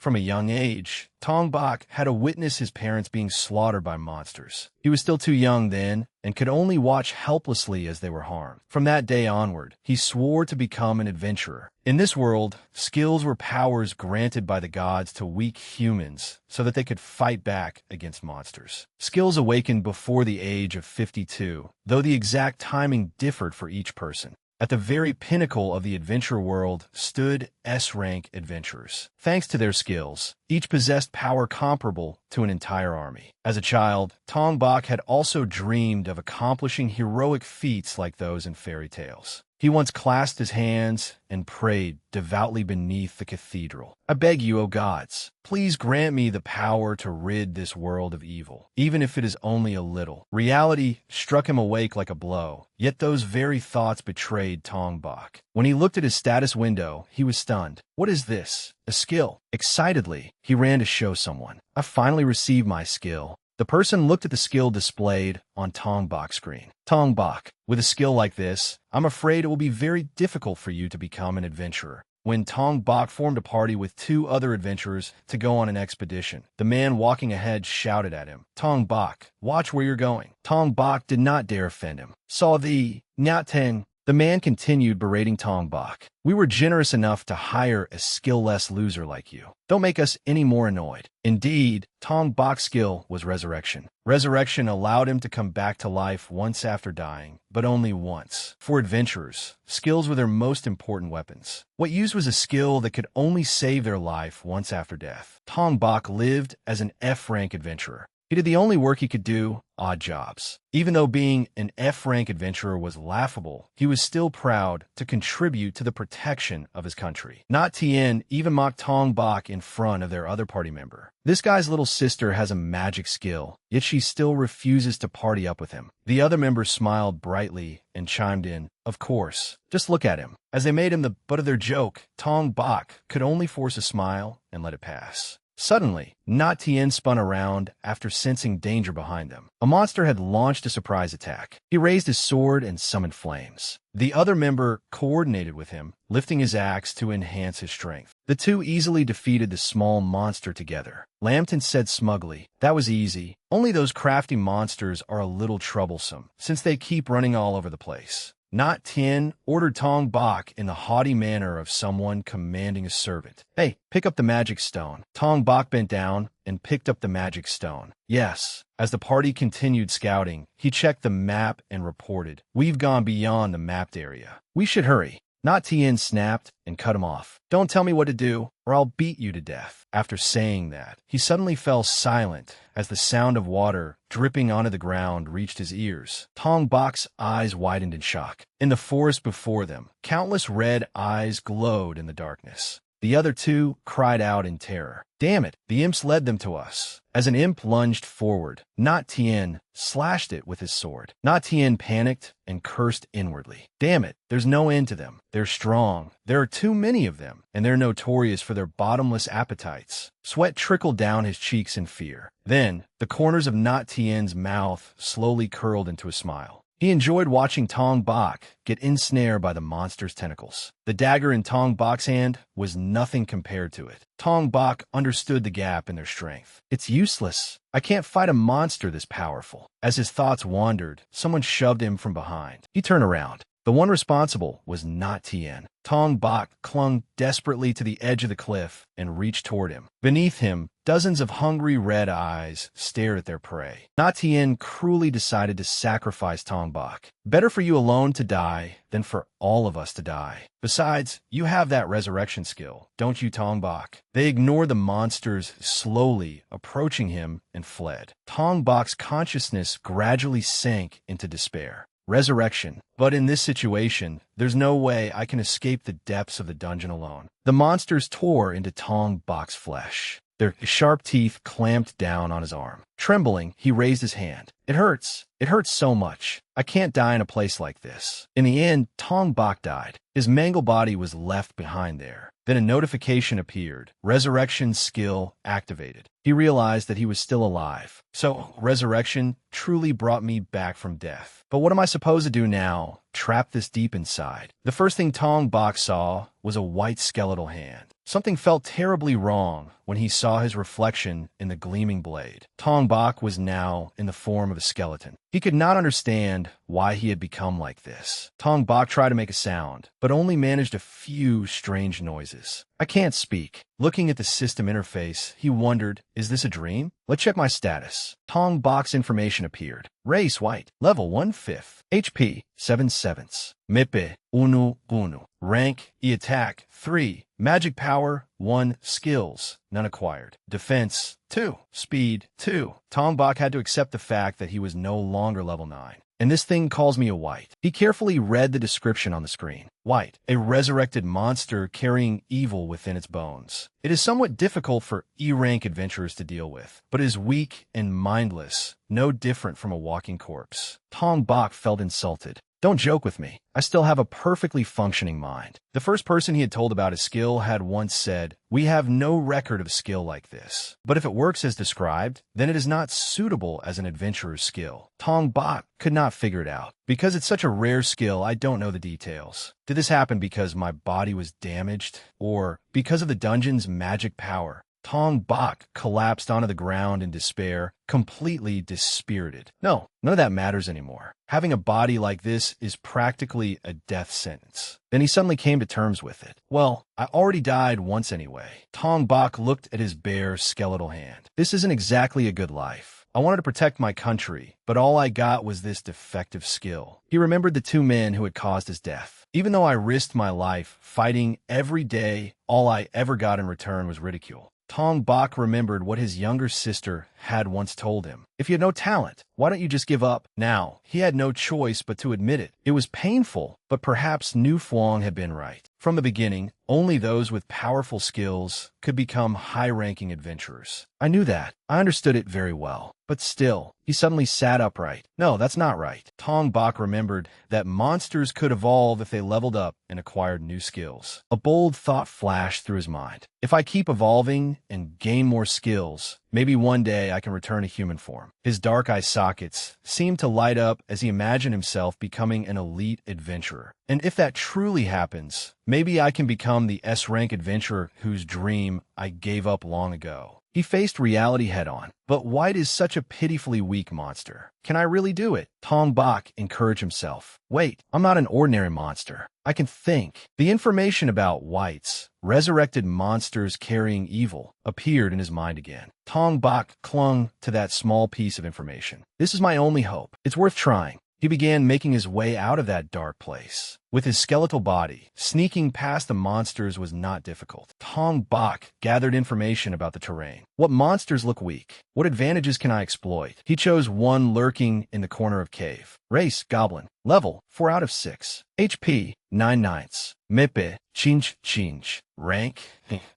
From a young age, Tong Bak had to witness his parents being slaughtered by monsters. He was still too young then and could only watch helplessly as they were harmed. From that day onward, he swore to become an adventurer. In this world, skills were powers granted by the gods to weak humans so that they could fight back against monsters. Skills awakened before the age of 52, though the exact timing differed for each person. At the very pinnacle of the adventure world stood S-rank adventurers. Thanks to their skills, each possessed power comparable to an entire army. As a child, Tong Bak had also dreamed of accomplishing heroic feats like those in fairy tales. He once clasped his hands and prayed devoutly beneath the cathedral. "I beg you, O gods, please grant me the power to rid this world of evil, even if it is only a little." Reality struck him awake like a blow, yet those very thoughts betrayed Tong Bak. When he looked at his status window, he was stunned. What is this? A skill. Excitedly, he ran to show someone. "I finally received my skill." The person looked at the skill displayed on Tong Bak's screen. "Tong Bak, with a skill like this, I'm afraid it will be very difficult for you to become an adventurer." When Tong Bak formed a party with 2 other adventurers to go on an expedition, the man walking ahead shouted at him, "Tong Bak, watch where you're going." Tong Bak did not dare offend him. "Saw thee, Nyat-ten." The man continued berating Tong Bak. "We were generous enough to hire a skill-less loser like you. Don't make us any more annoyed." Indeed, Tong Bak's skill was resurrection. Resurrection allowed him to come back to life once after dying, but only once. For adventurers, skills were their most important weapons. What used was a skill that could only save their life once after death. Tong Bak lived as an F-rank adventurer. He did the only work he could do, odd jobs. Even though being an F-rank adventurer was laughable, he was still proud to contribute to the protection of his country. Not Tien even mocked Tong Bak in front of their other party member. This guy's little sister has a magic skill, yet she still refuses to party up with him. The other member smiled brightly and chimed in, "Of course, just look at him." As they made him the butt of their joke, Tong Bak could only force a smile and let it pass. Suddenly, Not Tien spun around after sensing danger behind them. A monster had launched a surprise attack. He raised his sword and summoned flames. The other member coordinated with him, lifting his axe to enhance his strength. The 2 easily defeated the small monster together. Lambton said smugly, "That was easy. Only those crafty monsters are a little troublesome, since they keep running all over the place." Not Tien ordered Tong Bak in the haughty manner of someone commanding a servant. "Hey, pick up the magic stone." Tong Bak bent down and picked up the magic stone. "Yes." As the party continued scouting, he checked the map and reported, "We've gone beyond the mapped area. We should hurry." Not Tien snapped and cut him off. "Don't tell me what to do, or I'll beat you to death." After saying that, he suddenly fell silent as the sound of water dripping onto the ground reached his ears. Tong Bak's eyes widened in shock. In the forest before them, countless red eyes glowed in the darkness. The other 2 cried out in terror. "Damn it, the imps led them to us." As an imp lunged forward, Not Tien slashed it with his sword. Not Tien panicked and cursed inwardly. "Damn it, there's no end to them. They're strong. There are too many of them, and they're notorious for their bottomless appetites." Sweat trickled down his cheeks in fear. Then, the corners of Not Tien's mouth slowly curled into a smile. He enjoyed watching Tong Bak get ensnared by the monster's tentacles. The dagger in Tong Bak's hand was nothing compared to it. Tong Bak understood the gap in their strength. "It's useless. I can't fight a monster this powerful." As his thoughts wandered, someone shoved him from behind. He turned around. The one responsible was Not Tien. Tong Bak clung desperately to the edge of the cliff and reached toward him. Beneath him, dozens of hungry red eyes stared at their prey. Not Tien cruelly decided to sacrifice Tong Bak. "Better for you alone to die than for all of us to die. Besides, you have that resurrection skill, don't you, Tong Bak?" They ignored the monsters slowly approaching him and fled. Tong Bak's consciousness gradually sank into despair. Resurrection. But in this situation, there's no way I can escape the depths of the dungeon alone. The monsters tore into Tong Bak's flesh. Their sharp teeth clamped down on his arm. Trembling, he raised his hand. "It hurts. It hurts so much. I can't die in a place like this." In the end, Tong Bak died. His mangled body was left behind there. Then a notification appeared. Resurrection skill activated. He realized that he was still alive. So, resurrection truly brought me back from death. But what am I supposed to do now, trapped this deep inside? The first thing Tong Bak saw was a white skeletal hand. Something felt terribly wrong when he saw his reflection in the gleaming blade. Tong Bak was now in the form of a skeleton. He could not understand why he had become like this. Tong Bak tried to make a sound, but only managed a few strange noises. I can't speak. Looking at the system interface, he wondered, is this a dream? Let's check my status. Tong Bak's information appeared. Race white, level 1/5, HP 7/7, Mipe 1/1, rank E attack 3, magic power 1, skills none acquired, defense 2, speed 2. Tong Bak had to accept the fact that he was no longer level 9. And this thing calls me a white. He carefully read the description on the screen. White, a resurrected monster carrying evil within its bones. It is somewhat difficult for E-rank adventurers to deal with, but is weak and mindless, no different from a walking corpse. Tong Bak felt insulted. Don't joke with me. I still have a perfectly functioning mind. The first person he had told about his skill had once said, "We have no record of a skill like this. But if it works as described, then it is not suitable as an adventurer's skill." Tong Bak could not figure it out. Because it's such a rare skill, I don't know the details. Did this happen because my body was damaged? Or because of the dungeon's magic power? Tong Bak collapsed onto the ground in despair, completely dispirited. No, none of that matters anymore. Having a body like this is practically a death sentence. Then he suddenly came to terms with it. Well, I already died once anyway. Tong Bak looked at his bare skeletal hand. This isn't exactly a good life. I wanted to protect my country, but all I got was this defective skill. He remembered the 2 men who had caused his death. Even though I risked my life fighting every day, all I ever got in return was ridicule. Tong Bak remembered what his younger sister had once told him. If you had no talent, why don't you just give up? Now, he had no choice but to admit it. It was painful, but perhaps Nu Fuang had been right. From the beginning, only those with powerful skills could become high-ranking adventurers. I knew that. I understood it very well. But still, he suddenly sat upright. No, that's not right. Tong Bak remembered that monsters could evolve if they leveled up and acquired new skills. A bold thought flashed through his mind. If I keep evolving and gain more skills, maybe one day I can return to human form. His dark eye sockets seemed to light up as he imagined himself becoming an elite adventurer. And if that truly happens, maybe I can become the S-rank adventurer whose dream I gave up long ago. He faced reality head-on. But White is such a pitifully weak monster. Can I really do it? Tong Bak encouraged himself. Wait, I'm not an ordinary monster. I can think. The information about Whites, resurrected monsters carrying evil, appeared in his mind again. Tong Bak clung to that small piece of information. This is my only hope. It's worth trying. He began making his way out of that dark place. With his skeletal body, sneaking past the monsters was not difficult. Tong Bak gathered information about the terrain. What monsters look weak? What advantages can I exploit? He chose one lurking in the corner of cave. Race, Goblin. Level, 4 out of 6. HP, 9/9. Mipe, Chinch. Rank,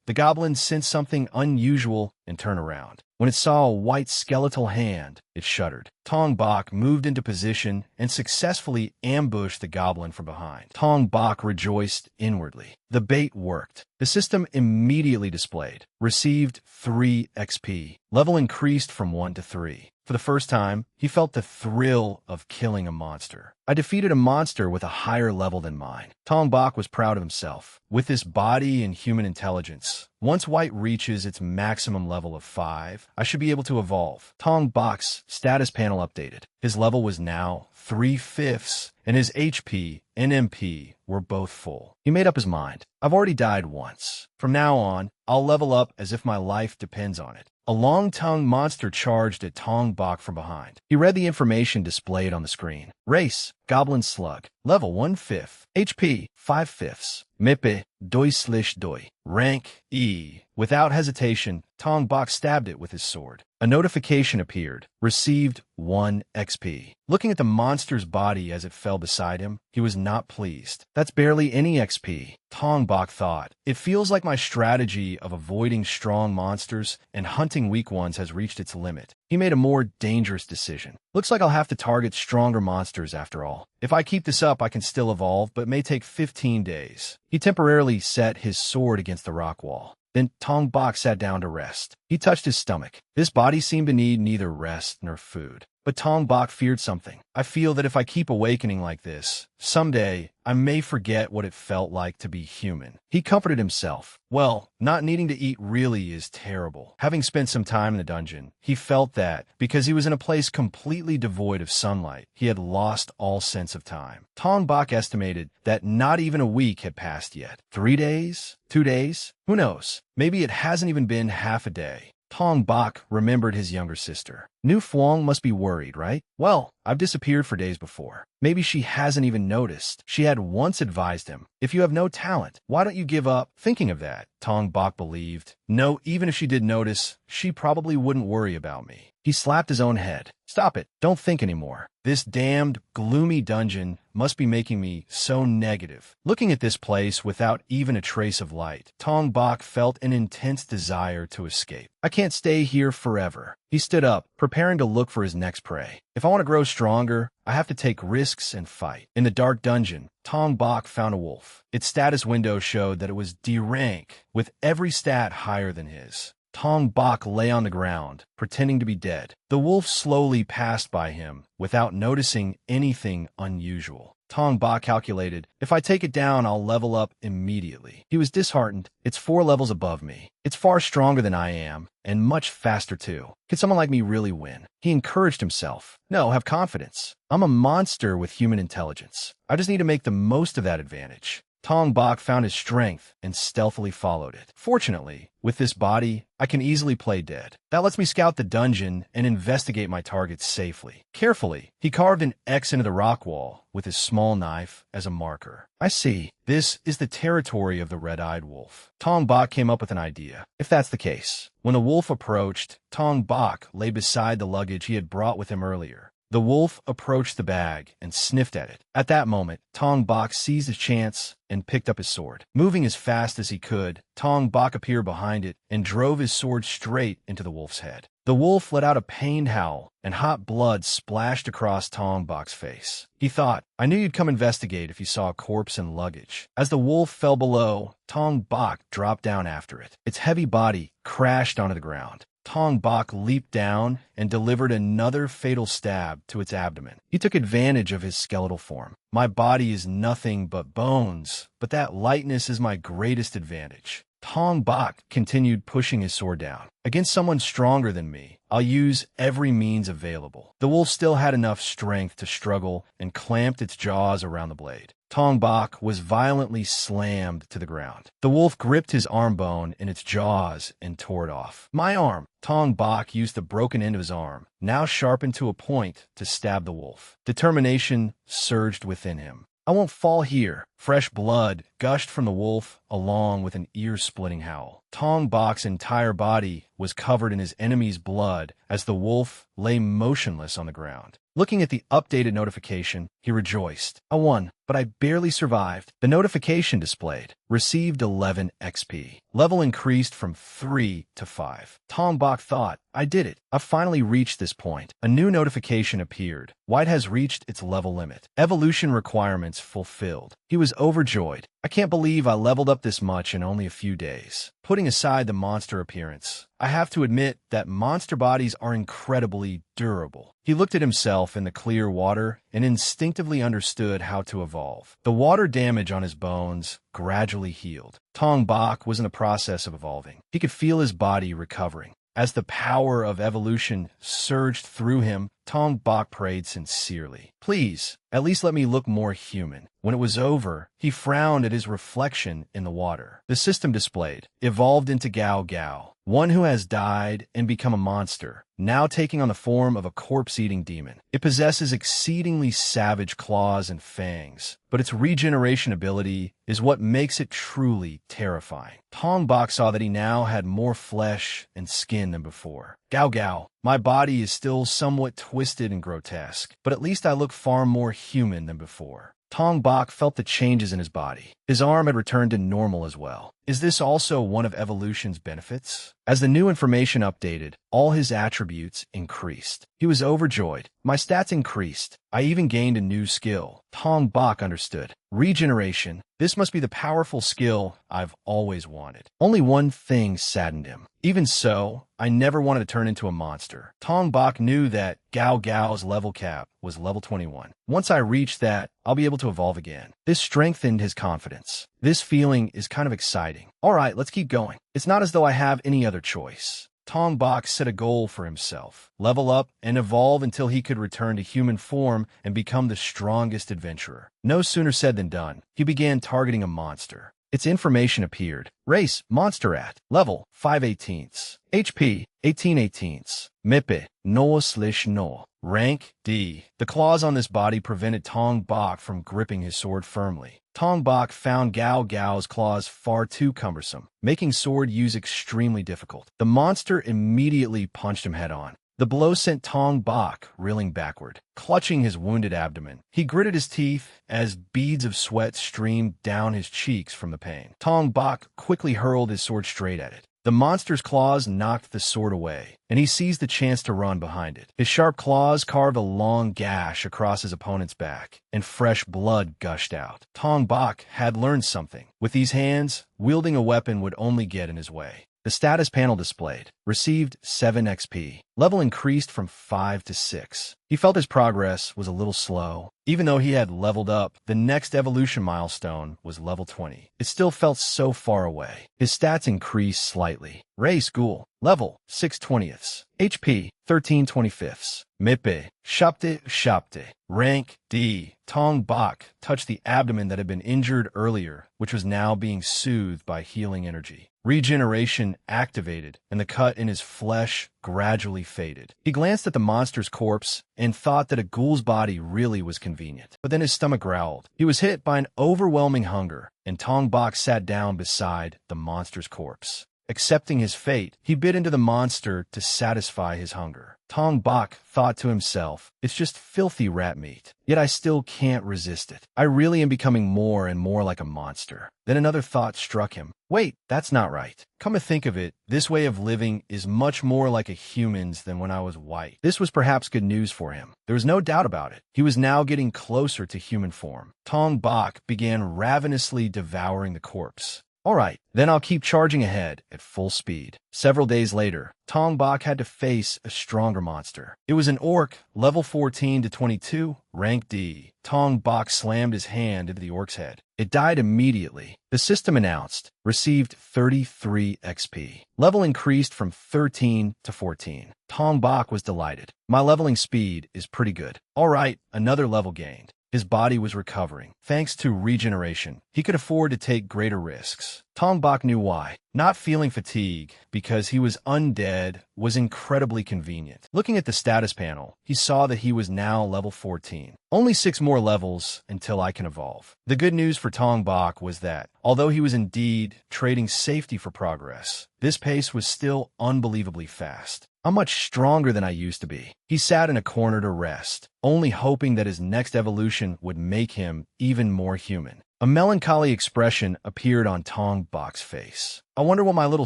The goblin sensed something unusual and turned around. When it saw a white skeletal hand, it shuddered. Tong Bak moved into position and successfully ambushed the goblin from behind. Tong Bak rejoiced inwardly. The bait worked. The system immediately displayed. Received 3 XP. Level increased from 1 to 3. For the first time, he felt the thrill of killing a monster. I defeated a monster with a higher level than mine. Tong Bak was proud of himself. With his body and human intelligence, once White reaches its maximum level of 5, I should be able to evolve. Tong Bak's status panel updated. His level was now 3/5, and his HP and MP were both full. He made up his mind. I've already died once. From now on, I'll level up as if my life depends on it. A long-tongued monster charged at Tong Bak from behind. He read the information displayed on the screen. Race, Goblin Slug. Level 1/5. HP, 5/5. Mipe, 2/2. Rank, E. Without hesitation, Tong Bak stabbed it with his sword. A notification appeared. Received 1 XP. Looking at the monster's body as it fell beside him, he was not pleased. That's barely any XP. Tong Bak thought. It feels like my strategy of avoiding strong monsters and hunting weak ones has reached its limit. He made a more dangerous decision. Looks like I'll have to target stronger monsters after all. If I keep this up, I can still evolve, but it may take 15 days. He temporarily set his sword against the rock wall. Then Tong Bak sat down to rest. He touched his stomach. This body seemed to need neither rest nor food. But Tong Bok feared something. I feel that if I keep awakening like this, someday I may forget what it felt like to be human. He comforted himself. Well, not needing to eat really is terrible. Having spent some time in the dungeon, he felt that, because he was in a place completely devoid of sunlight, he had lost all sense of time. Tong Bok estimated that not even a week had passed yet. 3 days? 2 days? Who knows? Maybe it hasn't even been half a day. Tong Bok remembered his younger sister. Nu Fuang must be worried, right? Well, I've disappeared for days before. Maybe she hasn't even noticed. She had once advised him, if you have no talent, why don't you give up thinking of that? Tong Bok believed. No, even if she did notice, she probably wouldn't worry about me. He slapped his own head. Stop it. Don't think anymore. This damned, gloomy dungeon must be making me so negative. Looking at this place without even a trace of light, Tong Bok felt an intense desire to escape. I can't stay here forever. He stood up, preparing to look for his next prey. If I want to grow stronger, I have to take risks and fight. In the dark dungeon, Tong Bok found a wolf. Its status window showed that it was D rank, with every stat higher than his. Tong Bok lay on the ground, pretending to be dead. The wolf slowly passed by him, without noticing anything unusual. Tong Bok calculated, if I take it down, I'll level up immediately. He was disheartened. It's 4 levels above me. It's far stronger than I am, and much faster too. Can someone like me really win? He encouraged himself. No, have confidence. I'm a monster with human intelligence. I just need to make the most of that advantage. Tong Bok found his strength and stealthily followed it. Fortunately, with this body, I can easily play dead. That lets me scout the dungeon and investigate my targets safely. Carefully, he carved an X into the rock wall with his small knife as a marker. I see. This is the territory of the red-eyed wolf. Tong Bok came up with an idea. If that's the case, when the wolf approached, Tong Bok lay beside the luggage he had brought with him earlier. The wolf approached the bag and sniffed at it. At that moment, Tong Bok seized his chance and picked up his sword. Moving as fast as he could, Tong Bok appeared behind it and drove his sword straight into the wolf's head. The wolf let out a pained howl, and hot blood splashed across Tong Bok's face. He thought, I knew you'd come investigate if you saw a corpse and luggage. As the wolf fell below, Tong Bok dropped down after it. Its heavy body crashed onto the ground. Tong Bok leaped down and delivered another fatal stab to its abdomen. He took advantage of his skeletal form. My body is nothing but bones, but that lightness is my greatest advantage. Tong Bok continued pushing his sword down. Against someone stronger than me, I'll use every means available. The wolf still had enough strength to struggle and clamped its jaws around the blade. Tong Bok was violently slammed to the ground. The wolf gripped his arm bone in its jaws and tore it off. My arm! Tong Bok used the broken end of his arm, now sharpened to a point, to stab the wolf. Determination surged within him. I won't fall here. Fresh blood gushed from the wolf, along with an ear-splitting howl. Tong Bok's entire body was covered in his enemy's blood as the wolf lay motionless on the ground. Looking at the updated notification, he rejoiced. I won, but I barely survived. The notification displayed. Received 11 XP. Level increased from 3 to 5. Tong Bok thought, I did it. I've finally reached this point. A new notification appeared. White has reached its level limit. Evolution requirements fulfilled. He was overjoyed. I can't believe I leveled up this much in only a few days. Putting aside the monster appearance, I have to admit that monster bodies are incredibly durable. He looked at himself in the clear water and instinctively understood how to evolve. The water damage on his bones gradually healed. Tong Bok was in the process of evolving. He could feel his body recovering. As the power of evolution surged through him, Tong Bok prayed sincerely. Please, at least let me look more human. When it was over, he frowned at his reflection in the water. The system displayed, evolved into Gao Gao, one who has died and become a monster, now taking on the form of a corpse-eating demon. It possesses exceedingly savage claws and fangs, but its regeneration ability is what makes it truly terrifying. Tong Bok saw that he now had more flesh and skin than before. Gao Gao, my body is still somewhat twisted and grotesque, but at least I look far more human than before. Tong Bok felt the changes in his body. His arm had returned to normal as well. Is this also one of evolution's benefits? As the new information updated, all his attributes increased. He was overjoyed. My stats increased. I even gained a new skill. Tong Bak understood. Regeneration. This must be the powerful skill I've always wanted. Only one thing saddened him. Even so, I never wanted to turn into a monster. Tong Bak knew that Gao Gao's level cap was level 21. Once I reach that, I'll be able to evolve again. This strengthened his confidence. This feeling is kind of exciting. All right, let's keep going. It's not as though I have any other choice. Tong Bak set a goal for himself. Level up and evolve until he could return to human form and become the strongest adventurer. No sooner said than done. He began targeting a monster. Its information appeared. Race, monster at. Level, 5/18. HP, 18/18. Mipe, no/no. Rank, D. The claws on this body prevented Tong Bak from gripping his sword firmly. Tong Bak found Gao Gao's claws far too cumbersome, making sword use extremely difficult. The monster immediately punched him head-on. The blow sent Tong Bak reeling backward, clutching his wounded abdomen. He gritted his teeth as beads of sweat streamed down his cheeks from the pain. Tong Bak quickly hurled his sword straight at it. The monster's claws knocked the sword away, and he seized the chance to run behind it. His sharp claws carved a long gash across his opponent's back, and fresh blood gushed out. Tong Bak had learned something. With these hands, wielding a weapon would only get in his way. The status panel displayed. Received 7 XP. Level increased from 5 to 6. He felt his progress was a little slow. Even though he had leveled up, the next evolution milestone was level 20. It still felt so far away. His stats increased slightly. Race Ghoul. Level 6/20. HP 13/25. Mipe. Shapte. Rank D. Tong Bak touched the abdomen that had been injured earlier, which was now being soothed by healing energy. Regeneration activated, and the cut in his flesh gradually faded. He glanced at the monster's corpse and thought that a ghoul's body really was convenient. But then his stomach growled. He was hit by an overwhelming hunger, and Tong Bak sat down beside the monster's corpse. Accepting his fate, he bit into the monster to satisfy his hunger. Tong Bak thought to himself, it's just filthy rat meat, yet I still can't resist it. I really am becoming more and more like a monster. Then another thought struck him. Wait, that's not right. Come to think of it, this way of living is much more like a human's than when I was white. This was perhaps good news for him. There was no doubt about it. He was now getting closer to human form. Tong Bak began ravenously devouring the corpse. All right, then I'll keep charging ahead at full speed. Several days later, Tong Bak had to face a stronger monster. It was an orc, level 14 to 22, rank D. Tong Bak slammed his hand into the orc's head. It died immediately. The system announced, received 33 XP. Level increased from 13 to 14. Tong Bak was delighted. My leveling speed is pretty good. All right, another level gained. His body was recovering. Thanks to regeneration, he could afford to take greater risks. Tong Bak knew why. Not feeling fatigue, because he was undead, was incredibly convenient. Looking at the status panel, he saw that he was now level 14. Only 6 more levels until I can evolve. The good news for Tong Bak was that, although he was indeed trading safety for progress, this pace was still unbelievably fast. I'm much stronger than I used to be. He sat in a corner to rest, only hoping that his next evolution would make him even more human. A melancholy expression appeared on Tong Bak's face. I wonder what my little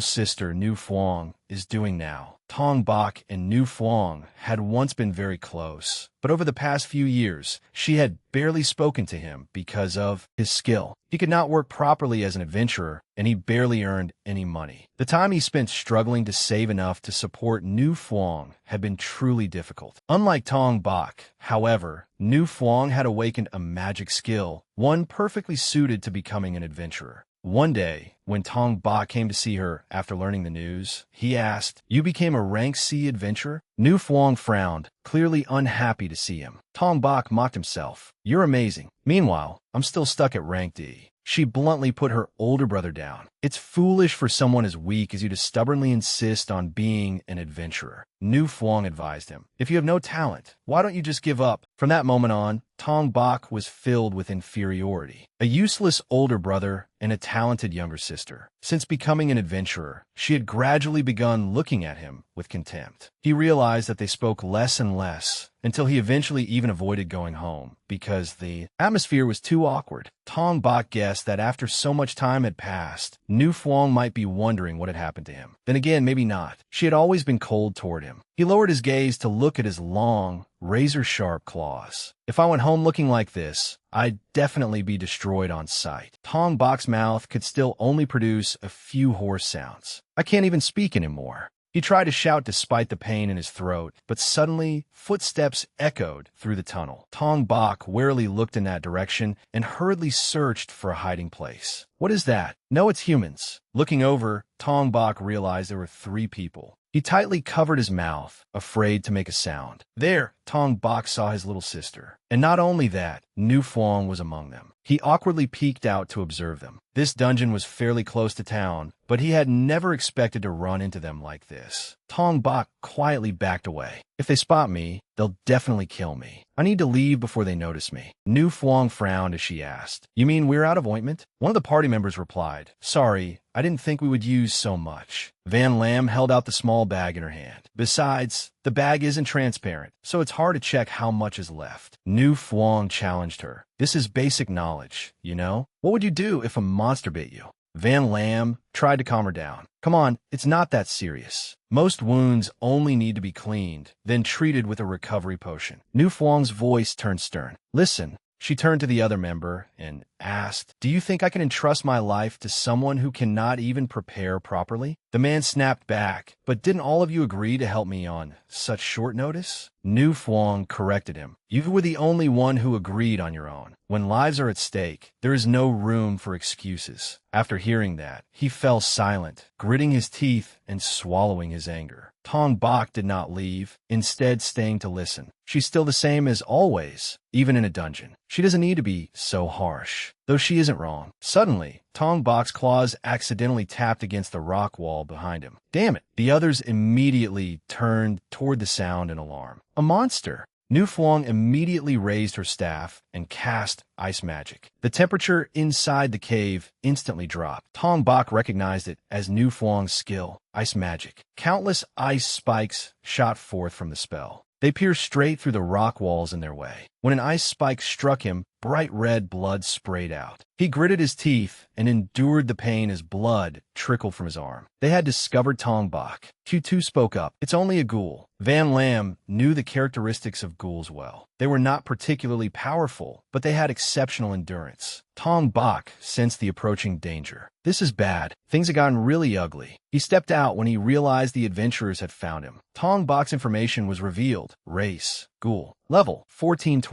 sister, Nu Fuang, is doing now. Tong Bak and Nu Fuang had once been very close, but over the past few years, she had barely spoken to him because of his skill. He could not work properly as an adventurer, and he barely earned any money. The time he spent struggling to save enough to support Nu Fuang had been truly difficult. Unlike Tong Bak, however, Nu Fuang had awakened a magic skill, one perfectly suited to becoming an adventurer. One day, when Tong Bak came to see her after learning the news, he asked, "You became a rank C adventurer?" Nu Fuang frowned, clearly unhappy to see him. Tong Bak mocked himself. "You're amazing. Meanwhile, I'm still stuck at rank D." She bluntly put her older brother down. It's foolish for someone as weak as you to stubbornly insist on being an adventurer. Nu Fuang advised him. If you have no talent, why don't you just give up? From that moment on, Tong Bak was filled with inferiority. A useless older brother and a talented younger sister. Since becoming an adventurer, she had gradually begun looking at him with contempt. He realized that they spoke less and less, until he eventually even avoided going home, because the atmosphere was too awkward. Tong Bak guessed that after so much time had passed, Nu Fuang might be wondering what had happened to him. Then again, maybe not. She had always been cold toward him. He lowered his gaze to look at his long, razor-sharp claws. If I went home looking like this, I'd definitely be destroyed on sight. Tong Bak's mouth could still only produce a few hoarse sounds. I can't even speak anymore. He tried to shout despite the pain in his throat, but suddenly, footsteps echoed through the tunnel. Tong Bak warily looked in that direction and hurriedly searched for a hiding place. What is that? No, it's humans. Looking over, Tong Bak realized there were 3 people. He tightly covered his mouth, afraid to make a sound. There, Tong Bak saw his little sister. And not only that, Nu Fuang was among them. He awkwardly peeked out to observe them. This dungeon was fairly close to town, but he had never expected to run into them like this. Tong Bak quietly backed away. If they spot me, they'll definitely kill me. I need to leave before they notice me. Nu Fuang frowned as she asked, "You mean we're out of ointment?" One of the party members replied, "Sorry, I didn't think we would use so much." Van Lam held out the small bag in her hand. Besides, the bag isn't transparent, so it's hard to check how much is left. Nu Fuang challenged her. "This is basic knowledge, you know? What would you do if a monster bit you?" Van Lam tried to calm her down. "Come on, it's not that serious. Most wounds only need to be cleaned, then treated with a recovery potion." Nu Fuang's voice turned stern. "Listen." She turned to the other member and asked, "Do you think I can entrust my life to someone who cannot even prepare properly?" The man snapped back, "But didn't all of you agree to help me on such short notice?" Nu Fuang corrected him. "You were the only one who agreed on your own. When lives are at stake, there is no room for excuses." After hearing that, he fell silent, gritting his teeth and swallowing his anger. Tong Bak did not leave, instead staying to listen. She's still the same as always, even in a dungeon. She doesn't need to be so harsh, though she isn't wrong. Suddenly, Tong Bak's claws accidentally tapped against the rock wall behind him. Damn it! The others immediately turned toward the sound in alarm. A monster! Nu Fuang immediately raised her staff and cast ice magic. The temperature inside the cave instantly dropped. Tong Bak recognized it as Nu Fuang's skill, ice magic. Countless ice spikes shot forth from the spell. They pierced straight through the rock walls in their way. When an ice spike struck him, bright red blood sprayed out. He gritted his teeth and endured the pain as blood trickled from his arm. They had discovered Tong Bak. Q2 spoke up. "It's only a ghoul." Van Lam knew the characteristics of ghouls well. They were not particularly powerful, but they had exceptional endurance. Tong Bak sensed the approaching danger. This is bad. Things had gotten really ugly. He stepped out when he realized the adventurers had found him. Tong Bak's information was revealed. Race, ghoul. Level, 14/20.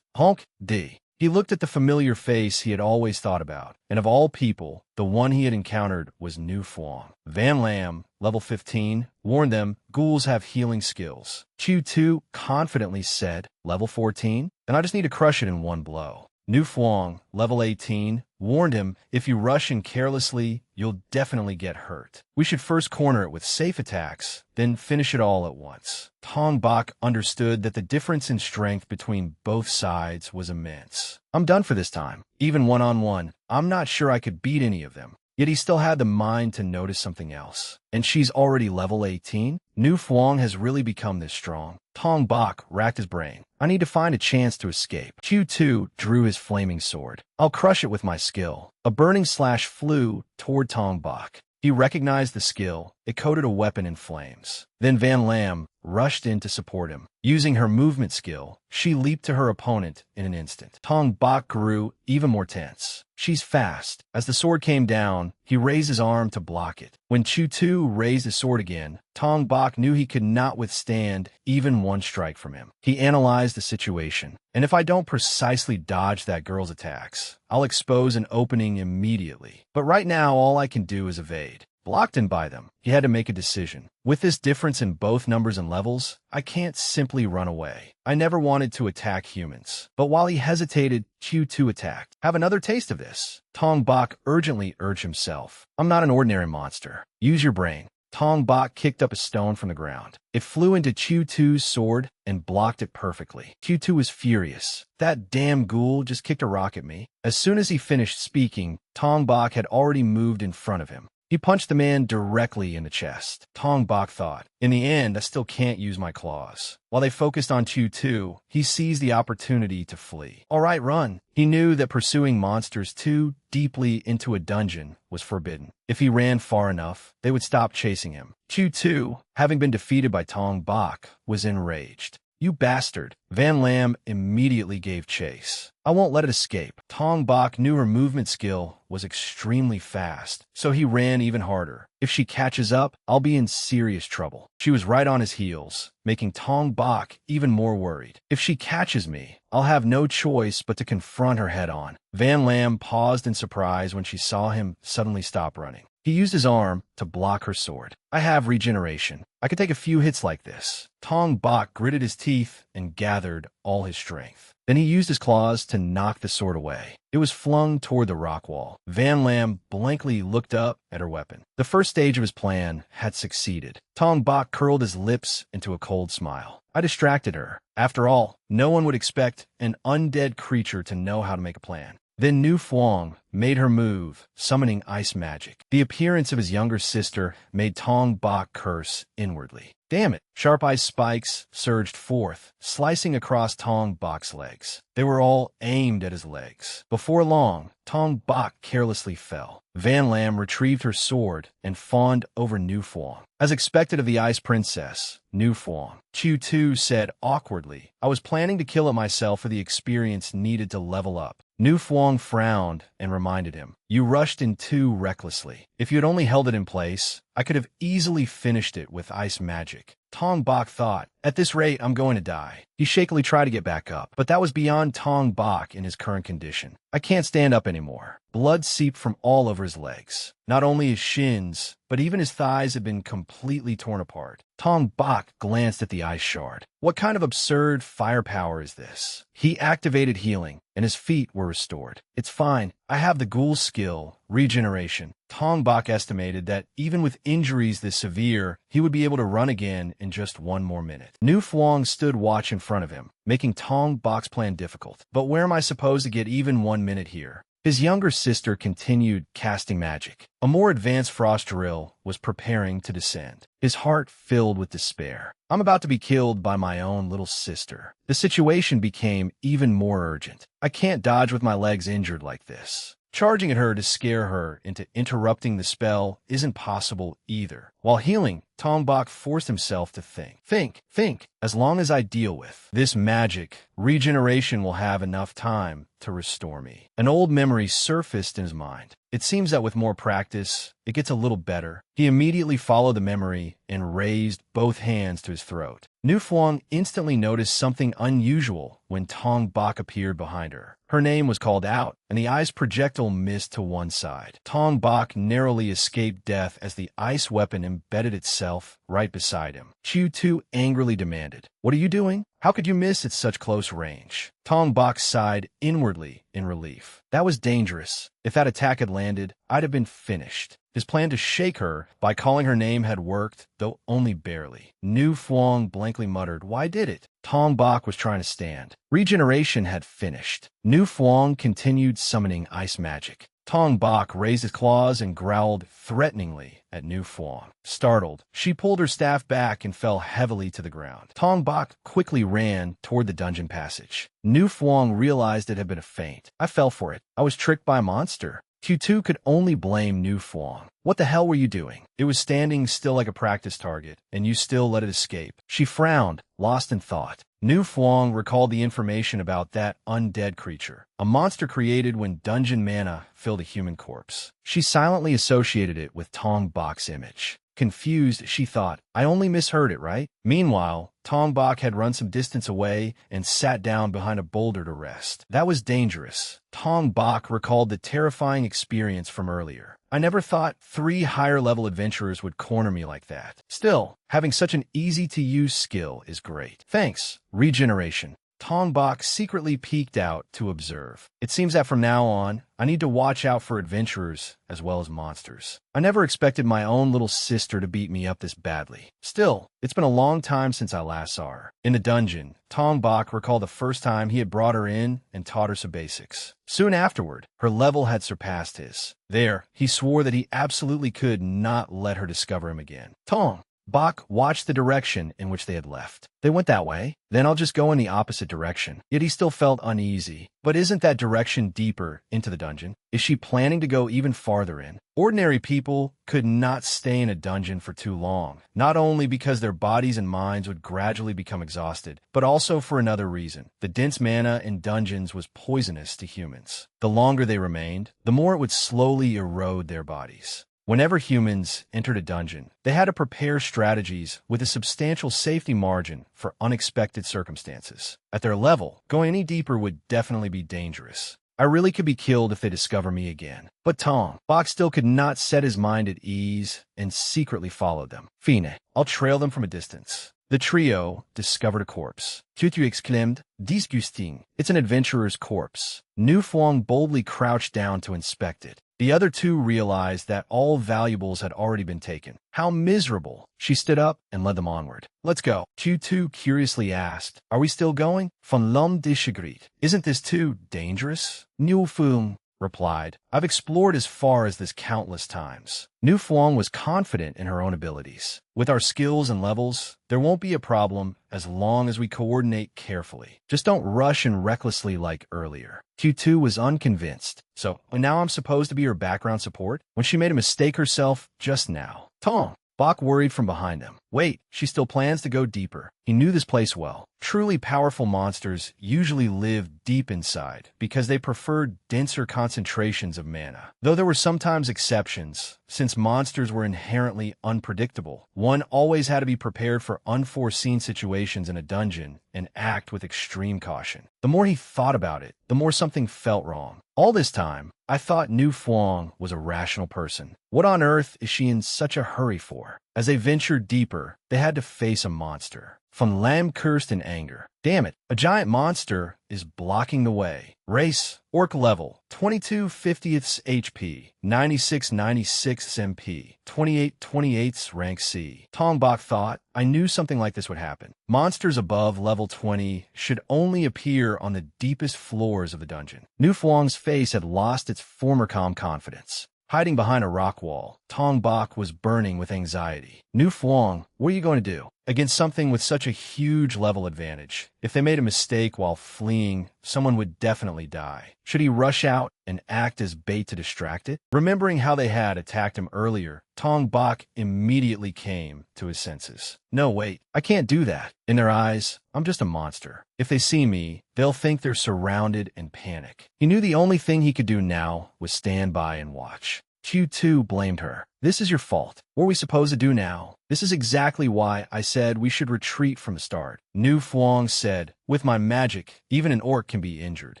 Honk, D. He looked at the familiar face he had always thought about, and of all people, the one he had encountered was Nu Fuang. Van Lam, level 15, warned them ghouls have healing skills. Q2 confidently said, "Level 14? Then I just need to crush it in one blow." Nu Fuang, level 18, warned him, "If you rush in carelessly, you'll definitely get hurt. We should first corner it with safe attacks, then finish it all at once." Tong Bak understood that the difference in strength between both sides was immense. "I'm done for this time. Even one-on-one, I'm not sure I could beat any of them." Yet he still had the mind to notice something else. And she's already level 18? Nu Fuang has really become this strong. Tong Bak racked his brain. "I need to find a chance to escape." Q2 drew his flaming sword. "I'll crush it with my skill." A burning slash flew toward Tong Bak. He recognized the skill. It coated a weapon in flames. Then Van Lam rushed in to support him. Using her movement skill, she leaped to her opponent in an instant. Tong Bak grew even more tense. "She's fast." As the sword came down, he raised his arm to block it. When Chu-Tu raised his sword again, Tong Bak knew he could not withstand even one strike from him. He analyzed the situation. "And if I don't precisely dodge that girl's attacks, I'll expose an opening immediately. But right now, all I can do is evade." Blocked in by them, he had to make a decision. With this difference in both numbers and levels, I can't simply run away. I never wanted to attack humans. But while he hesitated, Q2 attacked. "Have another taste of this." Tong Bak urgently urged himself. "I'm not an ordinary monster. Use your brain." Tong Bak kicked up a stone from the ground. It flew into Chu Tu's sword and blocked it perfectly. Chu Tu was furious. That damn ghoul just kicked a rock at me. As soon as he finished speaking, Tong Bak had already moved in front of him. He punched the man directly in the chest. Tong Bak thought, in the end, I still can't use my claws. While they focused on Chu Tu, he seized the opportunity to flee. All right, run. He knew that pursuing monsters too deeply into a dungeon was forbidden. If he ran far enough, they would stop chasing him. Chu Tu, having been defeated by Tong Bak, was enraged. You bastard. Van Lam immediately gave chase. I won't let it escape. Tong Bak knew her movement skill was extremely fast, so he ran even harder. If she catches up, I'll be in serious trouble. She was right on his heels, making Tong Bak even more worried. If she catches me, I'll have no choice but to confront her head on. Van Lam paused in surprise when she saw him suddenly stop running. He used his arm to block her sword. I have regeneration. I could take a few hits like this. Tong Bak gritted his teeth and gathered all his strength. Then he used his claws to knock the sword away. It was flung toward the rock wall. Van Lam blankly looked up at her weapon. The first stage of his plan had succeeded. Tong Bak curled his lips into a cold smile. I distracted her. After all, no one would expect an undead creature to know how to make a plan. Then Nu Fuang made her move, summoning ice magic. The appearance of his younger sister made Tong Bak curse inwardly. Damn it! Sharp-eyed spikes surged forth, slicing across Tong Bak's legs. They were all aimed at his legs. Before long, Tong Bak carelessly fell. Van Lam retrieved her sword and fawned over Nu Fuang. As expected of the Ice Princess, Nu Fuang, Chu Tu said awkwardly, I was planning to kill it myself for the experience needed to level up. Nu Fuang frowned and reminded him, you rushed in too recklessly. If you had only held it in place, I could have easily finished it with ice magic. Tong Bak thought, at this rate, I'm going to die. He shakily tried to get back up, but that was beyond Tong Bak in his current condition. I can't stand up anymore. Blood seeped from all over his legs. Not only his shins, but even his thighs had been completely torn apart. Tong Bak glanced at the ice shard. What kind of absurd firepower is this? He activated healing, and his feet were restored. It's fine. I have the ghoul skill, regeneration. Tong Bak estimated that even with injuries this severe, he would be able to run again in just 1 more minute. Nu Fuang stood watch in front of him, making Tong Bak's plan difficult. But where am I supposed to get even 1 minute here? His younger sister continued casting magic. A more advanced frost drill was preparing to descend. His heart filled with despair. I'm about to be killed by my own little sister. The situation became even more urgent. I can't dodge with my legs injured like this. Charging at her to scare her into interrupting the spell isn't possible either. While healing, Tong Bak forced himself to think. Think. As long as I deal with this magic, regeneration will have enough time to restore me. An old memory surfaced in his mind. It seems that with more practice, it gets a little better. He immediately followed the memory and raised both hands to his throat. Nu Fuang instantly noticed something unusual when Tong Bak appeared behind her. Her name was called out, and the ice projectile missed to one side. Tong Bak narrowly escaped death as the ice weapon embedded itself right beside him. Chu Tu angrily demanded, what are you doing? How could you miss at such close range? Tong Bak sighed inwardly in relief. That was dangerous. If that attack had landed, I'd have been finished. His plan to shake her by calling her name had worked, though only barely. Nu Fuang blankly muttered, why did it? Tong Bak was trying to stand. Regeneration had finished. Nu Fuang continued summoning ice magic. Tong Bak raised his claws and growled threateningly at Nu Fuang. Startled, she pulled her staff back and fell heavily to the ground. Tong Bak quickly ran toward the dungeon passage. Nu Fuang realized it had been a feint. I fell for it. I was tricked by a monster. Q2 could only blame Nu Fuang. What the hell were you doing? It was standing still like a practice target, and you still let it escape. She frowned, lost in thought. Nu Fuang recalled the information about that undead creature, a monster created when dungeon mana filled a human corpse. She silently associated it with Tong Bak's image. Confused, she thought, I only misheard it, right? Meanwhile, Tong Bak had run some distance away and sat down behind a boulder to rest. That was dangerous. Tong Bak recalled the terrifying experience from earlier. I never thought 3 higher-level adventurers would corner me like that. Still, having such an easy-to-use skill is great. Thanks. Regeneration. Tong Bok secretly peeked out to observe. It seems that from now on, I need to watch out for adventurers as well as monsters. I never expected my own little sister to beat me up this badly. Still, it's been a long time since I last saw her. In the dungeon, Tong Bok recalled the first time he had brought her in and taught her some basics. Soon afterward, her level had surpassed his. There, he swore that he absolutely could not let her discover him again. Tong Bok watched the direction in which they had left. They went that way, then I'll just go in the opposite direction. Yet he still felt uneasy. But isn't that direction deeper into the dungeon? Is she planning to go even farther in? Ordinary people could not stay in a dungeon for too long, not only because their bodies and minds would gradually become exhausted, but also for another reason. The dense mana in dungeons was poisonous to humans. The longer they remained, the more it would slowly erode their bodies. Whenever humans entered a dungeon, they had to prepare strategies with a substantial safety margin for unexpected circumstances. At their level, going any deeper would definitely be dangerous. I really could be killed if they discover me again. But Tong Bok still could not set his mind at ease and secretly followed them. Fine, I'll trail them from a distance. The trio discovered a corpse. Tutu exclaimed, "Disgusting. It's an adventurer's corpse." Nu Fuang boldly crouched down to inspect it. The other two realized that all valuables had already been taken. How miserable! She stood up and led them onward. "Let's go." Q2 curiously asked, "Are we still going?" Von Lum disagreed. "Isn't this too dangerous?" Nu Fuang replied, "I've explored as far as this countless times." Nu Fuang was confident in her own abilities. "With our skills and levels, there won't be a problem as long as we coordinate carefully. Just don't rush and recklessly like earlier." Q2 was unconvinced. So, now I'm supposed to be her background support? When she made a mistake herself just now. Tong Bok worried from behind him. Wait, she still plans to go deeper. He knew this place well. Truly powerful monsters usually live deep inside because they preferred denser concentrations of mana. Though there were sometimes exceptions, since monsters were inherently unpredictable, one always had to be prepared for unforeseen situations in a dungeon and act with extreme caution. The more he thought about it, the more something felt wrong. All this time, I thought Nu Fuang was a rational person. What on earth is she in such a hurry for? As they ventured deeper, they had to face a monster. Von Lam cursed in anger. Damn it, a giant monster is blocking the way. Race, Orc level, 22/50ths HP, 96/96 MP, 28/28 rank C. Tong Bok thought, I knew something like this would happen. Monsters above level 20 should only appear on the deepest floors of the dungeon. Nu Fuang's face had lost its former calm confidence. Hiding behind a rock wall, Tong Bok was burning with anxiety. Nu Fuang, what are you going to do? Against something with such a huge level advantage. If they made a mistake while fleeing, someone would definitely die. Should he rush out and act as bait to distract it? Remembering how they had attacked him earlier, Tong Bok immediately came to his senses. No, wait, I can't do that. In their eyes, I'm just a monster. If they see me, they'll think they're surrounded and panic. He knew the only thing he could do now was stand by and watch. Q2 blamed her. This is your fault. What are we supposed to do now? This is exactly why I said we should retreat from the start. Nu Fuang said, with my magic, even an orc can be injured.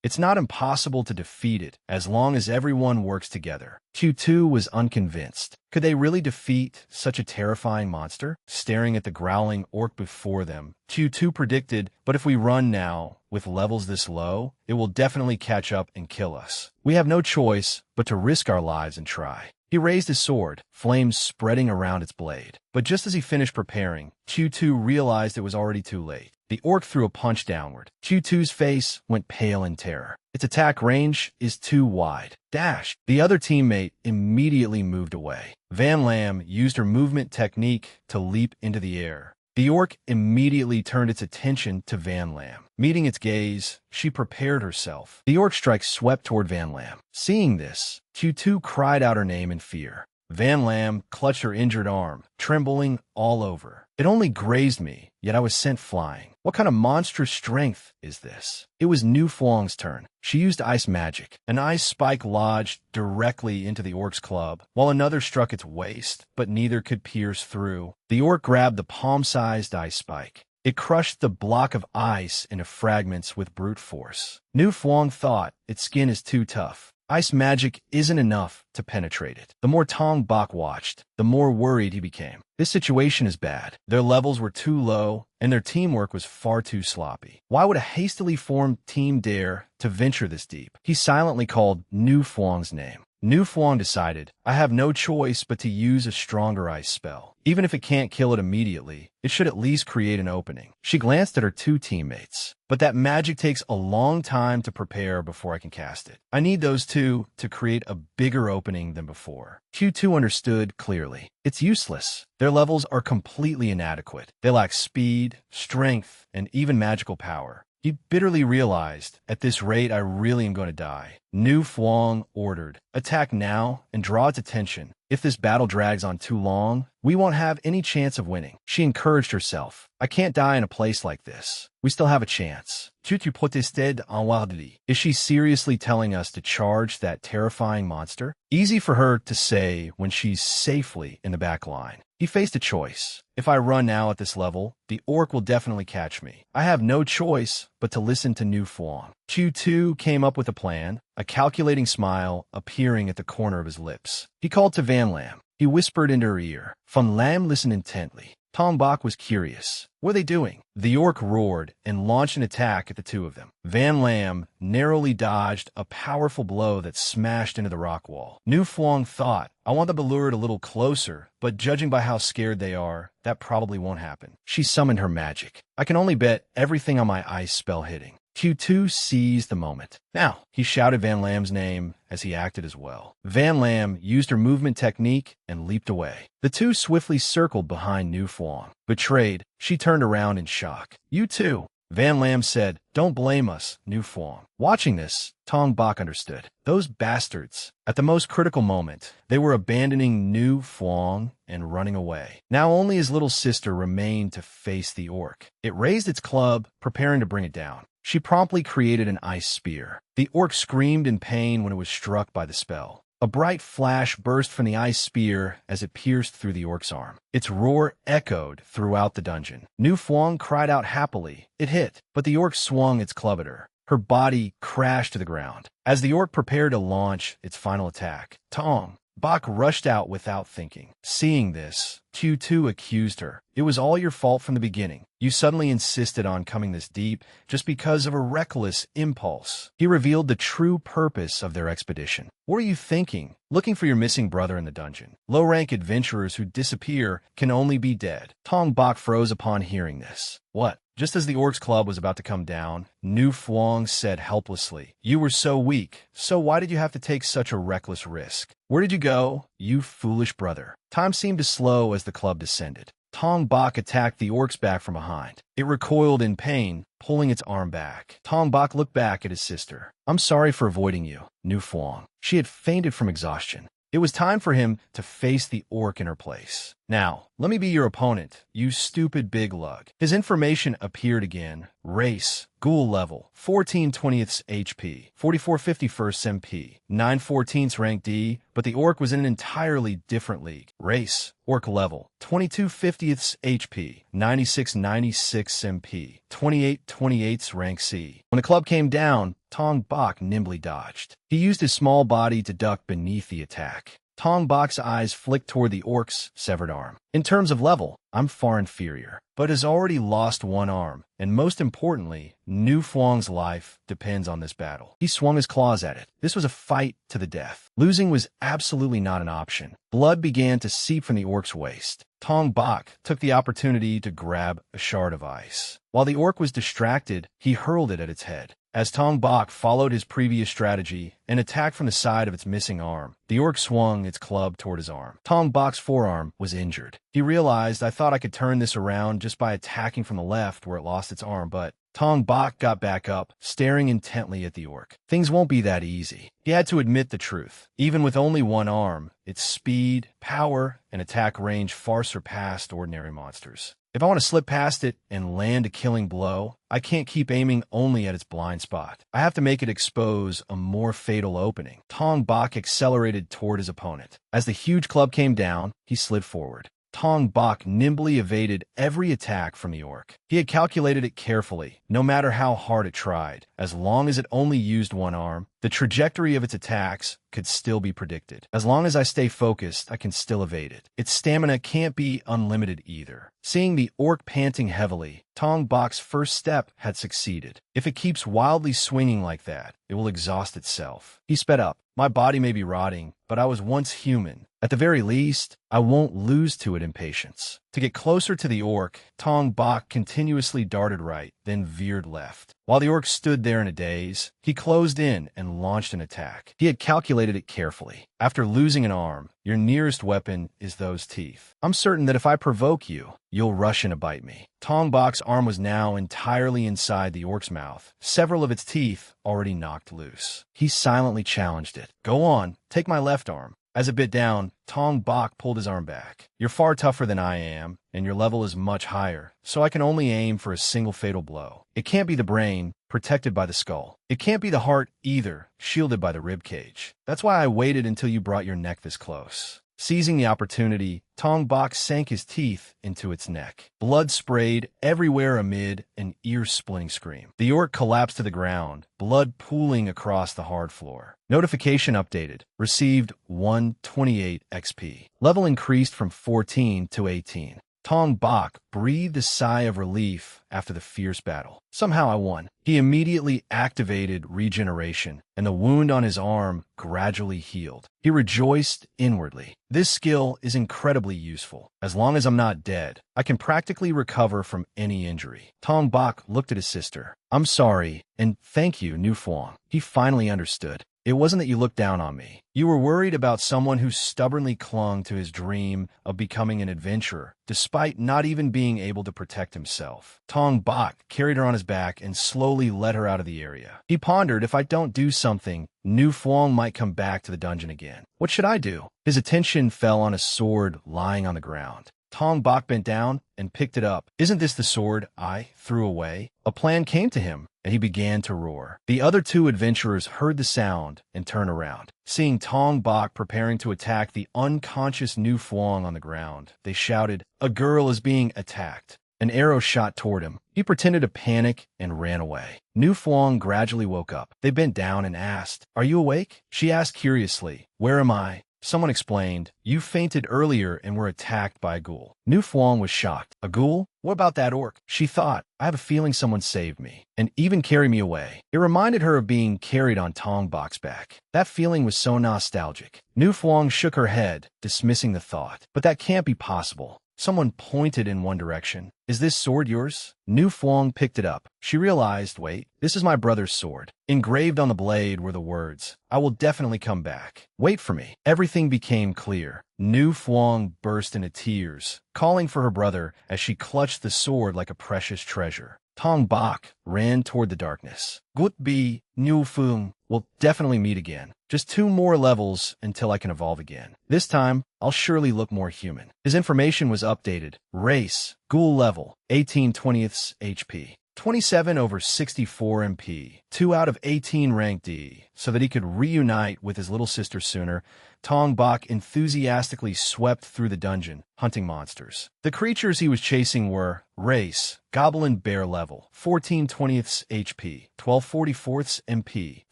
It's not impossible to defeat it as long as everyone works together. Q2 was unconvinced. Could they really defeat such a terrifying monster? Staring at the growling orc before them, Q2 predicted, but if we run now, with levels this low, it will definitely catch up and kill us. We have no choice but to risk our lives and try. He raised his sword, flames spreading around its blade. But just as he finished preparing, Q2 realized it was already too late. The orc threw a punch downward. Q2's face went pale in terror. Its attack range is too wide. Dash! The other teammate immediately moved away. Van Lam used her movement technique to leap into the air. The orc immediately turned its attention to Van Lam. Meeting its gaze, she prepared herself. The orc strike swept toward Van Lam. Seeing this, Q2 cried out her name in fear. Van Lam clutched her injured arm, trembling all over. It only grazed me, yet I was sent flying. What kind of monstrous strength is this? It was Nu Fuang's turn. She used ice magic. An ice spike lodged directly into the orc's club, while another struck its waist, but neither could pierce through. The orc grabbed the palm-sized ice spike. It crushed the block of ice into fragments with brute force. Nu Fuang thought, its skin is too tough. Ice magic isn't enough to penetrate it. The more Tong Bok watched, the more worried he became. This situation is bad. Their levels were too low, and their teamwork was far too sloppy. Why would a hastily formed team dare to venture this deep? He silently called Nu Fuang's name. Nu Fuang decided, I have no choice but to use a stronger ice spell. Even if it can't kill it immediately, it should at least create an opening. She glanced at her two teammates. But that magic takes a long time to prepare before I can cast it. I need those two to create a bigger opening than before. Q2 understood clearly. It's useless. Their levels are completely inadequate. They lack speed, strength, and even magical power. He bitterly realized, at this rate, I really am going to die. Nu Fuang ordered, attack now and draw its attention. If this battle drags on too long, we won't have any chance of winning. She encouraged herself. I can't die in a place like this. We still have a chance. Tu protested en wardie. Is she seriously telling us to charge that terrifying monster? Easy for her to say when she's safely in the back line. He faced a choice. If I run now at this level, the orc will definitely catch me. I have no choice but to listen to Nu Fuang. Q2 came up with a plan, a calculating smile appearing at the corner of his lips. He called to Van Lam. He whispered into her ear. Van Lam listened intently. Tong Bok was curious. What are they doing? The orc roared and launched an attack at the two of them. Van Lam narrowly dodged a powerful blow that smashed into the rock wall. Nu Fuang thought, I want them lured a little closer, but judging by how scared they are, that probably won't happen. She summoned her magic. I can only bet everything on my ice spell hitting. Q2 seized the moment. Now, he shouted Van Lam's name as he acted as well. Van Lam used her movement technique and leaped away. The two swiftly circled behind Nu Fuang. Betrayed, she turned around in shock. You too. Van Lam said, don't blame us, Nu Fuang. Watching this, Tong Bok understood. Those bastards. At the most critical moment, they were abandoning Nu Fuang and running away. Now only his little sister remained to face the orc. It raised its club, preparing to bring it down. She promptly created an ice spear. The orc screamed in pain when it was struck by the spell. A bright flash burst from the ice spear as it pierced through the orc's arm. Its roar echoed throughout the dungeon. Nu Fuang cried out happily. It hit, but the orc swung its club at her. Her body crashed to the ground. As the orc prepared to launch its final attack, Tong Bok rushed out without thinking. Seeing this, Q2 accused her. It was all your fault from the beginning. You suddenly insisted on coming this deep just because of a reckless impulse. He revealed the true purpose of their expedition. What are you thinking? Looking for your missing brother in the dungeon. Low-rank adventurers who disappear can only be dead. Tong Bok froze upon hearing this. What? Just as the orc's club was about to come down, Nu Fuang said helplessly, You were so weak, so why did you have to take such a reckless risk? Where did you go, you foolish brother? Time seemed to slow as the club descended. Tong Bok attacked the orc's back from behind. It recoiled in pain, pulling its arm back. Tong Bok looked back at his sister. I'm sorry for avoiding you, Nu Fuang. She had fainted from exhaustion. It was time for him to face the orc in her place. Now, let me be your opponent, you stupid big lug. His information appeared again. Race, ghoul level, 14/20ths HP, 44/51st MP, 9/14ths rank D, but the orc was in an entirely different league. Race, orc level, 22/50ths HP, 96/96 MP, 28/28ths rank C. When the club came down, Tong Bok nimbly dodged. He used his small body to duck beneath the attack. Tong Bok's eyes flicked toward the orc's severed arm. In terms of level, I'm far inferior, but has already lost one arm, and most importantly, Nu Fuang's life depends on this battle. He swung his claws at it. This was a fight to the death. Losing was absolutely not an option. Blood began to seep from the orc's waist. Tong Bok took the opportunity to grab a shard of ice. While the orc was distracted, he hurled it at its head. As Tong Bok followed his previous strategy and attacked from the side of its missing arm, the orc swung its club toward his arm. Tong Bok's forearm was injured. He realized, I thought I could turn this around just by attacking from the left where it lost its arm, but Tong Bok got back up, staring intently at the orc. Things won't be that easy. He had to admit the truth. Even with only one arm, its speed, power, and attack range far surpassed ordinary monsters. If I want to slip past it and land a killing blow, I can't keep aiming only at its blind spot. I have to make it expose a more fatal opening. Tong Bok accelerated toward his opponent. As the huge club came down, he slid forward. Tong Bok nimbly evaded every attack from the orc. He had calculated it carefully. No matter how hard it tried, as long as it only used one arm, The trajectory of its attacks could still be predicted. As long as I stay focused, I can still evade it. Its stamina can't be unlimited either. Seeing the orc panting heavily, Tong Bak's first step had succeeded. If it keeps wildly swinging like that, it will exhaust itself. He sped up. My body may be rotting, but I was once human. At the very least, I won't lose to it in patience. To get closer to the orc, Tong Bak continuously darted right, then veered left. While the orc stood there in a daze, he closed in and launched an attack. He had calculated it carefully. After losing an arm, your nearest weapon is those teeth. I'm certain that if I provoke you, you'll rush in to bite me. Tong Bak's arm was now entirely inside the orc's mouth, several of its teeth already knocked loose. He silently challenged it. Go on, take my left arm. As it bit down, Tong Bak pulled his arm back. You're far tougher than I am, and your level is much higher, so I can only aim for a single fatal blow. It can't be the brain, protected by the skull. It can't be the heart either, shielded by the rib cage. That's why I waited until you brought your neck this close. Seizing the opportunity, Tong Bak sank his teeth into its neck. Blood sprayed everywhere amid an ear-splitting scream. The orc collapsed to the ground, blood pooling across the hard floor. Notification updated. Received 128 XP. Level increased from 14 to 18. Tong Bak breathed a sigh of relief after the fierce battle. Somehow I won. He immediately activated regeneration, and the wound on his arm gradually healed. He rejoiced inwardly. This skill is incredibly useful. As long as I'm not dead, I can practically recover from any injury. Tong Bak looked at his sister. I'm sorry, and thank you, Nu Fuang. He finally understood. It wasn't that you looked down on me. You were worried about someone who stubbornly clung to his dream of becoming an adventurer, despite not even being able to protect himself. Tong Bak carried her on his back and slowly led her out of the area. He pondered, if I don't do something, Nu Fuang might come back to the dungeon again. What should I do? His attention fell on a sword lying on the ground. Tong Bak bent down and picked it up. Isn't this the sword I threw away? A plan came to him, and he began to roar. The other two adventurers heard the sound and turned around. Seeing Tong Bak preparing to attack the unconscious Nu Fuang on the ground, they shouted, "A girl is being attacked." An arrow shot toward him. He pretended to panic and ran away. Nu Fuang gradually woke up. They bent down and asked, "Are you awake?" She asked curiously, "Where am I?" Someone explained, "You fainted earlier and were attacked by a ghoul." Nu Fuang was shocked. "A ghoul? What about that orc?" She thought, "I have a feeling someone saved me, and even carried me away." It reminded her of being carried on Tong Bak's back. That feeling was so nostalgic. Nu Fuang shook her head, dismissing the thought. "But that can't be possible." Someone pointed in one direction. "Is this sword yours?" Nu Fuang picked it up. She realized, wait, this is my brother's sword. Engraved on the blade were the words, "I will definitely come back. Wait for me." Everything became clear. Nu Fuang burst into tears, calling for her brother as she clutched the sword like a precious treasure. Tong Bak ran toward the darkness. "Goodbye, Nu Fuang. We'll definitely meet again. Just 2 more levels until I can evolve again. This time, I'll surely look more human." His information was updated. Race, ghoul level, 18/20 HP. 27/64 MP, 2 out of 18 rank D, so that he could reunite with his little sister sooner. Tong Bak enthusiastically swept through the dungeon, hunting monsters. The creatures he was chasing were race, goblin bear level, 14/20 HP, 12/44 MP,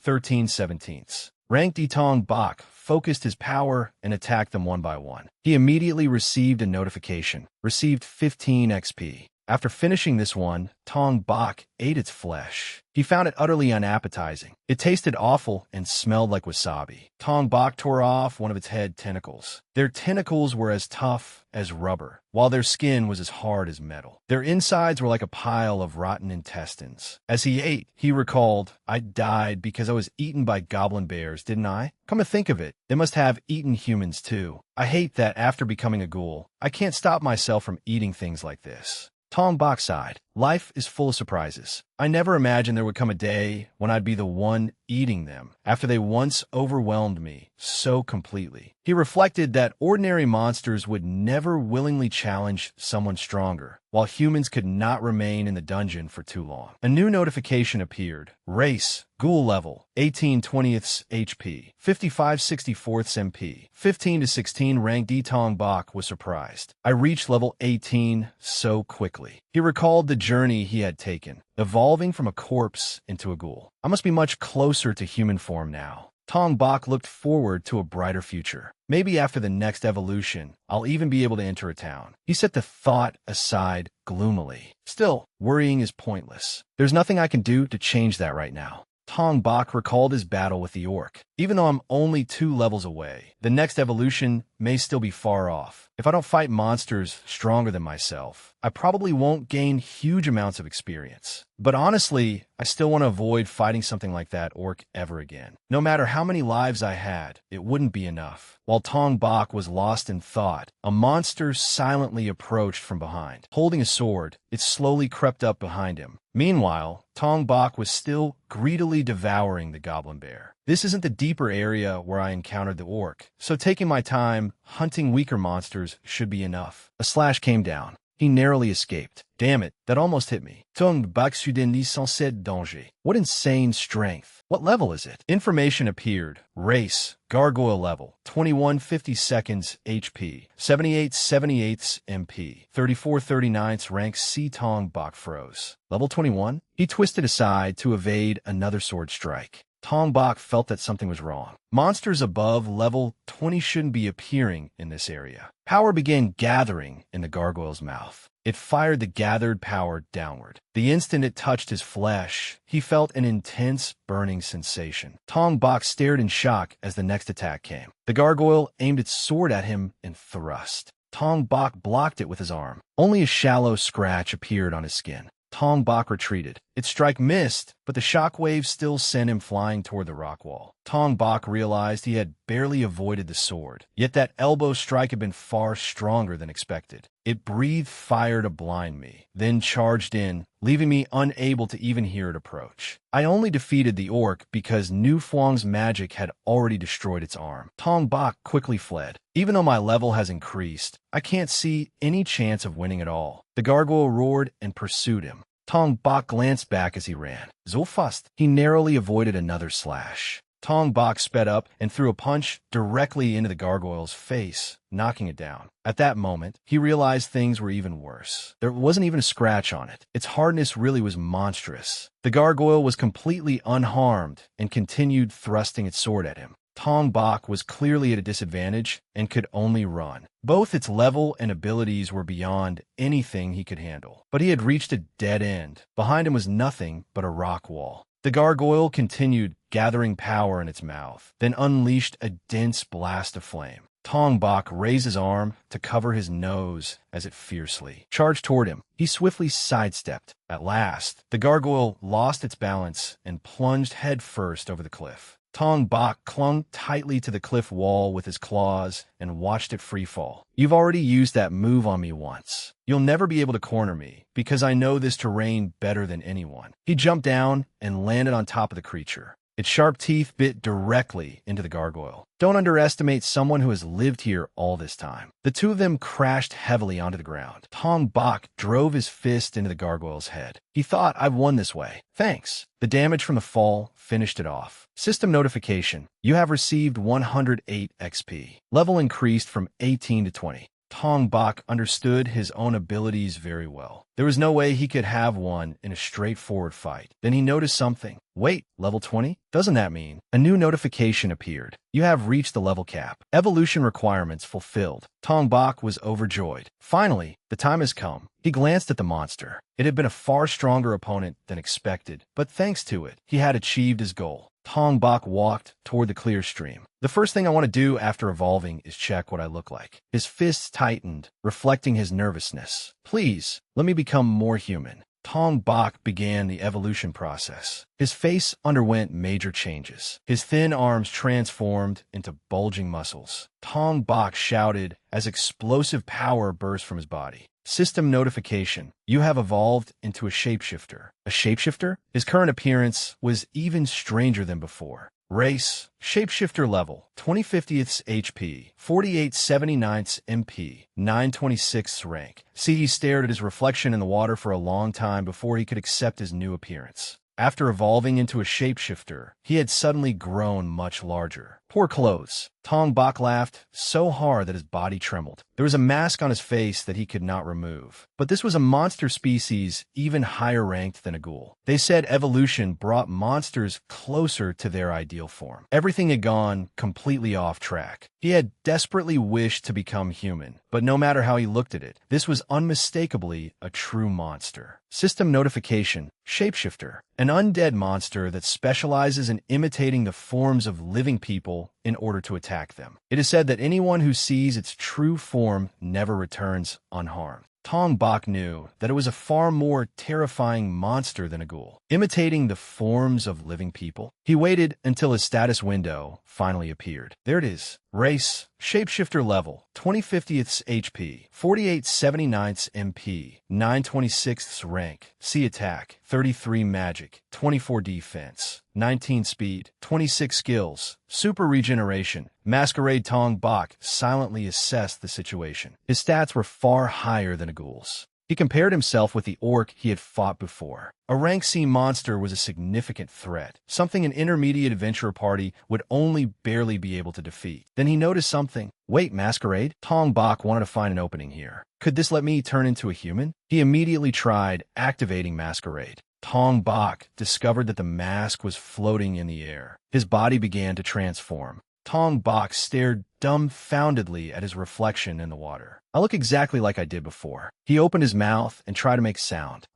13/17. Rank D. Tong Bak focused his power and attacked them one by one. He immediately received a notification, received 15 XP. After finishing this one, Tong Bak ate its flesh. He found it utterly unappetizing. It tasted awful and smelled like wasabi. Tong Bak tore off one of its head tentacles. Their tentacles were as tough as rubber, while their skin was as hard as metal. Their insides were like a pile of rotten intestines. As he ate, he recalled, "I died because I was eaten by goblin bears, didn't I? Come to think of it, they must have eaten humans too. I hate that after becoming a ghoul, I can't stop myself from eating things like this." Tong Bak sighed. Life is full of surprises. I never imagined there would come a day when I'd be the one eating them, after they once overwhelmed me so completely. He reflected that ordinary monsters would never willingly challenge someone stronger, while humans could not remain in the dungeon for too long. A new notification appeared. Race, ghoul level, 18/20 HP, 55/64 MP, 15/16 rank D. Tong Bak was surprised. I reached level 18 so quickly. He recalled the journey he had taken, evolving from a corpse into a ghoul. I must be much closer to human form now. Tong Bak looked forward to a brighter future. Maybe after the next evolution, I'll even be able to enter a town. He set the thought aside gloomily. Still, worrying is pointless. There's nothing I can do to change that right now. Tong Bak recalled his battle with the orc. Even though I'm only 2 levels away, the next evolution may still be far off. If I don't fight monsters stronger than myself, I probably won't gain huge amounts of experience. But honestly, I still want to avoid fighting something like that orc ever again. No matter how many lives I had, it wouldn't be enough. While Tong Bak was lost in thought, a monster silently approached from behind. Holding a sword, it slowly crept up behind him. Meanwhile, Tong Bak was still greedily devouring the goblin bear. This isn't the deeper area where I encountered the orc, so taking my time hunting weaker monsters should be enough. A slash came down. He narrowly escaped. Damn it, that almost hit me. Tong Bak soudainement sans danger. What insane strength. What level is it? Information appeared. Race, gargoyle level, 2150 seconds HP, 78/78 MP, 34/39 rank C. Tong Bak froze. Level 21? He twisted aside to evade another sword strike. Tong Bak felt that something was wrong. Monsters above level 20 shouldn't be appearing in this area. Power began gathering in the gargoyle's mouth. It fired the gathered power downward. The instant it touched his flesh, he felt an intense, burning sensation. Tong Bak stared in shock as the next attack came. The gargoyle aimed its sword at him and thrust. Tong Bak blocked it with his arm. Only a shallow scratch appeared on his skin. Tong Bak retreated. Its strike missed, but the shockwave still sent him flying toward the rock wall. Tong Bak realized he had barely avoided the sword, yet that elbow strike had been far stronger than expected. It breathed fire to blind me, then charged in, leaving me unable to even hear it approach. I only defeated the orc because Nu Fuang's magic had already destroyed its arm. Tong Bak quickly fled. Even though my level has increased, I can't see any chance of winning at all. The gargoyle roared and pursued him. Tong Bak glanced back as he ran. So fast, he narrowly avoided another slash. Tong Bak sped up and threw a punch directly into the gargoyle's face, knocking it down. At that moment, he realized things were even worse. There wasn't even a scratch on it. Its hardness really was monstrous. The gargoyle was completely unharmed and continued thrusting its sword at him. Tong Bak was clearly at a disadvantage and could only run. Both its level and abilities were beyond anything he could handle. But he had reached a dead end. Behind him was nothing but a rock wall. The gargoyle continued, gathering power in its mouth, then unleashed a dense blast of flame. Tong Bak raised his arm to cover his nose as it fiercely charged toward him. He swiftly sidestepped. At last, the gargoyle lost its balance and plunged headfirst over the cliff. Tong Bak clung tightly to the cliff wall with his claws and watched it freefall. You've already used that move on me once. You'll never be able to corner me, because I know this terrain better than anyone. He jumped down and landed on top of the creature. Its sharp teeth bit directly into the gargoyle. Don't underestimate someone who has lived here all this time. The two of them crashed heavily onto the ground. Tong Bak drove his fist into the gargoyle's head. He thought, I've won this way. Thanks. The damage from the fall finished it off. System notification. You have received 108 XP. Level increased from 18 to 20. Tong Bak understood his own abilities very well. There was no way he could have won in a straightforward fight. Then he noticed something. Wait, level 20? Doesn't that mean? A new notification appeared. You have reached the level cap. Evolution requirements fulfilled. Tong Bak was overjoyed. Finally, the time has come. He glanced at the monster. It had been a far stronger opponent than expected, but thanks to it, he had achieved his goal. Tong Bak walked toward the clear stream. The first thing I want to do after evolving is check what I look like. His fists tightened, reflecting his nervousness. Please, let me become more human. Tong Bak began the evolution process. His face underwent major changes. His thin arms transformed into bulging muscles. Tong Bak shouted as explosive power burst from his body. System notification. You have evolved into a shapeshifter. A shapeshifter? His current appearance was even stranger than before. Race, shapeshifter level, 2050th HP, 48/79 MP, 926th rank. See, he stared at his reflection in the water for a long time before he could accept his new appearance. After evolving into a shapeshifter, he had suddenly grown much larger. Poor clothes. Tong Bak laughed so hard that his body trembled. There was a mask on his face that he could not remove. But this was a monster species even higher ranked than a ghoul. They said evolution brought monsters closer to their ideal form. Everything had gone completely off track. He had desperately wished to become human, but no matter how he looked at it, this was unmistakably a true monster. System notification, shapeshifter, an undead monster that specializes in imitating the forms of living people in order to attack them. It is said that anyone who sees its true form never returns unharmed. Tong Bak knew that it was a far more terrifying monster than a ghoul, imitating the forms of living people. He waited until his status window finally appeared. There it is. Race, shapeshifter level, 2050th HP, 4879th MP, 926th rank. C attack, 33 magic, 24 defense, 19 speed, 26 skills, super regeneration. Masquerade Tong Bak silently assessed the situation. His stats were far higher than a ghoul's. He compared himself with the orc he had fought before. A rank C monster was a significant threat, something an intermediate adventurer party would only barely be able to defeat. Then he noticed something. Wait, Masquerade? Tong Bak wanted to find an opening here. Could this let me turn into a human? He immediately tried activating Masquerade. Tong Bak discovered that the mask was floating in the air. His body began to transform. Tong Bak stared dumbfoundedly at his reflection in the water. I look exactly like I did before. He opened his mouth and tried to make sound.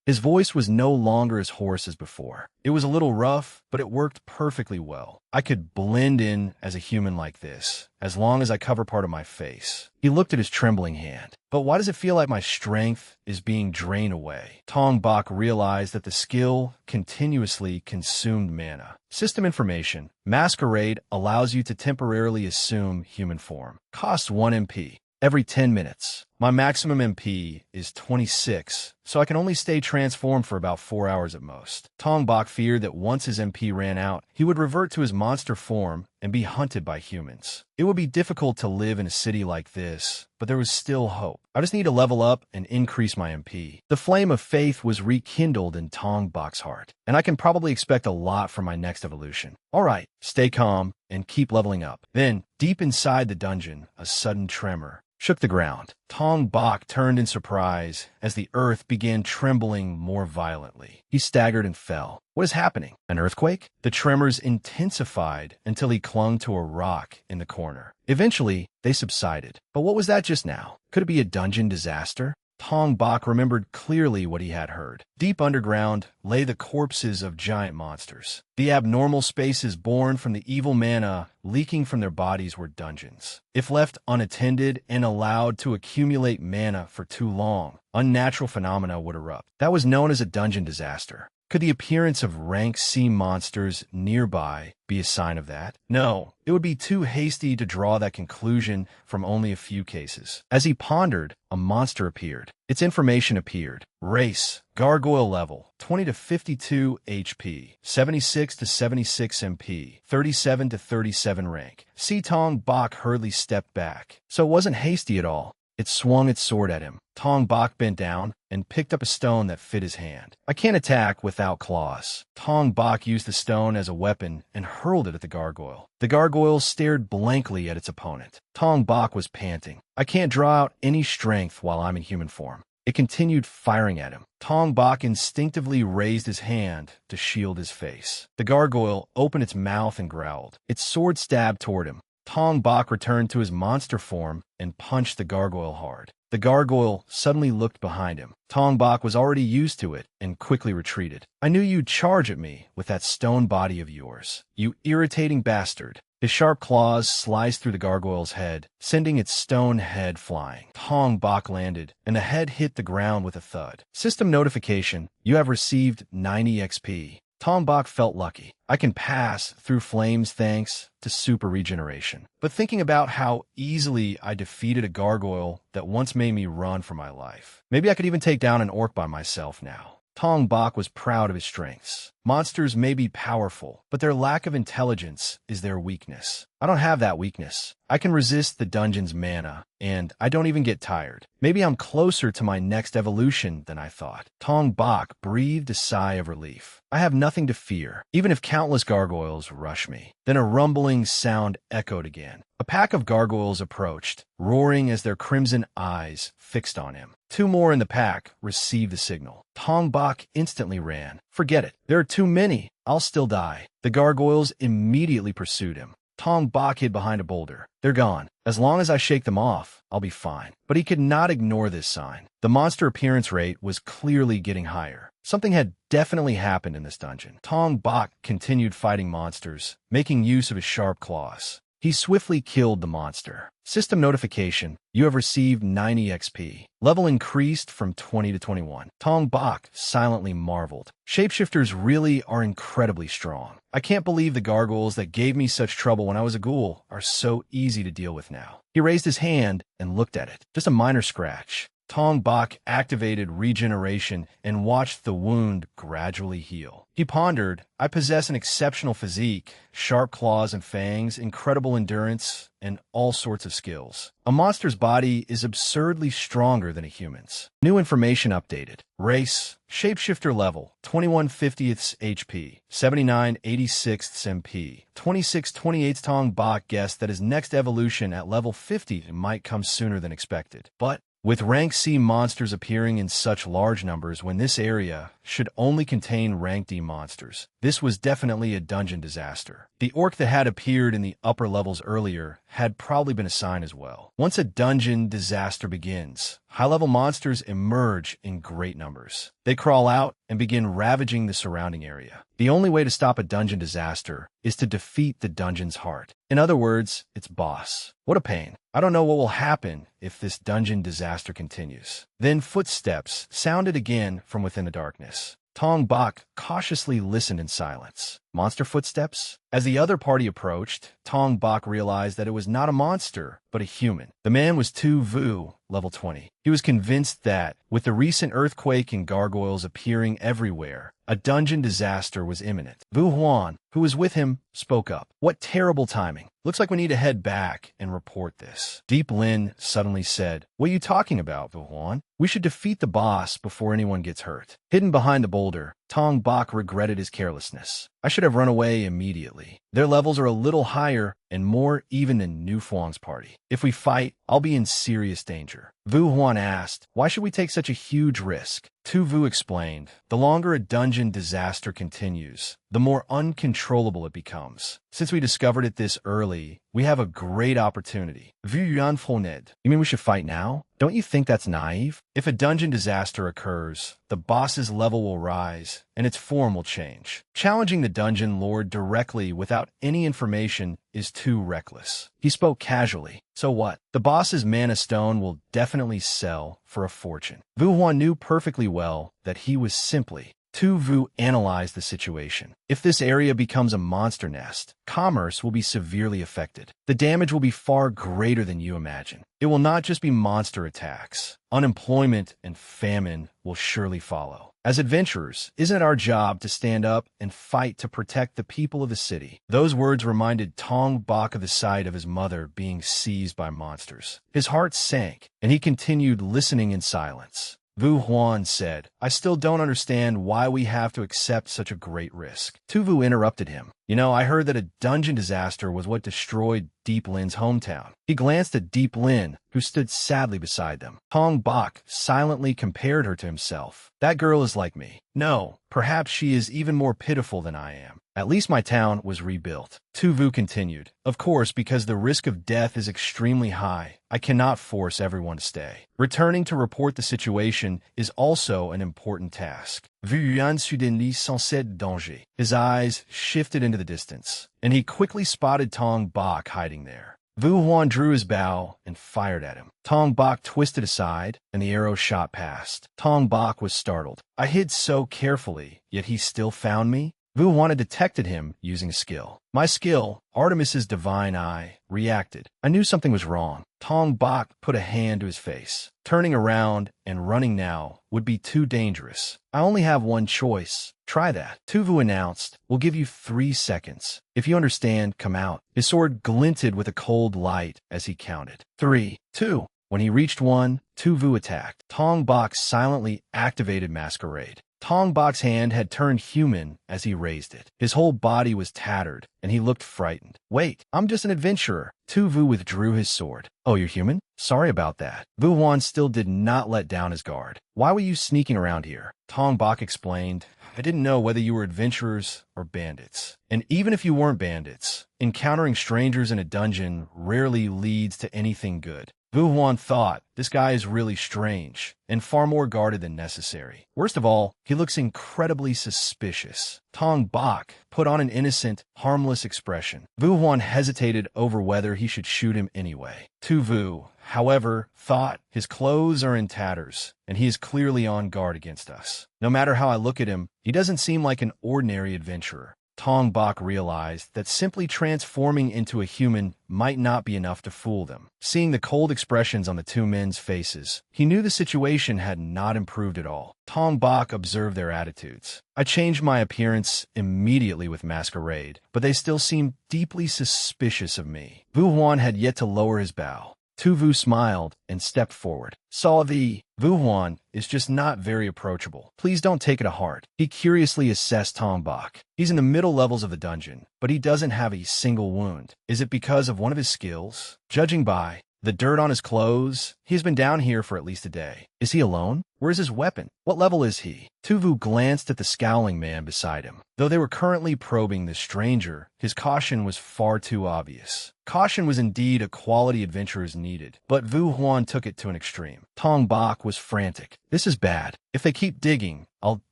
His voice was no longer as hoarse as before. It was a little rough, but it worked perfectly well. I could blend in as a human like this, as long as I cover part of my face. He looked at his trembling hand. But why does it feel like my strength is being drained away? Tong Bak realized that the skill continuously consumed mana. System information. Masquerade allows you to temporarily assume human form. Costs 1 MP. Every 10 minutes. My maximum MP is 26, so I can only stay transformed for about 4 hours at most. Tong Bak feared that once his MP ran out, he would revert to his monster form and be hunted by humans. It would be difficult to live in a city like this, but there was still hope. I just need to level up and increase my MP. The flame of faith was rekindled in Tong Bak's heart, and I can probably expect a lot from my next evolution. All right, stay calm and keep leveling up. Then, deep inside the dungeon, a sudden tremor shook the ground. Tong Bak turned in surprise as the earth began trembling more violently. He staggered and fell. What is happening? An earthquake? The tremors intensified until he clung to a rock in the corner. Eventually, they subsided. But what was that just now? Could it be a dungeon disaster? Tong Bak remembered clearly what he had heard. Deep underground lay the corpses of giant monsters. The abnormal spaces born from the evil mana leaking from their bodies were dungeons. If left unattended and allowed to accumulate mana for too long, unnatural phenomena would erupt. That was known as a dungeon disaster. Could the appearance of rank C monsters nearby be a sign of that? No, it would be too hasty to draw that conclusion from only a few cases. As he pondered, a monster appeared. Its information appeared. Race, gargoyle level, 20 to 52 HP, 76 to 76 MP, 37 to 37 rank. C. Tong Bak hurriedly stepped back. So it wasn't hasty at all. It swung its sword at him. Tong Bak bent down and picked up a stone that fit his hand. I can't attack without claws. Tong Bak used the stone as a weapon and hurled it at the gargoyle. The gargoyle stared blankly at its opponent. Tong Bak was panting. I can't draw out any strength while I'm in human form. It continued firing at him. Tong Bak instinctively raised his hand to shield his face. The gargoyle opened its mouth and growled. Its sword stabbed toward him. Tong Bak returned to his monster form and punched the gargoyle hard. The gargoyle suddenly looked behind him. Tong Bak was already used to it and quickly retreated. I knew you'd charge at me with that stone body of yours, you irritating bastard. His sharp claws sliced through the gargoyle's head, sending its stone head flying. Tong Bak landed, and the head hit the ground with a thud. System notification, you have received 90 XP. Tong Bak felt lucky. I can pass through flames thanks to super regeneration. But thinking about how easily I defeated a gargoyle that once made me run for my life. Maybe I could even take down an orc by myself now. Tong Bak was proud of his strengths. Monsters may be powerful, but their lack of intelligence is their weakness. I don't have that weakness. I can resist the dungeon's mana, and I don't even get tired. Maybe I'm closer to my next evolution than I thought. Tong Bak breathed a sigh of relief. I have nothing to fear, even if countless gargoyles rush me. Then a rumbling sound echoed again. A pack of gargoyles approached, roaring as their crimson eyes fixed on him. Two more in the pack received the signal. Tong Bak instantly ran. Forget it. There are too many. I'll still die. The gargoyles immediately pursued him. Tong Bak hid behind a boulder. They're gone. As long as I shake them off, I'll be fine. But he could not ignore this sign. The monster appearance rate was clearly getting higher. Something had definitely happened in this dungeon. Tong Bak continued fighting monsters, making use of his sharp claws. He swiftly killed the monster. System notification: you have received 90 XP. Level increased from 20 to 21. Tong Bak silently marveled. Shapeshifters really are incredibly strong. I can't believe the gargoyles that gave me such trouble when I was a ghoul are so easy to deal with now. He raised his hand and looked at it. Just a minor scratch. Tong Bak activated regeneration and watched the wound gradually heal. He pondered, I possess an exceptional physique, sharp claws and fangs, incredible endurance, and all sorts of skills. A monster's body is absurdly stronger than a human's. New information updated. Race: shapeshifter level, 21/50ths HP, 79/86ths MP, 26/28ths. Tong Bak guessed that his next evolution at level 50 might come sooner than expected. But with rank C monsters appearing in such large numbers when this area should only contain rank D monsters, this was definitely a dungeon disaster. The orc that had appeared in the upper levels earlier had probably been a sign as well. Once a dungeon disaster begins, high-level monsters emerge in great numbers. They crawl out and begin ravaging the surrounding area. The only way to stop a dungeon disaster is to defeat the dungeon's heart. In other words, its boss. What a pain. I don't know what will happen if this dungeon disaster continues. Then footsteps sounded again from within the darkness. Tong Bak cautiously listened in silence. Monster footsteps? As the other party approached, Tong Bak realized that it was not a monster, but a human. The man was Tu Vu, level 20. He was convinced that, with the recent earthquake and gargoyles appearing everywhere, a dungeon disaster was imminent. Vu Huan, who was with him, spoke up. What terrible timing. Looks like we need to head back and report this. Deep Lin suddenly said, What are you talking about, Vu Huan? We should defeat the boss before anyone gets hurt. Hidden behind the boulder, Tong Bak regretted his carelessness. I should have run away immediately. Their levels are a little higher and more even than Nu Fuang's party. If we fight, I'll be in serious danger. Vu Huan asked, Why should we take such a huge risk? Tu Vu explained, The longer a dungeon disaster continues, the more uncontrollable it becomes. Since we discovered it this early, we have a great opportunity. Vu Yuan Foned. You mean we should fight now? Don't you think that's naive? If a dungeon disaster occurs, the boss's level will rise, and its form will change. Challenging the dungeon lord directly without any information is too reckless. He spoke casually. So what? The boss's mana stone will definitely sell for a fortune. Vu Huan knew perfectly well that he was simply. Tu Vu analyzed the situation. If this area becomes a monster nest, commerce will be severely affected. The damage will be far greater than you imagine. It will not just be monster attacks. Unemployment and famine will surely follow. As adventurers, isn't it our job to stand up and fight to protect the people of the city? Those words reminded Tong Bak of the sight of his mother being seized by monsters. His heart sank, and he continued listening in silence. Vu Huan said, I still don't understand why we have to accept such a great risk. Tu Vu interrupted him. You know, I heard that a dungeon disaster was what destroyed Deep Lin's hometown. He glanced at Deep Lin, who stood sadly beside them. Tong Bak silently compared her to himself. That girl is like me. No, perhaps she is even more pitiful than I am. At least my town was rebuilt. Tu Vu continued. Of course, because the risk of death is extremely high, I cannot force everyone to stay. Returning to report the situation is also an important task. Vu Yuan soudainement sans danger. His eyes shifted into the distance, and he quickly spotted Tong Bak hiding there. Vu Huan drew his bow and fired at him. Tong Bak twisted aside, and the arrow shot past. Tong Bak was startled. I hid so carefully, yet he still found me? Vu Huan detected him using skill. My skill, Artemis's divine eye, reacted. I knew something was wrong. Tong Bak put a hand to his face. Turning around and running now would be too dangerous. I only have one choice. Try that. Tu Vu announced, we'll give you 3 seconds. If you understand, come out. His sword glinted with a cold light as he counted. 3, 2. When he reached 1, Tu Vu attacked. Tong Bak silently activated Masquerade. Tong Bak's hand had turned human as he raised it. His whole body was tattered, and he looked frightened. Wait, I'm just an adventurer. Tu Vu withdrew his sword. Oh, you're human? Sorry about that. Vu Huan still did not let down his guard. Why were you sneaking around here? Tong Bak explained. I didn't know whether you were adventurers or bandits. And even if you weren't bandits, encountering strangers in a dungeon rarely leads to anything good. Vu Huan thought, this guy is really strange, and far more guarded than necessary. Worst of all, he looks incredibly suspicious. Tong Bak put on an innocent, harmless expression. Vu Huan hesitated over whether he should shoot him anyway. Tu Vu, however, thought, his clothes are in tatters, and he is clearly on guard against us. No matter how I look at him, he doesn't seem like an ordinary adventurer. Tong Bak realized that simply transforming into a human might not be enough to fool them. Seeing the cold expressions on the two men's faces, he knew the situation had not improved at all. Tong Bak observed their attitudes. I changed my appearance immediately with Masquerade, but they still seemed deeply suspicious of me. Vu Huan had yet to lower his bow. Tu Vu smiled and stepped forward. Saw the Vu Huan is just not very approachable. Please don't take it to heart. He curiously assessed Tong Bak. He's in the middle levels of the dungeon, but he doesn't have a single wound. Is it because of one of his skills? Judging by the dirt on his clothes, he's been down here for at least a day. Is he alone? Where's his weapon? What level is he? Tu Vu glanced at the scowling man beside him. Though they were currently probing the stranger, his caution was far too obvious. Caution was indeed a quality adventurers needed, but Vu Huan took it to an extreme. Tong Bak was frantic. This is bad. If they keep digging, I'll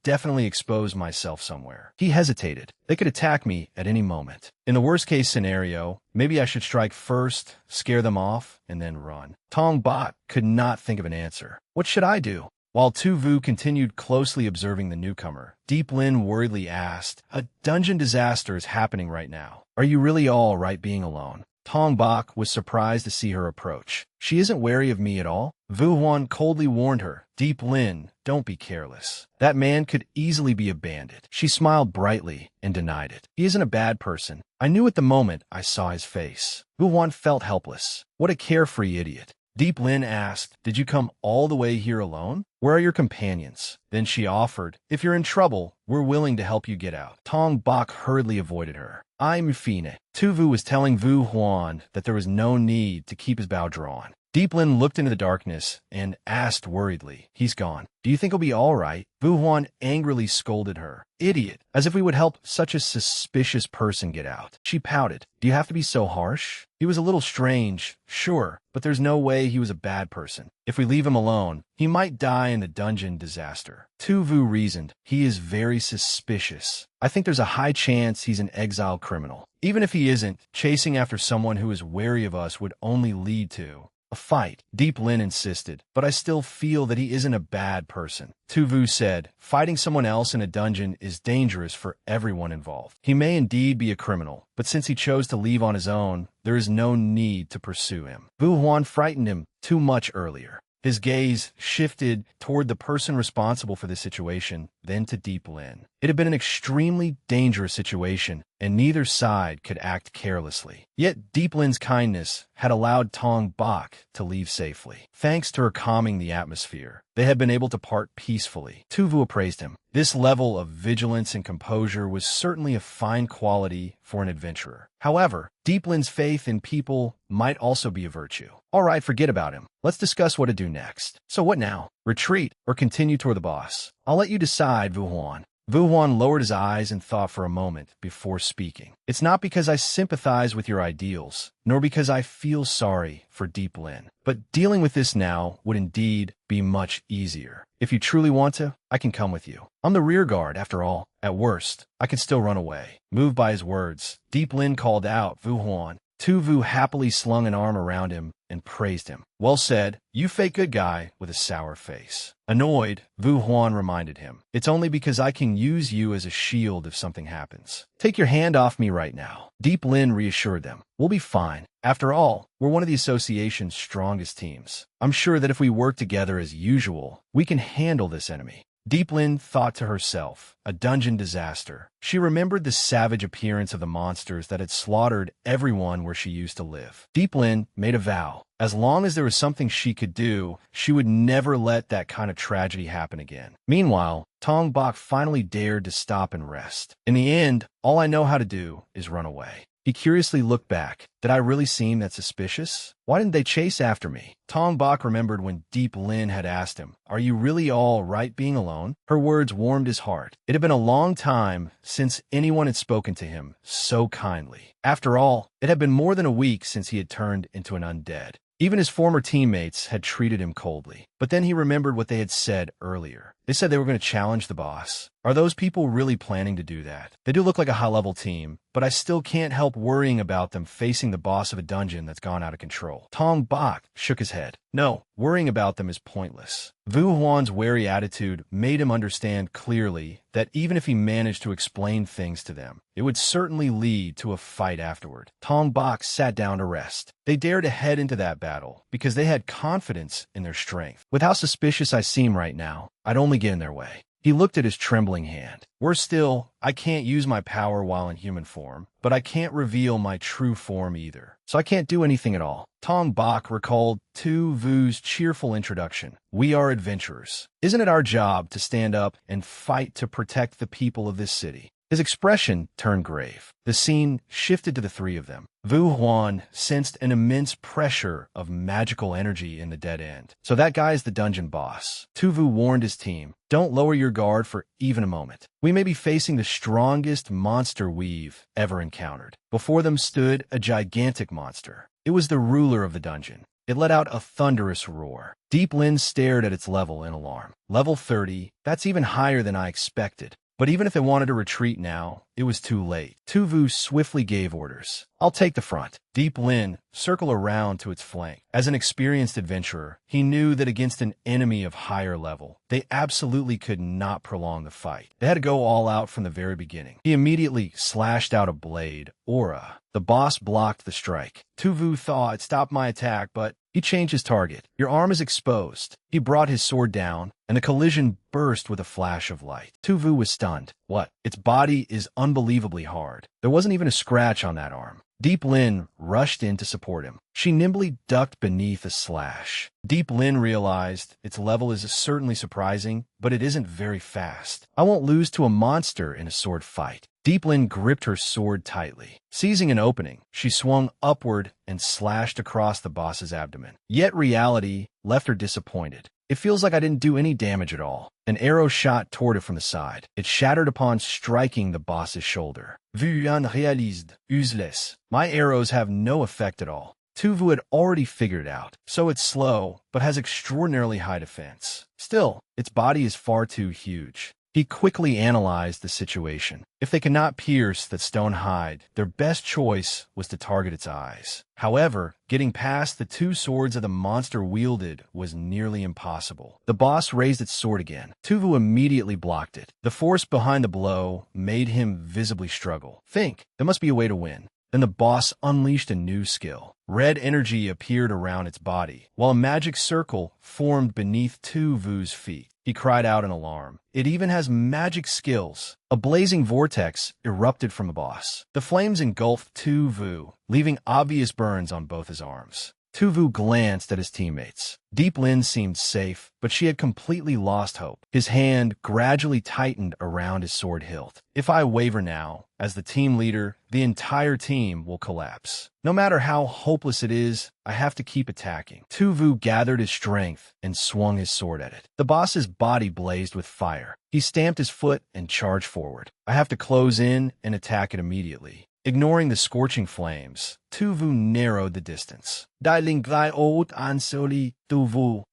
definitely expose myself somewhere. He hesitated. They could attack me at any moment. In the worst-case scenario, maybe I should strike first, scare them off, and then run. Tong Bak could not think of an answer. What should I do? While Tu Vu continued closely observing the newcomer, Deep Lin worriedly asked, a dungeon disaster is happening right now. Are you really all right being alone? Tong Bak was surprised to see her approach. She isn't wary of me at all. Vu Huan coldly warned her, Deep Lin, don't be careless. That man could easily be a bandit. She smiled brightly and denied it. He isn't a bad person. I knew at the moment I saw his face. Vu Huan felt helpless. What a carefree idiot. Deep Lin asked, did you come all the way here alone? Where are your companions? Then she offered, if you're in trouble, we're willing to help you get out. Tong Bak hurriedly avoided her. I'm Fine. Tu Vu was telling Vu Huan that there was no need to keep his bow drawn. Deep Lin looked into the darkness and asked worriedly, he's gone. Do you think he'll be all right? Vu Huan angrily scolded her. Idiot, as if we would help such a suspicious person get out. She pouted. Do you have to be so harsh? He was a little strange, sure, but there's no way he was a bad person. If we leave him alone, he might die in the dungeon disaster. Tu Vu reasoned. He is very suspicious. I think there's a high chance he's an exiled criminal. Even if he isn't, chasing after someone who is wary of us would only lead to a fight. Deep Lin insisted, but I still feel that he isn't a bad person. Tu Vu said, fighting someone else in a dungeon is dangerous for everyone involved. He may indeed be a criminal, but since he chose to leave on his own, there is no need to pursue him. Vu Huan frightened him too much earlier. His gaze shifted toward the person responsible for the situation, then to Deep Lin. It had been an extremely dangerous situation, and neither side could act carelessly. Yet Deep Lin's kindness had allowed Tong Bak to leave safely. Thanks to her calming the atmosphere, they had been able to part peacefully. Tu Vu appraised him. This level of vigilance and composure was certainly a fine quality for an adventurer. However, Deep Lin's faith in people might also be a virtue. All right, forget about him. Let's discuss what to do next. So what now? Retreat or continue toward the boss? I'll let you decide, Vu Huan. Vu Huan lowered his eyes and thought for a moment before speaking. It's not because I sympathize with your ideals, nor because I feel sorry for Deep Lin. But dealing with this now would indeed be much easier. If you truly want to, I can come with you. I'm the rear guard, after all. At worst, I can still run away. Moved by his words, Deep Lin called out, Vu Huan. Tu Vu happily slung an arm around him and praised him. Well said, you fake good guy with a sour face. Annoyed, Vu Huan reminded him, it's only because I can use you as a shield if something happens. Take your hand off me right now. Deep Lin reassured them. We'll be fine. After all, we're one of the association's strongest teams. I'm sure that if we work together as usual, we can handle this enemy. Deep Lin thought to herself, a dungeon disaster. She remembered the savage appearance of the monsters that had slaughtered everyone where she used to live. Deep Lin made a vow. As long as there was something she could do, she would never let that kind of tragedy happen again. Meanwhile, Tong Bok finally dared to stop and rest. In the end, all I know how to do is run away. He curiously looked back. Did I really seem that suspicious? Why didn't they chase after me? Tong Bok remembered when Deep Lin had asked him, are you really all right being alone? Her words warmed his heart. It had been a long time since anyone had spoken to him so kindly. After all, it had been more than a week since he had turned into an undead. Even his former teammates had treated him coldly. But then he remembered what they had said earlier. They said they were going to challenge the boss. Are those people really planning to do that? They do look like a high-level team, but I still can't help worrying about them facing the boss of a dungeon that's gone out of control. Tong Bok shook his head. No, worrying about them is pointless. Vu Huan's wary attitude made him understand clearly that even if he managed to explain things to them, it would certainly lead to a fight afterward. Tong Bok sat down to rest. They dared to head into that battle because they had confidence in their strength. With how suspicious I seem right now, I'd only get in their way. He looked at his trembling hand. Worse still, I can't use my power while in human form, but I can't reveal my true form either. So I can't do anything at all. Tong Bok recalled Tu Vu's cheerful introduction. We are adventurers. Isn't it our job to stand up and fight to protect the people of this city? His expression turned grave. The scene shifted to the three of them. Vu Huan sensed an immense pressure of magical energy in the dead end. So that guy's the dungeon boss. Tu Vu warned his team, don't lower your guard for even a moment. We may be facing the strongest monster we've ever encountered. Before them stood a gigantic monster. It was the ruler of the dungeon. It let out a thunderous roar. Deep Lin stared at its level in alarm. Level 30, that's even higher than I expected. But even if they wanted to retreat now, it was too late. Tu Vu swiftly gave orders. I'll take the front. Deep Lin circled around to its flank. As an experienced adventurer, he knew that against an enemy of higher level, they absolutely could not prolong the fight. They had to go all out from the very beginning. He immediately slashed out a blade, Aura. The boss blocked the strike. Tu Vu thought it stopped my attack, but he changed his target. Your arm is exposed. He brought his sword down, and the collision burst with a flash of light. Tu Vu was stunned. What? Its body is unbelievably hard. There wasn't even a scratch on that arm. Deep Lin rushed in to support him. She nimbly ducked beneath a slash. Deep Lin realized its level is certainly surprising, but it isn't very fast. I won't lose to a monster in a sword fight. Deep Lin gripped her sword tightly. Seizing an opening, she swung upward and slashed across the boss's abdomen. Yet reality left her disappointed. It feels like I didn't do any damage at all. An arrow shot toward it from the side. It shattered upon striking the boss's shoulder. Vu unréaliste, useless. My arrows have no effect at all. Tu Vu had already figured it out. So it's slow, but has extraordinarily high defense. Still, its body is far too huge. He quickly analyzed the situation. If they could not pierce that stone hide, their best choice was to target its eyes. However, getting past the two swords that the monster wielded was nearly impossible. The boss raised its sword again. Tu Vu immediately blocked it. The force behind the blow made him visibly struggle. Think, there must be a way to win. Then the boss unleashed a new skill. Red energy appeared around its body, while a magic circle formed beneath Tu Vu's feet. He cried out in alarm. It even has magic skills. A blazing vortex erupted from the boss. The flames engulfed Tu Vu, leaving obvious burns on both his arms. Tu Vu glanced at his teammates. Deep Lin seemed safe, but she had completely lost hope. His hand gradually tightened around his sword hilt. If I waver now, as the team leader, the entire team will collapse. No matter how hopeless it is, I have to keep attacking. Tu Vu gathered his strength and swung his sword at it. The boss's body blazed with fire. He stamped his foot and charged forward. I have to close in and attack it immediately. Ignoring the scorching flames, Tu Vu narrowed the distance.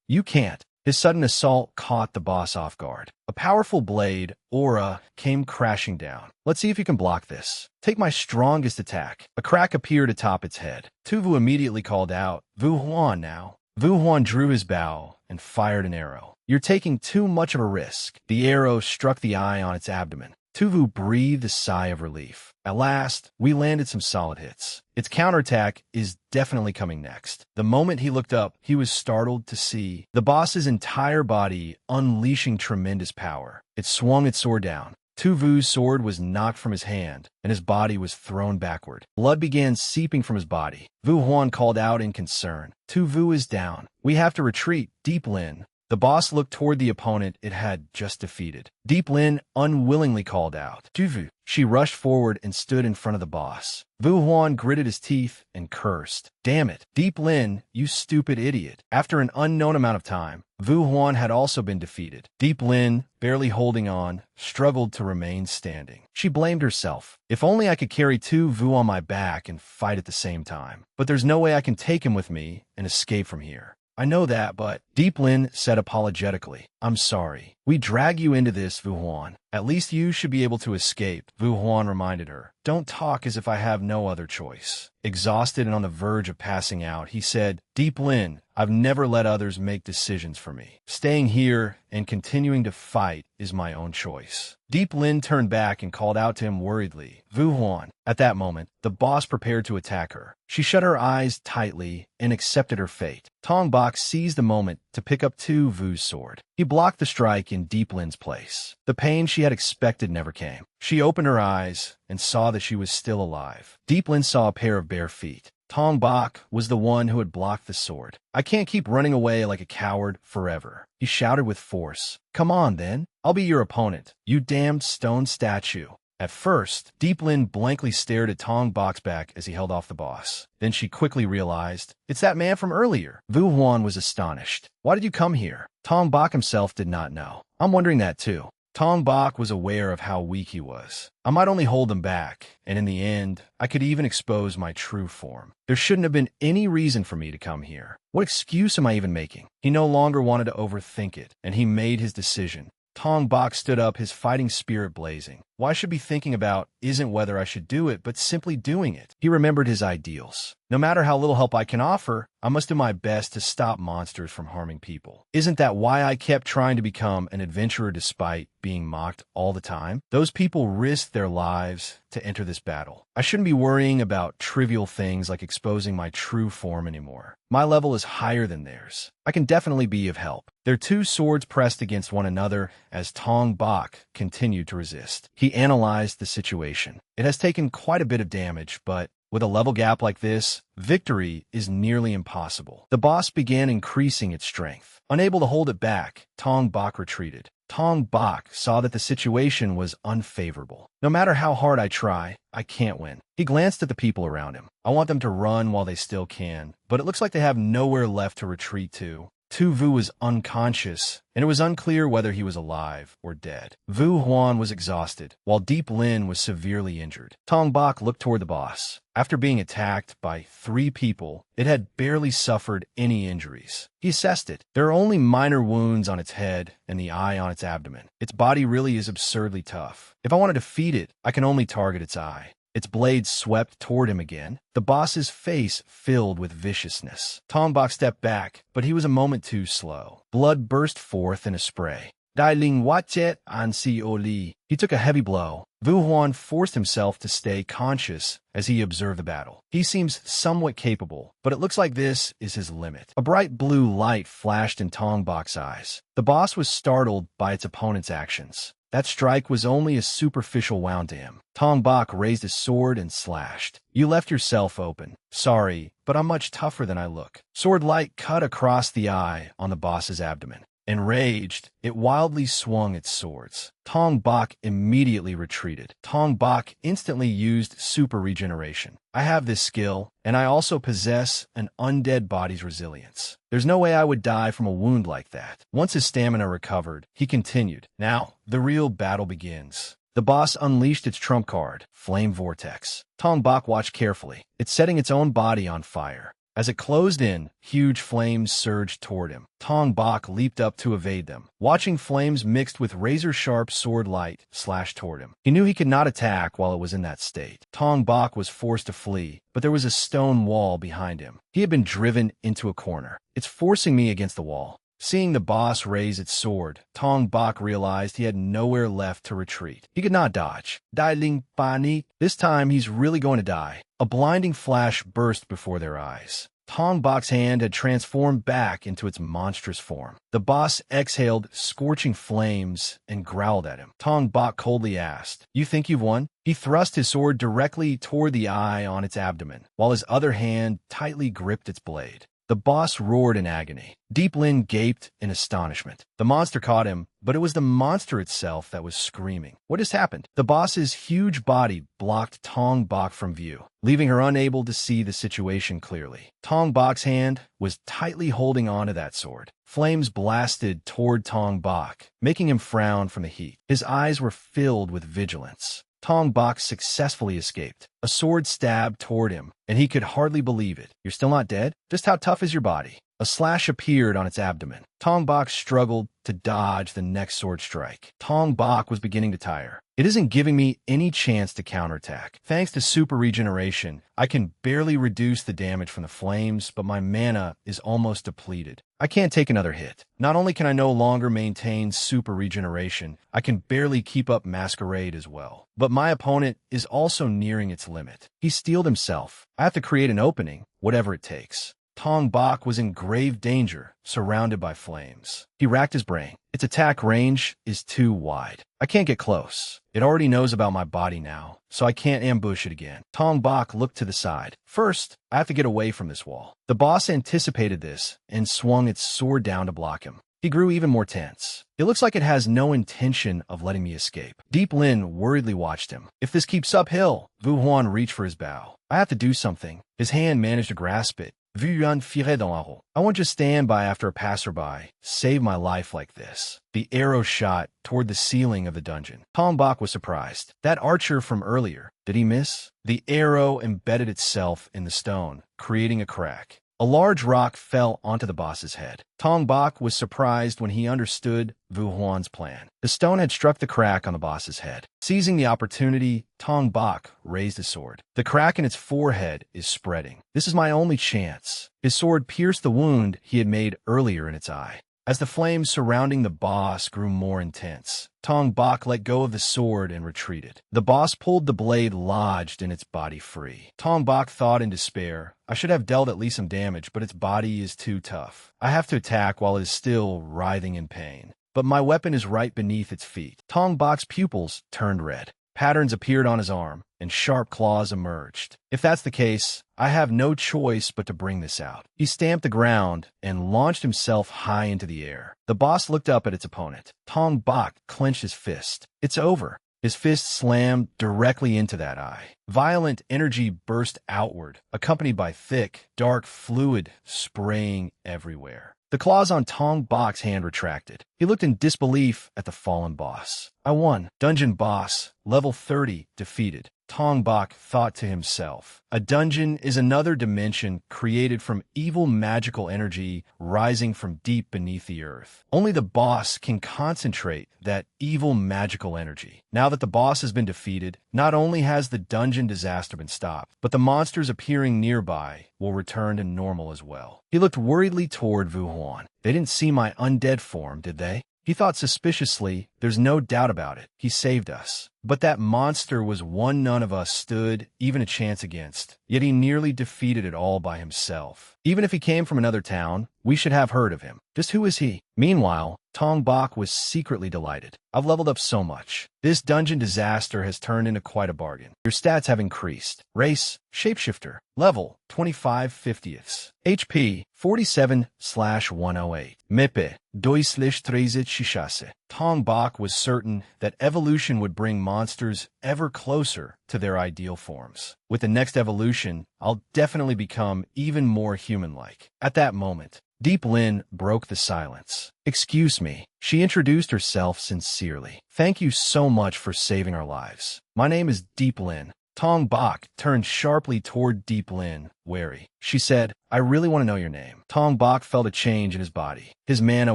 You can't. His sudden assault caught the boss off guard. A powerful blade, aura, came crashing down. Let's see if you can block this. Take my strongest attack. A crack appeared atop its head. Tuvu immediately called out, Vu Huan now. Vu Huan drew his bow and fired an arrow. You're taking too much of a risk. The arrow struck the eye on its abdomen. Tuvu breathed a sigh of relief. At last, we landed some solid hits. Its counterattack is definitely coming next. The moment he looked up, he was startled to see the boss's entire body unleashing tremendous power. It swung its sword down. Tuvu's sword was knocked from his hand, and his body was thrown backward. Blood began seeping from his body. Vu Huan called out in concern. Tuvu is down. We have to retreat. Deep Lin. The boss looked toward the opponent it had just defeated. Deep Lin unwillingly called out, Tuvu. She rushed forward and stood in front of the boss. Vu Huan gritted his teeth and cursed. Damn it, Deep Lin, you stupid idiot. After an unknown amount of time, Vu Huan had also been defeated. Deep Lin, barely holding on, struggled to remain standing. She blamed herself. If only I could carry two Vu on my back and fight at the same time. But there's no way I can take him with me and escape from here. I know that, but Deep Lin said apologetically, I'm sorry. We drag you into this, Vu Huan. At least you should be able to escape, Vu Huan reminded her. Don't talk as if I have no other choice. Exhausted and on the verge of passing out, he said, Deep Lin, I've never let others make decisions for me. Staying here and continuing to fight is my own choice. Deep Lin turned back and called out to him worriedly, Vu Huan. At that moment, the boss prepared to attack her. She shut her eyes tightly and accepted her fate. Tong Bok seized the moment to pick up Tu Vu's sword. He blocked the strike in Deep Lin's place. The pain she had expected never came. She opened her eyes and saw that she was still alive. Deep Lin saw a pair of bare feet. Tong Bok was the one who had blocked the sword. I can't keep running away like a coward forever, he shouted with force. Come on, then. I'll be your opponent, you damned stone statue. At first, Deep Lin blankly stared at Tong Bok's back as he held off the boss. Then she quickly realized, it's that man from earlier. Vu Huan was astonished. Why did you come here? Tong Bok himself did not know. I'm wondering that too. Tong Bok was aware of how weak he was. I might only hold him back, and in the end, I could even expose my true form. There shouldn't have been any reason for me to come here. What excuse am I even making? He no longer wanted to overthink it, and he made his decision. Tong Bok stood up, his fighting spirit blazing. What I should be thinking about isn't whether I should do it, but simply doing it. He remembered his ideals. No matter how little help I can offer, I must do my best to stop monsters from harming people. Isn't that why I kept trying to become an adventurer despite being mocked all the time? Those people risked their lives to enter this battle. I shouldn't be worrying about trivial things like exposing my true form anymore. My level is higher than theirs. I can definitely be of help. Their two swords pressed against one another as Tong Bok continued to resist. He analyzed the situation. It has taken quite a bit of damage, but with a level gap like this, victory is nearly impossible. The boss began increasing its strength. Unable to hold it back, Tong Bok retreated. Tong Bok saw that the situation was unfavorable. No matter how hard I try, I can't win. He glanced at the people around him. I want them to run while they still can, but it looks like they have nowhere left to retreat to. Tu Vu was unconscious, and it was unclear whether he was alive or dead. Vu Huan was exhausted, while Deep Lin was severely injured. Tong Bok looked toward the boss. After being attacked by 3 people, it had barely suffered any injuries. He assessed it. There are only minor wounds on its head and the eye on its abdomen. Its body really is absurdly tough. If I want to defeat it, I can only target its eye. Its blade swept toward him again. The boss's face filled with viciousness. Tong Bok stepped back, but he was a moment too slow. Blood burst forth in a spray. Dai Ling Wachet An Si Oli. He took a heavy blow. Vu Huan forced himself to stay conscious as he observed the battle. He seems somewhat capable, but it looks like this is his limit. A bright blue light flashed in Tong Bok's eyes. The boss was startled by its opponent's actions. That strike was only a superficial wound to him. Tong Bok raised his sword and slashed. You left yourself open. Sorry, but I'm much tougher than I look. Sword light cut across the eye on the boss's abdomen. Enraged, it wildly swung its swords. Tong Bok immediately retreated. Tong Bok instantly used super regeneration. I have this skill, and I also possess an undead body's resilience. There's no way I would die from a wound like that. Once his stamina recovered, he continued. Now, the real battle begins. The boss unleashed its trump card, Flame Vortex. Tong Bok watched carefully. It's setting its own body on fire. As it closed in, huge flames surged toward him. Tong Bak leaped up to evade them, watching flames mixed with razor-sharp sword light slash toward him. He knew he could not attack while it was in that state. Tong Bak was forced to flee, but there was a stone wall behind him. He had been driven into a corner. It's forcing me against the wall. Seeing the boss raise its sword, Tong Bak realized he had nowhere left to retreat. He could not dodge. Dai Ling Pani. This time he's really going to die. A blinding flash burst before their eyes. Tong Bak's hand had transformed back into its monstrous form. The boss exhaled scorching flames and growled at him. Tong Bak coldly asked, "You think you've won?" He thrust his sword directly toward the eye on its abdomen, while his other hand tightly gripped its blade. The boss roared in agony. Deep Lin gaped in astonishment. The monster caught him, but it was the monster itself that was screaming. What has happened? The boss's huge body blocked Tong Bak from view, leaving her unable to see the situation clearly. Tong Bak's hand was tightly holding onto that sword. Flames blasted toward Tong Bak, making him frown from the heat. His eyes were filled with vigilance. Tong Bak successfully escaped. A sword stabbed toward him, and he could hardly believe it. "You're still not dead? Just how tough is your body?" A slash appeared on its abdomen. Tong Bak struggled to dodge the next sword strike. Tong Bak was beginning to tire. "It isn't giving me any chance to counterattack. Thanks to super regeneration, I can barely reduce the damage from the flames, but my mana is almost depleted. I can't take another hit. Not only can I no longer maintain super regeneration, I can barely keep up Masquerade as well. But my opponent is also nearing its limit." He steeled himself. "I have to create an opening, whatever it takes." Tong Bak was in grave danger, surrounded by flames. He racked his brain. Its attack range is too wide. I can't get close. It already knows about my body now, so I can't ambush it again. Tong Bak looked to the side. "First, I have to get away from this wall." The boss anticipated this and swung its sword down to block him. He grew even more tense. "It looks like it has no intention of letting me escape." Deep Lin worriedly watched him. "If this keeps uphill," Vu Huan reached for his bow. "I have to do something." His hand managed to grasp it. Vu Yuan firait dans la roue. "I won't just stand by after a passerby. Save my life like this." The arrow shot toward the ceiling of the dungeon. Tong Bak was surprised. That archer from earlier, did he miss? The arrow embedded itself in the stone, creating a crack. A large rock fell onto the boss's head. Tong Bak was surprised when he understood Vu Huan's plan. The stone had struck the crack on the boss's head. Seizing the opportunity, Tong Bak raised his sword. "The crack in its forehead is spreading. This is my only chance." His sword pierced the wound he had made earlier in its eye. As the flames surrounding the boss grew more intense, Tong Bak let go of the sword and retreated. The boss pulled the blade lodged in its body free. Tong Bak thought in despair, "I should have dealt at least some damage, but its body is too tough. I have to attack while it is still writhing in pain. But my weapon is right beneath its feet." Tong Bak's pupils turned red. Patterns appeared on his arm, and sharp claws emerged. "If that's the case, I have no choice but to bring this out." He stamped the ground and launched himself high into the air. The boss looked up at its opponent. Tong Bak clenched his fist. "It's over." His fist slammed directly into that eye. Violent energy burst outward, accompanied by thick, dark fluid spraying everywhere. The claws on Tong Bak's hand retracted. He looked in disbelief at the fallen boss. "I won. Dungeon boss, level 30, defeated." Tong Bak thought to himself. A dungeon is another dimension created from evil magical energy rising from deep beneath the earth. Only the boss can concentrate that evil magical energy. Now that the boss has been defeated, not only has the dungeon disaster been stopped, but the monsters appearing nearby will return to normal as well. He looked worriedly toward Vu Huan. "They didn't see my undead form, did they?" He thought suspiciously, "There's no doubt about it. He saved us." But that monster was one none of us stood even a chance against. Yet he nearly defeated it all by himself. Even if he came from another town, we should have heard of him. Just who is he? Meanwhile, Tong Bak was secretly delighted. "I've leveled up so much. This dungeon disaster has turned into quite a bargain. Your stats have increased. Race, Shapeshifter. Level, 25/50ths. HP, 47/108. Mepe, 2/13 Tong Bak was certain that evolution would bring monsters ever closer to their ideal forms. With the next evolution, I'll definitely become even more human-like. At that moment, Deep Lin broke the silence. "Excuse me." She introduced herself sincerely. "Thank you so much for saving our lives. My name is Deep Lin. Tong Bak turned sharply toward Deep Lin, wary. She said, I really want to know your name. Tong Bak felt a change in his body. His mana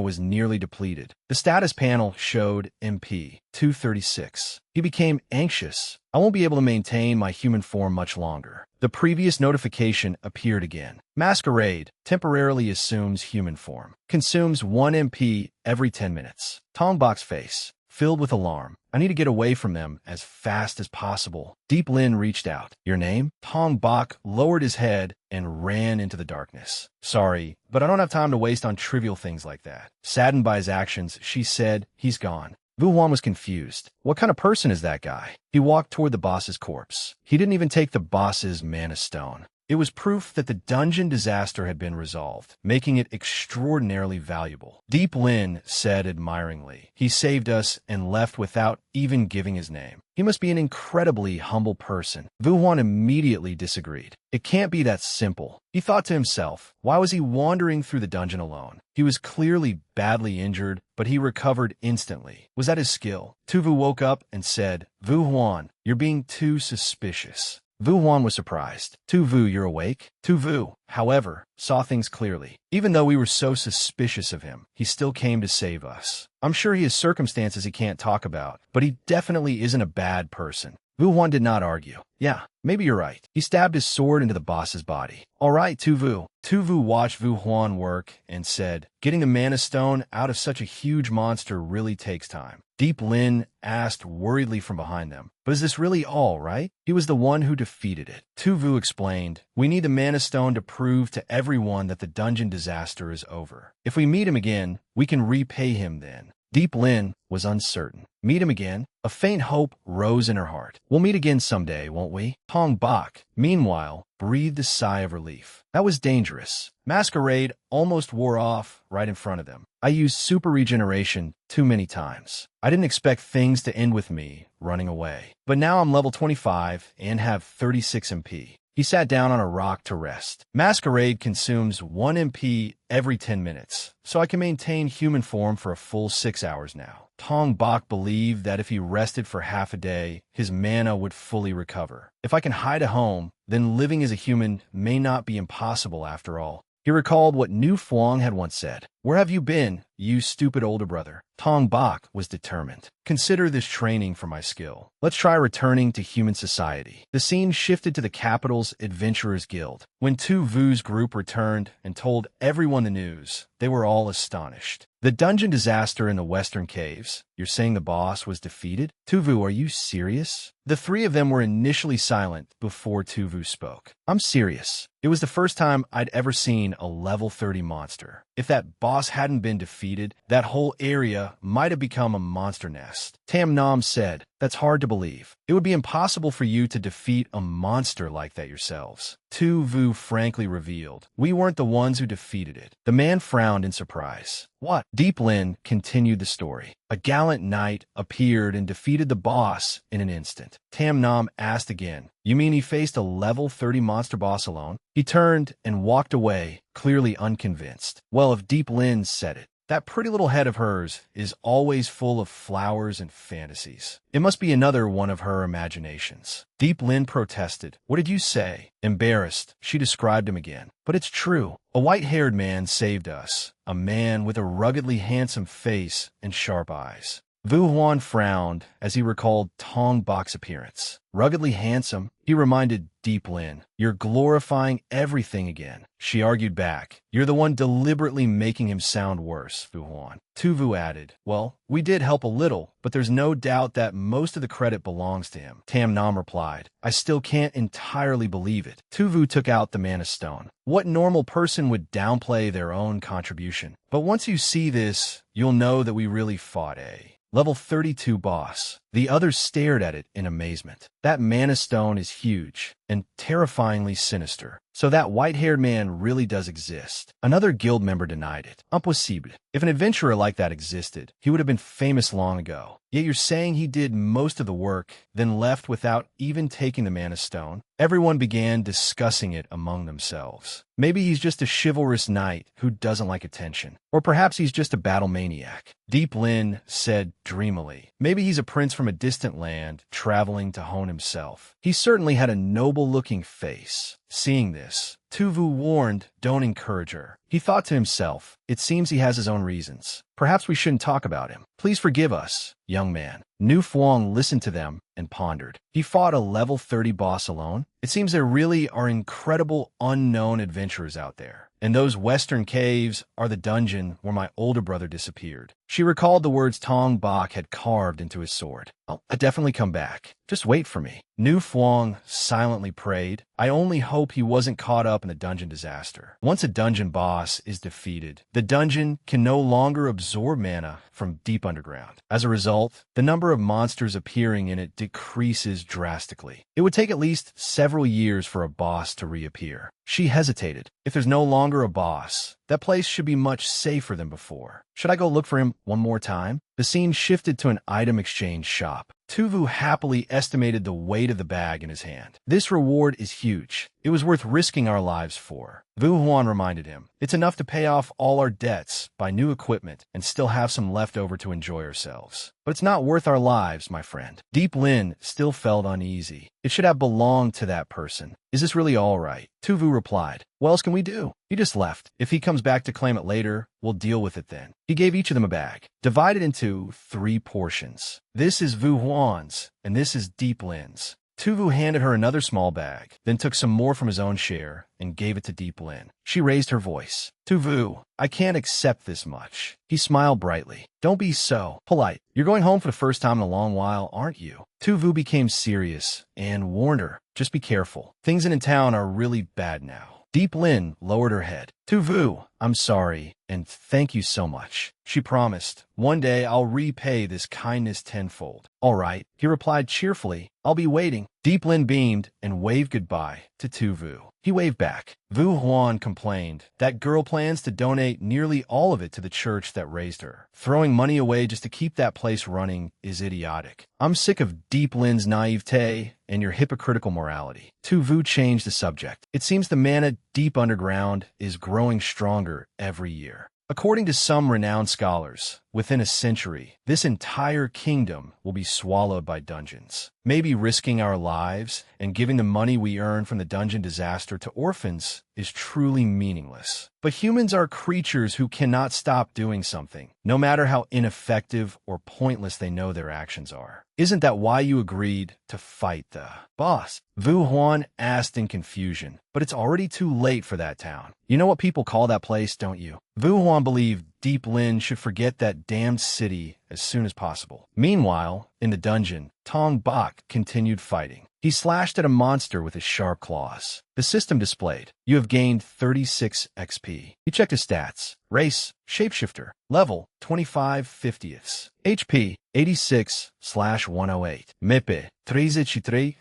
was nearly depleted. The status panel showed MP 236. He became anxious. I won't be able to maintain my human form much longer. The previous notification appeared again. Masquerade temporarily assumes human form. Consumes 1 MP every 10 minutes. Tong Bak's face filled with alarm. I need to get away from them as fast as possible. Deep Lin reached out. Your name? Tong Bak lowered his head and ran into the darkness. Sorry, but I don't have time to waste on trivial things like that. Saddened by his actions, she said, he's gone. Vu Huan was confused. What kind of person is that guy? He walked toward the boss's corpse. He didn't even take the boss's mana stone. It was proof that the dungeon disaster had been resolved, making it extraordinarily valuable. Deep Lin said admiringly, he saved us and left without even giving his name. He must be an incredibly humble person. Vu Huan immediately disagreed. It can't be that simple. He thought to himself, why was he wandering through the dungeon alone? He was clearly badly injured, but he recovered instantly. Was that his skill? Tuvu woke up and said, Vu Huan, you're being too suspicious. Vu Huan was surprised. Tu Vu, you're awake? Tu Vu, however, saw things clearly. Even though we were so suspicious of him, he still came to save us. I'm sure he has circumstances he can't talk about, but he definitely isn't a bad person. Vu Huan did not argue. Yeah, maybe you're right. He stabbed his sword into the boss's body. All right, Tu Vu. Tu Vu watched Vu Huan work and said, getting the mana stone out of such a huge monster really takes time. Deep Lin asked worriedly from behind them, but is this really all right? He was the one who defeated it. Tu Vu explained, we need the mana stone to prove to everyone that the dungeon disaster is over. If we meet him again, we can repay him then. Deep Lin was uncertain. Meet him again? A faint hope rose in her heart. We'll meet again someday, won't we? Tong Bak, meanwhile, breathed a sigh of relief. That was dangerous. Masquerade almost wore off right in front of them. I used super regeneration too many times. I didn't expect things to end with me running away. But now I'm level 25 and have 36 MP. He sat down on a rock to rest. Masquerade consumes 1 MP every 10 minutes, so I can maintain human form for a full 6 hours now. Tong Bak believed that if he rested for half a day, his mana would fully recover. If I can hide a home, then living as a human may not be impossible after all. He recalled what Nu Fuang had once said. Where have you been, you stupid older brother? Tong Bak was determined. Consider this training for my skill. Let's try returning to human society. The scene shifted to the capital's Adventurers Guild. When Tu Vu's group returned and told everyone the news, they were all astonished. The dungeon disaster in the Western Caves. You're saying the boss was defeated? Tu Vu, are you serious? The three of them were initially silent before Tu Vu spoke. I'm serious. It was the first time I'd ever seen a level 30 monster. If that boss hadn't been defeated, that whole area might have become a monster nest. Tam Nam said, that's hard to believe. It would be impossible for you to defeat a monster like that yourselves. Tu Vu frankly revealed, we weren't the ones who defeated it. The man frowned in surprise. What? Deep Lin continued the story. A gallant knight appeared and defeated the boss in an instant. Tam Nam asked again, you mean he faced a level 30 monster boss alone? He turned and walked away, clearly unconvinced. Well, if Deep Lin said it, that pretty little head of hers is always full of flowers and fantasies. It must be another one of her imaginations. Deep Lin protested. What did you say? Embarrassed, she described him again. But it's true. A white-haired man saved us. A man with a ruggedly handsome face and sharp eyes. Vu Huan frowned as he recalled Tong Bak's appearance. Ruggedly handsome, he reminded Deep Lin, you're glorifying everything again. She argued back, you're the one deliberately making him sound worse, Vu Huan. Tu Vu added, well, we did help a little, but there's no doubt that most of the credit belongs to him. Tam Nam replied, I still can't entirely believe it. Tu Vu took out the mana stone. What normal person would downplay their own contribution? But once you see this, you'll know that we really fought a level 32 boss. The others stared at it in amazement. That mana stone is huge and terrifyingly sinister. So that white-haired man really does exist. Another guild member denied it. Impossible. If an adventurer like that existed, he would have been famous long ago. Yet you're saying he did most of the work, then left without even taking the mana stone? Everyone began discussing it among themselves. Maybe he's just a chivalrous knight who doesn't like attention. Or perhaps he's just a battle maniac. Deep Lin said dreamily, maybe he's a prince from from a distant land, traveling to hone himself. He certainly had a noble-looking face. Seeing this, Tuvu warned, "Don't encourage her." He thought to himself, "It seems he has his own reasons. Perhaps we shouldn't talk about him. Please forgive us, young man." Nu Fuang listened to them and pondered. He fought a level 30 boss alone? It seems there really are incredible unknown adventurers out there. And those western caves are the dungeon where my older brother disappeared. She recalled the words Tong Bak had carved into his sword. "I'll definitely come back. Just wait for me." Nu Fuang silently prayed. I only hope he wasn't caught up in the dungeon disaster. Once a dungeon boss is defeated, the dungeon can no longer absorb mana from deep underground. As a result, the number of monsters appearing in it decreases drastically. It would take at least several years for a boss to reappear. She hesitated. If there's no longer a boss, that place should be much safer than before. Should I go look for him one more time? The scene shifted to an item exchange shop. Tuvu happily estimated the weight of the bag in his hand. "This reward is huge. It was worth risking our lives for." Vu Huan reminded him, "It's enough to pay off all our debts, buy new equipment, and still have some left over to enjoy ourselves. But it's not worth our lives, my friend." Deep Lin still felt uneasy. It should have belonged to that person. "Is this really all right?" Tuvu replied, "What else can we do? He just left. If he comes back to claim it later, we'll deal with it then." He gave each of them a bag, divided into 3 portions. "This is Vu Huan's, and this is Deep Lin's." Tuvu handed her another small bag, then took some more from his own share and gave it to Deep Lin. She raised her voice. "Tuvu, I can't accept this much." He smiled brightly. "Don't be so polite. You're going home for the first time in a long while, aren't you?" Tuvu became serious and warned her, "Just be careful. Things in town are really bad now." Deep Lin lowered her head. "Tuvu, I'm sorry, and thank you so much." She promised, "One day I'll repay this kindness tenfold." "All right," he replied cheerfully. "I'll be waiting." Deep Lin beamed and waved goodbye to Tuvu. He waved back. Vu Huan complained. "That girl plans to donate nearly all of it to the church that raised her. Throwing money away just to keep that place running is idiotic. I'm sick of Deep Lin's naivete and your hypocritical morality." Tuvu changed the subject. "It seems the mana deep underground is growing stronger every year. According to some renowned scholars, within a century, this entire kingdom will be swallowed by dungeons. Maybe risking our lives and giving the money we earn from the dungeon disaster to orphans is truly meaningless. But humans are creatures who cannot stop doing something, no matter how ineffective or pointless they know their actions are. Isn't that why you agreed to fight the boss?" Vu Huan asked in confusion. "But it's already too late for that town. You know what people call that place, don't you?" Vu Huan believed Deep Lin should forget that damned city as soon as possible. Meanwhile, in the dungeon, Tong Bak continued fighting. He slashed at a monster with his sharp claws. The system displayed, "You have gained 36 XP. He checked his stats. Race, shapeshifter. Level, 25 50ths. HP, 86/108. Mepe, 33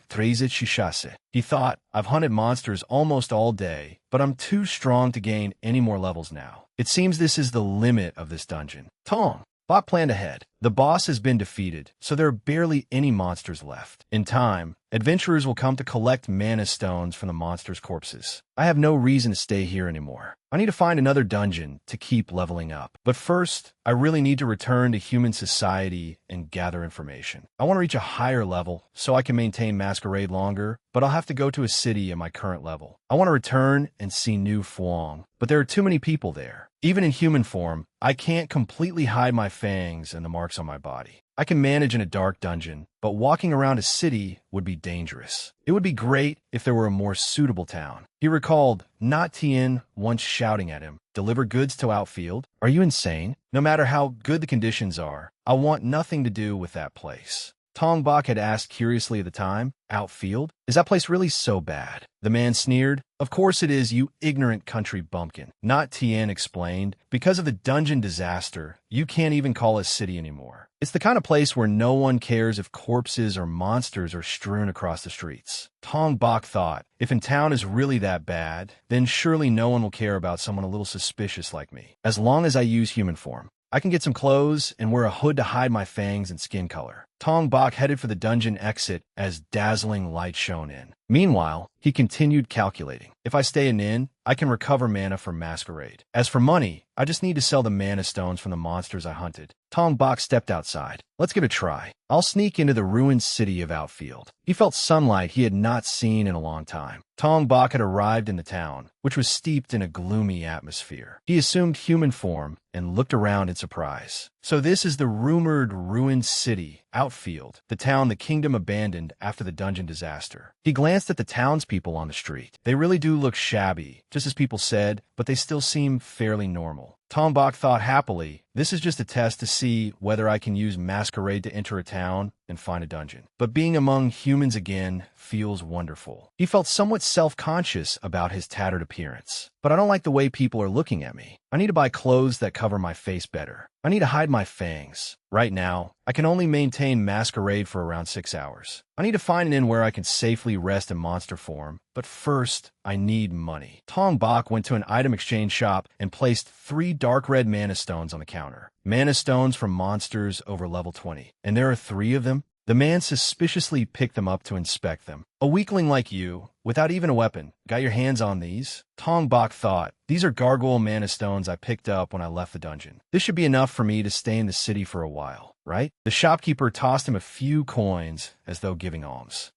He thought, "I've hunted monsters almost all day, but I'm too strong to gain any more levels now. It seems this is the limit of this dungeon." Tong Bak planned ahead. The boss has been defeated, so there are barely any monsters left. In time, adventurers will come to collect mana stones from the monsters' corpses. I have no reason to stay here anymore. I need to find another dungeon to keep leveling up. But first, I really need to return to human society and gather information. I want to reach a higher level so I can maintain Masquerade longer, but I'll have to go to a city at my current level. I want to return and see Nu Fuang, but there are too many people there. Even in human form, I can't completely hide my fangs and the marks on my body. I can manage in a dark dungeon, but walking around a city would be dangerous. It would be great if there were a more suitable town. He recalled Not Tien once shouting at him, "Deliver goods to Outfield? Are you insane? No matter how good the conditions are, I want nothing to do with that place." Tong Bak had asked curiously at the time, "Outfield? Is that place really so bad?" The man sneered. "Of course it is, you ignorant country bumpkin." Not Tien explained, "Because of the dungeon disaster, you can't even call it city anymore. It's the kind of place where no one cares if corpses or monsters are strewn across the streets." Tong Bak thought, if in town is really that bad, then surely no one will care about someone a little suspicious like me. As long as I use human form, I can get some clothes and wear a hood to hide my fangs and skin color. Tong Bak headed for the dungeon exit as dazzling light shone in. Meanwhile, he continued calculating. If I stay an inn, I can recover mana from Masquerade. As for money, I just need to sell the mana stones from the monsters I hunted. Tong Bok stepped outside. Let's give it a try. I'll sneak into the ruined city of Outfield. He felt sunlight he had not seen in a long time. Tong Bok had arrived in the town, which was steeped in a gloomy atmosphere. He assumed human form and looked around in surprise. So this is the rumored ruined city, Outfield, the town the kingdom abandoned after the dungeon disaster. He glanced at the townspeople on the street. They really do look shabby, just as people said, but they still seem fairly normal. Tong Bok thought happily, this is just a test to see whether I can use masquerade to enter a town and find a dungeon. But being among humans again feels wonderful. He felt somewhat self-conscious about his tattered appearance. But I don't like the way people are looking at me. I need to buy clothes that cover my face better. I need to hide my fangs. Right now, I can only maintain masquerade for around 6 hours. I need to find an inn where I can safely rest in monster form. But first, I need money. Tong Bok went to an item exchange shop and placed 3 dark red mana stones on the counter. Mana stones from monsters over level 20. And there are 3 of them? The man suspiciously picked them up to inspect them. A weakling like you, without even a weapon, got your hands on these? Tong Bok thought, these are gargoyle mana stones I picked up when I left the dungeon. This should be enough for me to stay in the city for a while, right? The shopkeeper tossed him a few coins as though giving alms.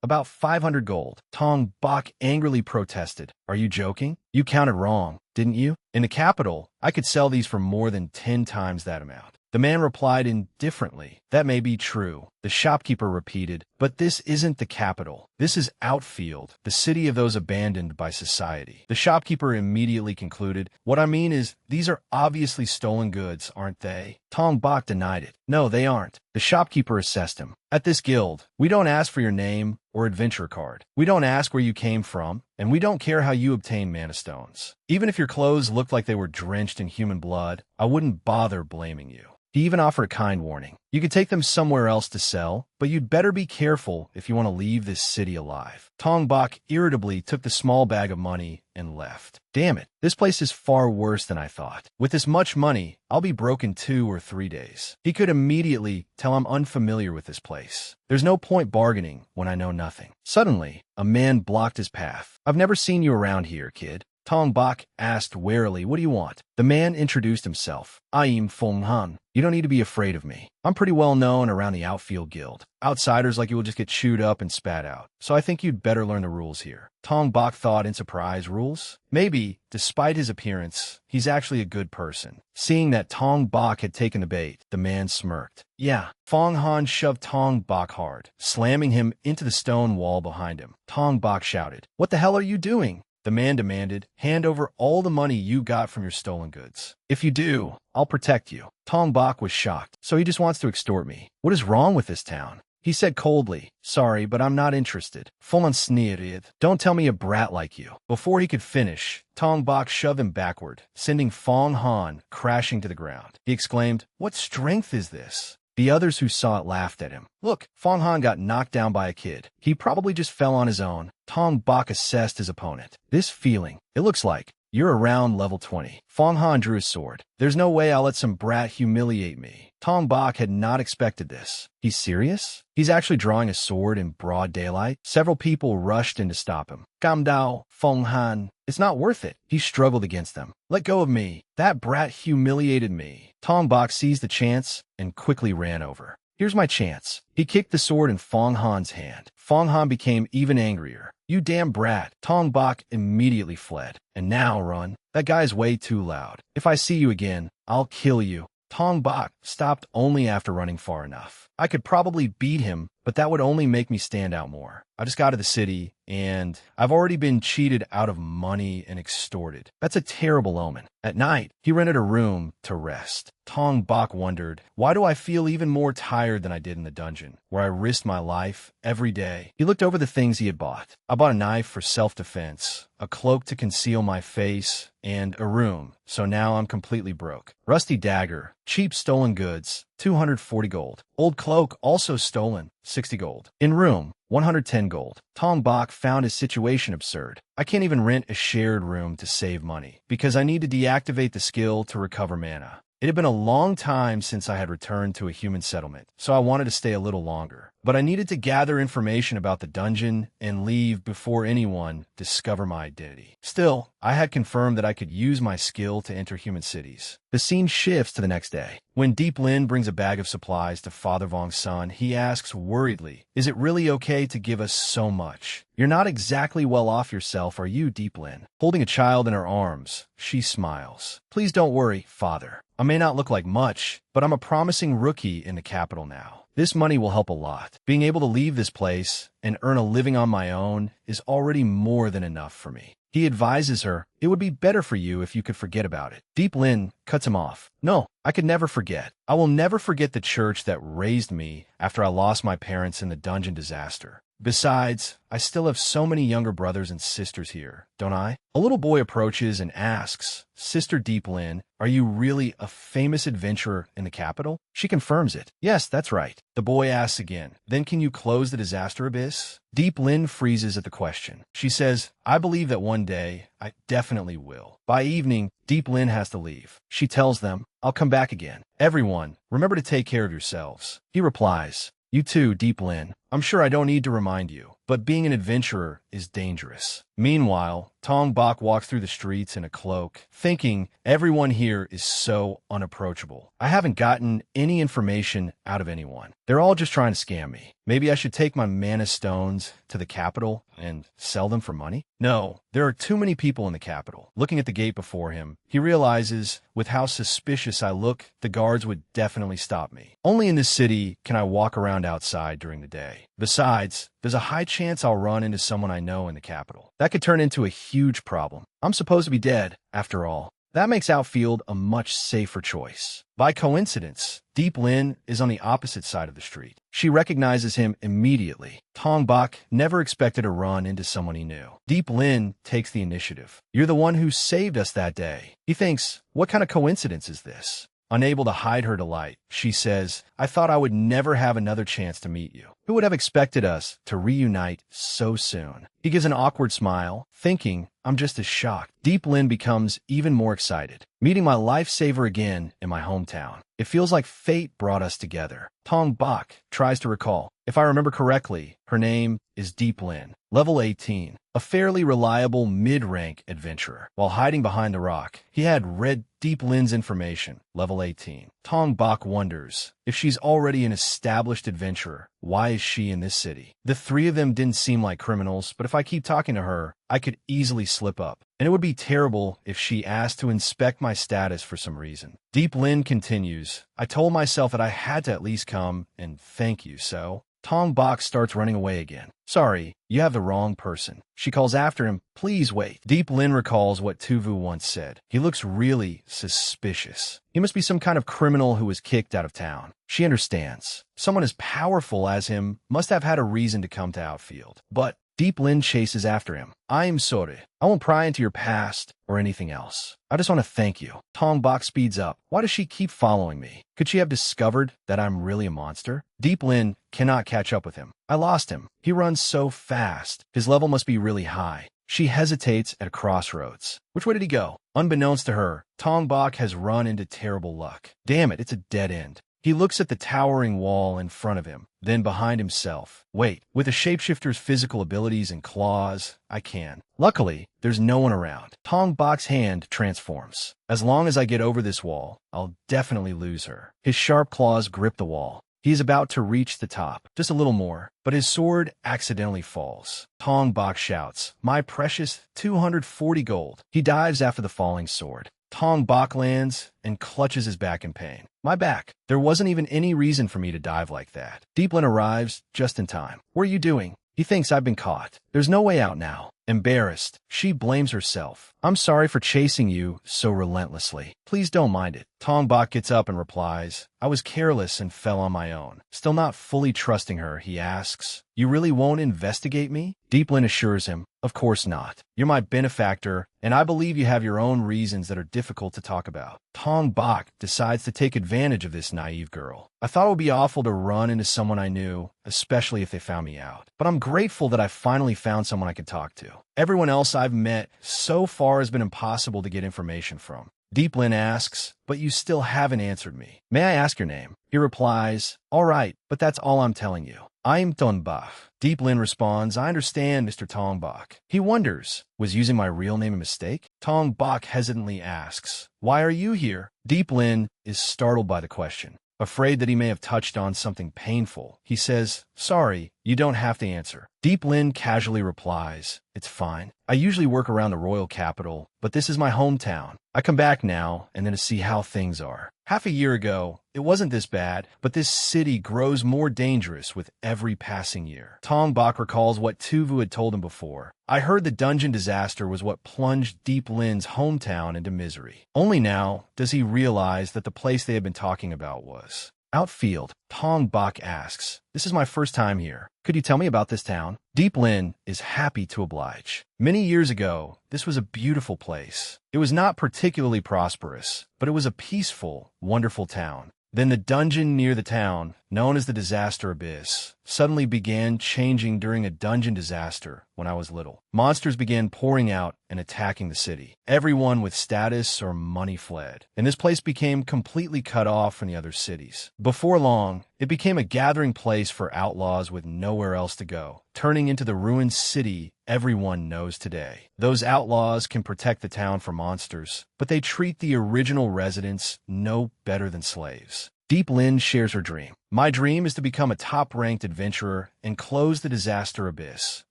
About 500 gold. Tong Bok angrily protested. Are you joking? You counted wrong, didn't you? In the capital, I could sell these for more than 10 times that amount. The man replied indifferently. That may be true. The shopkeeper repeated, but this isn't the capital. This is Outfield, the city of those abandoned by society. The shopkeeper immediately concluded, what I mean is, these are obviously stolen goods, aren't they? Tong Bok denied it. No, they aren't. The shopkeeper assessed him. At this guild, we don't ask for your name or adventure card. We don't ask where you came from, and we don't care how you obtain mana stones. Even if your clothes looked like they were drenched in human blood, I wouldn't bother blaming you. He even offered a kind warning. You could take them somewhere else to sell, but you'd better be careful if you want to leave this city alive. Tong Bok irritably took the small bag of money and left. Damn it, this place is far worse than I thought. With this much money, I'll be broke in 2 or 3 days. He could immediately tell I'm unfamiliar with this place. There's no point bargaining when I know nothing. Suddenly, a man blocked his path. I've never seen you around here, kid. Tong Bok asked warily, what do you want? The man introduced himself. I'm Feng Han. You don't need to be afraid of me. I'm pretty well known around the Outfield Guild. Outsiders like you will just get chewed up and spat out. So I think you'd better learn the rules here. Tong Bok thought in surprise, rules? Maybe, despite his appearance, he's actually a good person. Seeing that Tong Bok had taken the bait, the man smirked. Yeah. Feng Han shoved Tong Bok hard, slamming him into the stone wall behind him. Tong Bok shouted, what the hell are you doing? The man demanded, hand over all the money you got from your stolen goods. If you do, I'll protect you. Tong Bok was shocked. So he just wants to extort me. What is wrong with this town? He said coldly, sorry, but I'm not interested. Feng Han sneered, don't tell me a brat like you. Before he could finish, Tong Bok shoved him backward, sending Feng Han crashing to the ground. He exclaimed, what strength is this? The others who saw it laughed at him. Look, Feng Han got knocked down by a kid. He probably just fell on his own. Tong Bok assessed his opponent. This feeling, it looks like you're around level 20. Feng Han drew his sword. There's no way I'll let some brat humiliate me. Tong Bok had not expected this. He's serious? He's actually drawing a sword in broad daylight? Several people rushed in to stop him. Calm down, Feng Han. It's not worth it. He struggled against them. Let go of me. That brat humiliated me. Tong Bok seized the chance and quickly ran over. Here's my chance. He kicked the sword in Feng Han's hand. Feng Han became even angrier. You damn brat. Tong Bok immediately fled. And now run. That guy's way too loud. If I see you again, I'll kill you. Tong Bok stopped only after running far enough. I could probably beat him, but that would only make me stand out more. I just got to the city, and I've already been cheated out of money and extorted. That's a terrible omen. At night, he rented a room to rest. Tong Bok wondered, why do I feel even more tired than I did in the dungeon, where I risked my life every day? He looked over the things he had bought. I bought a knife for self-defense, a cloak to conceal my face, and a room, so now I'm completely broke. Rusty dagger, cheap stolen goods, 240 gold. Old cloak, also stolen, 60 gold. In room, 110 gold. Tong Bok found his situation absurd. I can't even rent a shared room to save money, because I need to deactivate the skill to recover mana. It had been a long time since I had returned to a human settlement, so I wanted to stay a little longer. But I needed to gather information about the dungeon and leave before anyone discovered my identity. Still, I had confirmed that I could use my skill to enter human cities. The scene shifts to the next day. When Deep Lin brings a bag of supplies to Father Vong's son, he asks worriedly, "Is it really okay to give us so much? You're not exactly well off yourself, are you, Deep Lin?" Holding a child in her arms, she smiles. "Please don't worry, Father. I may not look like much, but I'm a promising rookie in the capital now. This money will help a lot. Being able to leave this place and earn a living on my own is already more than enough for me." He advises her, "It would be better for you if you could forget about it." Deep Lin cuts him off. "No, I could never forget. I will never forget the church that raised me after I lost my parents in the dungeon disaster. Besides, I still have so many younger brothers and sisters here, don't I?" A little boy approaches and asks, "Sister Deep Lin, are you really a famous adventurer in the capital?" She confirms it. "Yes, that's right." The boy asks again, "Then can you close the disaster abyss?" Deep Lin freezes at the question. She says, "I believe that one day I definitely will." By evening, Deep Lin has to leave. She tells them, "I'll come back again. Everyone, remember to take care of yourselves." He replies, "You too, Deep Lin. I'm sure I don't need to remind you, but being an adventurer is dangerous." Meanwhile, Tong Bok walks through the streets in a cloak, thinking everyone here is so unapproachable. I haven't gotten any information out of anyone. They're all just trying to scam me. Maybe I should take my mana stones to the capital and sell them for money? No, there are too many people in the capital. Looking at the gate before him, he realizes with how suspicious I look, the guards would definitely stop me. Only in this city can I walk around outside during the day. Besides, there's a high chance I'll run into someone I know in the capital. That could turn into a huge problem. I'm supposed to be dead, after all. That makes Outfield a much safer choice. By coincidence, Deep Lin is on the opposite side of the street. She recognizes him immediately. Tong Bok never expected to run into someone he knew. Deep Lin takes the initiative. "You're the one who saved us that day." He thinks, what kind of coincidence is this? Unable to hide her delight, she says, "I thought I would never have another chance to meet you. Who would have expected us to reunite so soon?" He gives an awkward smile, thinking, I'm just as shocked. Deep Lin becomes even more excited. "Meeting my lifesaver again in my hometown. It feels like fate brought us together." Tong Bok tries to recall. If I remember correctly, her name is Deep Lin, level 18, a fairly reliable mid-rank adventurer. While hiding behind the rock, he had read Deep Lin's information, level 18. Tong Bok wonders, if she's already an established adventurer, why is she in this city? The three of them didn't seem like criminals, but if I keep talking to her, I could easily slip up. And it would be terrible if she asked to inspect my status for some reason. Deep Lin continues, "I told myself that I had to at least come and thank you, so..." Tong Bok starts running away again. "Sorry, you have the wrong person." She calls after him, "Please wait." Deep Lin recalls what Tuvu once said. He looks really suspicious. He must be some kind of criminal who was kicked out of town. She understands. Someone as powerful as him must have had a reason to come to Outfield. But Deep Lin chases after him. "I'm sorry. I won't pry into your past or anything else. I just want to thank you." Tong Bok speeds up. Why does she keep following me? Could she have discovered that I'm really a monster? Deep Lin cannot catch up with him. I lost him. He runs so fast. His level must be really high. She hesitates at a crossroads. Which way did he go? Unbeknownst to her, Tong Bok has run into terrible luck. Damn it, it's a dead end. He looks at the towering wall in front of him, then behind himself. Wait, with a shapeshifter's physical abilities and claws, I can. Luckily, there's no one around. Tong Bok's hand transforms. As long as I get over this wall, I'll definitely lose her. His sharp claws grip the wall. He is about to reach the top, just a little more, but his sword accidentally falls. Tong Bok shouts, "My precious 240 gold." He dives after the falling sword. Tong Bok lands and clutches his back in pain. My back. There wasn't even any reason for me to dive like that. Deep Lin arrives just in time. "What are you doing?" He thinks I've been caught. There's no way out now. Embarrassed, she blames herself. "I'm sorry for chasing you so relentlessly. Please don't mind it." Tong Bok gets up and replies, "I was careless and fell on my own." Still not fully trusting her, he asks, "You really won't investigate me?" Deep Lin assures him, "Of course not. You're my benefactor, and I believe you have your own reasons that are difficult to talk about." Tong Bok decides to take advantage of this naive girl. "I thought it would be awful to run into someone I knew, especially if they found me out. But I'm grateful that I finally found someone I could talk to. Everyone else I've met so far has been impossible to get information from." Deep Lin asks, but you still haven't answered me. May I ask your name? He replies, all right, but that's all I'm telling you. I'm Tongbak. Deep Lin responds, I understand, Mr. Tongbak. He wonders, was using my real name a mistake? Tongbak hesitantly asks, why are you here? Deep Lin is startled by the question. Afraid that he may have touched on something painful, he says, sorry, you don't have to answer. Deep Lin casually replies, it's fine. I usually work around the royal capital, but this is my hometown. I come back now and then to see how things are. Half a year ago, it wasn't this bad, but this city grows more dangerous with every passing year. Tongbak recalls what Tuvu had told him before. I heard the dungeon disaster was what plunged Deep Lin's hometown into misery. Only now does he realize that the place they had been talking about was outfield. Tongbak asks, this is my first time here. Could you tell me about this town? Deep Lin is happy to oblige. Many years ago, this was a beautiful place. It was not particularly prosperous, but it was a peaceful, wonderful town. Then the dungeon near the town, known as the Disaster Abyss, suddenly began changing during a dungeon disaster when I was little. Monsters began pouring out and attacking the city. Everyone with status or money fled, and this place became completely cut off from the other cities. Before long, it became a gathering place for outlaws with nowhere else to go, turning into the ruined city everyone knows today. Those outlaws can protect the town from monsters, but they treat the original residents no better than slaves. Deep Lin shares her dream. My dream is to become a top-ranked adventurer and close the Disaster Abyss,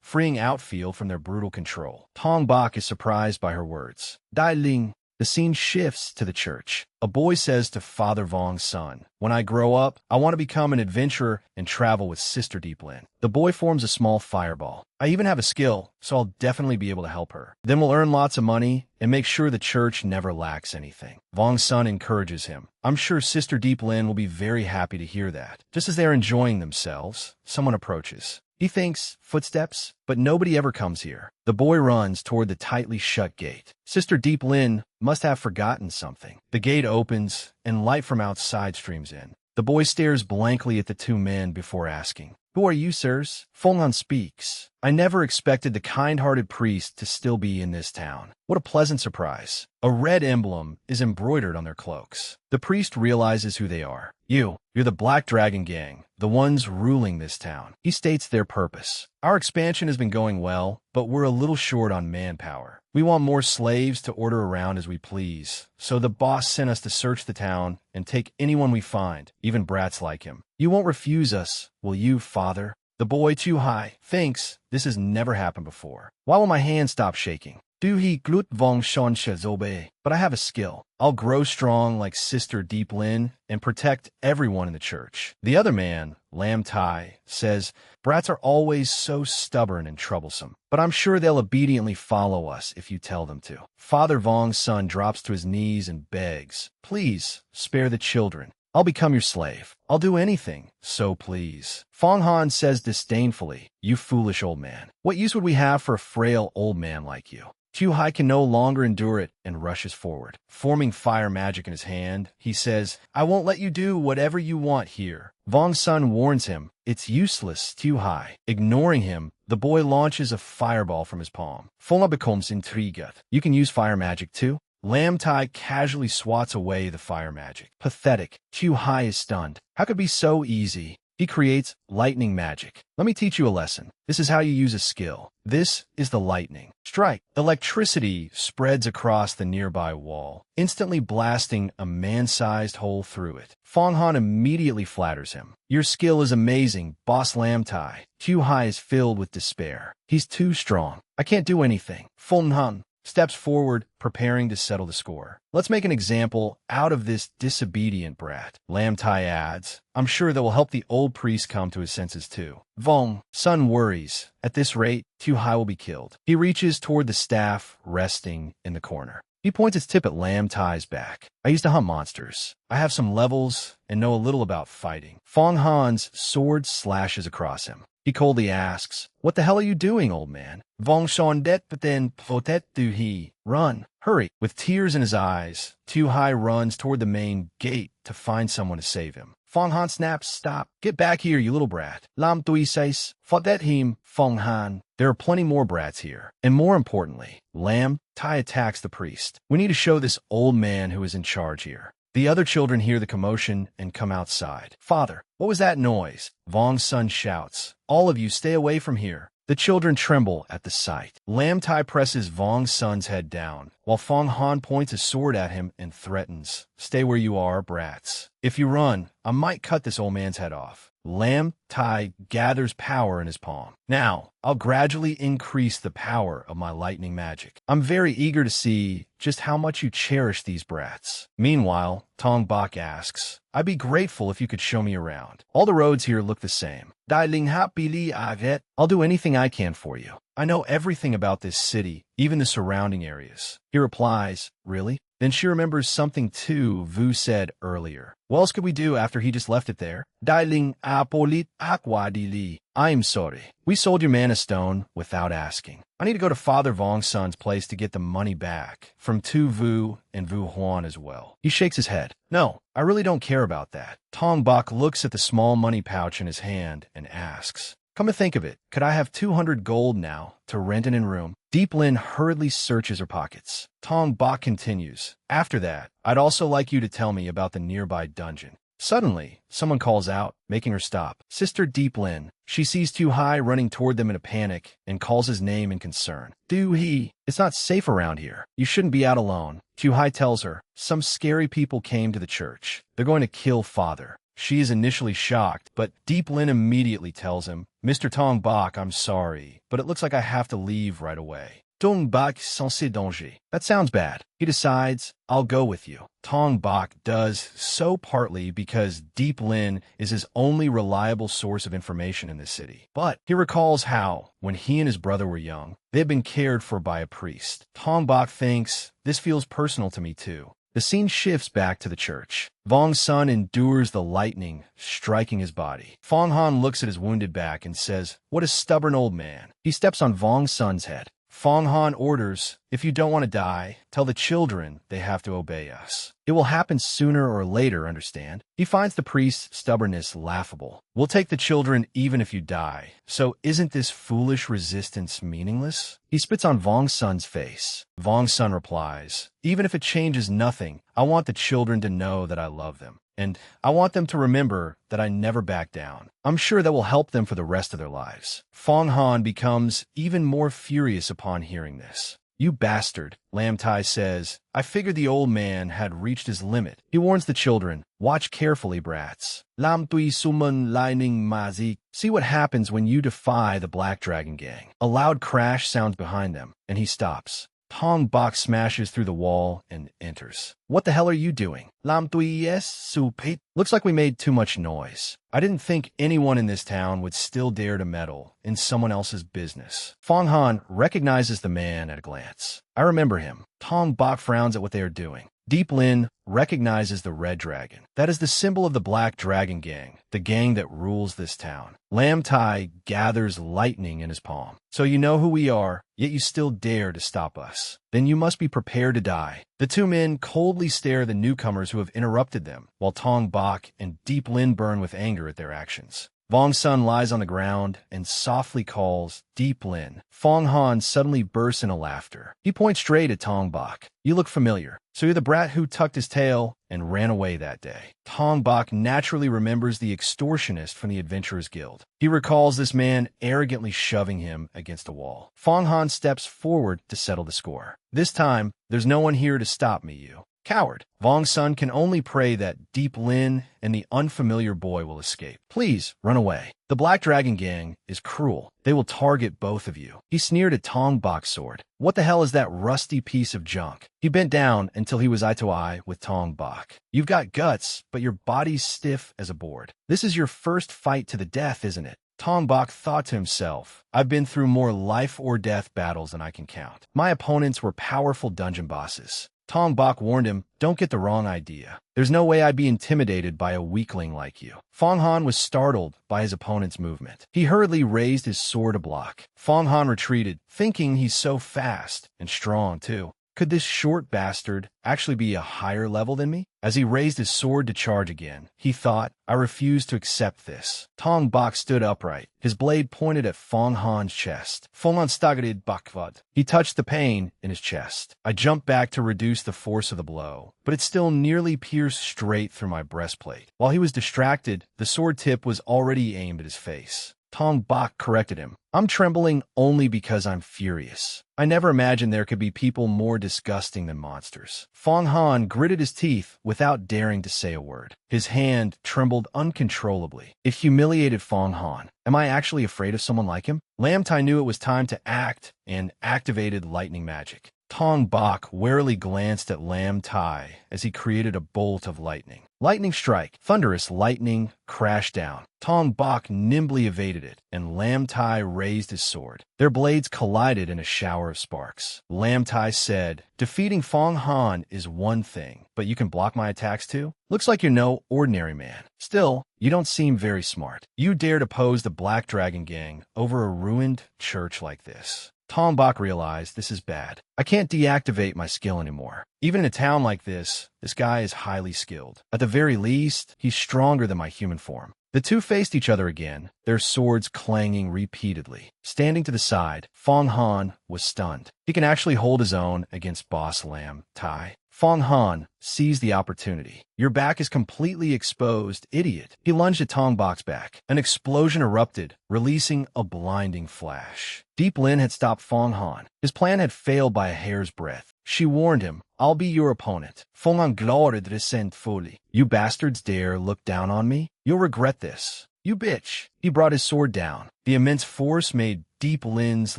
freeing Outfield from their brutal control. Tongbak is surprised by her words. Dai Ling. The scene shifts to the church. A boy says to Father Vong's son, when I grow up, I want to become an adventurer and travel with Sister Deep Lin. The boy forms a small fireball. I even have a skill, so I'll definitely be able to help her. Then we'll earn lots of money and make sure the church never lacks anything. Vong's son encourages him. I'm sure Sister Deep Lin will be very happy to hear that. Just as they're enjoying themselves, someone approaches. He thinks, footsteps, but nobody ever comes here. The boy runs toward the tightly shut gate. Sister Deep Lin must have forgotten something. The gate opens, and light from outside streams in. The boy stares blankly at the two men before asking, who are you, sirs? Fenghan speaks. I never expected the kind-hearted priest to still be in this town. What a pleasant surprise. A red emblem is embroidered on their cloaks. The priest realizes who they are. You're the Black Dragon Gang, the ones ruling this town. He states their purpose. Our expansion has been going well, but we're a little short on manpower. We want more slaves to order around as we please, so the boss sent us to search the town and take anyone we find, even brats like him. You won't refuse us, will you, father? The boy, too high, thinks this has never happened before. Why will my hand stop shaking? Du he glut vong shon zobe. But I have a skill. I'll grow strong like Sister Deep Lin and protect everyone in the church. The other man, Lam Tai, says, brats are always so stubborn and troublesome, but I'm sure they'll obediently follow us if you tell them to. Father Vong's son drops to his knees and begs, please, spare the children. I'll become your slave. I'll do anything, so please. Fenghan says disdainfully, you foolish old man. What use would we have for a frail old man like you? Tu Hai can no longer endure it and rushes forward. Forming fire magic in his hand, he says, I won't let you do whatever you want here. Vong's son warns him, it's useless, Tu Hai. Ignoring him, the boy launches a fireball from his palm. Fenghan becomes intrigued. You can use fire magic too? Lam Tai casually swats away the fire magic. Pathetic. Tu Hai is stunned. How could it be so easy? He creates lightning magic. Let me teach you a lesson. This is how you use a skill. This is the lightning. Strike. Electricity spreads across the nearby wall, instantly blasting a man-sized hole through it. Fenghan immediately flatters him. Your skill is amazing, Boss Lam Tai. Tu Hai is filled with despair. He's too strong. I can't do anything. Fenghan steps forward, preparing to settle the score. Let's make an example out of this disobedient brat. Lam Tai adds, I'm sure that will help the old priest come to his senses too. Vong, son worries. At this rate, Tu Hai will be killed. He reaches toward the staff, resting in the corner. He points his tip at Lam Tai's back. I used to hunt monsters. I have some levels and know a little about fighting. Fenghan's sword slashes across him. He coldly asks, what the hell are you doing, old man? Vong shon det but then potet du he. Run. Hurry. With tears in his eyes, Tu Hai runs toward the main gate to find someone to save him. Fong Han snaps, "Stop. Get back here, you little brat." Lam Tui says, "Fought that him, Fong Han." There are plenty more brats here. And more importantly, Lam Tai attacks the priest. We need to show this old man who is in charge here. The other children hear the commotion and come outside. "Father, what was that noise?" Vong's son shouts. "All of you stay away from here." The children tremble at the sight. Lam Tai presses Vong's son's head down, while Fong Han points a sword at him and threatens, "Stay where you are, brats. If you run, I might cut this old man's head off." Lam Tai gathers power in his palm. "Now, I'll gradually increase the power of my lightning magic. I'm very eager to see just how much you cherish these brats." Meanwhile, Tong Bak asks, "I'd be grateful if you could show me around. All the roads here look the same." "Dai Ling Hap Bili Aget. I'll do anything I can for you. I know everything about this city, even the surrounding areas." He replies, "Really?" Then she remembers something too Vu said earlier. What else could we do after he just left it there? "Dailing apolit aquadili. I'm sorry. We sold your mana stone without asking. I need to go to Father Vong's son's place to get the money back. From Tu Vu and Vu Huan as well." He shakes his head. "No, I really don't care about that." Tong Bak looks at the small money pouch in his hand and asks, "Come to think of it, could I have 200 gold now to rent an in-room?" Deep Lin hurriedly searches her pockets. Tong Bak continues, "After that, I'd also like you to tell me about the nearby dungeon." Suddenly, someone calls out, making her stop. Sister Deep Lin. She sees Tu Hai running toward them in a panic and calls his name in concern. "Du He, it's not safe around here. You shouldn't be out alone." Tu Hai tells her, "Some scary people came to the church. They're going to kill Father." She is initially shocked, but Deep Lin immediately tells him, "Mr. Tong Bak, I'm sorry, but it looks like I have to leave right away." Tong Bak sans danger. That sounds bad. He decides, "I'll go with you." Tong Bak does so partly because Deep Lin is his only reliable source of information in this city. But he recalls how, when he and his brother were young, they had been cared for by a priest. Tong Bak thinks, "This feels personal to me too." The scene shifts back to the church. Vong's son endures the lightning striking his body. Fong Han looks at his wounded back and says, "What a stubborn old man." He steps on Vong's son's head. Fong Han orders, "If you don't want to die, tell the children they have to obey us. It will happen sooner or later, understand?" He finds the priest's stubbornness laughable. "We'll take the children even if you die. So isn't this foolish resistance meaningless?" He spits on Vong's son's face. Vong's son replies, "Even if it changes nothing, I want the children to know that I love them. And I want them to remember that I never back down. I'm sure that will help them for the rest of their lives." Fong Han becomes even more furious upon hearing this. "You bastard," Lam Tai says. "I figured the old man had reached his limit." He warns the children, "Watch carefully, brats. Lam Tui Sumun Lining Mazik. See what happens when you defy the Black Dragon Gang." A loud crash sounds behind them, and he stops. Tong Bak smashes through the wall and enters. "What the hell are you doing?" "Lam Tui Yes Supit. Looks like we made too much noise. I didn't think anyone in this town would still dare to meddle in someone else's business." Fong Han recognizes the man at a glance. "I remember him." Tong Bak frowns at what they are doing. Deep Lin recognizes the Red Dragon. That is the symbol of the Black Dragon Gang, the gang that rules this town. Lam Tai gathers lightning in his palm. "So you know who we are, yet you still dare to stop us. Then you must be prepared to die." The two men coldly stare at the newcomers who have interrupted them, while Tong Bak and Deep Lin burn with anger at their actions. Vong's son lies on the ground and softly calls, "Deep Lin." Fong Han suddenly bursts into laughter. He points straight at Tong Bak. "You look familiar. So you're the brat who tucked his tail and ran away that day." Tong Bak naturally remembers the extortionist from the Adventurers Guild. He recalls this man arrogantly shoving him against a wall. Fong Han steps forward to settle the score. "This time, there's no one here to stop me, you coward." Vong's son can only pray that Deep Lin and the unfamiliar boy will escape. "Please, run away. The Black Dragon Gang is cruel. They will target both of you." He sneered at Tong Bak's sword. "What the hell is that rusty piece of junk?" He bent down until he was eye to eye with Tong Bak. "You've got guts, but your body's stiff as a board. This is your first fight to the death, isn't it?" Tong Bak thought to himself, "I've been through more life-or-death battles than I can count. My opponents were powerful dungeon bosses." Tong Bak warned him, "Don't get the wrong idea. There's no way I'd be intimidated by a weakling like you." Fong Han was startled by his opponent's movement. He hurriedly raised his sword to block. Fong Han retreated, thinking he's so fast and strong too. Could this short bastard actually be a higher level than me? As he raised his sword to charge again, he thought, I refuse to accept this. Tong Bok stood upright, his blade pointed at Fong Han's chest. Fong Han staggered backward. He touched the pain in his chest. I jumped back to reduce the force of the blow, but it still nearly pierced straight through my breastplate. While he was distracted, the sword tip was already aimed at his face. Tong Bok corrected him. I'm trembling only because I'm furious. I never imagined there could be people more disgusting than monsters. Fong Han gritted his teeth without daring to say a word. His hand trembled uncontrollably. It humiliated Fong Han. Am I actually afraid of someone like him? Lam Tai knew it was time to act and activated lightning magic. Tong Bok warily glanced at Lam Tai as he created a bolt of lightning. Lightning strike. Thunderous lightning crashed down. Tong Bok nimbly evaded it, and Lam Tai raised his sword. Their blades collided in a shower of sparks. Lam Tai said, defeating Fong Han is one thing, but you can block my attacks too? Looks like you're no ordinary man. Still, you don't seem very smart. You dare to oppose the Black Dragon Gang over a ruined church like this. Tong Bok realized this is bad. I can't deactivate my skill anymore. Even in a town like this guy is highly skilled. At the very least, he's stronger than my human form. The two faced each other again, their swords clanging repeatedly. Standing to the side, Fong Han was stunned. He can actually hold his own against Boss Lam Tai. Fong Han seized the opportunity. Your back is completely exposed, idiot. He lunged at Tong Bok's back. An explosion erupted, releasing a blinding flash. Deep Lin had stopped Fong Han. His plan had failed by a hair's breadth. She warned him, I'll be your opponent. Fong Han glowered resentfully. You bastards dare look down on me? You'll regret this. You bitch. He brought his sword down. The immense force made Deep Lin's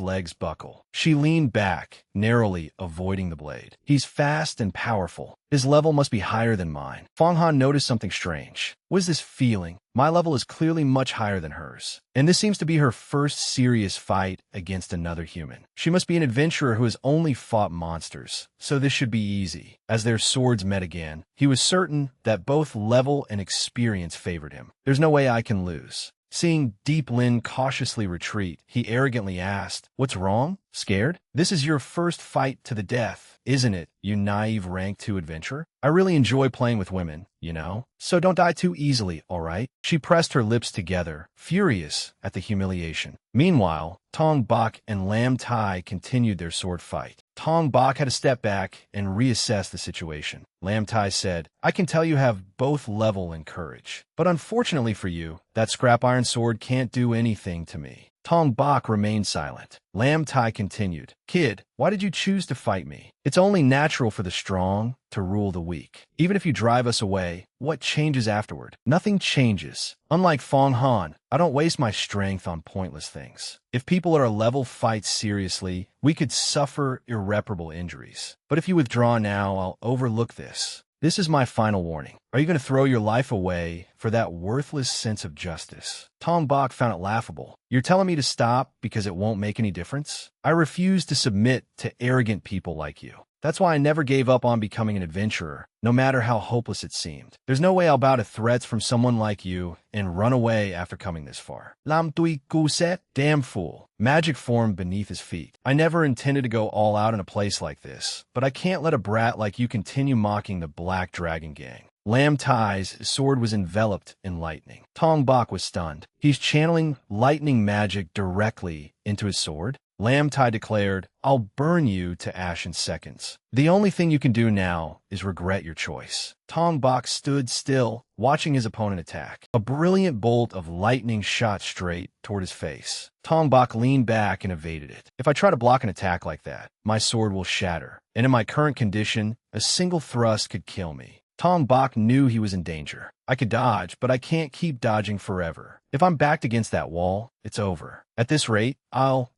legs buckle. She leaned back, narrowly avoiding the blade. He's fast and powerful. His level must be higher than mine. Fong Han noticed something strange. What is this feeling? My level is clearly much higher than hers. And this seems to be her first serious fight against another human. She must be an adventurer who has only fought monsters, so this should be easy. As their swords met again, he was certain that both level and experience favored him. There's no way I can lose. Seeing Deep Lin cautiously retreat, he arrogantly asked, What's wrong? Scared? This is your first fight to the death, isn't it, you naive rank 2 adventurer? I really enjoy playing with women, you know? So don't die too easily, all right? She pressed her lips together, furious at the humiliation. Meanwhile, Tong Bok and Lam Tai continued their sword fight. Tong Bok had to step back and reassess the situation. Lam Tai said, I can tell you have both level and courage. But unfortunately for you, that scrap iron sword can't do anything to me. Tong Bok remained silent. Lam Tai continued, Kid, why did you choose to fight me? It's only natural for the strong to rule the weak. Even if you drive us away, what changes afterward? Nothing changes. Unlike Fong Han, I don't waste my strength on pointless things. If people at our level fight seriously, we could suffer irreparable injuries. But if you withdraw now, I'll overlook this. This is my final warning. Are you going to throw your life away for that worthless sense of justice? Tong Bok found it laughable. You're telling me to stop because it won't make any difference? I refuse to submit to arrogant people like you. That's why I never gave up on becoming an adventurer, no matter how hopeless it seemed. There's no way I'll bow to threats from someone like you and run away after coming this far. Lam Tui Guset? Damn fool. Magic formed beneath his feet. I never intended to go all out in a place like this, but I can't let a brat like you continue mocking the Black Dragon Gang. Lam Tai's sword was enveloped in lightning. Tong Bok was stunned. He's channeling lightning magic directly into his sword. Lam Tai declared, I'll burn you to ash in seconds. The only thing you can do now is regret your choice. Tong Bok stood still, watching his opponent attack. A brilliant bolt of lightning shot straight toward his face. Tong Bok leaned back and evaded it. If I try to block an attack like that, my sword will shatter. And in my current condition, a single thrust could kill me. Tong Bok knew he was in danger. I could dodge, but I can't keep dodging forever. If I'm backed against that wall, it's over. At this rate,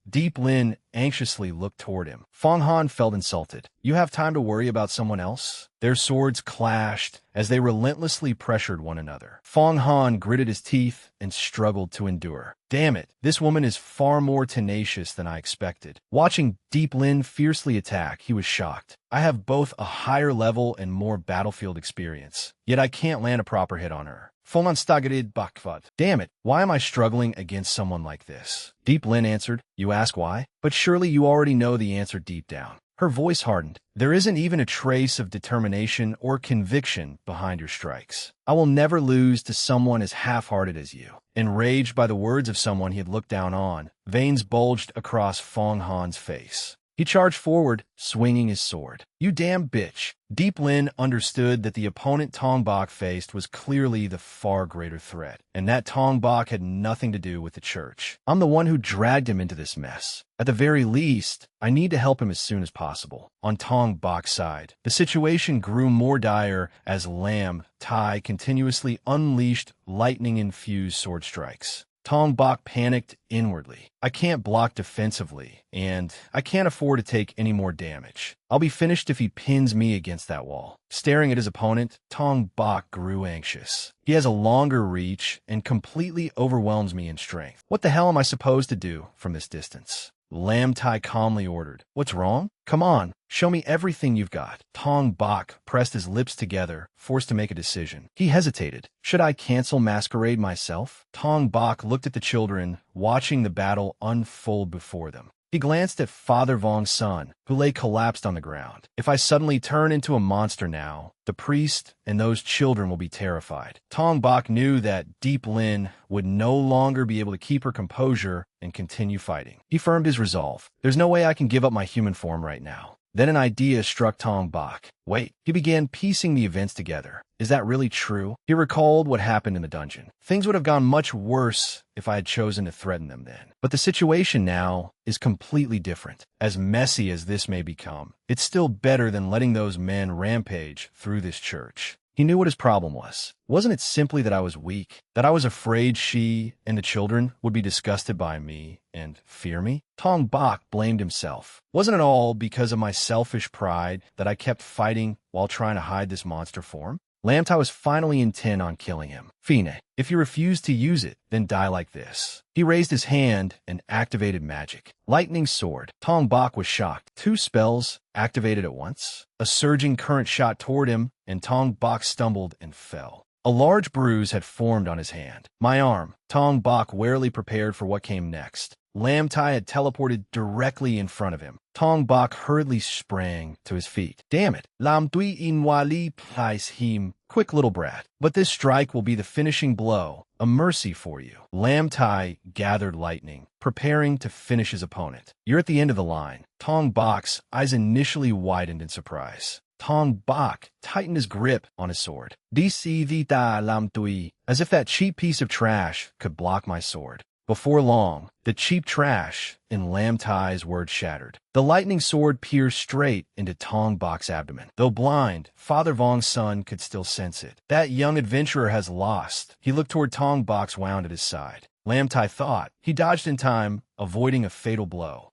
Deep Lin anxiously looked toward him. Fong Han felt insulted. You have time to worry about someone else? Their swords clashed as they relentlessly pressured one another. Fong Han gritted his teeth and struggled to endure. Damn it, this woman is far more tenacious than I expected. Watching Deep Lin fiercely attack, he was shocked. I have both a higher level and more battlefield experience, yet I can't land a proper hit on her. Damn it, why am I struggling against someone like this? Deep Lin answered, You ask why? But surely you already know the answer deep down. Her voice hardened. There isn't even a trace of determination or conviction behind your strikes. I will never lose to someone as half-hearted as you. Enraged by the words of someone he had looked down on, veins bulged across Fong Han's face. He charged forward, swinging his sword. You damn bitch. Deep Lin understood that the opponent Tong Bok faced was clearly the far greater threat, and that Tong Bok had nothing to do with the church. I'm the one who dragged him into this mess. At the very least, I need to help him as soon as possible. On Tong Bok's side, the situation grew more dire as Lam Tai continuously unleashed lightning-infused sword strikes. Tong Bok panicked inwardly. I can't block defensively, and I can't afford to take any more damage. I'll be finished if he pins me against that wall. Staring at his opponent, Tong Bok grew anxious. He has a longer reach and completely overwhelms me in strength. What the hell am I supposed to do from this distance? Lam Tai calmly ordered. What's wrong? Come on, show me everything you've got. Tong Bok pressed his lips together, forced to make a decision. He hesitated. Should I cancel Masquerade myself? Tong Bok looked at the children, watching the battle unfold before them. He glanced at Father Vong's son, who lay collapsed on the ground. If I suddenly turn into a monster now, the priest and those children will be terrified. Tong Bok knew that Deep Lin would no longer be able to keep her composure and continue fighting. He firmed his resolve. There's no way I can give up my human form right now. Then an idea struck Tong Bok. Wait, he began piecing the events together. Is that really true? He recalled what happened in the dungeon. Things would have gone much worse if I had chosen to threaten them then. But the situation now is completely different. As messy as this may become, it's still better than letting those men rampage through this church. He knew what his problem was. Wasn't it simply that I was weak? That I was afraid she and the children would be disgusted by me and fear me? Tong Bok blamed himself. Wasn't it all because of my selfish pride that I kept fighting while trying to hide this monster form? Lam Tai was finally intent on killing him. Fine, if you refuse to use it, then die like this. He raised his hand and activated magic. Lightning Sword. Tong Bok was shocked. 2 spells activated at once. A surging current shot toward him, and Tong Bok stumbled and fell. A large bruise had formed on his hand. My arm. Tong Bok warily prepared for what came next. Lam Tai had teleported directly in front of him. Tong Bok hurriedly sprang to his feet. Damn it. Lam Tui Inwali Plais Him. Quick little brat. But this strike will be the finishing blow. A mercy for you. Lam Tai gathered lightning, preparing to finish his opponent. You're at the end of the line. Tong Bok's eyes initially widened in surprise. Tong Bok tightened his grip on his sword. DC Vita Lam Tui. As if that cheap piece of trash could block my sword. Before long, the cheap trash in Lam Tai's words shattered. The lightning sword pierced straight into Tong Bok's abdomen. Though blind, Father Vong's son could still sense it. That young adventurer has lost. He looked toward Tong Bok's wound at his side. Lam Tai thought. He dodged in time, avoiding a fatal blow.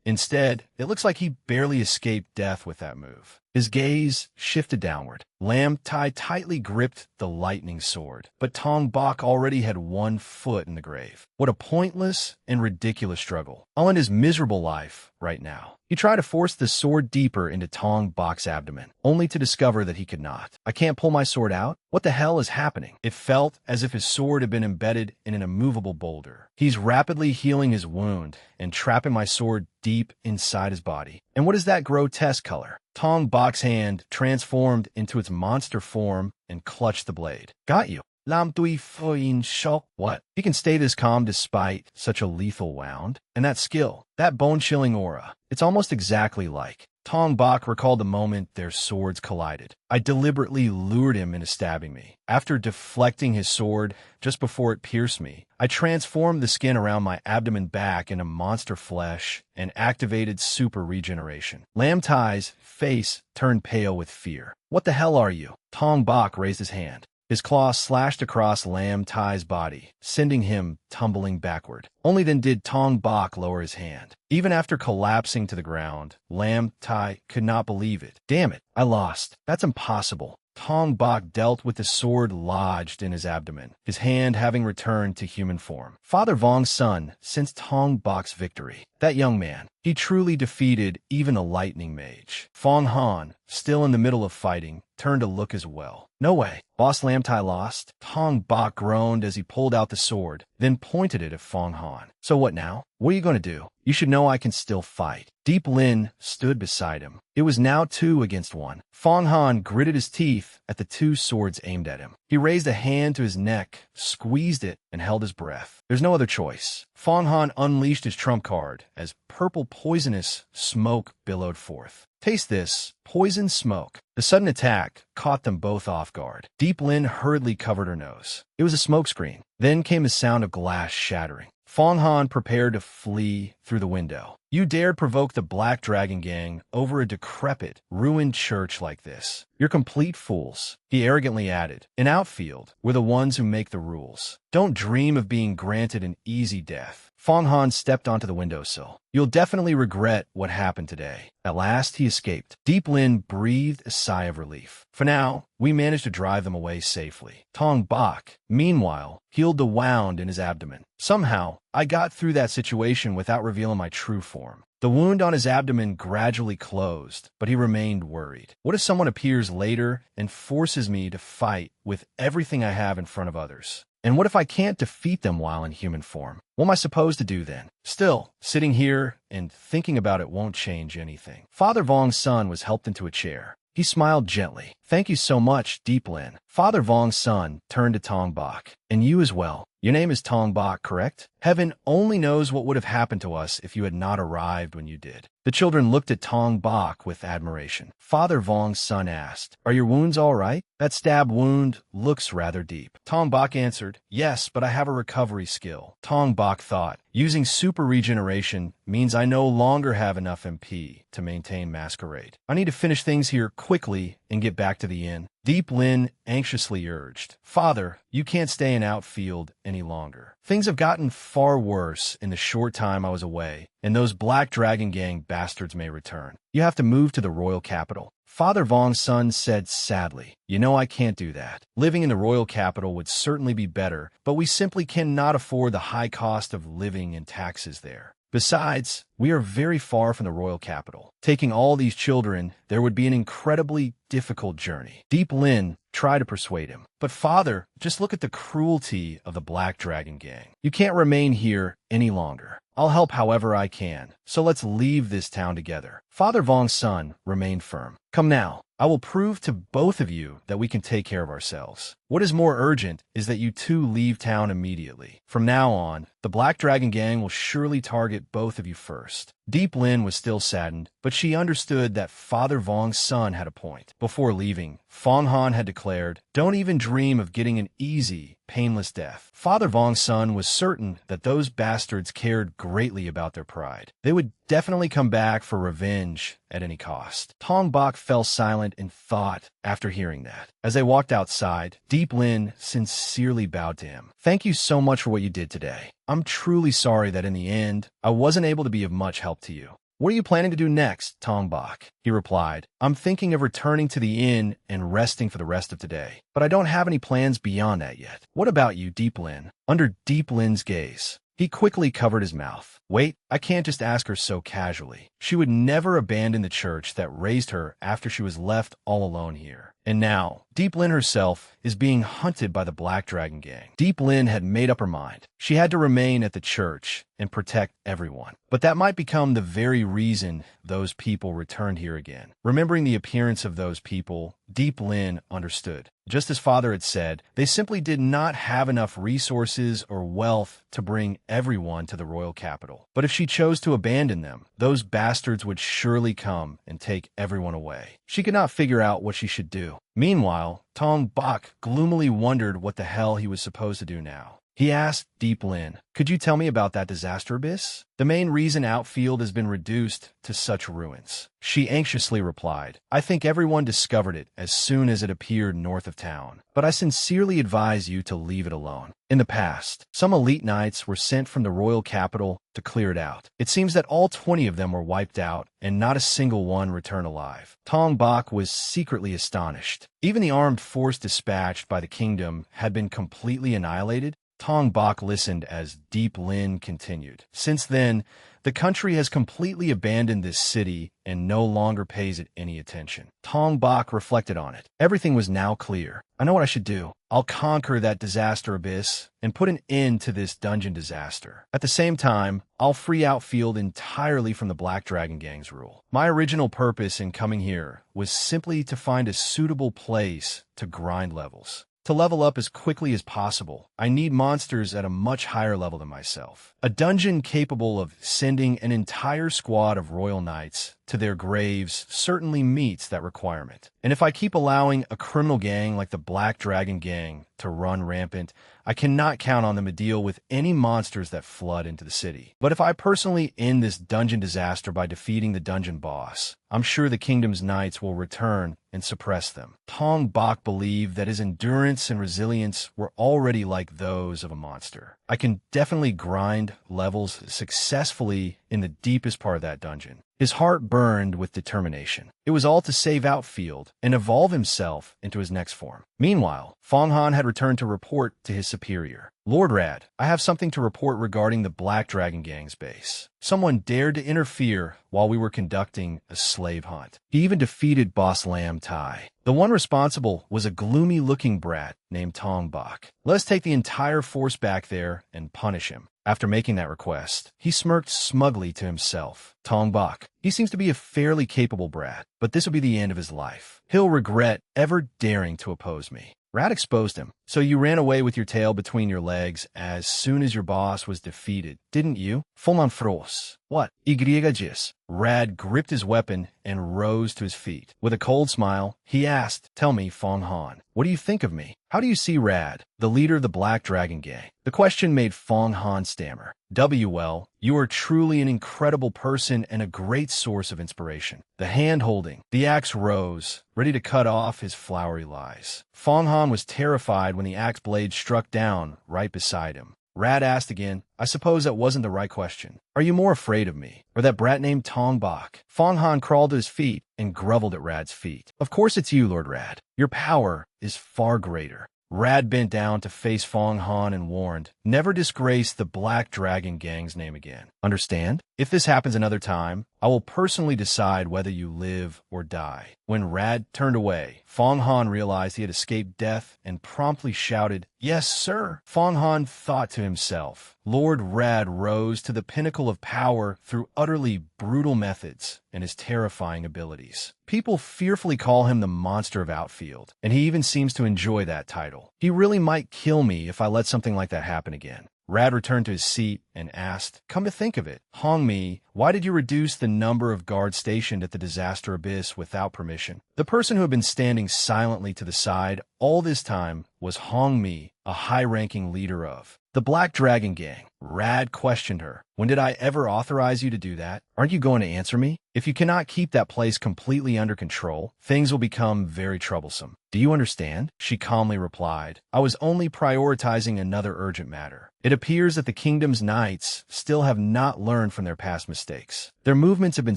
Instead, it looks like he barely escaped death with that move. His gaze shifted downward. Lam Tai tightly gripped the lightning sword, but Tong Bok already had 1 foot in the grave. What a pointless and ridiculous struggle. I'll end his miserable life right now. He tried to force the sword deeper into Tong Bok's abdomen, only to discover that he could not. I can't pull my sword out? What the hell is happening? It felt as if his sword had been embedded in an immovable boulder. He's rapidly healing his wound and trapping my sword deep inside his body. And what is that grotesque color? Tong Bok's hand transformed into its monster form and clutched the blade. Got you. Lam Tui Foin Shok. What? He can stay this calm despite such a lethal wound. And that skill, that bone-chilling aura, it's almost exactly like. Tong Bok recalled the moment their swords collided. I deliberately lured him into stabbing me. After deflecting his sword just before it pierced me, I transformed the skin around my abdomen back into monster flesh and activated super regeneration. Lam Tai's face turned pale with fear. What the hell are you? Tong Bok raised his hand. His claw slashed across Lam Tai's body, sending him tumbling backward. Only then did Tong Bok lower his hand. Even after collapsing to the ground, Lam Tai could not believe it. Damn it, I lost. That's impossible. Tong Bok dealt with the sword lodged in his abdomen, his hand having returned to human form. Father Vong's son sensed Tong Bok's victory. That young man, He truly defeated even a lightning mage. Fong Han, still in the middle of fighting, turned to look as well. No way. Boss Lamtai lost? Tong Bok groaned as he pulled out the sword, then pointed it at Fong Han. So what now? What are you going to do? You should know I can still fight. Deep Lin stood beside him. It was now 2 against 1. Fong Han gritted his teeth at the 2 swords aimed at him. He raised a hand to his neck, squeezed it, and held his breath. There's no other choice. Fong Han unleashed his trump card as purple poisonous smoke billowed forth. Taste this. Poison smoke. The sudden attack caught them both off guard. Deep Lin hurriedly covered her nose. It was a smokescreen. Then came the sound of glass shattering. Fong Han prepared to flee through the window. You dared provoke the Black Dragon Gang over a decrepit, ruined church like this. You're complete fools, he arrogantly added. In Outfield, we're the ones who make the rules. Don't dream of being granted an easy death. Fong Han stepped onto the windowsill. You'll definitely regret what happened today. At last, he escaped. Deep Lin breathed a sigh of relief. For now, we managed to drive them away safely. Tong Bok, meanwhile, healed the wound in his abdomen. Somehow, I got through that situation without revealing my true form. The wound on his abdomen gradually closed, but he remained worried. What if someone appears later and forces me to fight with everything I have in front of others? And what if I can't defeat them while in human form? What am I supposed to do then? Still, sitting here and thinking about it won't change anything. Father Vong's son was helped into a chair. He smiled gently. Thank you so much, Deep Lin. Father Vong's son turned to Tong Bok. And you as well. Your name is Tong Bok, correct? Heaven only knows what would have happened to us if you had not arrived when you did. The children looked at Tong Bok with admiration. Father Vong's son asked, Are your wounds all right? That stab wound looks rather deep. Tong Bok answered, Yes, but I have a recovery skill. Tong Bok thought, Using super regeneration means I no longer have enough MP to maintain Masquerade. I need to finish things here quickly and get back to the inn. Deep Lin anxiously urged, Father, you can't stay in Outfield any longer. Things have gotten far worse in the short time I was away, and those Black Dragon Gang bastards may return. You have to move to the royal capital. Father Vong's son said sadly, You know I can't do that. Living in the royal capital would certainly be better, but we simply cannot afford the high cost of living and taxes there. Besides, we are very far from the royal capital. Taking all these children, there would be an incredibly difficult journey. Deep Lin tried to persuade him. But father, just look at the cruelty of the Black Dragon Gang. You can't remain here any longer. I'll help however I can, so let's leave this town together. Father Vong's son remained firm. Come now. I will prove to both of you that we can take care of ourselves. What is more urgent is that you two leave town immediately. From now on, the Black Dragon Gang will surely target both of you first. Deep Lin was still saddened, but she understood that Father Vong's son had a point. Before leaving, Fong Han had declared, Don't even dream of getting an easy, painless death. Father Vong's son was certain that those bastards cared greatly about their pride. They would definitely come back for revenge at any cost. Tong Bok fell silent in thought after hearing that. As they walked outside, Deep Lin sincerely bowed to him. Thank you so much for what you did today. I'm truly sorry that in the end, I wasn't able to be of much help to you. What are you planning to do next, Tong Bok? He replied, I'm thinking of returning to the inn and resting for the rest of today, but I don't have any plans beyond that yet. What about you, Deep Lin? Under Deep Lin's gaze, he quickly covered his mouth. Wait, I can't just ask her so casually. She would never abandon the church that raised her after she was left all alone here. And now, Deep Lin herself is being hunted by the Black Dragon Gang. Deep Lin had made up her mind. She had to remain at the church and protect everyone. But that might become the very reason those people returned here again. Remembering the appearance of those people, Deep Lin understood. Just as Father had said, they simply did not have enough resources or wealth to bring everyone to the royal capital. But if she chose to abandon them, those bastards would surely come and take everyone away. She could not figure out what she should do. Meanwhile, Tong Bok gloomily wondered what the hell he was supposed to do now. He asked Deep Lin, Could you tell me about that disaster abyss? The main reason Outfield has been reduced to such ruins. She anxiously replied, I think everyone discovered it as soon as it appeared north of town, but I sincerely advise you to leave it alone. In the past, some elite knights were sent from the royal capital to clear it out. It seems that all 20 of them were wiped out, and not a single one returned alive. Tong Bok was secretly astonished. Even the armed force dispatched by the kingdom had been completely annihilated. Tong Bak listened as Deep Lin continued. Since then, the country has completely abandoned this city and no longer pays it any attention. Tong Bak reflected on it. Everything was now clear. I know what I should do. I'll conquer that disaster abyss and put an end to this dungeon disaster. At the same time, I'll free Outfield entirely from the Black Dragon Gang's rule. My original purpose in coming here was simply to find a suitable place to grind levels. To level up as quickly as possible, I need monsters at a much higher level than myself. A dungeon capable of sending an entire squad of royal knights to their graves certainly meets that requirement. And if I keep allowing a criminal gang like the Black Dragon Gang to run rampant, I cannot count on them to deal with any monsters that flood into the city. But if I personally end this dungeon disaster by defeating the dungeon boss, I'm sure the kingdom's knights will return and suppress them. Tong Bak believed that his endurance and resilience were already like those of a monster. I can definitely grind levels successfully in the deepest part of that dungeon. His heart burned with determination. It was all to save Outfield and evolve himself into his next form. Meanwhile, Fong Han had returned to report to his superior. Lord Rad, I have something to report regarding the Black Dragon Gang's base. Someone dared to interfere while we were conducting a slave hunt. He even defeated Boss Lam Tai. The one responsible was a gloomy-looking brat named Tong Bak. Let's take the entire force back there and punish him. After making that request, he smirked smugly to himself. Tong Bak. He seems to be a fairly capable brat, but this will be the end of his life. He'll regret ever daring to oppose me. Rad exposed him. So you ran away with your tail between your legs as soon as your boss was defeated, didn't you? Full-on fros. What? Igriagis. Rad gripped his weapon and rose to his feet. With a cold smile, he asked, Tell me, Fong Han, what do you think of me? How do you see Rad, the leader of the Black Dragon Gang? The question made Fong Han stammer. Well, you are truly an incredible person and a great source of inspiration. The hand-holding, the axe rose, ready to cut off his flowery lies. Fong Han was terrified when the axe blade struck down right beside him. Rad asked again, I suppose that wasn't the right question. Are you more afraid of me, or that brat named Tong Bak? Fong Han crawled to his feet and groveled at Rad's feet. Of course it's you, Lord Rad. Your power is far greater. Rad bent down to face Fong Han and warned, Never disgrace the Black Dragon Gang's name again. Understand? If this happens another time, I will personally decide whether you live or die. When Rad turned away, Fong Han realized he had escaped death and promptly shouted, Yes, sir. Fong Han thought to himself. Lord Rad rose to the pinnacle of power through utterly brutal methods and his terrifying abilities. People fearfully call him the monster of Outfield, and he even seems to enjoy that title. He really might kill me if I let something like that happen again. Rad returned to his seat and asked, Come to think of it, Hong Mi, why did you reduce the number of guards stationed at the disaster abyss without permission? The person who had been standing silently to the side all this time was Hong Mi, a high-ranking leader of the Black Dragon Gang. Rad questioned her. When did I ever authorize you to do that? Aren't you going to answer me? If you cannot keep that place completely under control, things will become very troublesome. Do you understand? She calmly replied. I was only prioritizing another urgent matter. It appears that the kingdom's knights still have not learned from their past mistakes. Their movements have been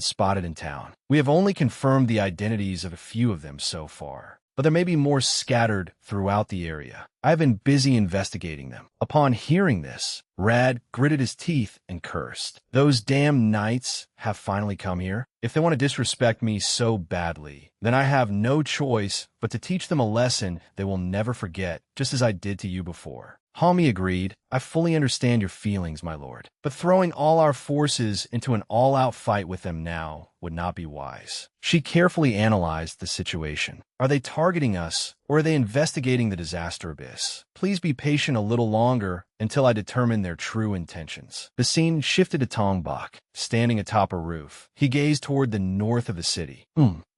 spotted in town. We have only confirmed the identities of a few of them so far, but there may be more scattered throughout the area. I have been busy investigating them. Upon hearing this, Rad gritted his teeth and cursed. Those damn knights have finally come here. If they want to disrespect me so badly, then I have no choice but to teach them a lesson they will never forget, just as I did to you before. Hami agreed. I fully understand your feelings, my lord, but throwing all our forces into an all-out fight with them now would not be wise. She carefully analyzed the situation. Are they targeting us, or are they investigating the disaster abyss? Please be patient a little longer until I determine their true intentions. The scene shifted to Tong Bak, standing atop a roof. He gazed toward the north of the city.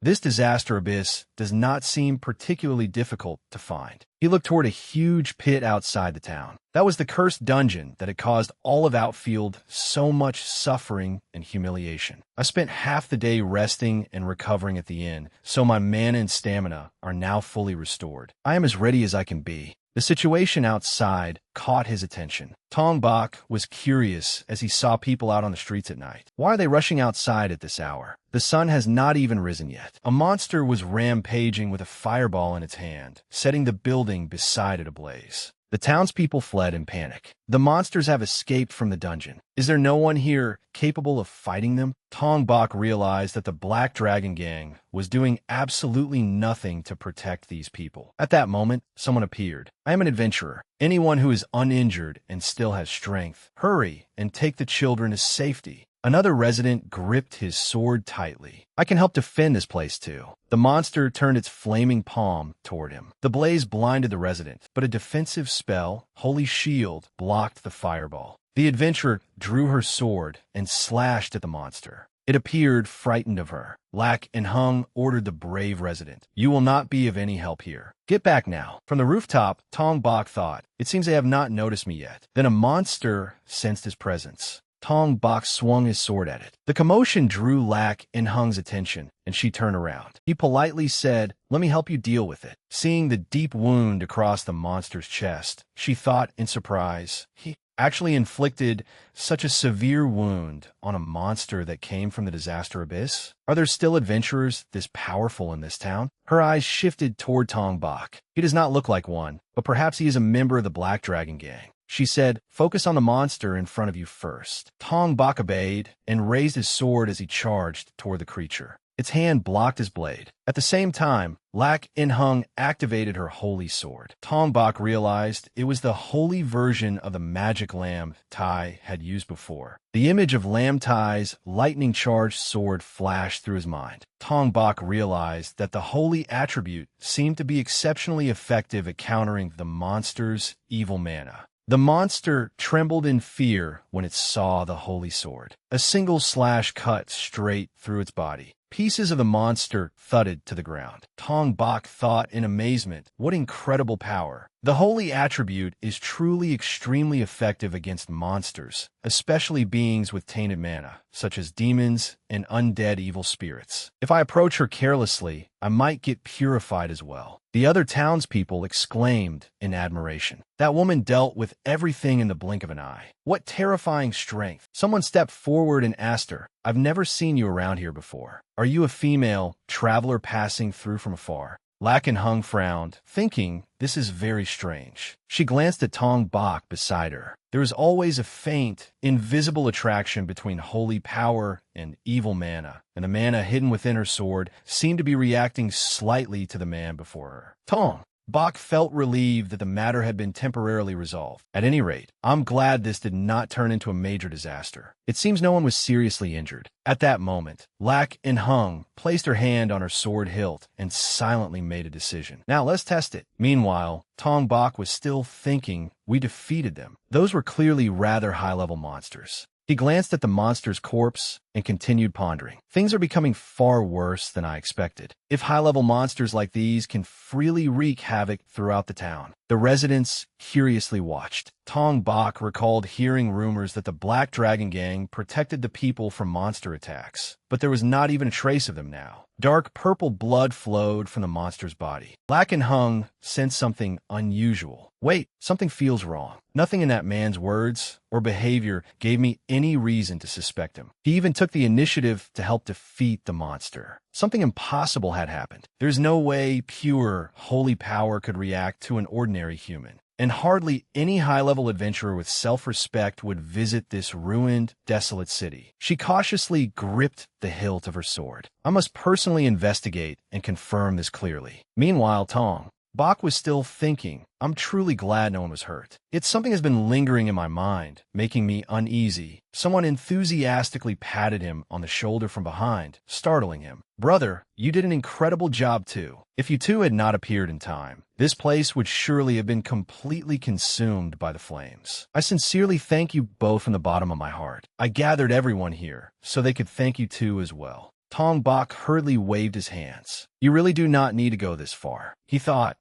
This disaster abyss does not seem particularly difficult to find. He looked toward a huge pit outside the town. That was the cursed dungeon that had caused all of Outfield so much suffering and humiliation. I spent half the day resting and recovering at the inn, so my mana and stamina are now fully restored. I am as ready as I can be. The situation outside caught his attention. Tong Bak was curious as he saw people out on the streets at night. Why are they rushing outside at this hour? The sun has not even risen yet. A monster was rampaging with a fireball in its hand, setting the building beside it ablaze. The townspeople fled in panic. The monsters have escaped from the dungeon. Is there no one here capable of fighting them? Tong Bak realized that the Black Dragon Gang was doing absolutely nothing to protect these people. At that moment, someone appeared. I am an adventurer. Anyone who is uninjured and still has strength, hurry and take the children to safety. Another resident gripped his sword tightly. I can help defend this place too. The monster turned its flaming palm toward him. The blaze blinded the resident, but a defensive spell, Holy Shield, blocked the fireball. The adventurer drew her sword and slashed at the monster. It appeared frightened of her. Lack and Hung ordered the brave resident. You will not be of any help here. Get back now. From the rooftop, Tong Bak thought, it seems they have not noticed me yet. Then a monster sensed his presence. Tong Bak swung his sword at it. The commotion drew Lack and Hung's attention, and she turned around. He politely said, let me help you deal with it. Seeing the deep wound across the monster's chest, she thought in surprise, he actually inflicted such a severe wound on a monster that came from the disaster abyss? Are there still adventurers this powerful in this town? Her eyes shifted toward Tong Bak. He does not look like one, but perhaps he is a member of the Black Dragon Gang. She said, focus on the monster in front of you first. Tong Bak obeyed and raised his sword as he charged toward the creature. Its hand blocked his blade. At the same time, Lack In Hung activated her holy sword. Tong Bak realized it was the holy version of the magic lamb Tai had used before. The image of Lam Tai's lightning-charged sword flashed through his mind. Tong Bak realized that the holy attribute seemed to be exceptionally effective at countering the monster's evil mana. The monster trembled in fear when it saw the holy sword. A single slash cut straight through its body. Pieces of the monster thudded to the ground. Tong Bak thought in amazement, what incredible power. The holy attribute is truly extremely effective against monsters, especially beings with tainted mana, such as demons and undead evil spirits. If I approach her carelessly, I might get purified as well. The other townspeople exclaimed in admiration. That woman dealt with everything in the blink of an eye. What terrifying strength. Someone stepped forward and asked her, I've never seen you around here before. Are you a female traveler passing through from afar? Lack and Hung frowned, thinking, this is very strange. She glanced at Tong Bak beside her. There is always a faint, invisible attraction between holy power and evil mana, and the mana hidden within her sword seemed to be reacting slightly to the man before her. Tong Bak felt relieved that the matter had been temporarily resolved. At any rate, I'm glad this did not turn into a major disaster. It seems no one was seriously injured. At that moment, Lack In Hung placed her hand on her sword hilt and silently made a decision. Now let's test it. Meanwhile, Tong Bak was still thinking, we defeated them. Those were clearly rather high-level monsters. He glanced at the monster's corpse and continued pondering. Things are becoming far worse than I expected. If high-level monsters like these can freely wreak havoc throughout the town. The residents curiously watched. Tong Bak recalled hearing rumors that the Black Dragon Gang protected the people from monster attacks, but there was not even a trace of them now. Dark purple blood flowed from the monster's body. Lack and Hung sensed something unusual. Wait, something feels wrong. Nothing in that man's words or behavior gave me any reason to suspect him. He even took the initiative to help defeat the monster. Something impossible had happened. There's no way pure, holy power could react to an ordinary human. And hardly any high-level adventurer with self-respect would visit this ruined, desolate city. She cautiously gripped the hilt of her sword. I must personally investigate and confirm this clearly. Meanwhile, Tong Bak was still thinking, I'm truly glad no one was hurt. It's something has been lingering in my mind, making me uneasy. Someone enthusiastically patted him on the shoulder from behind, startling him. Brother, you did an incredible job too. If you two had not appeared in time, this place would surely have been completely consumed by the flames. I sincerely thank you both from the bottom of my heart. I gathered everyone here so they could thank you too as well. Tong Bak hurriedly waved his hands. You really do not need to go this far. He thought,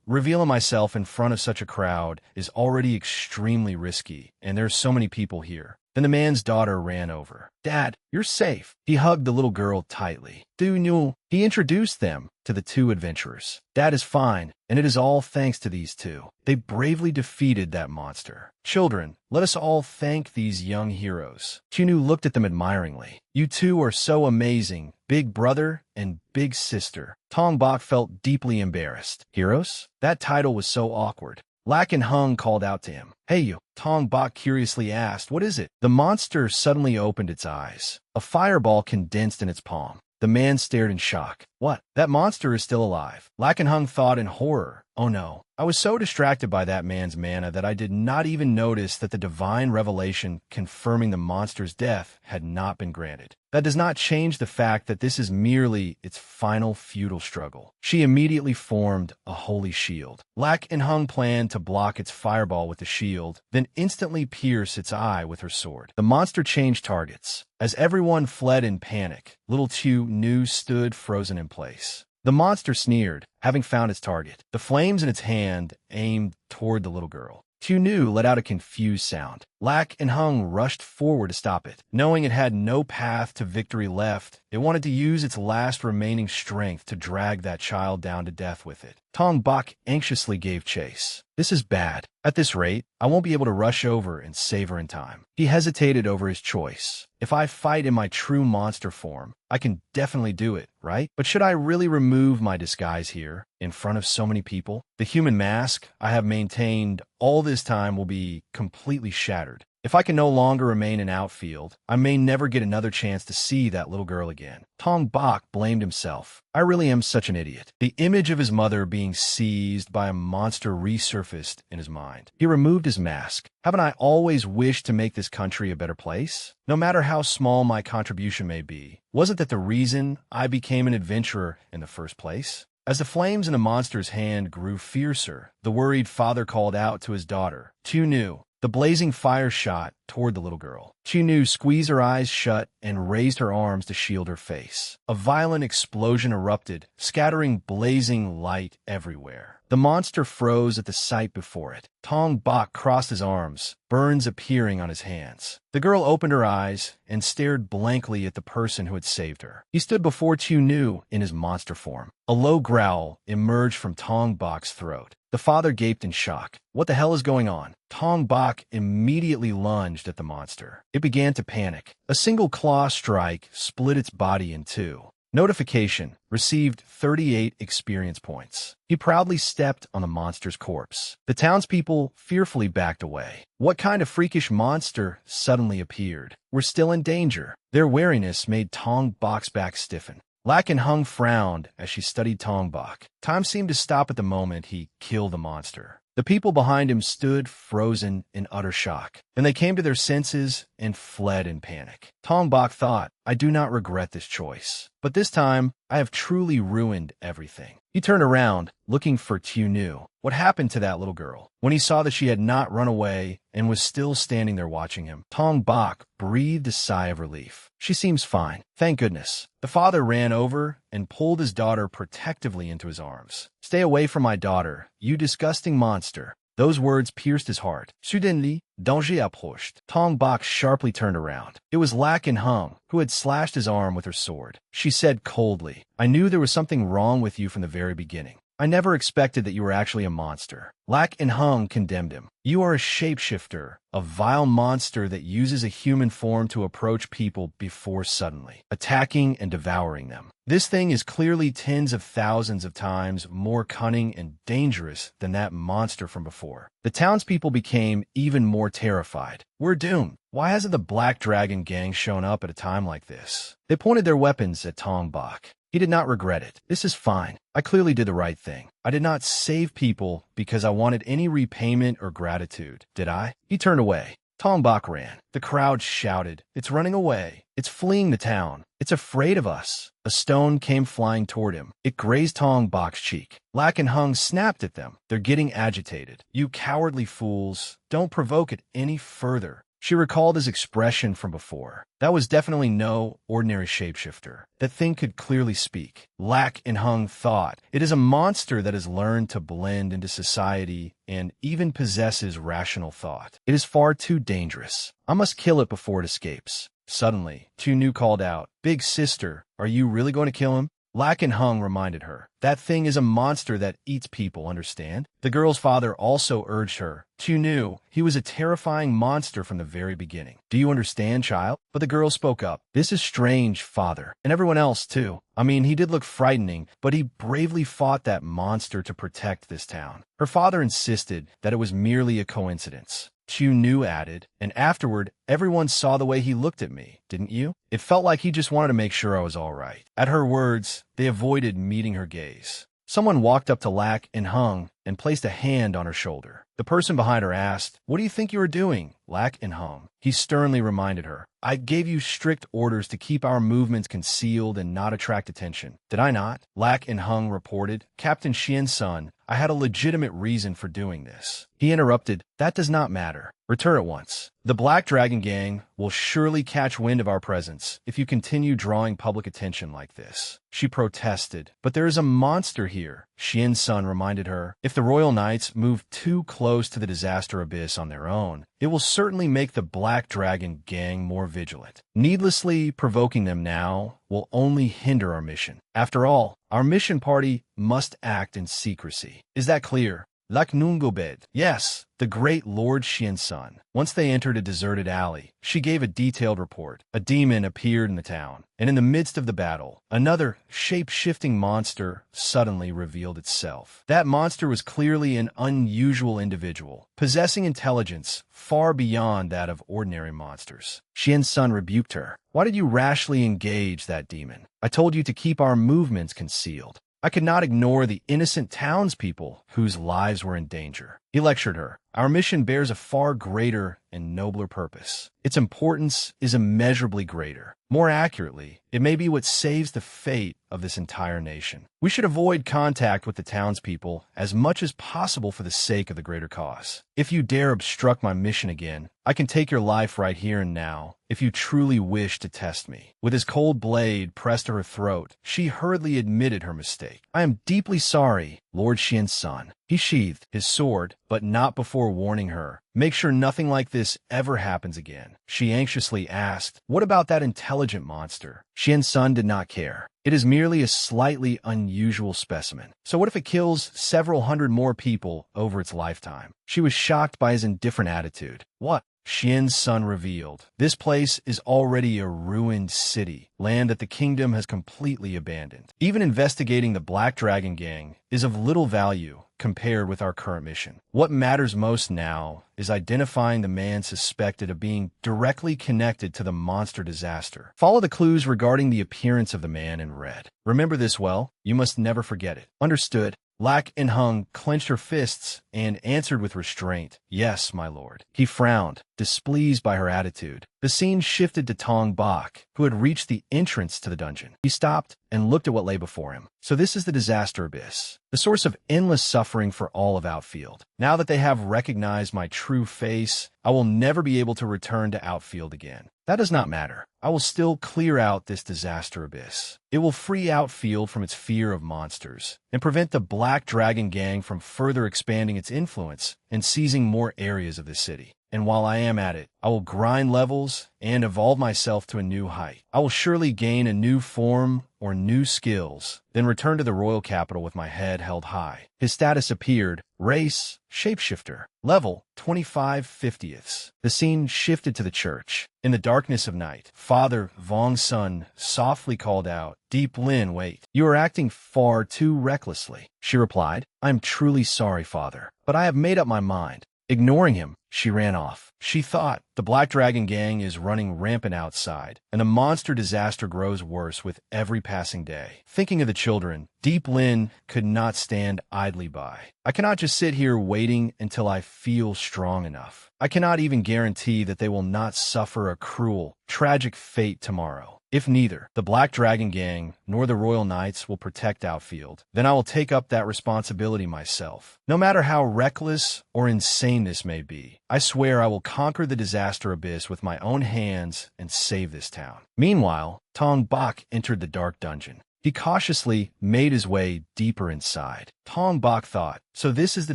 revealing myself in front of such a crowd is already extremely risky, and there are so many people here. Then the man's daughter ran over. Dad, you're safe. He hugged the little girl tightly. He introduced them to the two adventurers. Dad is fine, and it is all thanks to these two. They bravely defeated that monster. Children, let us all thank these young heroes. Chunu looked at them admiringly. You two are so amazing, big brother and big sister. Tong Bak felt deeply embarrassed. Heroes? That title was so awkward. Lak and Hung called out to him. Hey you, Tong Bok curiously asked, what is it? The monster suddenly opened its eyes. A fireball condensed in its palm. The man stared in shock. What? That monster is still alive. Lak and Hung thought in horror. Oh no. I was so distracted by that man's mana that I did not even notice that the divine revelation confirming the monster's death had not been granted. That does not change the fact that this is merely its final futile struggle. She immediately formed a holy shield. Lak and Hung planned to block its fireball with the shield, then instantly pierce its eye with her sword. The monster changed targets. As everyone fled in panic, little Chu Nu stood frozen in place. The monster sneered, having found its target. The flames in its hand aimed toward the little girl. Chu Nu let out a confused sound. Lak and Hung rushed forward to stop it. Knowing it had no path to victory left, it wanted to use its last remaining strength to drag that child down to death with it. Tong Bok anxiously gave chase. This is bad. At this rate, I won't be able to rush over and save her in time. He hesitated over his choice. If I fight in my true monster form, I can definitely do it, right? But should I really remove my disguise here, in front of so many people? The human mask I have maintained all this time will be completely shattered. If I can no longer remain in outfield, I may never get another chance to see that little girl again. Tong Bok blamed himself. I really am such an idiot. The image of his mother being seized by a monster resurfaced in his mind. He removed his mask. Haven't I always wished to make this country a better place? No matter how small my contribution may be, wasn't that the reason I became an adventurer in the first place? As the flames in the monster's hand grew fiercer, the worried father called out to his daughter, Chu Nu. The blazing fire shot toward the little girl. Chu Nu squeezed her eyes shut and raised her arms to shield her face. A violent explosion erupted, scattering blazing light everywhere. The monster froze at the sight before it. Tong Bok crossed his arms, burns appearing on his hands. The girl opened her eyes and stared blankly at the person who had saved her. He stood before Chu Nu in his monster form. A low growl emerged from Tong Bok's throat. The father gaped in shock. What the hell is going on? Tong Bok immediately lunged at the monster. It began to panic. A single claw strike split its body in two. Notification: received 38 experience points. He proudly stepped on the monster's corpse. The townspeople fearfully backed away. What kind of freakish monster suddenly appeared? We're still in danger. Their wariness made Tong Bok's back stiffen. Lak and Hung frowned as she studied Tong Bok. Time seemed to stop at the moment he killed the monster. The people behind him stood frozen in utter shock. Then they came to their senses and fled in panic. Tong Bok thought, I do not regret this choice. But this time, I have truly ruined everything. He turned around, looking for Chu Nu. What happened to that little girl? When he saw that she had not run away and was still standing there watching him, Tong Bok breathed a sigh of relief. She seems fine. Thank goodness. The father ran over and pulled his daughter protectively into his arms. Stay away from my daughter, you disgusting monster. Those words pierced his heart. Suddenly, danger approached. Tong Bok sharply turned around. It was Lak and Hung, who had slashed his arm with her sword. She said coldly, I knew there was something wrong with you from the very beginning. I never expected that you were actually a monster. Lak and Hung condemned him. You are a shapeshifter, a vile monster that uses a human form to approach people before suddenly attacking and devouring them. This thing is clearly tens of thousands of times more cunning and dangerous than that monster from before. The townspeople became even more terrified. We're doomed. Why hasn't the Black Dragon gang shown up at a time like this? They pointed their weapons at Tong Bok. He did not regret it. This is fine. I clearly did the right thing. I did not save people because I wanted any repayment or gratitude, did I? He turned away. Tong Bok ran. The crowd shouted, It's running away. It's fleeing the town. It's afraid of us. A stone came flying toward him. It grazed Tong Bok's cheek. Lak and Hung snapped at them. They're getting agitated. You cowardly fools. Don't provoke it any further. She recalled his expression from before. That was definitely no ordinary shapeshifter. That thing could clearly speak. Lak and Hung thought, it is a monster that has learned to blend into society and even possesses rational thought. It is far too dangerous. I must kill it before it escapes. Suddenly, Chu Nu called out, Big sister, are you really going to kill him? Lack and Hung reminded her. That thing is a monster that eats people, understand? The girl's father also urged her. She knew he was a terrifying monster from the very beginning. Do you understand, child? But the girl spoke up. This is strange, father. And everyone else, too. I mean, he did look frightening, but he bravely fought that monster to protect this town. Her father insisted that it was merely a coincidence. Chu Nu added, and afterward, everyone saw the way he looked at me, didn't you? It felt like he just wanted to make sure I was all right. At her words, they avoided meeting her gaze. Someone walked up to Lack and Hung and placed a hand on her shoulder. The person behind her asked, "What do you think you are doing?" Lack and Hung. He sternly reminded her, "I gave you strict orders to keep our movements concealed and not attract attention. Did I not?" Lack and Hung reported, "Captain Xian's son, I had a legitimate reason for doing this." He interrupted, "That does not matter. Return at once. The Black Dragon Gang will surely catch wind of our presence if you continue drawing public attention like this." She protested, "But there is a monster here," Xian's son reminded her. "If the Royal Knights move too close to the disaster abyss on their own, it will certainly make the Black Dragon Gang more vigilant. Needlessly provoking them now will only hinder our mission. After all, our mission party must act in secrecy. Is that clear?" Lak Nungobed. Yes, the great Lord Xian's son. Once they entered a deserted alley, she gave a detailed report. A demon appeared in the town, and in the midst of the battle, another shape-shifting monster suddenly revealed itself. That monster was clearly an unusual individual, possessing intelligence far beyond that of ordinary monsters. Xian's son rebuked her. "Why did you rashly engage that demon? I told you to keep our movements concealed. I could not ignore the innocent townspeople whose lives were in danger." He lectured her. "Our mission bears a far greater and nobler purpose. Its importance is immeasurably greater. More accurately, it may be what saves the fate of this entire nation. We should avoid contact with the townspeople as much as possible for the sake of the greater cause. If you dare obstruct my mission again, I can take your life right here and now if you truly wish to test me." With his cold blade pressed to her throat, she hurriedly admitted her mistake. "I am deeply sorry, Lord Xian's son." He sheathed his sword, but not before warning her. "Make sure nothing like this ever happens again." She anxiously asked, "What about that intelligent monster?" Xian's son did not care. "It is merely a slightly unusual specimen. So what if it kills several hundred more people over its lifetime?" She was shocked by his indifferent attitude. "What?" Xian's son revealed. "This place is already a ruined city, land that the kingdom has completely abandoned. Even investigating the Black Dragon Gang is of little value compared with our current mission. What matters most now is identifying the man suspected of being directly connected to the monster disaster. Follow the clues regarding the appearance of the man in red. Remember this well. You must never forget it." "Understood." Lack and Hung clenched her fists and answered with restraint, "Yes, my lord." He frowned, displeased by her attitude. The scene shifted to Tong Bak, who had reached the entrance to the dungeon. He stopped and looked at what lay before him. "So this is the disaster abyss, the source of endless suffering for all of Outfield. Now that they have recognized my true face, I will never be able to return to Outfield again. That does not matter. I will still clear out this disaster abyss. It will free Outfield from its fear of monsters and prevent the Black Dragon Gang from further expanding its influence and seizing more areas of the city. And while I am at it, I will grind levels and evolve myself to a new height. I will surely gain a new form or new skills, then return to the royal capital with my head held high." His status appeared, race, shapeshifter, level 25/50ths. The scene shifted to the church. In the darkness of night, Father Vong's son softly called out, "Deep Lin, wait. You are acting far too recklessly." She replied, "I am truly sorry, Father, but I have made up my mind." Ignoring him, she ran off. She thought, the Black Dragon Gang is running rampant outside, and the monster disaster grows worse with every passing day. Thinking of the children, Deep Lin could not stand idly by. "I cannot just sit here waiting until I feel strong enough. I cannot even guarantee that they will not suffer a cruel, tragic fate tomorrow. If neither the Black Dragon Gang nor the Royal Knights will protect Outfield, then I will take up that responsibility myself. No matter how reckless or insane this may be, I swear I will conquer the disaster abyss with my own hands and save this town." Meanwhile, Tong Bak entered the dark dungeon. He cautiously made his way deeper inside. Tong Bak thought, so this is the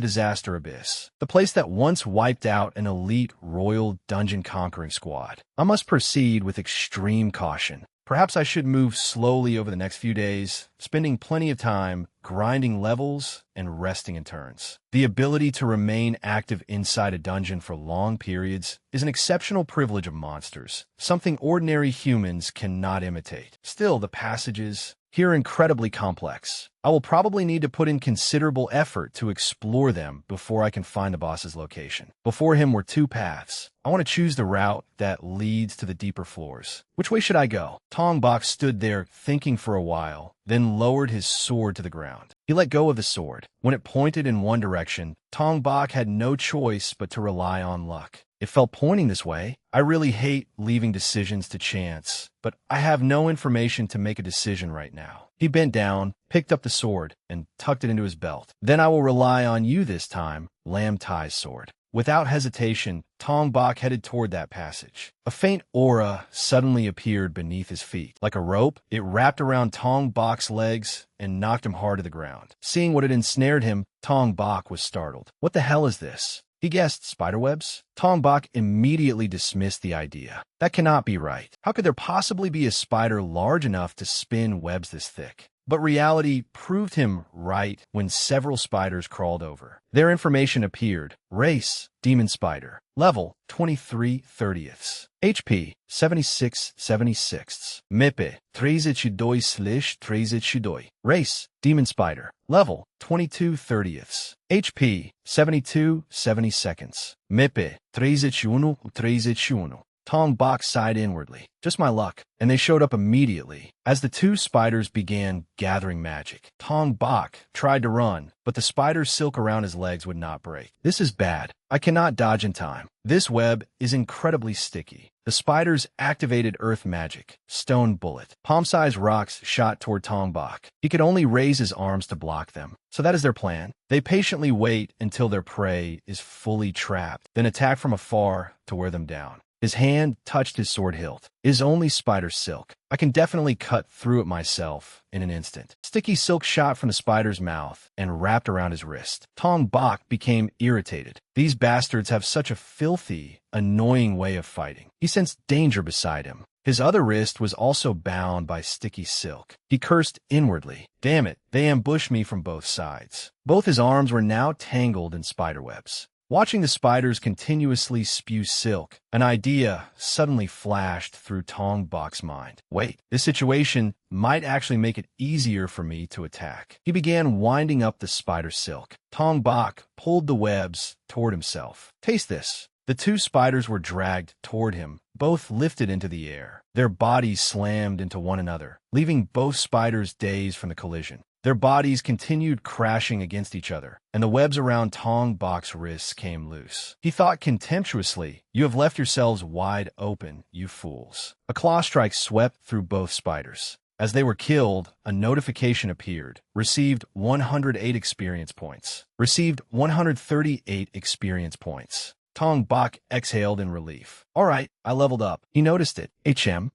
disaster abyss, the place that once wiped out an elite royal dungeon conquering squad. I must proceed with extreme caution. Perhaps I should move slowly over the next few days, spending plenty of time grinding levels and resting in turns. The ability to remain active inside a dungeon for long periods is an exceptional privilege of monsters, something ordinary humans cannot imitate. Still, the passages here are incredibly complex. I will probably need to put in considerable effort to explore them before I can find the boss's location. Before him were two paths. I want to choose the route that leads to the deeper floors. Which way should I go? Tongbok stood there thinking for a while, then lowered his sword to the ground. He let go of the sword. When it pointed in one direction, Tongbok had no choice but to rely on luck. It felt pointing this way. I really hate leaving decisions to chance, but I have no information to make a decision right now. He bent down, picked up the sword, and tucked it into his belt. Then I will rely on you this time, Lam Tai's sword. Without hesitation, Tongbok headed toward that passage. A faint aura suddenly appeared beneath his feet. Like a rope, it wrapped around Tongbok's legs and knocked him hard to the ground. Seeing what had ensnared him, Tongbok was startled. What the hell is this? He guessed spiderwebs. Tongbok immediately dismissed the idea. That cannot be right. How could there possibly be a spider large enough to spin webs this thick? But reality proved him right when several spiders crawled over. Their information appeared. Race, Demon Spider. Level, 23/30. HP, 76/76. MIPE, 32/32. Race, Demon Spider. Level, 22/30. HP, 72/72. MIPE, 31/31. Tongbok sighed inwardly. Just my luck. And they showed up immediately. As the two spiders began gathering magic, Tongbok tried to run, but the spider's silk around his legs would not break. This is bad. I cannot dodge in time. This web is incredibly sticky. The spiders activated earth magic. Stone bullet. Palm-sized rocks shot toward Tongbok. He could only raise his arms to block them. So that is their plan. They patiently wait until their prey is fully trapped, then attack from afar to wear them down. His hand touched his sword hilt. It is only spider silk. I can definitely cut through it myself in an instant. Sticky silk shot from the spider's mouth and wrapped around his wrist. Tongbok became irritated. These bastards have such a filthy, annoying way of fighting. He sensed danger beside him. His other wrist was also bound by sticky silk. He cursed inwardly. Damn it, they ambushed me from both sides. Both his arms were now tangled in spiderwebs. Watching the spiders continuously spew silk, an idea suddenly flashed through Tongbok's mind. Wait, this situation might actually make it easier for me to attack. He began winding up the spider silk. Tongbok pulled the webs toward himself. Taste this. The two spiders were dragged toward him, both lifted into the air. Their bodies slammed into one another, leaving both spiders dazed from the collision. Their bodies continued crashing against each other, and the webs around Tongbok's wrists came loose. He thought contemptuously, "You have left yourselves wide open, you fools." A claw strike swept through both spiders. As they were killed, a notification appeared. Received 108 experience points. Received 138 experience points. Tongbok exhaled in relief. All right, I leveled up. He noticed it.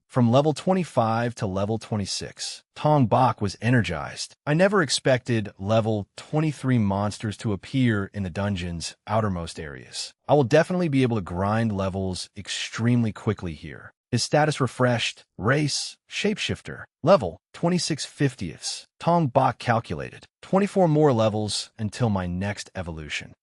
From level 25 to level 26. Tongbok was energized. I never expected level 23 monsters to appear in the dungeon's outermost areas. I will definitely be able to grind levels extremely quickly here. His status refreshed. Race, Shapeshifter. Level, 26/50. Tongbok calculated. 24 more levels until my next evolution.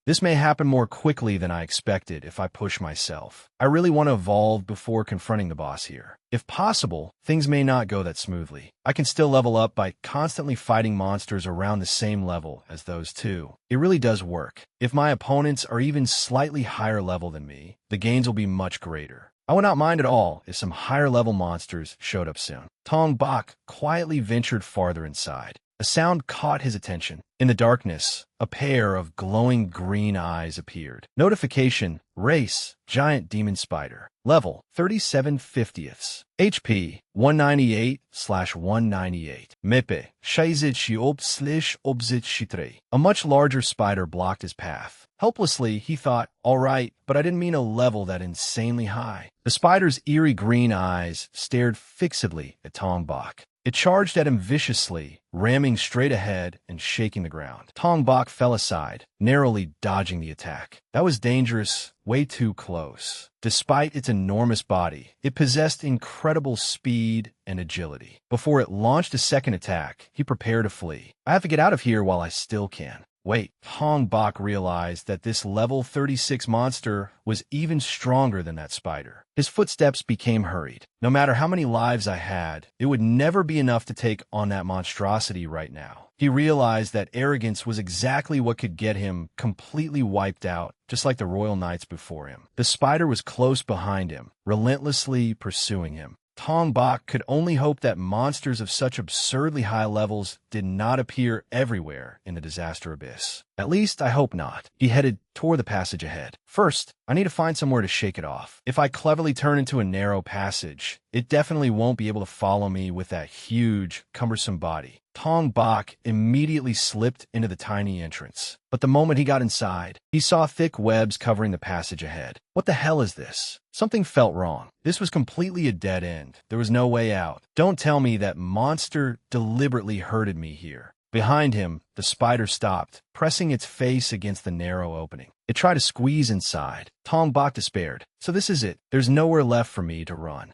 This may happen more quickly than I expected if I push myself. I really want to evolve before confronting the boss here. If possible, things may not go that smoothly. I can still level up by constantly fighting monsters around the same level as those two. It really does work. If my opponents are even slightly higher level than me, the gains will be much greater. I would not mind at all if some higher-level monsters showed up soon. Tongbok quietly ventured farther inside. A sound caught his attention. In the darkness, a pair of glowing green eyes appeared. Notification, Race, Giant Demon Spider. Level, 37/50. HP, 198/198. MIPE, 66/63. A much larger spider blocked his path. Helplessly, he thought, all right, but I didn't mean a level that insanely high. The spider's eerie green eyes stared fixedly at Tongbok. It charged at him viciously ramming straight ahead and shaking the ground. Tong Bak fell aside, narrowly dodging the attack. That was dangerous, way too close. Despite its enormous body, it possessed incredible speed and agility. Before it launched a second attack, he prepared to flee. I have to get out of here while I still can. Wait, Tong Bak realized that this level 36 monster was even stronger than that spider. His footsteps became hurried. No matter how many lives I had, it would never be enough to take on that monstrosity right now. He realized that arrogance was exactly what could get him completely wiped out, just like the royal knights before him. The spider was close behind him, relentlessly pursuing him. Tong Bak could only hope that monsters of such absurdly high levels did not appear everywhere in the disaster abyss. At least, I hope not. He headed toward the passage ahead. First, I need to find somewhere to shake it off. If I cleverly turn into a narrow passage, it definitely won't be able to follow me with that huge, cumbersome body. Tong Bak immediately slipped into the tiny entrance. But the moment he got inside, he saw thick webs covering the passage ahead. What the hell is this? Something felt wrong. This was completely a dead end. There was no way out. Don't tell me that monster deliberately herded me here. Behind him, the spider stopped, pressing its face against the narrow opening. It tried to squeeze inside. Tong Bak despaired. So this is it. There's nowhere left for me to run.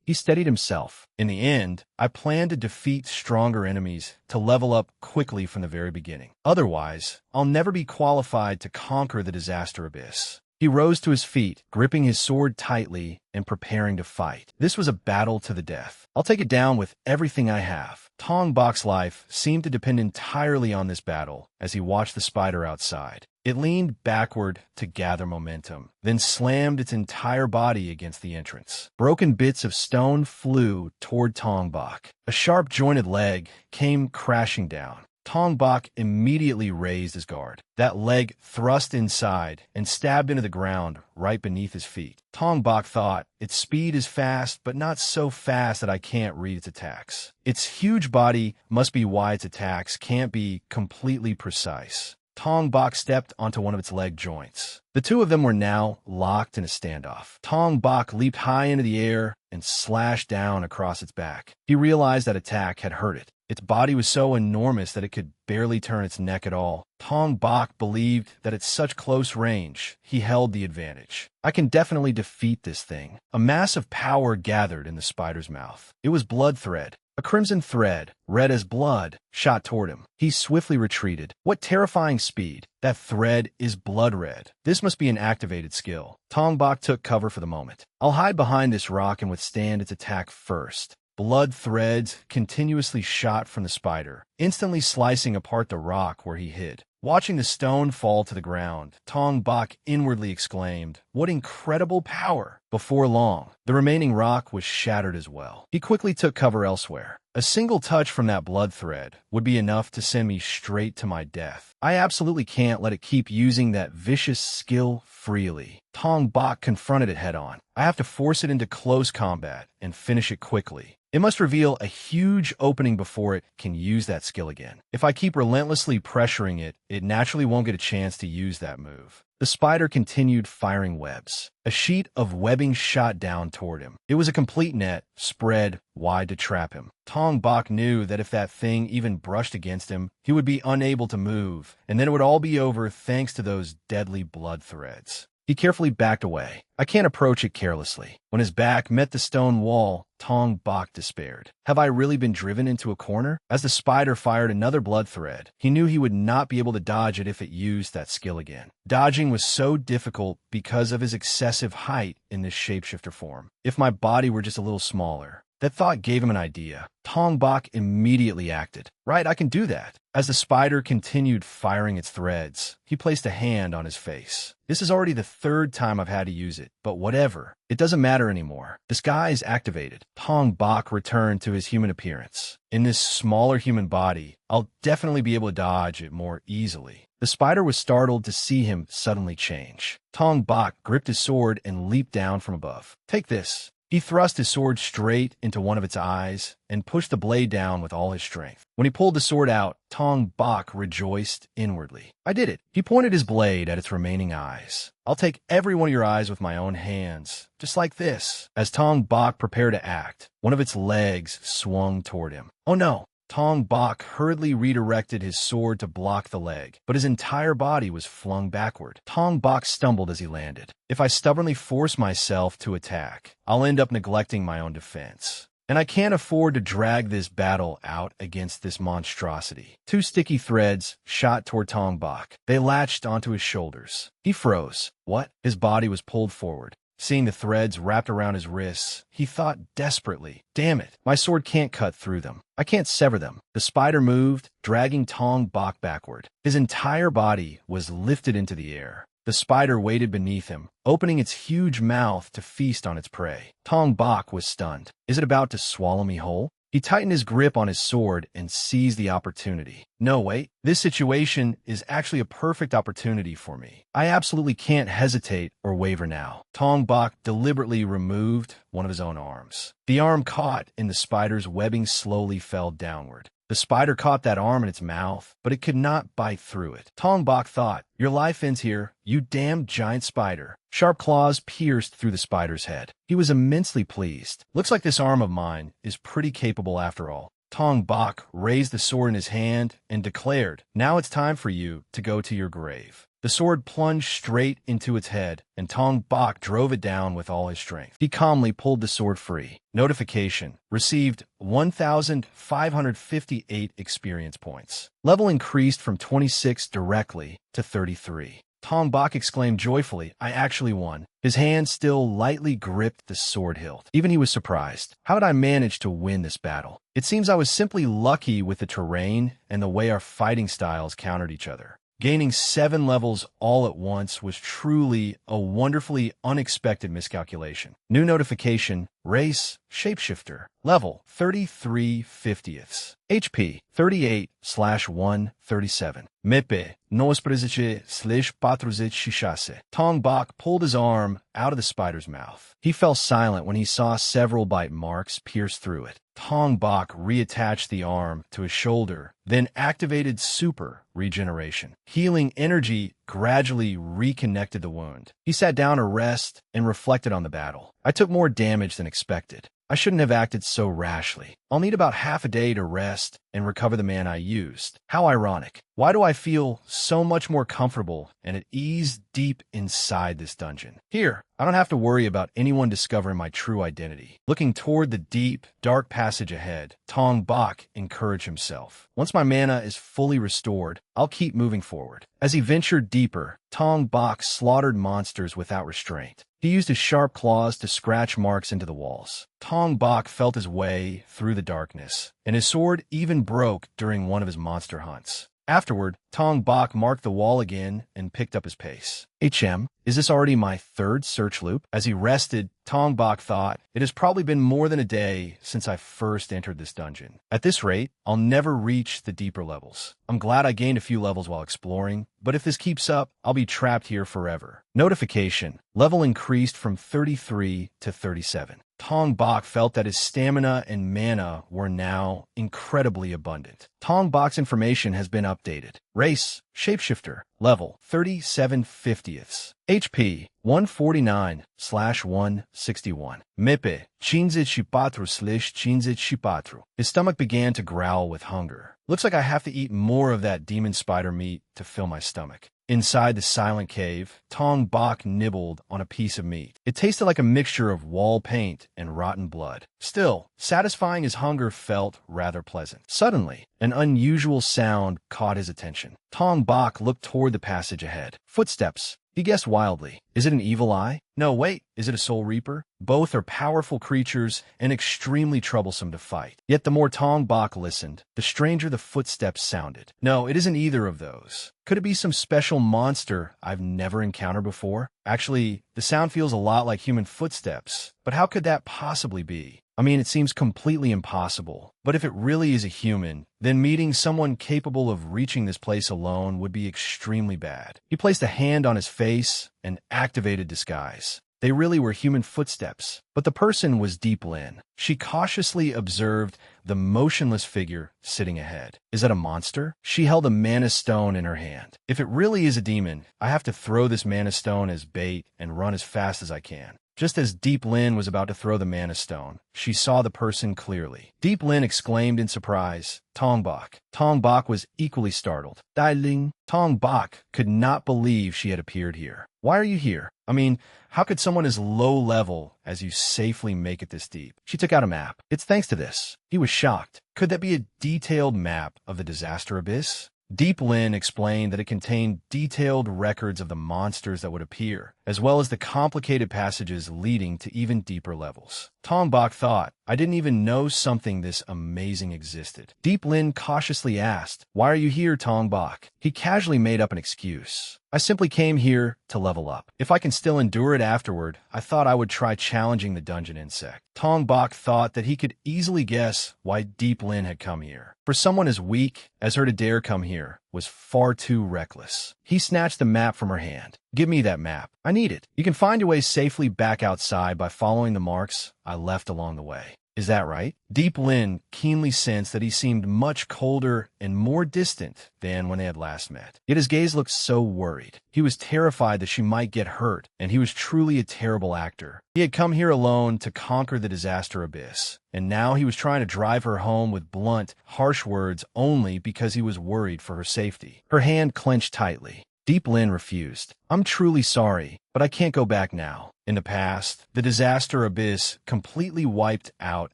He steadied himself. In the end, I planned to defeat stronger enemies to level up quickly from the very beginning. Otherwise, I'll never be qualified to conquer the disaster abyss. He rose to his feet, gripping his sword tightly and preparing to fight. This was a battle to the death. I'll take it down with everything I have. Tong Bak's life seemed to depend entirely on this battle as he watched the spider outside. It leaned backward to gather momentum, then slammed its entire body against the entrance. Broken bits of stone flew toward Tong Bak. A sharp-jointed leg came crashing down. Tong Bak immediately raised his guard. That leg thrust inside and stabbed into the ground right beneath his feet. Tong Bak thought, its speed is fast, but not so fast that I can't read its attacks. Its huge body must be why its attacks can't be completely precise. Tong Bak stepped onto one of its leg joints. The two of them were now locked in a standoff. Tong Bak leaped high into the air and slashed down across its back. He realized that attack had hurt it. Its body was so enormous that it could barely turn its neck at all. Tong Bak believed that at such close range, he held the advantage. I can definitely defeat this thing. A mass of power gathered in the spider's mouth. It was blood thread. A crimson thread, red as blood, shot toward him. He swiftly retreated. What terrifying speed! That thread is blood red. This must be an activated skill. Tong Bak took cover for the moment. I'll hide behind this rock and withstand its attack first. Blood threads continuously shot from the spider, instantly slicing apart the rock where he hid. Watching the stone fall to the ground, Tong Bak inwardly exclaimed, "What incredible power!" Before long, the remaining rock was shattered as well. He quickly took cover elsewhere. A single touch from that blood thread would be enough to send me straight to my death. I absolutely can't let it keep using that vicious skill freely. Tong Bak confronted it head-on. I have to force it into close combat and finish it quickly. It must reveal a huge opening before it can use that skill again. If I keep relentlessly pressuring it, it naturally won't get a chance to use that move. The spider continued firing webs. A sheet of webbing shot down toward him. It was a complete net, spread wide to trap him. Tong Bak knew that if that thing even brushed against him, he would be unable to move, and then it would all be over thanks to those deadly blood threads. He carefully backed away. I can't approach it carelessly. When his back met the stone wall, Tong Bak despaired. Have I really been driven into a corner? As the spider fired another blood thread, he knew he would not be able to dodge it if it used that skill again. Dodging was so difficult because of his excessive height in this shapeshifter form. If my body were just a little smaller. That thought gave him an idea. Tong Bak immediately acted. Right, I can do that. As the spider continued firing its threads, he placed a hand on his face. This is already the third time I've had to use it, but whatever. It doesn't matter anymore. Disguise activated. Tong Bak returned to his human appearance. In this smaller human body, I'll definitely be able to dodge it more easily. The spider was startled to see him suddenly change. Tong Bak gripped his sword and leaped down from above. Take this. He thrust his sword straight into one of its eyes and pushed the blade down with all his strength. When he pulled the sword out, Tong Bak rejoiced inwardly. I did it. He pointed his blade at its remaining eyes. I'll take every one of your eyes with my own hands, just like this. As Tong Bak prepared to act, one of its legs swung toward him. Oh no! Tong Bok hurriedly redirected his sword to block the leg, but his entire body was flung backward. Tong Bok stumbled as he landed. If I stubbornly force myself to attack, I'll end up neglecting my own defense. And I can't afford to drag this battle out against this monstrosity. Two sticky threads shot toward Tong Bok. They latched onto his shoulders. He froze. What? His body was pulled forward. Seeing the threads wrapped around his wrists, he thought desperately, damn it, my sword can't cut through them. I can't sever them. The spider moved, dragging Tong Bok backward. His entire body was lifted into the air. The spider waited beneath him, opening its huge mouth to feast on its prey. Tong Bok was stunned. Is it about to swallow me whole? He tightened his grip on his sword and seized the opportunity. No, wait. This situation is actually a perfect opportunity for me. I absolutely can't hesitate or waver now. Tong Bok deliberately removed one of his own arms. The arm caught in the spider's webbing slowly fell downward. The spider caught that arm in its mouth, but it could not bite through it. Tong Bok thought, your life ends here, you damned giant spider. Sharp claws pierced through the spider's head. He was immensely pleased. Looks like this arm of mine is pretty capable after all. Tong Bok raised the sword in his hand and declared, now it's time for you to go to your grave. The sword plunged straight into its head, and Tong Bok drove it down with all his strength. He calmly pulled the sword free. Notification. Received 1,558 experience points. Level increased from 26 directly to 33. Tong Bok exclaimed joyfully, I actually won. His hand still lightly gripped the sword hilt. Even he was surprised. How had I managed to win this battle? It seems I was simply lucky with the terrain and the way our fighting styles countered each other. Gaining 7 levels all at once was truly a wonderfully unexpected miscalculation. New notification, race, shapeshifter, level 33/50ths, HP 38/137, Mepe, /4/6. Tong Bok pulled his arm out of the spider's mouth. He fell silent when he saw several bite marks pierce through it. Tong Bok reattached the arm to his shoulder, then activated super regeneration. Healing energy gradually reconnected the wound. He sat down to rest and reflected on the battle. I took more damage than expected. I shouldn't have acted so rashly. I'll need about half a day to rest and recover the mana I used. How ironic. Why do I feel so much more comfortable and at ease deep inside this dungeon? Here, I don't have to worry about anyone discovering my true identity. Looking toward the deep, dark passage ahead, Tong Bok encouraged himself. Once my mana is fully restored, I'll keep moving forward. As he ventured deeper, Tong Bok slaughtered monsters without restraint. He used his sharp claws to scratch marks into the walls. Tong Bok felt his way through the darkness, and his sword even broke during one of his monster hunts. Afterward, Tong Bok marked the wall again and picked up his pace. Is this already my third search loop? As he rested, Tong Bok thought, it has probably been more than a day since I first entered this dungeon. At this rate, I'll never reach the deeper levels. I'm glad I gained a few levels while exploring, but if this keeps up, I'll be trapped here forever. Notification. Level increased from 33 to 37. Tong Bok felt that his stamina and mana were now incredibly abundant. Tong Bok's information has been updated. Race, shapeshifter, level 37/50ths, HP 149/161, Mepe 15/4/15. His stomach began to growl with hunger. Looks like I have to eat more of that demon spider meat to fill my stomach. Inside the silent cave, Tong Bok nibbled on a piece of meat. It tasted like a mixture of wall paint and rotten blood. Still, satisfying his hunger felt rather pleasant. Suddenly, an unusual sound caught his attention. Tong Bok looked toward the passage ahead. Footsteps. He guessed wildly. Is it an evil eye? No, wait. Is it a soul reaper? Both are powerful creatures and extremely troublesome to fight. Yet the more Tong Bok listened, the stranger the footsteps sounded. No, it isn't either of those. Could it be some special monster I've never encountered before? Actually, the sound feels a lot like human footsteps. But how could that possibly be? I mean, it seems completely impossible. But if it really is a human, then meeting someone capable of reaching this place alone would be extremely bad. He placed a hand on his face and activated disguise. They really were human footsteps, but the person was Deep Lin. She cautiously observed the motionless figure sitting ahead. Is that a monster? She held a mana stone in her hand. If it really is a demon, I have to throw this mana stone as bait and run as fast as I can. Just as Deep Lin was about to throw the mana stone, she saw the person clearly. Deep Lin exclaimed in surprise, Tongbok. Tongbok was equally startled. Dai Ling. Tongbok could not believe she had appeared here. Why are you here? I mean, how could someone as low level as you safely make it this deep? She took out a map. It's thanks to this. He was shocked. Could that be a detailed map of the disaster abyss? Deep Lin explained that it contained detailed records of the monsters that would appear, as well as the complicated passages leading to even deeper levels. Tongbok thought, I didn't even know something this amazing existed. Deep Lin cautiously asked, Why are you here, Tongbok? He casually made up an excuse. I simply came here to level up. If I can still endure it afterward, I thought I would try challenging the dungeon insect. Tongbok thought that he could easily guess why Deep Lin had come here. For someone as weak as her to dare come here was far too reckless. He snatched the map from her hand. Give me that map. I need it. You can find your way safely back outside by following the marks I left along the way. Is that right? Deep Lin keenly sensed that he seemed much colder and more distant than when they had last met. Yet his gaze looked so worried. He was terrified that she might get hurt, and he was truly a terrible actor. He had come here alone to conquer the disaster abyss, and now he was trying to drive her home with blunt, harsh words only because he was worried for her safety. Her hand clenched tightly. Deep Lin refused. I'm truly sorry, but I can't go back now. In the past, the disaster abyss completely wiped out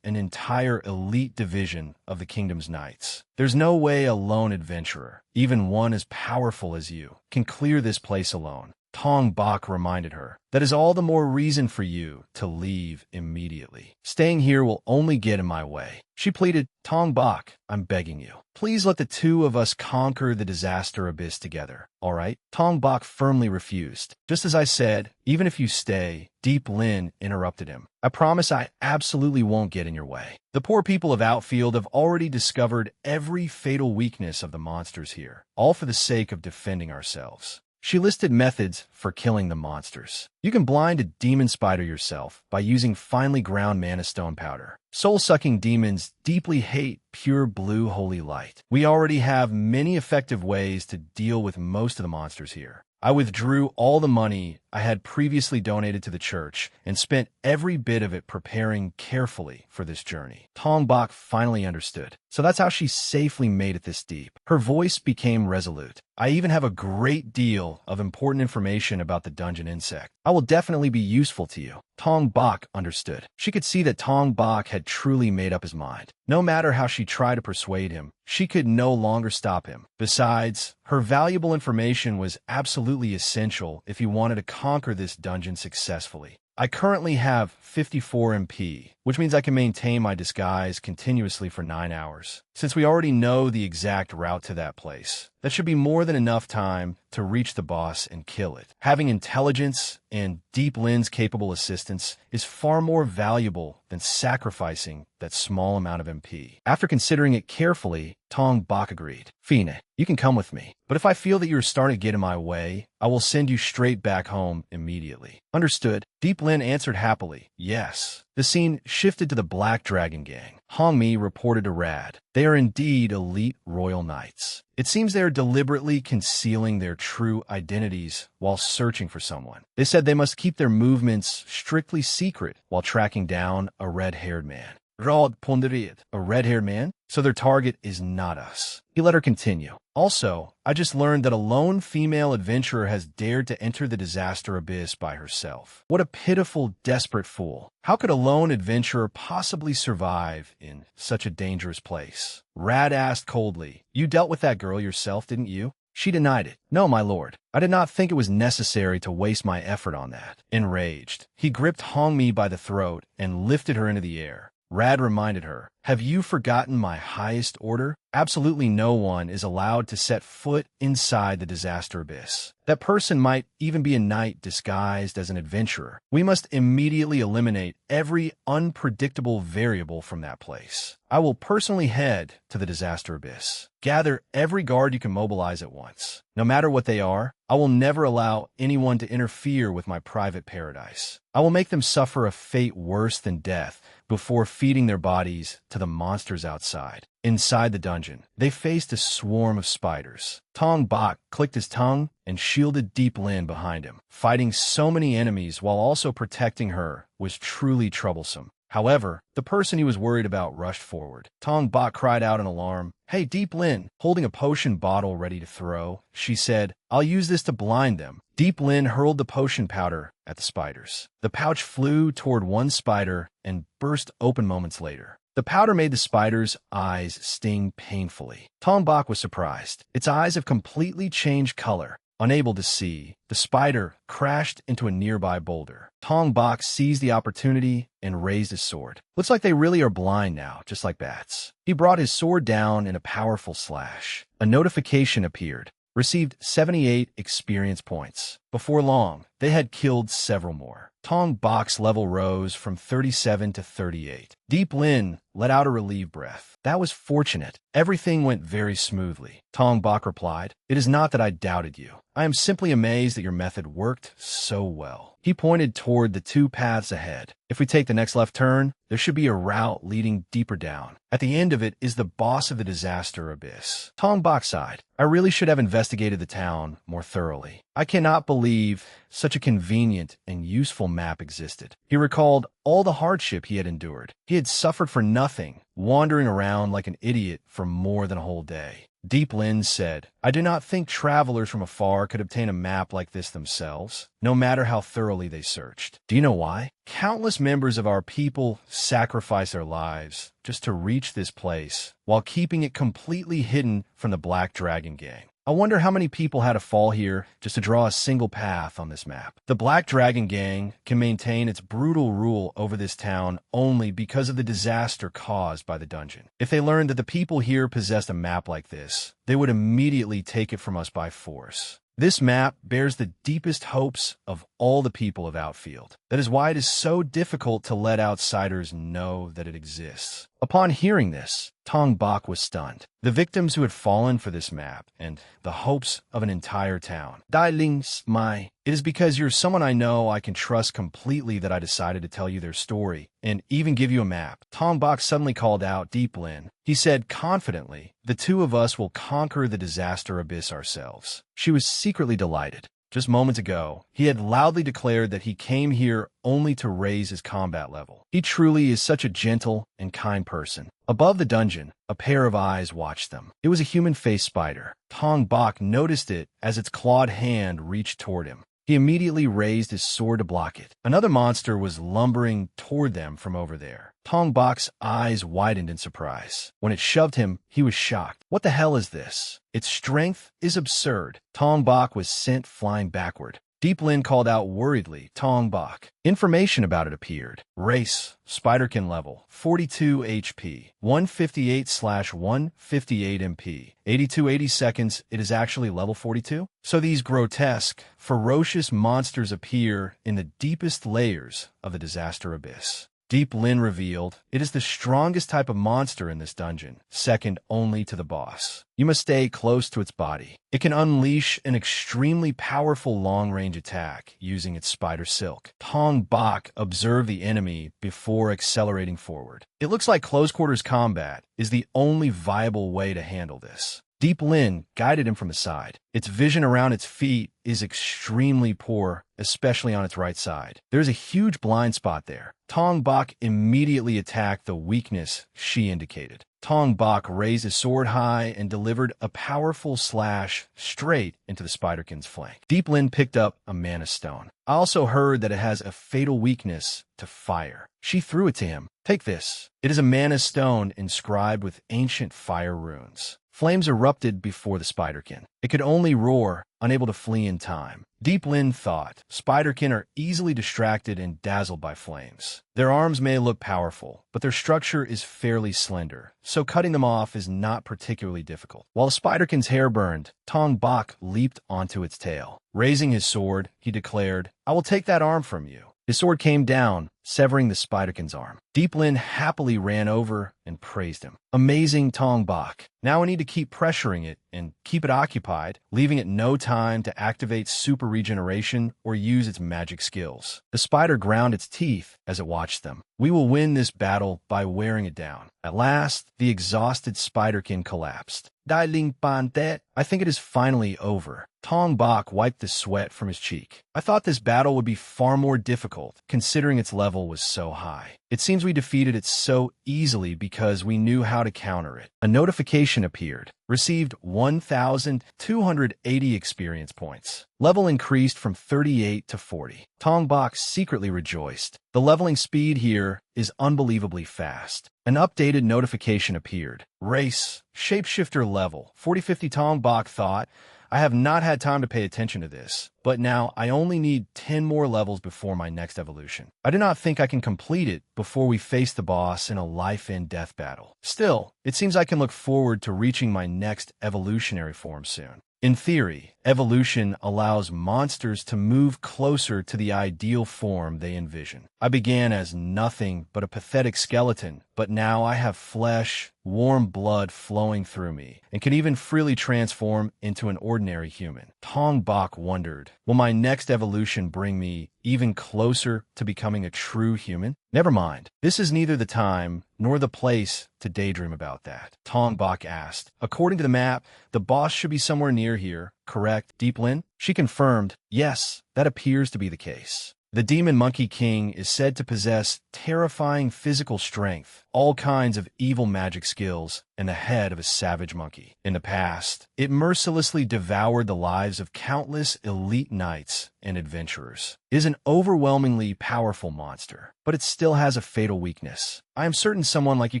an entire elite division of the kingdom's knights. There's no way a lone adventurer, even one as powerful as you, can clear this place alone. Tongbok reminded her, that is all the more reason for you to leave immediately. Staying here will only get in my way. She pleaded, Tongbok, I'm begging you. Please let the two of us conquer the disaster abyss together, all right? Tongbok firmly refused. Just as I said, even if you stay, Deep Lin interrupted him. I promise I absolutely won't get in your way. The poor people of Outfield have already discovered every fatal weakness of the monsters here, all for the sake of defending ourselves. She listed methods for killing the monsters. You can blind a demon spider yourself by using finely ground mana stone powder. Soul-sucking demons deeply hate pure blue holy light. We already have many effective ways to deal with most of the monsters here. I withdrew all the money I had previously donated to the church and spent every bit of it preparing carefully for this journey. Tongbok finally understood. So that's how she safely made it this deep. Her voice became resolute. I even have a great deal of important information about the dungeon insect. I will definitely be useful to you. Tongbok understood. She could see that Tongbok had truly made up his mind. No matter how she tried to persuade him, she could no longer stop him. Besides, her valuable information was absolutely essential if he wanted to conquer this dungeon successfully. I currently have 54 MP, which means I can maintain my disguise continuously for 9 hours. Since we already know the exact route to that place, that should be more than enough time to reach the boss and kill it. Having intelligence and Deep Lin's capable assistance is far more valuable than sacrificing that small amount of MP. After considering it carefully, Tongbok agreed. Fine, you can come with me, but if I feel that you are starting to get in my way, I will send you straight back home immediately. Understood. Deep Lin answered happily, yes. The scene shifted to the Black Dragon Gang. Hongmi reported to Rad. They are indeed elite royal knights. It seems they are deliberately concealing their true identities while searching for someone. They said they must keep their movements strictly secret while tracking down a red-haired man. Rad pondered. A red-haired man? So their target is not us. He let her continue. Also, I just learned that a lone female adventurer has dared to enter the disaster abyss by herself. What a pitiful, desperate fool. How could a lone adventurer possibly survive in such a dangerous place? Rad asked coldly, You dealt with that girl yourself, didn't you? She denied it. No, my lord. I did not think it was necessary to waste my effort on that. Enraged, he gripped Hongmi by the throat and lifted her into the air. Rad reminded her, Have you forgotten my highest order? Absolutely no one is allowed to set foot inside the disaster abyss. That person might even be a knight disguised as an adventurer. We must immediately eliminate every unpredictable variable from that place. I will personally head to the disaster abyss. Gather every guard you can mobilize at once. No matter what they are, I will never allow anyone to interfere with my private paradise. I will make them suffer a fate worse than death before feeding their bodies to the monsters outside. Inside the dungeon, they faced a swarm of spiders. Tong Bak clicked his tongue and shielded Deep Lin behind him. Fighting so many enemies while also protecting her was truly troublesome. However, the person he was worried about rushed forward. Tong Bak cried out in alarm. "Hey, Deep Lin," holding a potion bottle ready to throw. She said, "I'll use this to blind them." Deep Lin hurled the potion powder at the spiders. The pouch flew toward one spider and burst open moments later. The powder made the spider's eyes sting painfully. Tong Bak was surprised. Its eyes have completely changed color. Unable to see, the spider crashed into a nearby boulder. Tong Bak seized the opportunity and raised his sword. "Looks like they really are blind now, just like bats." He brought his sword down in a powerful slash. A notification appeared. Received 78 experience points. Before long, they had killed several more. Tong Bak's level rose from 37 to 38. Deep Lin let out a relieved breath. "That was fortunate. Everything went very smoothly." Tong Bak replied, "It is not that I doubted you. I am simply amazed that your method worked so well." He pointed toward the two paths ahead. "If we take the next left turn, there should be a route leading deeper down. At the end of it is the boss of the disaster abyss." Tong Bak sighed. "I really should have investigated the town more thoroughly. I cannot believe such a convenient and useful map existed." He recalled all the hardship he had endured. He had suffered for nothing, wandering around like an idiot for more than a whole day. Deep Lin said, "I do not think travelers from afar could obtain a map like this themselves, no matter how thoroughly they searched. Do you know why? Countless members of our people sacrificed their lives just to reach this place, while keeping it completely hidden from the Black Dragon Gang. I wonder how many people had to fall here just to draw a single path on this map. The Black Dragon Gang can maintain its brutal rule over this town only because of the disaster caused by the dungeon. If they learned that the people here possessed a map like this, they would immediately take it from us by force. This map bears the deepest hopes of all the people of Outfield. That is why it is so difficult to let outsiders know that it exists." Upon hearing this, Tong Bak was stunned. The victims who had fallen for this map and the hopes of an entire town. "Dai Ling Smai, it is because you're someone I know I can trust completely that I decided to tell you their story and even give you a map." Tong Bak suddenly called out Deep Lin. He said confidently, "The two of us will conquer the disaster abyss ourselves." She was secretly delighted. Just moments ago, he had loudly declared that he came here only to raise his combat level. He truly is such a gentle and kind person. Above the dungeon, a pair of eyes watched them. It was a human-faced spider. Tong Bak noticed it as its clawed hand reached toward him. He immediately raised his sword to block it. Another monster was lumbering toward them from over there. Tong Bak's eyes widened in surprise. When it shoved him, he was shocked. "What the hell is this? Its strength is absurd." Tong Bak was sent flying backward. Deep Lin called out worriedly, "Tong Bak." Information about it appeared. Race, Spiderkin level, 42 HP, 158/158 MP, 8280 seconds. It is actually level 42? So these grotesque, ferocious monsters appear in the deepest layers of the disaster abyss. Deep Lin revealed, "It is the strongest type of monster in this dungeon, second only to the boss. You must stay close to its body. It can unleash an extremely powerful long-range attack using its spider silk." Tong Bak observed the enemy before accelerating forward. "It looks like close-quarters combat is the only viable way to handle this." Deep Lin guided him from the side. Its vision around its feet is extremely poor, especially on its right side. There's a huge blind spot there. Tong Bak immediately attacked the weakness she indicated. Tong Bak raised his sword high and delivered a powerful slash straight into the Spiderkin's flank. Deep Lin picked up a mana stone. "I also heard that it has a fatal weakness to fire." She threw it to him. "Take this. It is a mana stone inscribed with ancient fire runes." Flames erupted before the Spiderkin. It could only roar, unable to flee in time. Deep Lin thought, Spiderkin are easily distracted and dazzled by flames. Their arms may look powerful, but their structure is fairly slender, so cutting them off is not particularly difficult. While the Spiderkin's hair burned, Tong Bak leaped onto its tail. Raising his sword, he declared, "I will take that arm from you." His sword came down, severing the Spiderkin's arm. Deep Lin happily ran over and praised him. Amazing Tong Bak. Now I need to keep pressuring it and keep it occupied, leaving it no time to activate super regeneration or use its magic skills. The spider ground its teeth as it watched them. We will win this battle by wearing it down. At last, the exhausted Spiderkin collapsed. Dai Ling Ban Det. I think it is finally over. Tong Bak wiped the sweat from his cheek. I thought this battle would be far more difficult, considering its level was so high. It seems we defeated it so easily because we knew how to counter it. A notification appeared. Received 1,280 experience points. Level increased from 38 to 40. Tong Bak secretly rejoiced. The leveling speed here is unbelievably fast. An updated notification appeared. Race, Shapeshifter level, 4050. Tong Bak thought, I have not had time to pay attention to this, but now I only need 10 more levels before my next evolution. I do not think I can complete it before we face the boss in a life-and-death battle. Still, it seems I can look forward to reaching my next evolutionary form soon. In theory, evolution allows monsters to move closer to the ideal form they envision. I began as nothing but a pathetic skeleton, but now I have flesh, warm blood flowing through me, and can even freely transform into an ordinary human. Tong Bak wondered, will my next evolution bring me even closer to becoming a true human? Never mind. This is neither the time nor the place to daydream about that. Tong Bak asked. According to the map, the boss should be somewhere near here, correct, Deep Lin? She confirmed, yes, that appears to be the case. The Demon Monkey King is said to possess terrifying physical strength, all kinds of evil magic skills, and the head of a savage monkey. In the past, it mercilessly devoured the lives of countless elite knights and adventurers. It is an overwhelmingly powerful monster, but it still has a fatal weakness. I am certain someone like you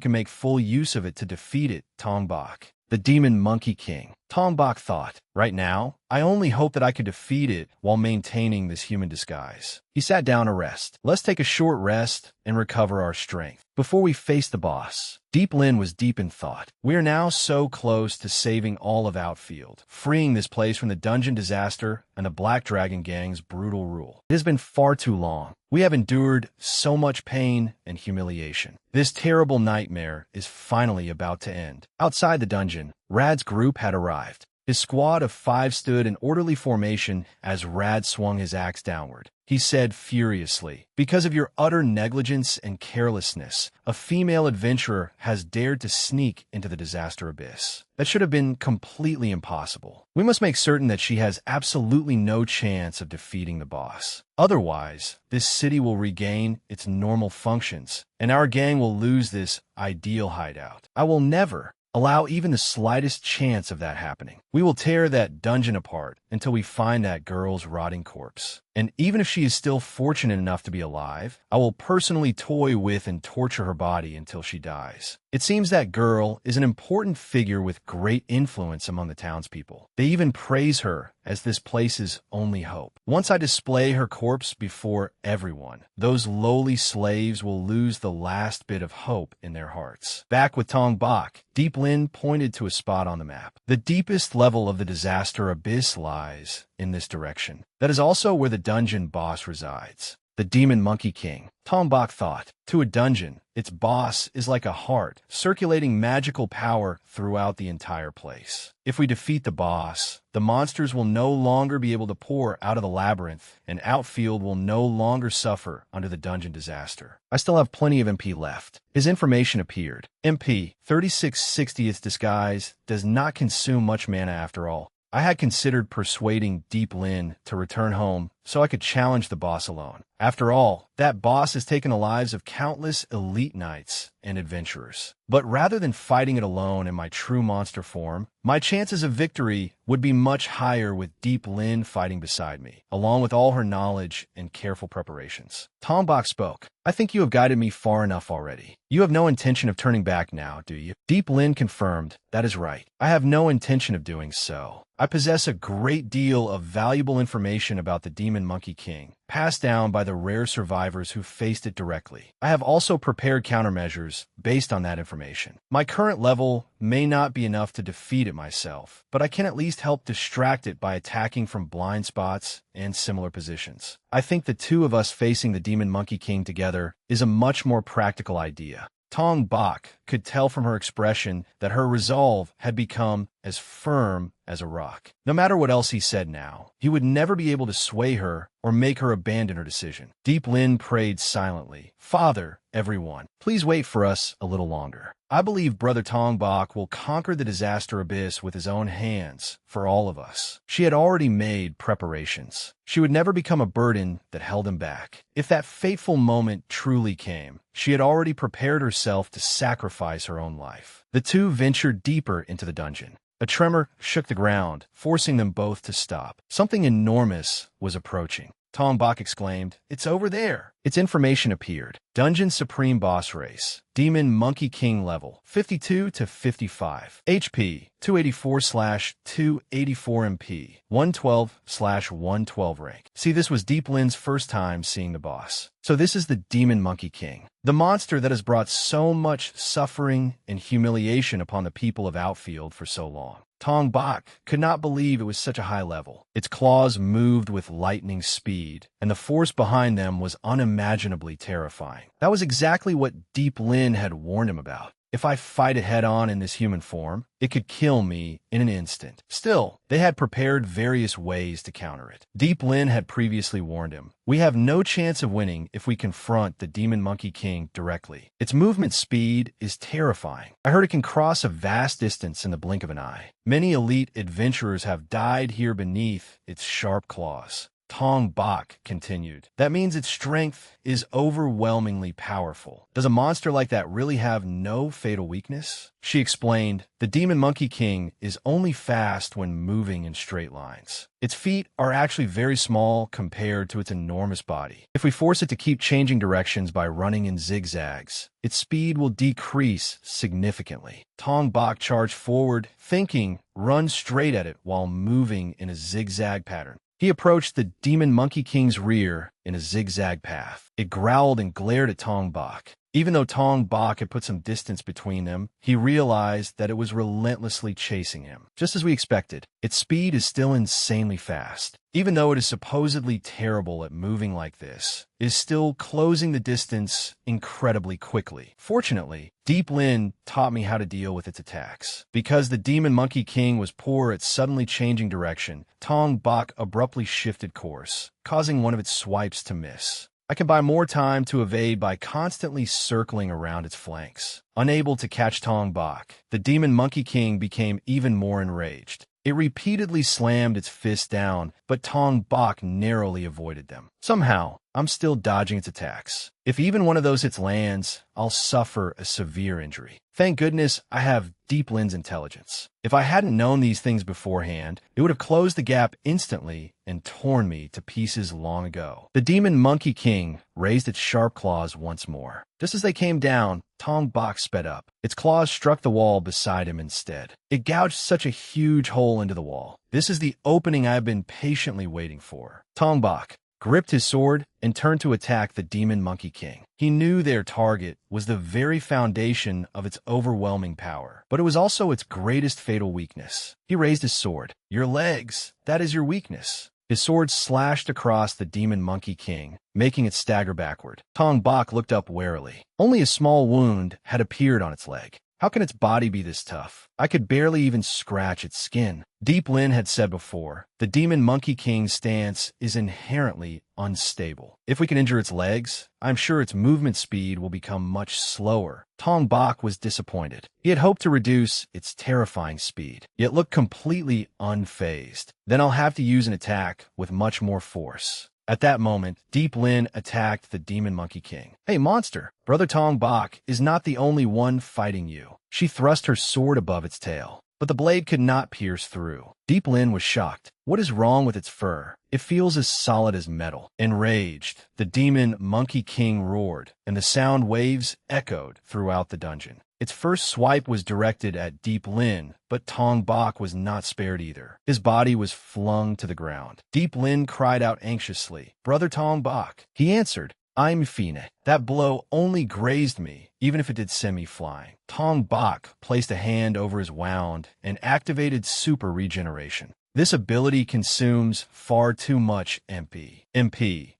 can make full use of it to defeat it, Tong Bak. The Demon Monkey King. Tong Bak thought, right now, I only hope that I could defeat it while maintaining this human disguise. He sat down to rest. Let's take a short rest and recover our strength before we face the boss. Deep Lin was deep in thought. We are now so close to saving all of Outfield, freeing this place from the dungeon disaster and the Black Dragon Gang's brutal rule. It has been far too long. We have endured so much pain and humiliation. This terrible nightmare is finally about to end. Outside the dungeon, Rad's group had arrived. His squad of 5 stood in orderly formation as Rad swung his axe downward. He said furiously, because of your utter negligence and carelessness, a female adventurer has dared to sneak into the disaster abyss. That should have been completely impossible. We must make certain that she has absolutely no chance of defeating the boss. Otherwise, this city will regain its normal functions, and our gang will lose this ideal hideout. I will never allow even the slightest chance of that happening. We will tear that dungeon apart until we find that girl's rotting corpse. And even if she is still fortunate enough to be alive, I will personally toy with and torture her body until she dies. It seems that girl is an important figure with great influence among the townspeople. They even praise her as this place's only hope. Once I display her corpse before everyone, those lowly slaves will lose the last bit of hope in their hearts. Back with Tong Bak, Deep Lin pointed to a spot on the map. The deepest level of the disaster abyss lies in this direction. That is also where the dungeon boss resides. The Demon Monkey King. Tong Bak thought, to a dungeon, its boss is like a heart, circulating magical power throughout the entire place. If we defeat the boss, the monsters will no longer be able to pour out of the labyrinth, and Outfield will no longer suffer under the dungeon disaster. I still have plenty of MP left. His information appeared. MP 3660. Its disguise does not consume much mana after all. I had considered persuading Deep Lin to return home so I could challenge the boss alone. After all, that boss has taken the lives of countless elite knights and adventurers. But rather than fighting it alone in my true monster form, my chances of victory would be much higher with Deep Lin fighting beside me, along with all her knowledge and careful preparations. Tong Bak spoke. I think you have guided me far enough already. You have no intention of turning back now, do you? Deep Lin confirmed. That is right. I have no intention of doing so. I possess a great deal of valuable information about the demon Demon Monkey King, passed down by the rare survivors who faced it directly. I have also prepared countermeasures based on that information. My current level may not be enough to defeat it myself, but I can at least help distract it by attacking from blind spots and similar positions. I think the two of us facing the Demon Monkey King together is a much more practical idea. Tong Bak could tell from her expression that her resolve had become as firm as a rock. No matter what else he said now, he would never be able to sway her or make her abandon her decision. Deep Lin prayed silently. Father, everyone, please wait for us a little longer. I believe Brother Tong Bak will conquer the disaster abyss with his own hands for all of us. She had already made preparations. She would never become a burden that held him back. If that fateful moment truly came, she had already prepared herself to sacrifice her own life. The two ventured deeper into the dungeon. A tremor shook the ground, forcing them both to stop. Something enormous was approaching. Tong Bak exclaimed, "It's over there." Its information appeared. Dungeon Supreme Boss Race. Demon Monkey King level. 52 to 55. HP. 284/284 MP. 112/112 rank. See, this was Deep Lin's first time seeing the boss. So this is the Demon Monkey King. The monster that has brought so much suffering and humiliation upon the people of Outfield for so long. Tong Bak could not believe it was such a high level. Its claws moved with lightning speed, and the force behind them was unimaginably terrifying. That was exactly what Deep Lin had warned him about. If I fight it head-on in this human form, it could kill me in an instant. Still, they had prepared various ways to counter it. Deep Lin had previously warned him, "We have no chance of winning if we confront the Demon Monkey King directly. Its movement speed is terrifying. I heard it can cross a vast distance in the blink of an eye. Many elite adventurers have died here beneath its sharp claws." Tong Bak continued, "That means its strength is overwhelmingly powerful. Does a monster like that really have no fatal weakness?" She explained, "The Demon Monkey King is only fast when moving in straight lines. Its feet are actually very small compared to its enormous body. If we force it to keep changing directions by running in zigzags, its speed will decrease significantly." Tong Bak charged forward, thinking, run straight at it while moving in a zigzag pattern. He approached the Demon Monkey King's rear in a zigzag path. It growled and glared at Tong Bak. Even though Tong Bak had put some distance between them, he realized that it was relentlessly chasing him. Just as we expected, its speed is still insanely fast. Even though it is supposedly terrible at moving like this, it is still closing the distance incredibly quickly. Fortunately, Deep Lin taught me how to deal with its attacks. Because the Demon Monkey King was poor at suddenly changing direction, Tong Bak abruptly shifted course, causing one of its swipes to miss. I can buy more time to evade by constantly circling around its flanks. Unable to catch Tong Bak, the Demon Monkey King became even more enraged. It repeatedly slammed its fist down, but Tong Bak narrowly avoided them. Somehow, I'm still dodging its attacks. If even one of those hits lands, I'll suffer a severe injury. Thank goodness I have Deep Lin's intelligence. If I hadn't known these things beforehand, it would have closed the gap instantly and torn me to pieces long ago. The Demon Monkey King raised its sharp claws once more. Just as they came down, Tong Bak sped up. Its claws struck the wall beside him instead. It gouged such a huge hole into the wall. This is the opening I've been patiently waiting for. Tong Bak gripped his sword and turned to attack the Demon Monkey King. He knew their target was the very foundation of its overwhelming power, but it was also its greatest fatal weakness. He raised his sword. "Your legs, that is your weakness." His sword slashed across the Demon Monkey King, making it stagger backward. Tong Bak looked up warily. Only a small wound had appeared on its leg. How can its body be this tough? I could barely even scratch its skin. Deep Lin had said before, the Demon Monkey King's stance is inherently unstable. If we can injure its legs, I'm sure its movement speed will become much slower. Tong Bak was disappointed. He had hoped to reduce its terrifying speed, yet looked completely unfazed. Then I'll have to use an attack with much more force. At that moment, Deep Lin attacked the Demon Monkey King. "Hey, monster! Brother Tong Bak is not the only one fighting you." She thrust her sword above its tail, but the blade could not pierce through. Deep Lin was shocked. What is wrong with its fur? It feels as solid as metal. Enraged, the Demon Monkey King roared, and the sound waves echoed throughout the dungeon. Its first swipe was directed at Deep Lin, but Tong Bok was not spared either. His body was flung to the ground. Deep Lin cried out anxiously, "Brother Tong Bok." He answered, "I'm Fine. That blow only grazed me, even if it did send me flying." Tong Bok placed a hand over his wound and activated super regeneration. This ability consumes far too much MP.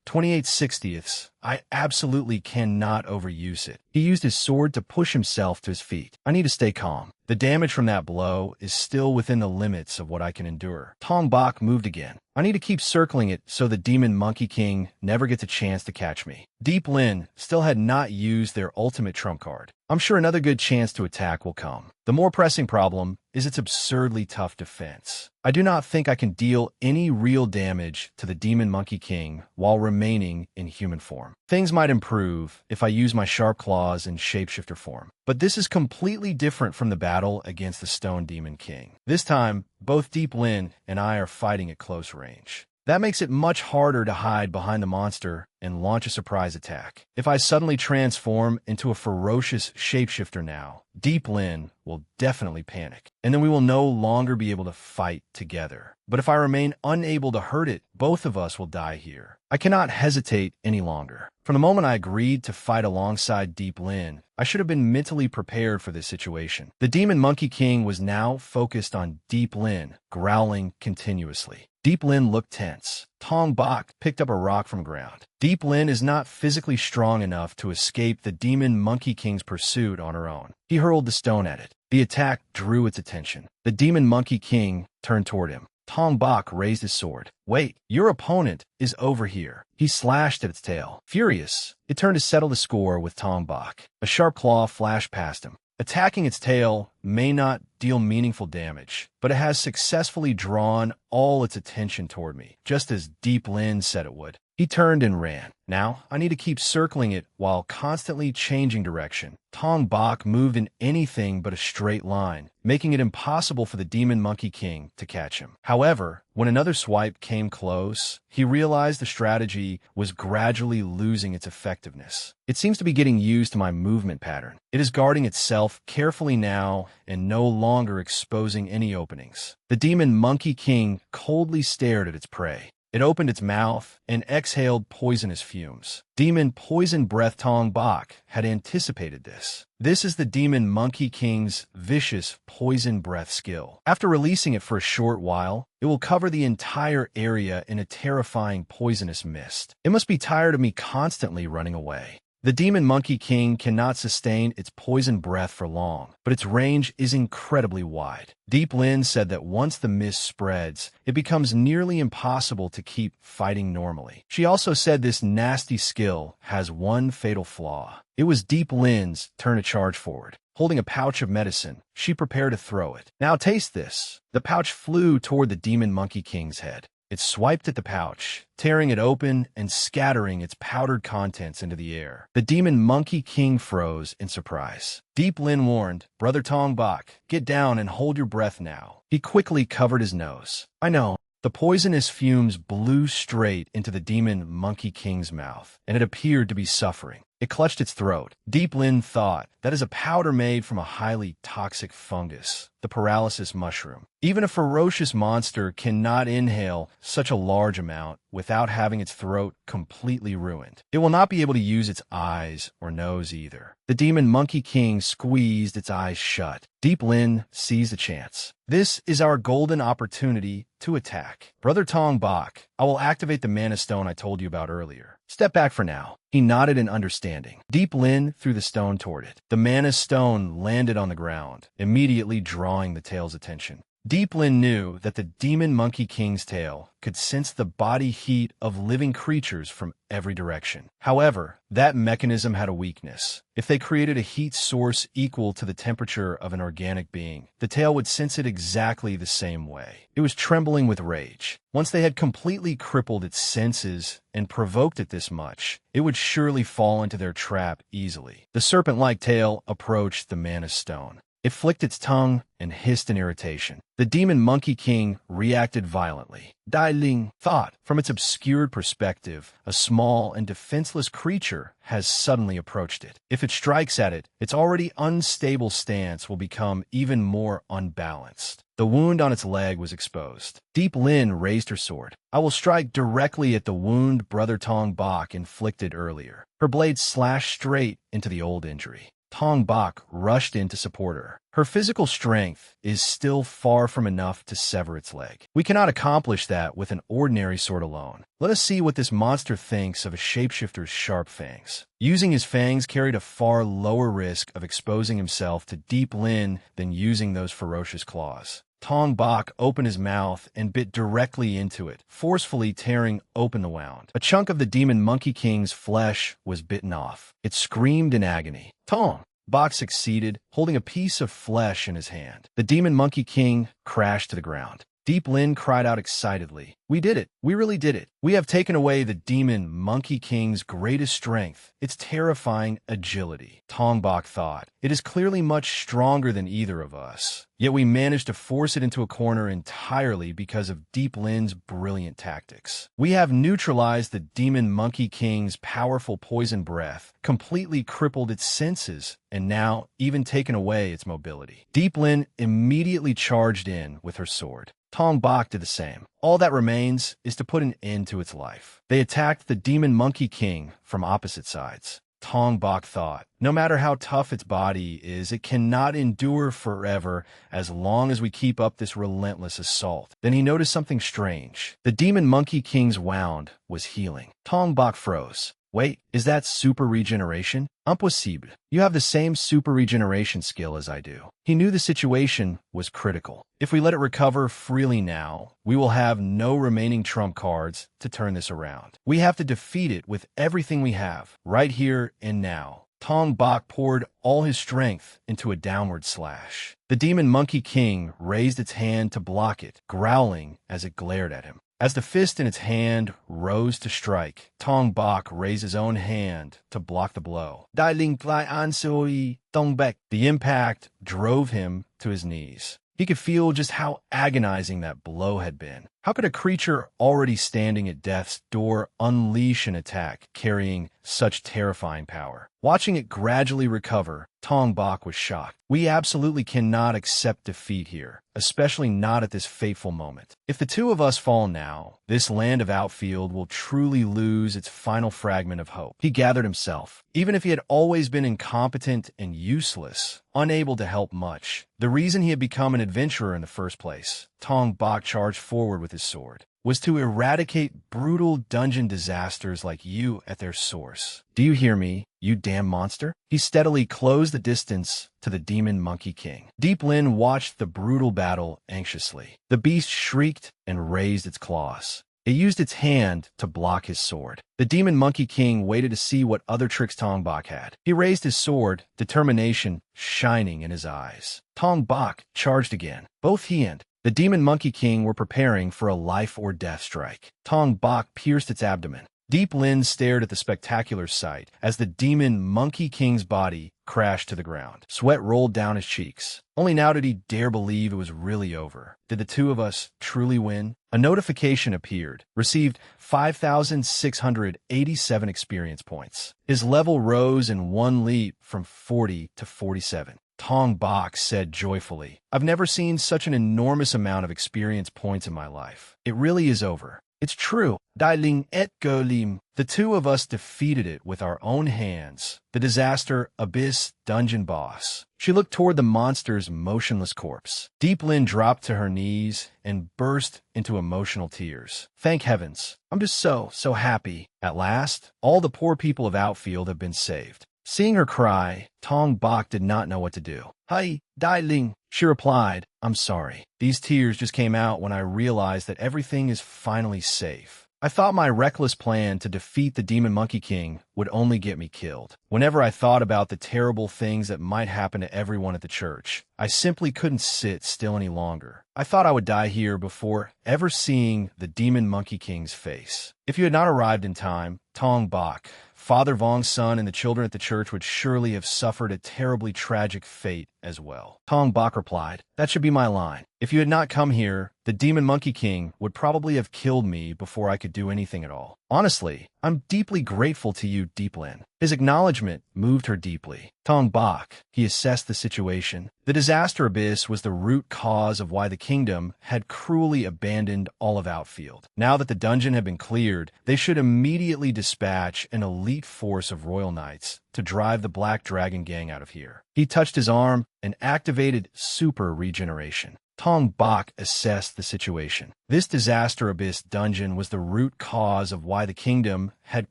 28/60ths. I absolutely cannot overuse it. He used his sword to push himself to his feet. I need to stay calm. The damage from that blow is still within the limits of what I can endure. Tong Bok moved again. I need to keep circling it so the Demon Monkey King never gets a chance to catch me. Deep Lin still had not used their ultimate trump card. I'm sure another good chance to attack will come. The more pressing problem is its absurdly tough defense. I do not think I can deal any real damage to the Demon Monkey King while remaining in human form. Things might improve if I use my sharp claws in shapeshifter form, but this is completely different from the battle against the Stone Demon King. This time, both Deep Lin and I are fighting at close range. That makes it much harder to hide behind the monster and launch a surprise attack. If I suddenly transform into a ferocious shapeshifter now, Deep Lin will definitely panic, and then we will no longer be able to fight together. But if I remain unable to hurt it, both of us will die here. I cannot hesitate any longer. From the moment I agreed to fight alongside Deep Lin, I should have been mentally prepared for this situation. The Demon Monkey King was now focused on Deep Lin, growling continuously. Deep Lin looked tense. Tong Bok picked up a rock from ground. Deep Lin is not physically strong enough to escape the Demon Monkey King's pursuit on her own. He hurled the stone at it. The attack drew its attention. The Demon Monkey King turned toward him. Tong Bok raised his sword. "Wait, your opponent is over here." He slashed at its tail. Furious, it turned to settle the score with Tong Bok. A sharp claw flashed past him. Attacking its tail may not deal meaningful damage, but it has successfully drawn all its attention toward me, just as Deep Lin said it would. He turned and ran. Now, I need to keep circling it while constantly changing direction. Tong Bok moved in anything but a straight line, making it impossible for the Demon Monkey King to catch him. However, when another swipe came close, he realized the strategy was gradually losing its effectiveness. It seems to be getting used to my movement pattern. It is guarding itself carefully now and no longer exposing any openings. The Demon Monkey King coldly stared at its prey. It opened its mouth and exhaled poisonous fumes. Demon Poison Breath Tong Bok had anticipated this. This is the Demon Monkey King's vicious poison breath skill. After releasing it for a short while, it will cover the entire area in a terrifying poisonous mist. It must be tired of me constantly running away. The Demon Monkey King cannot sustain its poison breath for long, but its range is incredibly wide. Deep Lin said that once the mist spreads, it becomes nearly impossible to keep fighting normally. She also said this nasty skill has one fatal flaw. It was Deep Lin's turn to charge forward. Holding a pouch of medicine, she prepared to throw it. "Now taste this." The pouch flew toward the Demon Monkey King's head. It swiped at the pouch, tearing it open and scattering its powdered contents into the air. The Demon Monkey King froze in surprise. Deep Lin warned, "Brother Tong Bok, get down and hold your breath now." He quickly covered his nose. "I know." The poisonous fumes blew straight into the Demon Monkey King's mouth, and it appeared to be suffering. It clutched its throat. Deep Lin thought, that is a powder made from a highly toxic fungus, the paralysis mushroom. Even a ferocious monster cannot inhale such a large amount without having its throat completely ruined. It will not be able to use its eyes or nose either. The Demon Monkey King squeezed its eyes shut. Deep Lin seized the chance. "This is our golden opportunity to attack. Brother Tong Bok, I will activate the mana stone I told you about earlier. Step back for now." He nodded in understanding. Deep Lin threw the stone toward it. The mana stone landed on the ground, immediately drawing the tail's attention. Deep Lin knew that the Demon Monkey King's tail could sense the body heat of living creatures from every direction. However, that mechanism had a weakness. If they created a heat source equal to the temperature of an organic being, the tail would sense it exactly the same way. It was trembling with rage. Once they had completely crippled its senses and provoked it this much, it would surely fall into their trap easily. The serpent-like tail approached the mana stone. It flicked its tongue and hissed in irritation. The demon Monkey King reacted violently. Dai Ling thought, from its obscured perspective, a small and defenseless creature has suddenly approached it. If it strikes at it, its already unstable stance will become even more unbalanced. The wound on its leg was exposed. Deep Lin raised her sword. I will strike directly at the wound Brother Tong Bok inflicted earlier. Her blade slashed straight into the old injury. Tong Bok rushed in to support her. Her physical strength is still far from enough to sever its leg. We cannot accomplish that with an ordinary sword alone. Let us see what this monster thinks of a shapeshifter's sharp fangs. Using his fangs carried a far lower risk of exposing himself to Deep Lin than using those ferocious claws. Tong Bok opened his mouth and bit directly into it, forcefully tearing open the wound. A chunk of the demon Monkey King's flesh was bitten off. It screamed in agony. Tong Bok succeeded, holding a piece of flesh in his hand. The demon Monkey King crashed to the ground. Deep Lin cried out excitedly. We did it. We really did it. We have taken away the demon Monkey King's greatest strength, its terrifying agility. Tong Bok thought, it is clearly much stronger than either of us. Yet we managed to force it into a corner entirely because of Deep Lin's brilliant tactics. We have neutralized the demon Monkey King's powerful poison breath, completely crippled its senses, and now even taken away its mobility. Deep Lin immediately charged in with her sword. Tong Bok did the same. All that remains is to put an end to its life. They attacked the demon Monkey King from opposite sides. Tong Bok thought, no matter how tough its body is, it cannot endure forever as long as we keep up this relentless assault. Then he noticed something strange. The demon Monkey King's wound was healing. Tong Bok froze. Wait, is that super regeneration? Impossible. You have the same super regeneration skill as I do. He knew the situation was critical. If we let it recover freely now, we will have no remaining trump cards to turn this around. We have to defeat it with everything we have, right here and now. Tong Bok poured all his strength into a downward slash. The demon Monkey King raised its hand to block it, growling as it glared at him. As the fist in its hand rose to strike, Tong Bok raised his own hand to block the blow. Dai Ling Klai An Sui Tong Bek. The impact drove him to his knees. He could feel just how agonizing that blow had been. How could a creature already standing at death's door unleash an attack carrying such terrifying power? Watching it gradually recover, Tong Bok was shocked. We absolutely cannot accept defeat here, especially not at this fateful moment. If the two of us fall now, this land of outfield will truly lose its final fragment of hope. He gathered himself. Even if he had always been incompetent and useless, unable to help much, the reason he had become an adventurer in the first place, Tong Bok charged forward with his sword, was to eradicate brutal dungeon disasters like you at their source. Do you hear me, you damn monster? He steadily closed the distance to the demon Monkey King. Deep Lin watched the brutal battle anxiously. The beast shrieked and raised its claws. It used its hand to block his sword. The demon Monkey King waited to see what other tricks Tong Bok had. He raised his sword, determination shining in his eyes. Tong Bok charged again. Both he and the demon Monkey King were preparing for a life-or-death strike. Tong Bok pierced its abdomen. Deep Lin stared at the spectacular sight as the demon Monkey King's body crashed to the ground. Sweat rolled down his cheeks. Only now did he dare believe it was really over. Did the two of us truly win? A notification appeared. Received 5,687 experience points. His level rose in one leap from 40 to 47. Tong Bok said joyfully, I've never seen such an enormous amount of experience points in my life. It really is over. It's true. Dai Ling et Go Lim. The two of us defeated it with our own hands. The disaster abyss dungeon boss. She looked toward the monster's motionless corpse. Deep Lin dropped to her knees and burst into emotional tears. Thank heavens. I'm just so happy. At last, all the poor people of Outfield have been saved. Seeing her cry, Tong Bok did not know what to do. Hi, Dai Ling. She replied, I'm sorry. These tears just came out when I realized that everything is finally safe. I thought my reckless plan to defeat the demon Monkey King would only get me killed. Whenever I thought about the terrible things that might happen to everyone at the church, I simply couldn't sit still any longer. I thought I would die here before ever seeing the demon Monkey King's face. If you had not arrived in time, Tong Bok Father Vong's son and the children at the church would surely have suffered a terribly tragic fate as well. Tong Bok replied, "That should be my line. If you had not come here, the Demon Monkey King would probably have killed me before I could do anything at all. Honestly, I'm deeply grateful to you, Deep Lin." His acknowledgement moved her deeply. Tong Bok, he assessed the situation. The disaster abyss was the root cause of why the kingdom had cruelly abandoned all of Outfield. Now that the dungeon had been cleared, they should immediately dispatch an elite force of royal knights to drive the Black Dragon Gang out of here. He touched his arm and activated super regeneration. Tong Bok assessed the situation. This disaster abyss dungeon was the root cause of why the kingdom had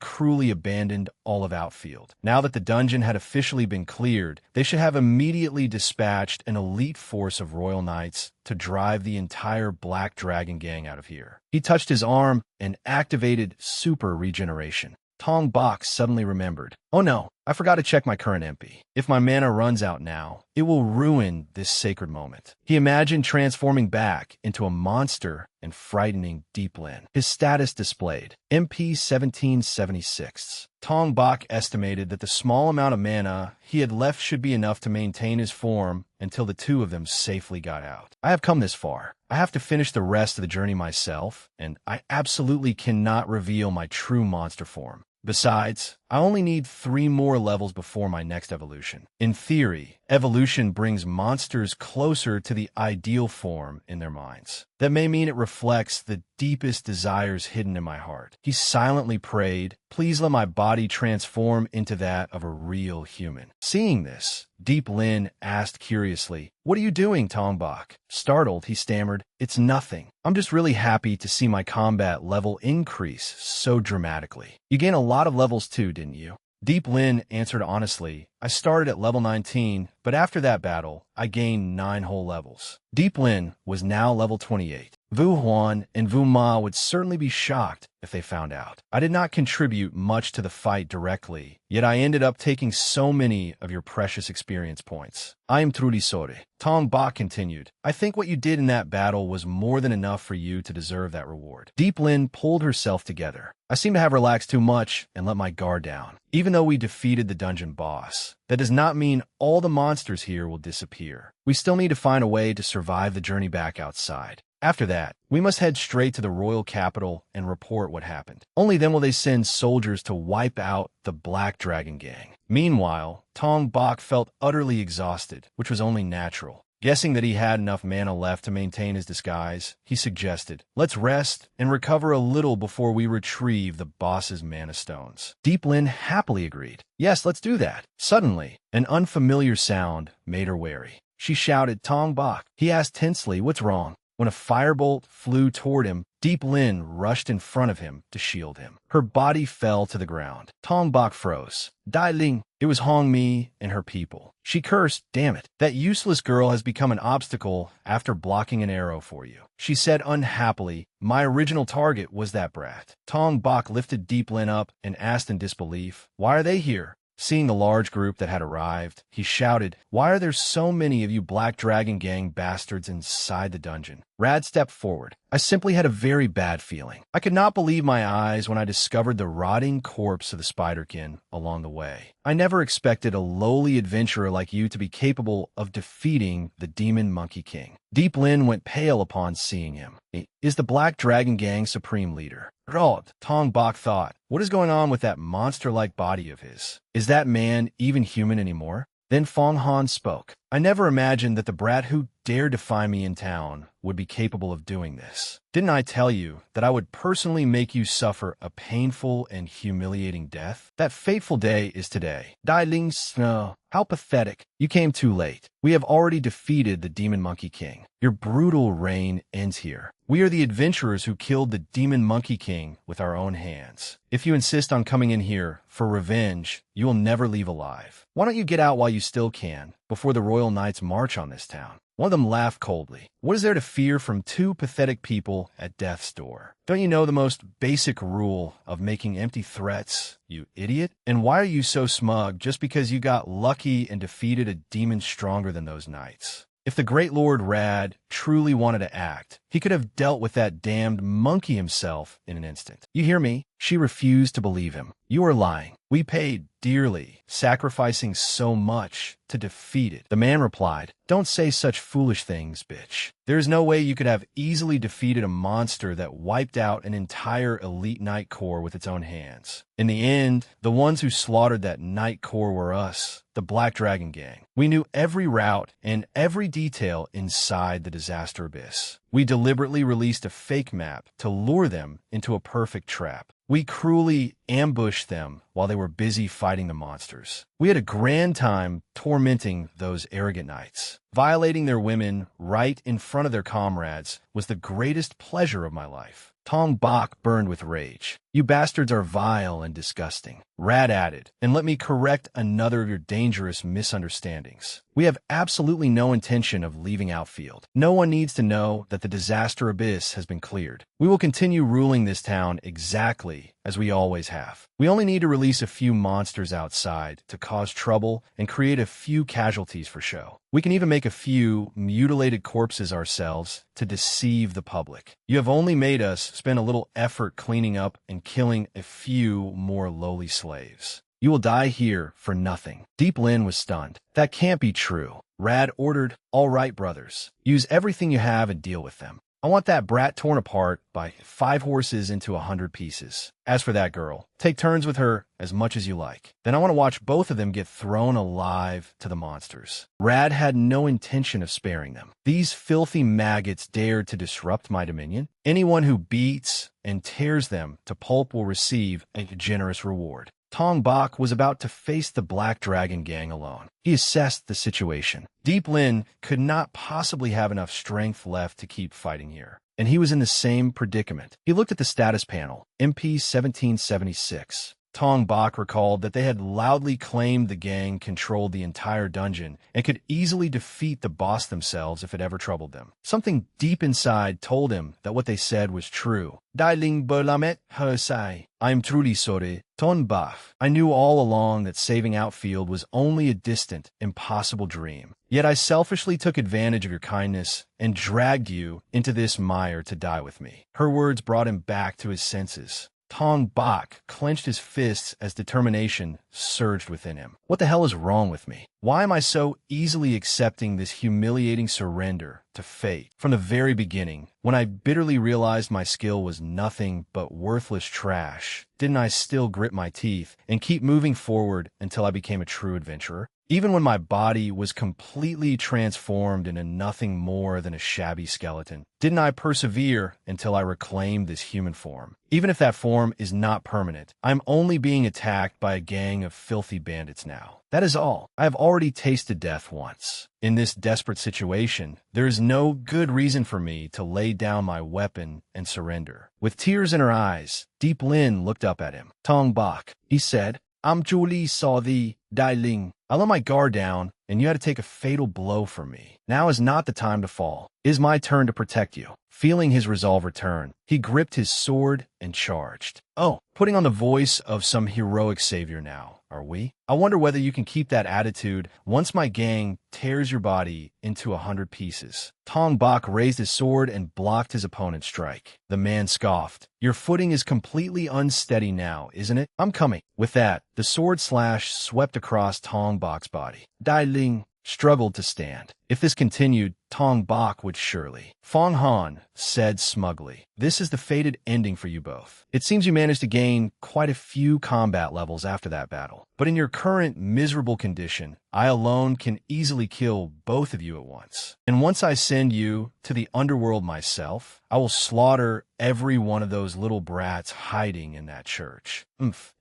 cruelly abandoned all of Outfield. Now that the dungeon had officially been cleared, they should have immediately dispatched an elite force of royal knights to drive the entire Black Dragon Gang out of here. He touched his arm and activated super regeneration. Tong Bok suddenly remembered, "Oh no, I forgot to check my current MP. If my mana runs out now, it will ruin this sacred moment." He imagined transforming back into a monster and frightening Deep Lin. His status displayed, MP 1776. Tong Bok estimated that the small amount of mana he had left should be enough to maintain his form until the two of them safely got out. "I have come this far. I have to finish the rest of the journey myself, and I absolutely cannot reveal my true monster form. Besides, I only need 3 more levels before my next evolution." In theory, evolution brings monsters closer to the ideal form in their minds. That may mean it reflects the deepest desires hidden in my heart. He silently prayed, "Please let my body transform into that of a real human." Seeing this, Deep Lin asked curiously, "What are you doing, Tong Bok?" Startled, he stammered, "It's nothing. I'm just really happy to see my combat level increase so dramatically." "You gain a lot of levels too, didn't you?" Deep Lin answered honestly, "I started at level 19, but after that battle, I gained 9 whole levels." Deep Lin was now level 28. Vu Huan and Vu Ma would certainly be shocked if they found out. "I did not contribute much to the fight directly, yet I ended up taking so many of your precious experience points. I am truly sorry." Tong Bok continued, "I think what you did in that battle was more than enough for you to deserve that reward." Deep Lin pulled herself together. "I seem to have relaxed too much and let my guard down. Even though we defeated the dungeon boss, that does not mean all the monsters here will disappear. We still need to find a way to survive the journey back outside. After that, we must head straight to the royal capital and report what happened. Only then will they send soldiers to wipe out the Black Dragon Gang." Meanwhile, Tong Bok felt utterly exhausted, which was only natural. Guessing that he had enough mana left to maintain his disguise, he suggested, "Let's rest and recover a little before we retrieve the boss's mana stones." Deep Lin happily agreed. "Yes, let's do that." Suddenly, an unfamiliar sound made her wary. She shouted, "Tong Bok." He asked tensely, "What's wrong?" When a firebolt flew toward him, Deep Lin rushed in front of him to shield him. Her body fell to the ground. Tong Bok froze. "Dai Ling." It was Hong Mi and her people. She cursed, "Damn it. That useless girl has become an obstacle after blocking an arrow for you." She said unhappily, "My original target was that brat." Tong Bok lifted Deep Lin up and asked in disbelief, "Why are they here?" Seeing the large group that had arrived, he shouted, "Why are there so many of you Black Dragon Gang bastards inside the dungeon?" Rad stepped forward. "I simply had a very bad feeling. I could not believe my eyes when I discovered the rotting corpse of the Spiderkin along the way. I never expected a lowly adventurer like you to be capable of defeating the Demon Monkey King." Deep Lin went pale upon seeing him. "Is the Black Dragon Gang supreme leader?" "Rod," Tong Bok thought. "What is going on with that monster-like body of his? Is that man even human anymore?" Then Fong Han spoke. "I never imagined that the brat who dared to find me in town would be capable of doing this. Didn't I tell you that I would personally make you suffer a painful and humiliating death? That fateful day is today. Dai Ling Snow, how pathetic. You came too late. We have already defeated the Demon Monkey King. Your brutal reign ends here. We are the adventurers who killed the Demon Monkey King with our own hands. If you insist on coming in here for revenge, you will never leave alive. Why don't you get out while you still can, before the Royal Knights march on this town?" One of them laughed coldly. "What is there to fear from 2 pathetic people at death's door? Don't you know the most basic rule of making empty threats, you idiot? And why are you so smug just because you got lucky and defeated a demon stronger than those knights? If the great Lord Rad truly wanted to act, he could have dealt with that damned monkey himself in an instant. You hear me? She refused to believe him. You are lying. We paid dearly, sacrificing so much to defeat it. The man replied, don't say such foolish things, bitch. There is no way you could have easily defeated a monster that wiped out an entire elite Knight Corps with its own hands. In the end, the ones who slaughtered that Knight Corps were us, the Black Dragon Gang. We knew every route and every detail inside the disaster abyss. We deliberately released a fake map to lure them into a perfect trap. We cruelly ambushed them while they were busy fighting the monsters. We had a grand time tormenting those arrogant knights. Violating their women right in front of their comrades was the greatest pleasure of my life. Tong Bak burned with rage. You bastards are vile and disgusting. Rad added, and let me correct another of your dangerous misunderstandings. We have absolutely no intention of leaving Outfield. No one needs to know that the disaster abyss has been cleared. We will continue ruling this town exactly as we always have. We only need to release a few monsters outside to cause trouble and create a few casualties for show. We can even make a few mutilated corpses ourselves to deceive the public. You have only made us spend a little effort cleaning up and killing a few more lowly slaves. You will die here for nothing. Deep Lin was stunned. That can't be true. Rad ordered, all right, brothers. Use everything you have and deal with them. I want that brat torn apart by 5 horses into 100 pieces. As for that girl, take turns with her as much as you like. Then I want to watch both of them get thrown alive to the monsters. Rad had no intention of sparing them. These filthy maggots dared to disrupt my dominion. Anyone who beats and tears them to pulp will receive a generous reward. Tong Bak was about to face the Black Dragon Gang alone. He assessed the situation. Deep Lin could not possibly have enough strength left to keep fighting here, and he was in the same predicament. He looked at the status panel, MP 1776. Tong Bak recalled that they had loudly claimed the gang controlled the entire dungeon and could easily defeat the boss themselves if it ever troubled them. Something deep inside told him that what they said was true. Dailing Bolamet Hersai. I am truly sorry. Ton Baf. I knew all along that saving Outfield was only a distant, impossible dream. Yet I selfishly took advantage of your kindness and dragged you into this mire to die with me. Her words brought him back to his senses. Tong Bak clenched his fists as determination surged within him. What the hell is wrong with me? Why am I so easily accepting this humiliating surrender to fate? From the very beginning, when I bitterly realized my skill was nothing but worthless trash, didn't I still grit my teeth and keep moving forward until I became a true adventurer? Even when my body was completely transformed into nothing more than a shabby skeleton, didn't I persevere until I reclaimed this human form? Even if that form is not permanent, I'm only being attacked by a gang of filthy bandits now. That is all. I have already tasted death once. In this desperate situation, there is no good reason for me to lay down my weapon and surrender. With tears in her eyes, Deep Lin looked up at him. Tong Bak, he said, I'm Julie saw thee, Dai Ling. I let my guard down, and you had to take a fatal blow for me. Now is not the time to fall. It is my turn to protect you. Feeling his resolve return, he gripped his sword and charged. Oh, putting on the voice of some heroic savior now, are we? I wonder whether you can keep that attitude once my gang tears your body into 100 pieces. Tong Bak raised his sword and blocked his opponent's strike. The man scoffed. Your footing is completely unsteady now, isn't it? I'm coming. With that, the sword slash swept across Tong Bak's body. Dai Ling struggled to stand. If this continued, Tong Bak would surely. Fong Han said smugly, this is the fated ending for you both. It seems you managed to gain quite a few combat levels after that battle. But in your current miserable condition, I alone can easily kill both of you at once. And once I send you to the underworld myself, I will slaughter every one of those little brats hiding in that church.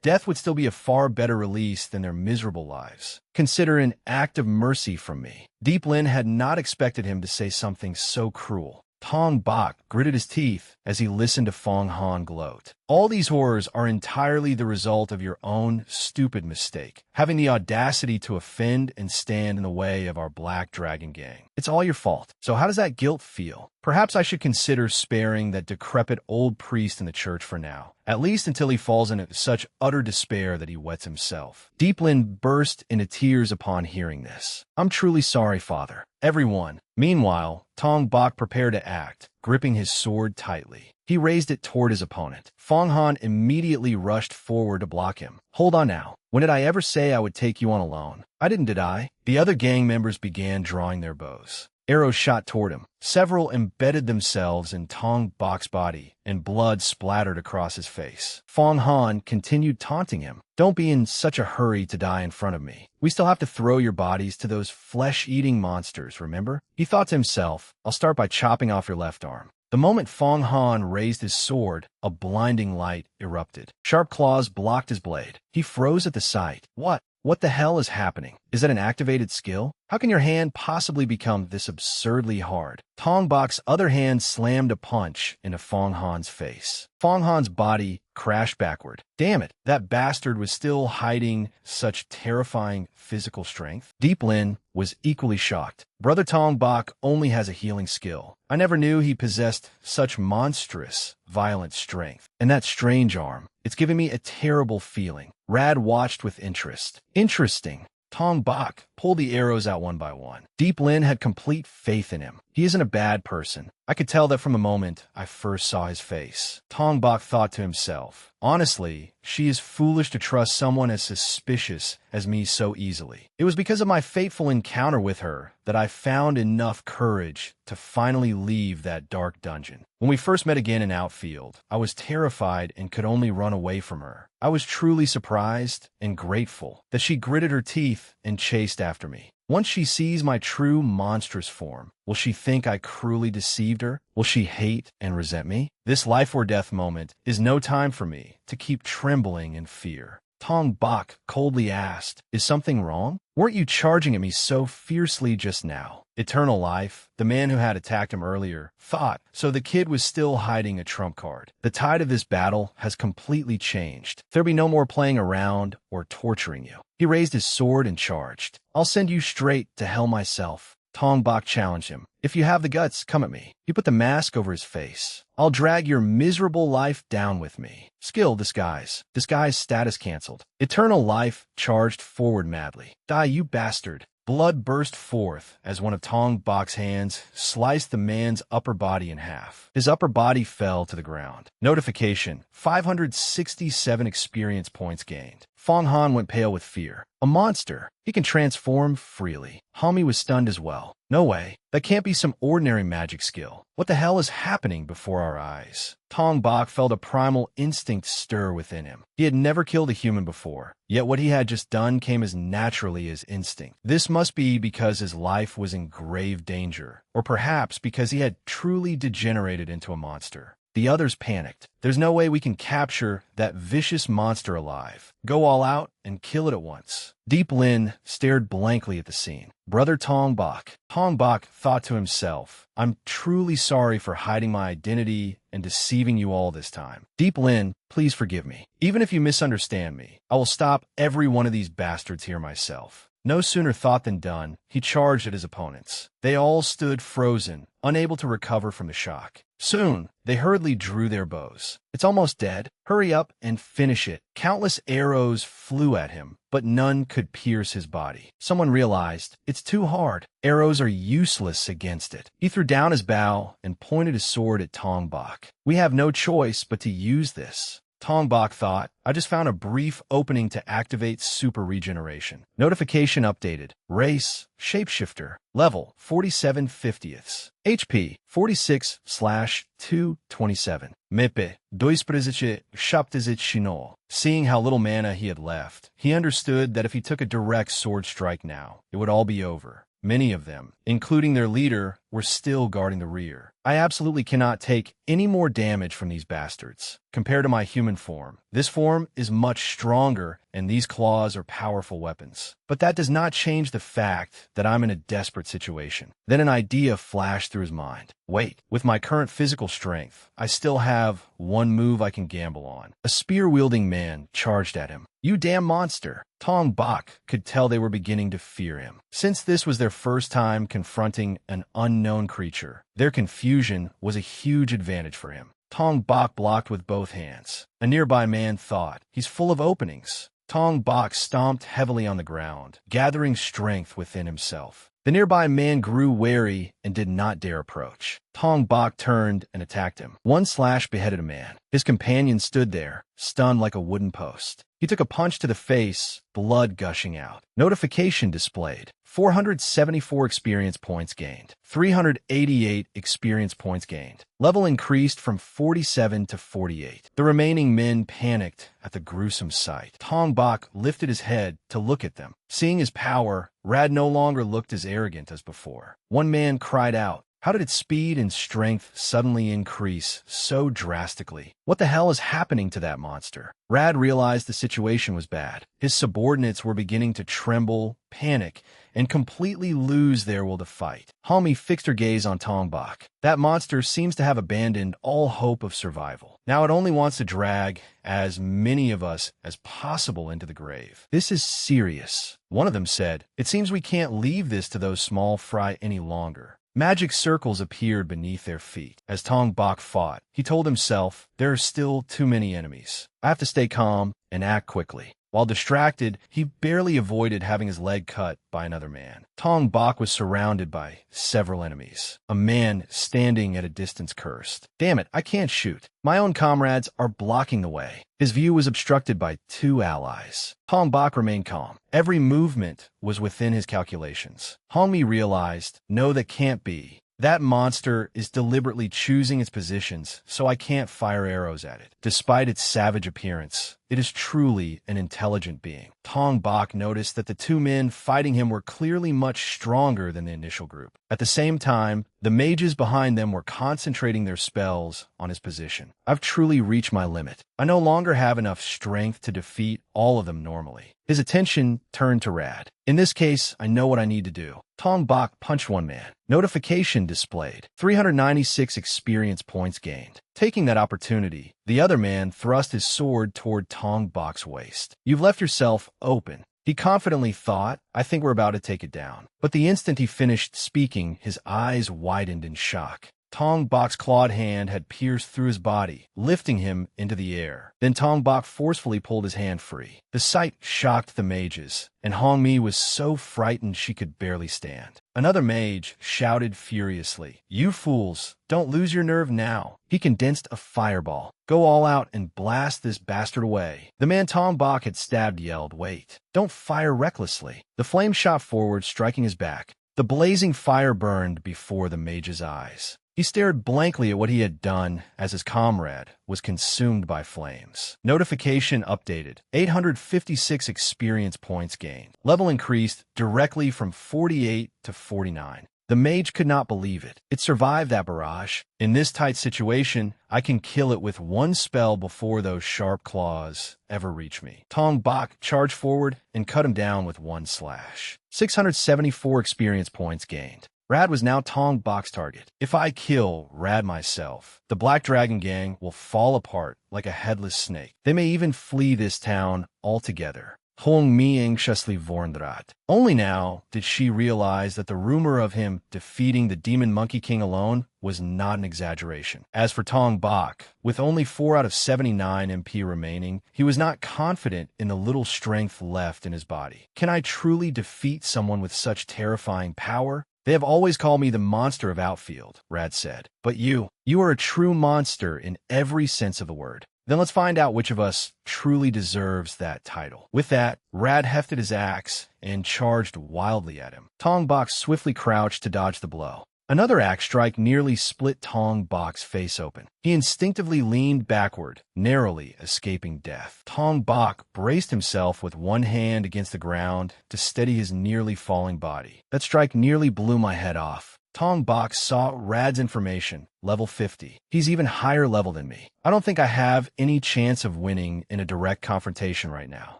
Death would still be a far better release than their miserable lives. Consider an act of mercy from me. Deep Lin had not expected him to say something so cruel. Tong Bak gritted his teeth as he listened to Fong Han gloat. All these horrors are entirely the result of your own stupid mistake, having the audacity to offend and stand in the way of our Black Dragon Gang. It's all your fault. So how does that guilt feel? Perhaps I should consider sparing that decrepit old priest in the church for now, at least until he falls into such utter despair that he wets himself. Deep Lin burst into tears upon hearing this. I'm truly sorry, Father. Everyone, Meanwhile, Tong Bok prepared to act, gripping his sword tightly. He raised it toward his opponent. Fong Han immediately rushed forward to block him. Hold on now. When did I ever say I would take you on alone? I didn't, did I? The other gang members began drawing their bows. Arrows shot toward him. Several embedded themselves in Tong Bok's body, and blood splattered across his face. Fong Han continued taunting him. Don't be in such a hurry to die in front of me. We still have to throw your bodies to those flesh-eating monsters, remember? He thought to himself, I'll start by chopping off your left arm. The moment Fong Han raised his sword, a blinding light erupted. Sharp claws blocked his blade. He froze at the sight. What the hell is happening? Is that an activated skill? How can your hand possibly become this absurdly hard? Tong Bok's other hand slammed a punch into Fong Han's face. Fong Han's body crashed backward. Damn it, that bastard was still hiding such terrifying physical strength. Deep Lin was equally shocked. Brother Tong Bok only has a healing skill. I never knew he possessed such monstrous, violent strength. And that strange arm, it's giving me a terrible feeling. Rad watched with interest. Interesting. Tong Bok pulled the arrows out one by one. Deep Lin had complete faith in him. He isn't a bad person. I could tell that from the moment I first saw his face. Tong Bok thought to himself, honestly, she is foolish to trust someone as suspicious as me so easily. It was because of my fateful encounter with her that I found enough courage to finally leave that dark dungeon. When we first met again in Outfield, I was terrified and could only run away from her. I was truly surprised and grateful that she gritted her teeth and chased after me. Once she sees my true monstrous form, will she think I cruelly deceived her? Will she hate and resent me? This life or death moment is no time for me to keep trembling in fear. Tong Bok coldly asked, is something wrong? Weren't you charging at me so fiercely just now? Eternal Life, the man who had attacked him earlier, thought, so the kid was still hiding a trump card. The tide of this battle has completely changed. There'll be no more playing around or torturing you. He raised his sword and charged. I'll send you straight to hell myself. Tong Bok challenged him. If you have the guts, come at me. He put the mask over his face. I'll drag your miserable life down with me. Skill disguise. Disguise status canceled. Eternal Life charged forward madly. Die, you bastard. Blood burst forth as one of Tong Bok's hands sliced the man's upper body in half. His upper body fell to the ground. Notification: 567 experience points gained. Fong Han went pale with fear. A monster. He can transform freely. Hami was stunned as well. No way. That can't be some ordinary magic skill. What the hell is happening before our eyes? Tong Bok felt a primal instinct stir within him. He had never killed a human before, yet what he had just done came as naturally as instinct. This must be because his life was in grave danger, or perhaps because he had truly degenerated into a monster. The others panicked. There's no way we can capture that vicious monster alive. Go all out and kill it at once. Deep Lin stared blankly at the scene. Brother Tong Bok. Tong Bok thought to himself, I'm truly sorry for hiding my identity and deceiving you all this time. Deep Lin, please forgive me. Even if you misunderstand me, I will stop every one of these bastards here myself. No sooner thought than done, he charged at his opponents. They all stood frozen, unable to recover from the shock. Soon, they hurriedly drew their bows. It's almost dead. Hurry up and finish it. Countless arrows flew at him, but none could pierce his body. Someone realized, it's too hard. Arrows are useless against it. He threw down his bow and pointed his sword at Tong Bok. We have no choice but to use this. Tong Bok thought, I just found a brief opening to activate super regeneration. Notification updated. Race, Shapeshifter. Level, 47/50ths. HP, 46/227. Mepe, 2/70 Seeing how little mana he had left, he understood that if he took a direct sword strike now, it would all be over. Many of them, including their leader, were still guarding the rear. I absolutely cannot take any more damage from these bastards. Compared to my human form, this form is much stronger, and these claws are powerful weapons. But that does not change the fact that I'm in a desperate situation. Then an idea flashed through his mind. Wait, with my current physical strength, I still have one move I can gamble on. A spear-wielding man charged at him. You damn monster! Tong Bok could tell they were beginning to fear him. Since this was their first time confronting an unknown creature, their confusion was a huge advantage for him. Tong Bok blocked with both hands. A nearby man thought, he's full of openings. Tong Bok stomped heavily on the ground, gathering strength within himself. The nearby man grew wary and did not dare approach. Tong Bok turned and attacked him. One slash beheaded a man. His companion stood there, stunned like a wooden post. He took a punch to the face, blood gushing out. Notification displayed. 474 experience points gained. 388 experience points gained. Level increased from 47 to 48. The remaining men panicked at the gruesome sight. Tong Bok lifted his head to look at them. Seeing his power, Rad no longer looked as arrogant as before. One man cried out, "How did its speed and strength suddenly increase so drastically? What the hell is happening to that monster?" Rad realized the situation was bad. His subordinates were beginning to tremble, panic, and completely lose their will to fight. Hami fixed her gaze on Tong Bok. That monster seems to have abandoned all hope of survival. Now it only wants to drag as many of us as possible into the grave. This is serious. One of them said, "It seems we can't leave this to those small fry any longer." Magic circles appeared beneath their feet. As Tong Bok fought, he told himself, "There are still too many enemies. I have to stay calm and act quickly." While distracted, he barely avoided having his leg cut by another man. Tong Bok was surrounded by several enemies. A man standing at a distance cursed, "Damn it, I can't shoot. My own comrades are blocking the way." His view was obstructed by two allies. Tong Bok remained calm. Every movement was within his calculations. Hongmi realized, "No, that can't be. That monster is deliberately choosing its positions, so I can't fire arrows at it." Despite its savage appearance, it is truly an intelligent being. Tong Bok noticed that the two men fighting him were clearly much stronger than the initial group. At the same time, the mages behind them were concentrating their spells on his position. "I've truly reached my limit. I no longer have enough strength to defeat all of them normally." His attention turned to Rad. "In this case, I know what I need to do." Tong Bok punched one man. Notification displayed. 396 experience points gained. Taking that opportunity, the other man thrust his sword toward Tong Bok's waist. "You've left yourself open." He confidently thought, "I think we're about to take it down." But the instant he finished speaking, his eyes widened in shock. Tong Bok's clawed hand had pierced through his body, lifting him into the air. Then Tong Bok forcefully pulled his hand free. The sight shocked the mages, and Hongmi was so frightened she could barely stand. Another mage shouted furiously, "You fools, don't lose your nerve now." He condensed a fireball. "Go all out and blast this bastard away." The man Tong Bok had stabbed yelled, "Wait, don't fire recklessly." The flame shot forward, striking his back. The blazing fire burned before the mage's eyes. He stared blankly at what he had done as his comrade was consumed by flames. Notification updated. 856 experience points gained. Level increased directly from 48 to 49. The mage could not believe it. It survived that barrage. "In this tight situation, I can kill it with one spell before those sharp claws ever reach me." Tong Bok charged forward and cut him down with one slash. 674 experience points gained. Rad was now Tong Bok's target. "If I kill Rad myself, the Black Dragon Gang will fall apart like a headless snake. They may even flee this town altogether." Hong Mi anxiously Vorndrat. Only now did she realize that the rumor of him defeating the Demon Monkey King alone was not an exaggeration. As for Tong Bok, with only 4 out of 79 MP remaining, he was not confident in the little strength left in his body. "Can I truly defeat someone with such terrifying power? They have always called me the monster of Outfield," Rad said. "But you are a true monster in every sense of the word. Then let's find out which of us truly deserves that title." With that, Rad hefted his axe and charged wildly at him. Tong Bok swiftly crouched to dodge the blow. Another axe strike nearly split Tong Bok's face open. He instinctively leaned backward, narrowly escaping death. Tong Bok braced himself with one hand against the ground to steady his nearly falling body. "That strike nearly blew my head off." Tong Bok saw Rad's information, level 50. "He's even higher level than me. I don't think I have any chance of winning in a direct confrontation right now.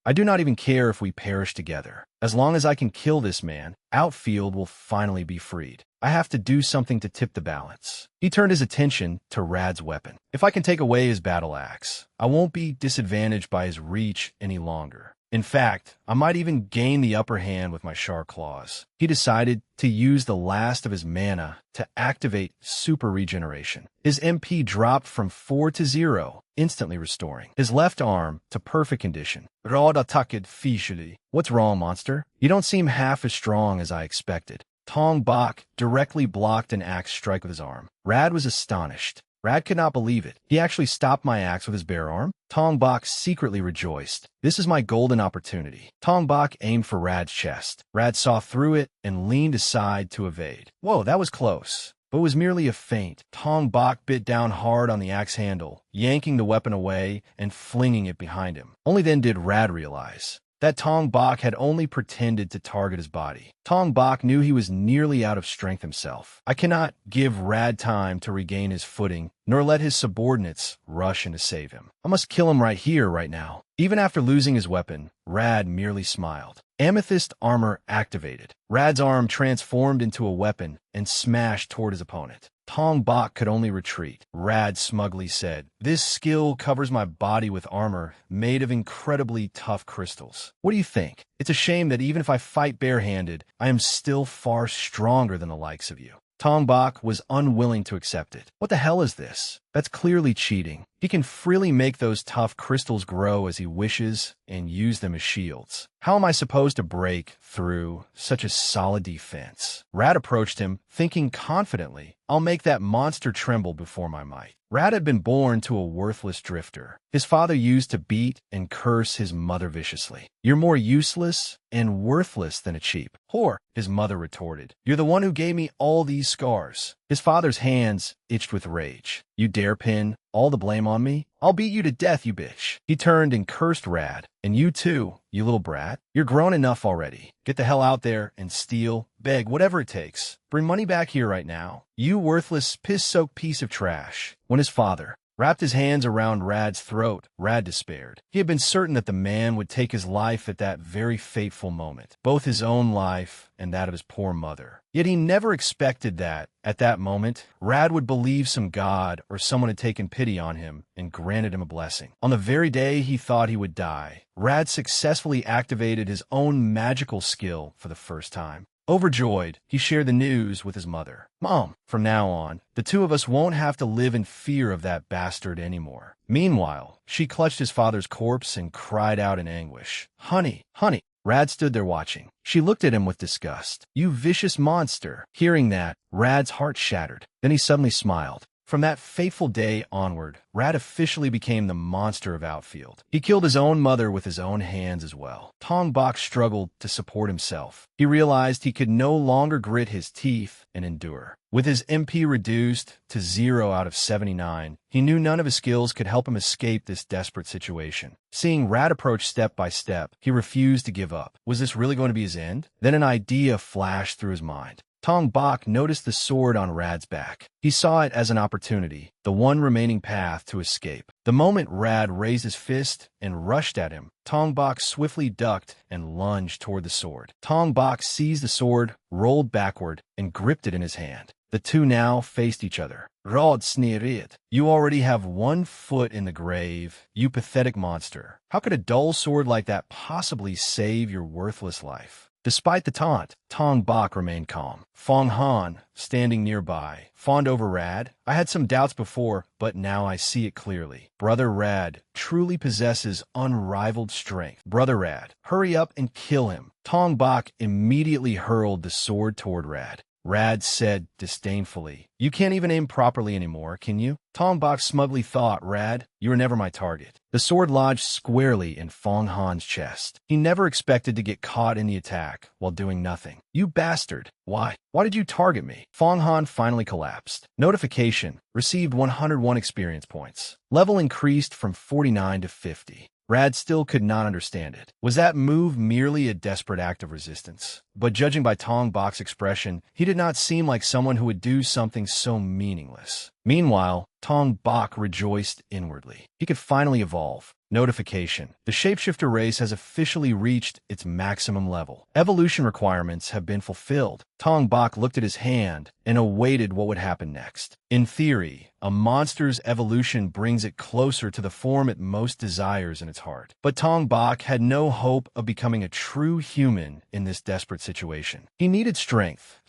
I do not even care if we perish together. As long as I can kill this man, Outfield will finally be freed. I have to do something to tip the balance." He turned his attention to Rad's weapon. "If I can take away his battle axe, I won't be disadvantaged by his reach any longer. In fact, I might even gain the upper hand with my sharp claws." He decided to use the last of his mana to activate super regeneration. His MP dropped from 4 to 0, instantly restoring his left arm to perfect condition. "Rod attacked officially." "What's wrong, monster? You don't seem half as strong as I expected." Tong Bok directly blocked an axe strike with his arm. Rad was astonished. Rad could not believe it. He actually stopped my axe with his bare arm? Tong Bok secretly rejoiced. This is my golden opportunity. Tong Bok aimed for Rad's chest. Rad saw through it and leaned aside to evade. Whoa, that was close. But it was merely a feint. Tong Bok bit down hard on the axe handle, yanking the weapon away and flinging it behind him. Only then did Rad realize that Tong Bok had only pretended to target his body. Tong Bok knew he was nearly out of strength himself. I cannot give Rad time to regain his footing, nor let his subordinates rush in to save him. I must kill him right here, right now. Even after losing his weapon, Rad merely smiled. Amethyst armor activated. Rad's arm transformed into a weapon and smashed toward his opponent. Tong Bok could only retreat. Rad smugly said, "This skill covers my body with armor made of incredibly tough crystals. What do you think? It's a shame that even if I fight barehanded, I am still far stronger than the likes of you." Tong Bok was unwilling to accept it. What the hell is this? That's clearly cheating. He can freely make those tough crystals grow as he wishes and use them as shields. How am I supposed to break through such a solid defense? Rad approached him, thinking confidently, "I'll make that monster tremble before my might." Rad had been born to a worthless drifter. His father used to beat and curse his mother viciously. "You're more useless and worthless than a cheap whore," his mother retorted. "You're the one who gave me all these scars." His father's hands itched with rage. "You dare pin all the blame on me? I'll beat you to death, you bitch." He turned and cursed Rad. "And you too, you little brat. You're grown enough already. Get the hell out there and steal, beg, whatever it takes. Bring money back here right now. You worthless, piss-soaked piece of trash." When his father wrapped his hands around Rad's throat, Rad despaired. He had been certain that the man would take his life at that very fateful moment, both his own life and that of his poor mother. Yet he never expected that, at that moment, Rad would believe some god or someone had taken pity on him and granted him a blessing. On the very day he thought he would die, Rad successfully activated his own magical skill for the first time. Overjoyed, he shared the news with his mother. "Mom, from now on, the two of us won't have to live in fear of that bastard anymore." Meanwhile, she clutched his father's corpse and cried out in anguish, "Honey, honey." Rad stood there watching. She looked at him with disgust. "You vicious monster." Hearing that, Rad's heart shattered. Then he suddenly smiled. From that fateful day onward, Rad officially became the monster of Outfield. He killed his own mother with his own hands as well. Tong Bok struggled to support himself. He realized he could no longer grit his teeth and endure. With his MP reduced to 0 out of 79, he knew none of his skills could help him escape this desperate situation. Seeing Rad approach step by step, he refused to give up. Was this really going to be his end? Then an idea flashed through his mind. Tong Bok noticed the sword on Rad's back. He saw it as an opportunity, the one remaining path to escape. The moment Rad raised his fist and rushed at him, Tong Bok swiftly ducked and lunged toward the sword. Tong Bok seized the sword, rolled backward, and gripped it in his hand. The two now faced each other. "Rod sneered. You already have 1 foot in the grave, you pathetic monster. How could a dull sword like that possibly save your worthless life?" Despite the taunt, Tong Bok remained calm. Fong Han, standing nearby, fawned over Rad. "I had some doubts before, but now I see it clearly. Brother Rad truly possesses unrivaled strength. Brother Rad, hurry up and kill him." Tong Bok immediately hurled the sword toward Rad. Rad said disdainfully, "You can't even aim properly anymore, can you?" Tong Bok smugly thought, "Rad, you were never my target." The sword lodged squarely in Fong Han's chest. He never expected to get caught in the attack while doing nothing. "You bastard! Why did you target me?" Fong Han finally collapsed. Notification: received 101 experience points. Level increased from 49 to 50. Rad still could not understand it. Was that move merely a desperate act of resistance? But judging by Tong Bok's expression, he did not seem like someone who would do something so meaningless. Meanwhile, Tong Bok rejoiced inwardly. He could finally evolve. Notification: the shapeshifter race has officially reached its maximum level. Evolution requirements have been fulfilled. Tong Bok looked at his hand and awaited what would happen next. In theory, a monster's evolution brings it closer to the form it most desires in its heart. But Tong Bok had no hope of becoming a true human in this desperate situation. He needed strength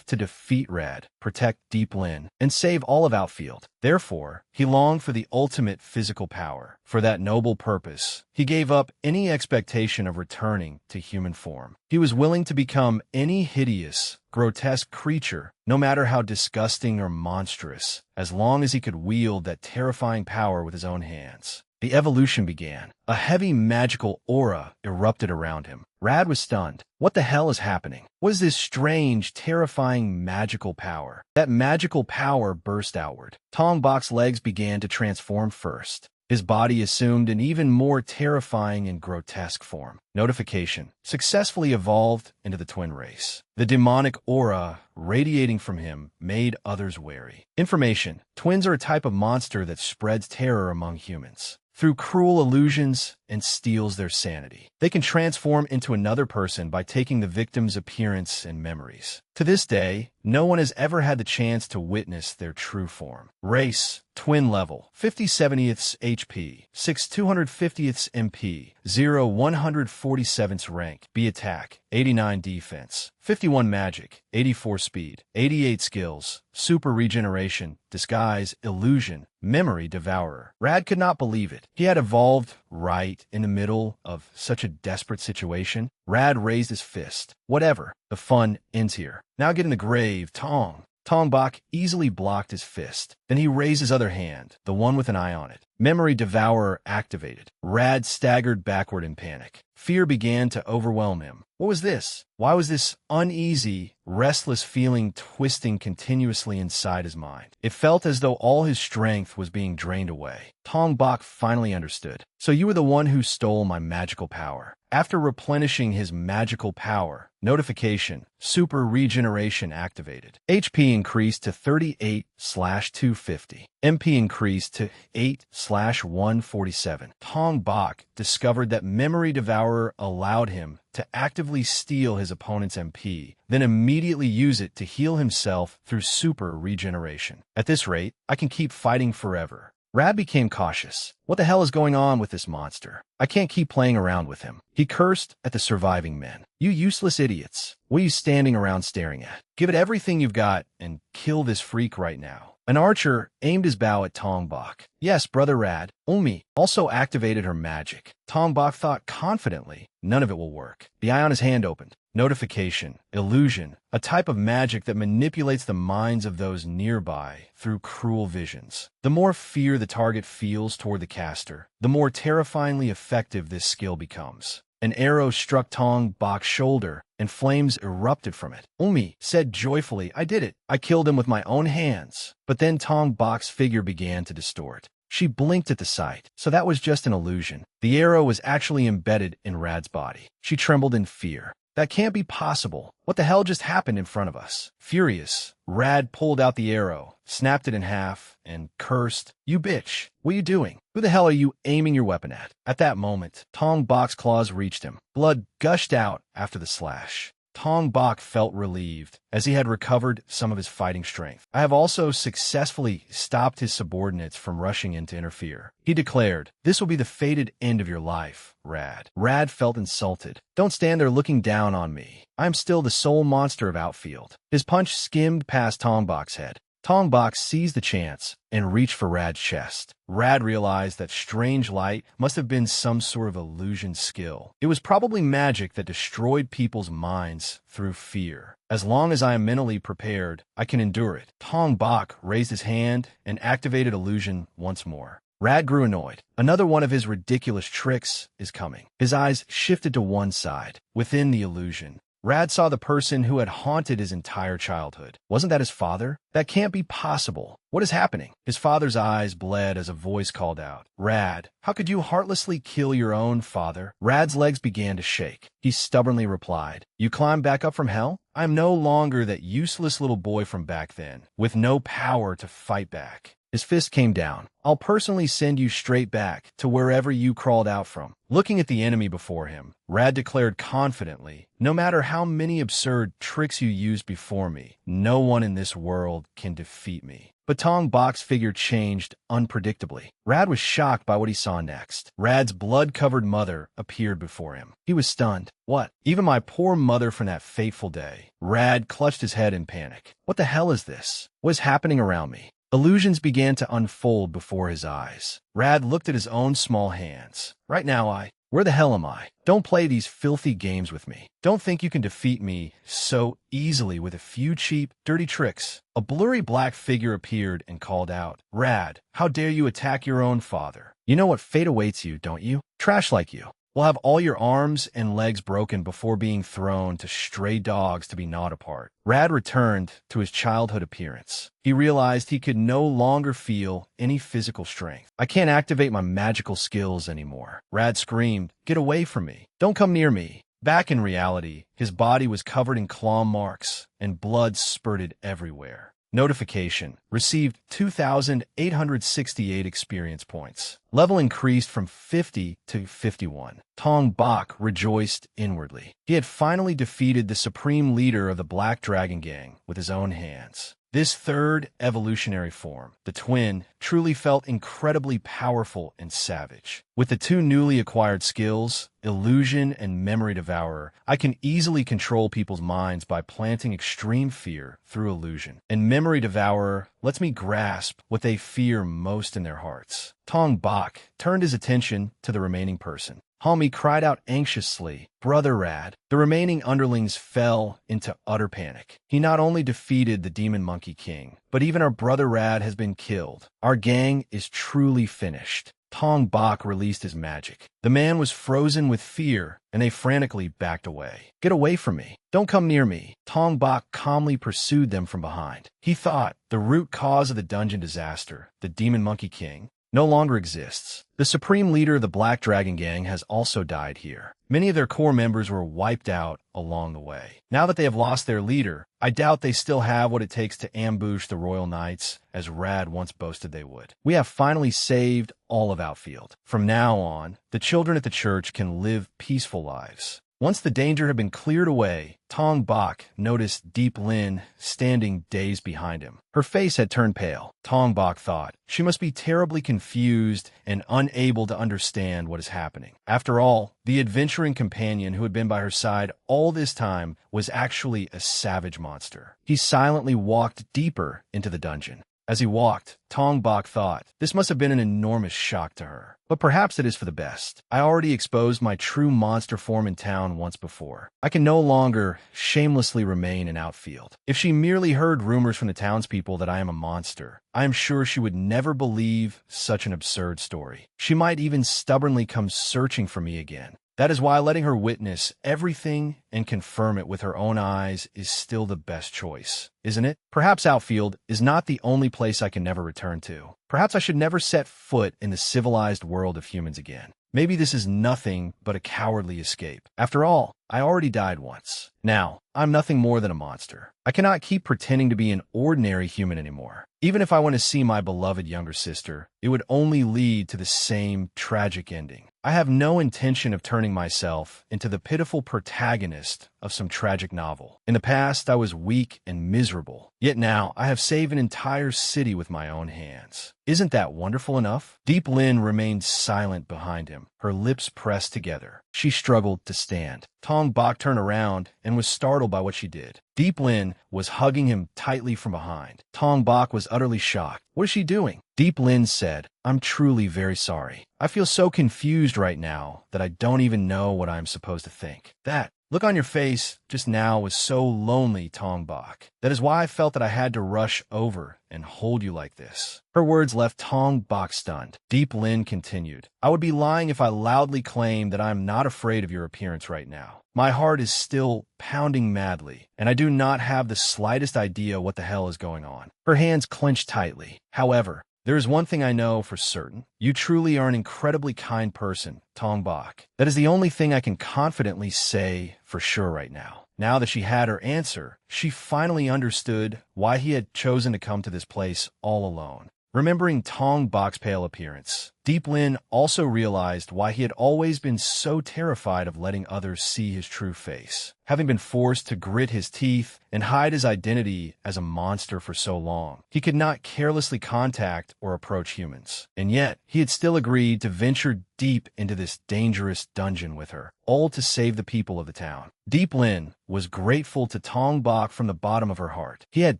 to defeat Rad, protect Deep Lin, and save all of Outfield. Therefore, he longed for the ultimate physical power. For that noble purpose, He gave up any expectation of returning to human form. He was willing to become any hideous, grotesque creature, no matter how disgusting or monstrous, as long as he could wield that terrifying power with his own hands. The evolution began. A heavy magical aura erupted around him. Rad was stunned. What the hell is happening? What is this strange, terrifying magical power? That magical power burst outward. Tong Bok's legs began to transform first. His body assumed an even more terrifying and grotesque form. Notification: successfully evolved into the twin race. The demonic aura radiating from him made others wary. Information: twins are a type of monster that spreads terror among humans through cruel illusions and steals their sanity. They can transform into another person by taking the victim's appearance and memories. To this day, no one has ever had the chance to witness their true form. Race: twin level, 50/70ths HP, 6 250ths MP, 0 147ths rank, B attack, 89 defense, 51 magic, 84 speed, 88 skills, super regeneration, disguise, illusion, memory devourer. Rad could not believe it. He had evolved right in the middle of such a desperate situation. Rad raised his fist. Whatever. The fun ends here. Now get in the grave, Tong. Tong Bok easily blocked his fist. Then he raised his other hand, the one with an eye on it. Memory Devourer activated. Rad staggered backward in panic. Fear began to overwhelm him. What was this? Why was this uneasy, restless feeling twisting continuously inside his mind? It felt as though all his strength was being drained away. Tong Bok finally understood. So you were the one who stole my magical power. After replenishing his magical power, notification: super regeneration activated. HP increased to 38/250. MP increased to 8/147. Tong Bok discovered that Memory Devourer allowed him to actively steal his opponent's MP, then immediately use it to heal himself through super regeneration. At this rate, I can keep fighting forever. Rad became cautious. What the hell is going on with this monster? I can't keep playing around with him. He cursed at the surviving men. You useless idiots. What are you standing around staring at? Give it everything you've got and kill this freak right now. An archer aimed his bow at Tong Bok. Yes, Brother Rad. Umi also activated her magic. Tong Bok thought confidently, none of it will work. The eye on his hand opened. Notification: illusion, a type of magic that manipulates the minds of those nearby through cruel visions. The more fear the target feels toward the caster, the more terrifyingly effective this skill becomes. An arrow struck Tong Bok's shoulder, and flames erupted from it. Umi said joyfully, I did it. I killed him with my own hands. But then Tong Bok's figure began to distort. She blinked at the sight. So that was just an illusion. The arrow was actually embedded in Rad's body. She trembled in fear. That can't be possible. What the hell just happened in front of us? Furious, Rad pulled out the arrow, snapped it in half, and cursed, You bitch, what are you doing? Who the hell are you aiming your weapon at? At that moment, Tong Bok's claws reached him. Blood gushed out after the slash. Tong Bok felt relieved, as he had recovered some of his fighting strength. I have also successfully stopped his subordinates from rushing in to interfere. He declared, This will be the fated end of your life, Rad. Rad felt insulted. Don't stand there looking down on me. I am still the sole monster of Outfield. His punch skimmed past Tong Bok's head. Tong Bok seized the chance and reached for Rad's chest. Rad realized that strange light must have been some sort of illusion skill. It was probably magic that destroyed people's minds through fear. As long as I am mentally prepared, I can endure it. Tong Bok raised his hand and activated illusion once more. Rad grew annoyed. Another one of his ridiculous tricks is coming. His eyes shifted to one side. Within the illusion, Rad saw the person who had haunted his entire childhood. Wasn't that his father? That can't be possible. What is happening? His father's eyes bled as a voice called out, Rad, how could you heartlessly kill your own father? Rad's legs began to shake. He stubbornly replied, You climbed back up from hell? I am no longer that useless little boy from back then, with no power to fight back. His fist came down. I'll personally send you straight back to wherever you crawled out from. Looking at the enemy before him, Rad declared confidently, No matter how many absurd tricks you used before me, no one in this world can defeat me. But Tong Bok's figure changed unpredictably. Rad was shocked by what he saw next. Rad's blood-covered mother appeared before him. He was stunned. What? Even my poor mother from that fateful day. Rad clutched his head in panic. What the hell is this? What is happening around me? Illusions began to unfold before his eyes. Rad looked at his own small hands. Right now, where the hell am I? Don't play these filthy games with me. Don't think you can defeat me so easily with a few cheap, dirty tricks. A blurry black figure appeared and called out, Rad, how dare you attack your own father? You know what fate awaits you, don't you? Trash like you will have all your arms and legs broken before being thrown to stray dogs to be gnawed apart. Rad returned to his childhood appearance. He realized he could no longer feel any physical strength. I can't activate my magical skills anymore. Rad screamed, get away from me. Don't come near me. Back in reality, his body was covered in claw marks and blood spurted everywhere. Notification. Received 2,868 experience points. Level increased from 50 to 51. Tong Bak rejoiced inwardly. He had finally defeated the supreme leader of the Black Dragon Gang with his own hands. This third evolutionary form, the twin, truly felt incredibly powerful and savage. With the two newly acquired skills, Illusion and Memory Devourer, I can easily control people's minds by planting extreme fear through illusion. And Memory Devourer lets me grasp what they fear most in their hearts. Tong Bak turned his attention to the remaining person. Hami cried out anxiously, Brother Rad. The remaining underlings fell into utter panic. He not only defeated the Demon Monkey King, but even our Brother Rad has been killed. Our gang is truly finished. Tong Bak released his magic. The man was frozen with fear, and they frantically backed away. Get away from me. Don't come near me. Tong Bak calmly pursued them from behind. He thought the root cause of the dungeon disaster, the Demon Monkey King, no longer exists. The supreme leader of the Black Dragon Gang has also died here. Many of their core members were wiped out along the way. Now that they have lost their leader, I doubt they still have what it takes to ambush the Royal Knights, as Rad once boasted they would. We have finally saved all of Outfield. From now on, the children at the church can live peaceful lives. Once the danger had been cleared away, Tong Bak noticed Deep Lin standing dazed behind him. Her face had turned pale. Tong Bak thought, she must be terribly confused and unable to understand what is happening. After all, the adventuring companion who had been by her side all this time was actually a savage monster. He silently walked deeper into the dungeon. As he walked, Tong Bak thought, this must have been an enormous shock to her. But perhaps it is for the best. I already exposed my true monster form in town once before. I can no longer shamelessly remain in Outfield. If she merely heard rumors from the townspeople that I am a monster, I am sure she would never believe such an absurd story. She might even stubbornly come searching for me again. That is why letting her witness everything and confirm it with her own eyes is still the best choice, isn't it? Perhaps Outfield is not the only place I can never return to. Perhaps I should never set foot in the civilized world of humans again. Maybe this is nothing but a cowardly escape. After all, I already died once. Now, I'm nothing more than a monster. I cannot keep pretending to be an ordinary human anymore. Even if I want to see my beloved younger sister, it would only lead to the same tragic ending. I have no intention of turning myself into the pitiful protagonist of some tragic novel. In the past, I was weak and miserable. Yet now, I have saved an entire city with my own hands. Isn't that wonderful enough? Deep Lin remained silent behind him, her lips pressed together. She struggled to stand. Tong Bak turned around and was startled by what she did. Deep Lin was hugging him tightly from behind. Tong Bak was utterly shocked. What is she doing? Deep Lin said, I'm truly very sorry. I feel so confused right now that I don't even know what I'm supposed to think. That look on your face just now was so lonely, Tong Bak. That is why I felt that I had to rush over and hold you like this. Her words left Tong Bak stunned. Deep Lin continued, I would be lying if I loudly claimed that I am not afraid of your appearance right now. My heart is still pounding madly, and I do not have the slightest idea what the hell is going on. Her hands clenched tightly. However, there is one thing I know for certain. You truly are an incredibly kind person, Tong Bak. That is the only thing I can confidently say for sure right now. Now that she had her answer, she finally understood why he had chosen to come to this place all alone. Remembering Tong Bak's pale appearance, Deep Lin also realized why he had always been so terrified of letting others see his true face. Having been forced to grit his teeth and hide his identity as a monster for so long, he could not carelessly contact or approach humans. And yet, he had still agreed to venture deep into this dangerous dungeon with her, all to save the people of the town. Deep Lin was grateful to Tong Bok from the bottom of her heart. He had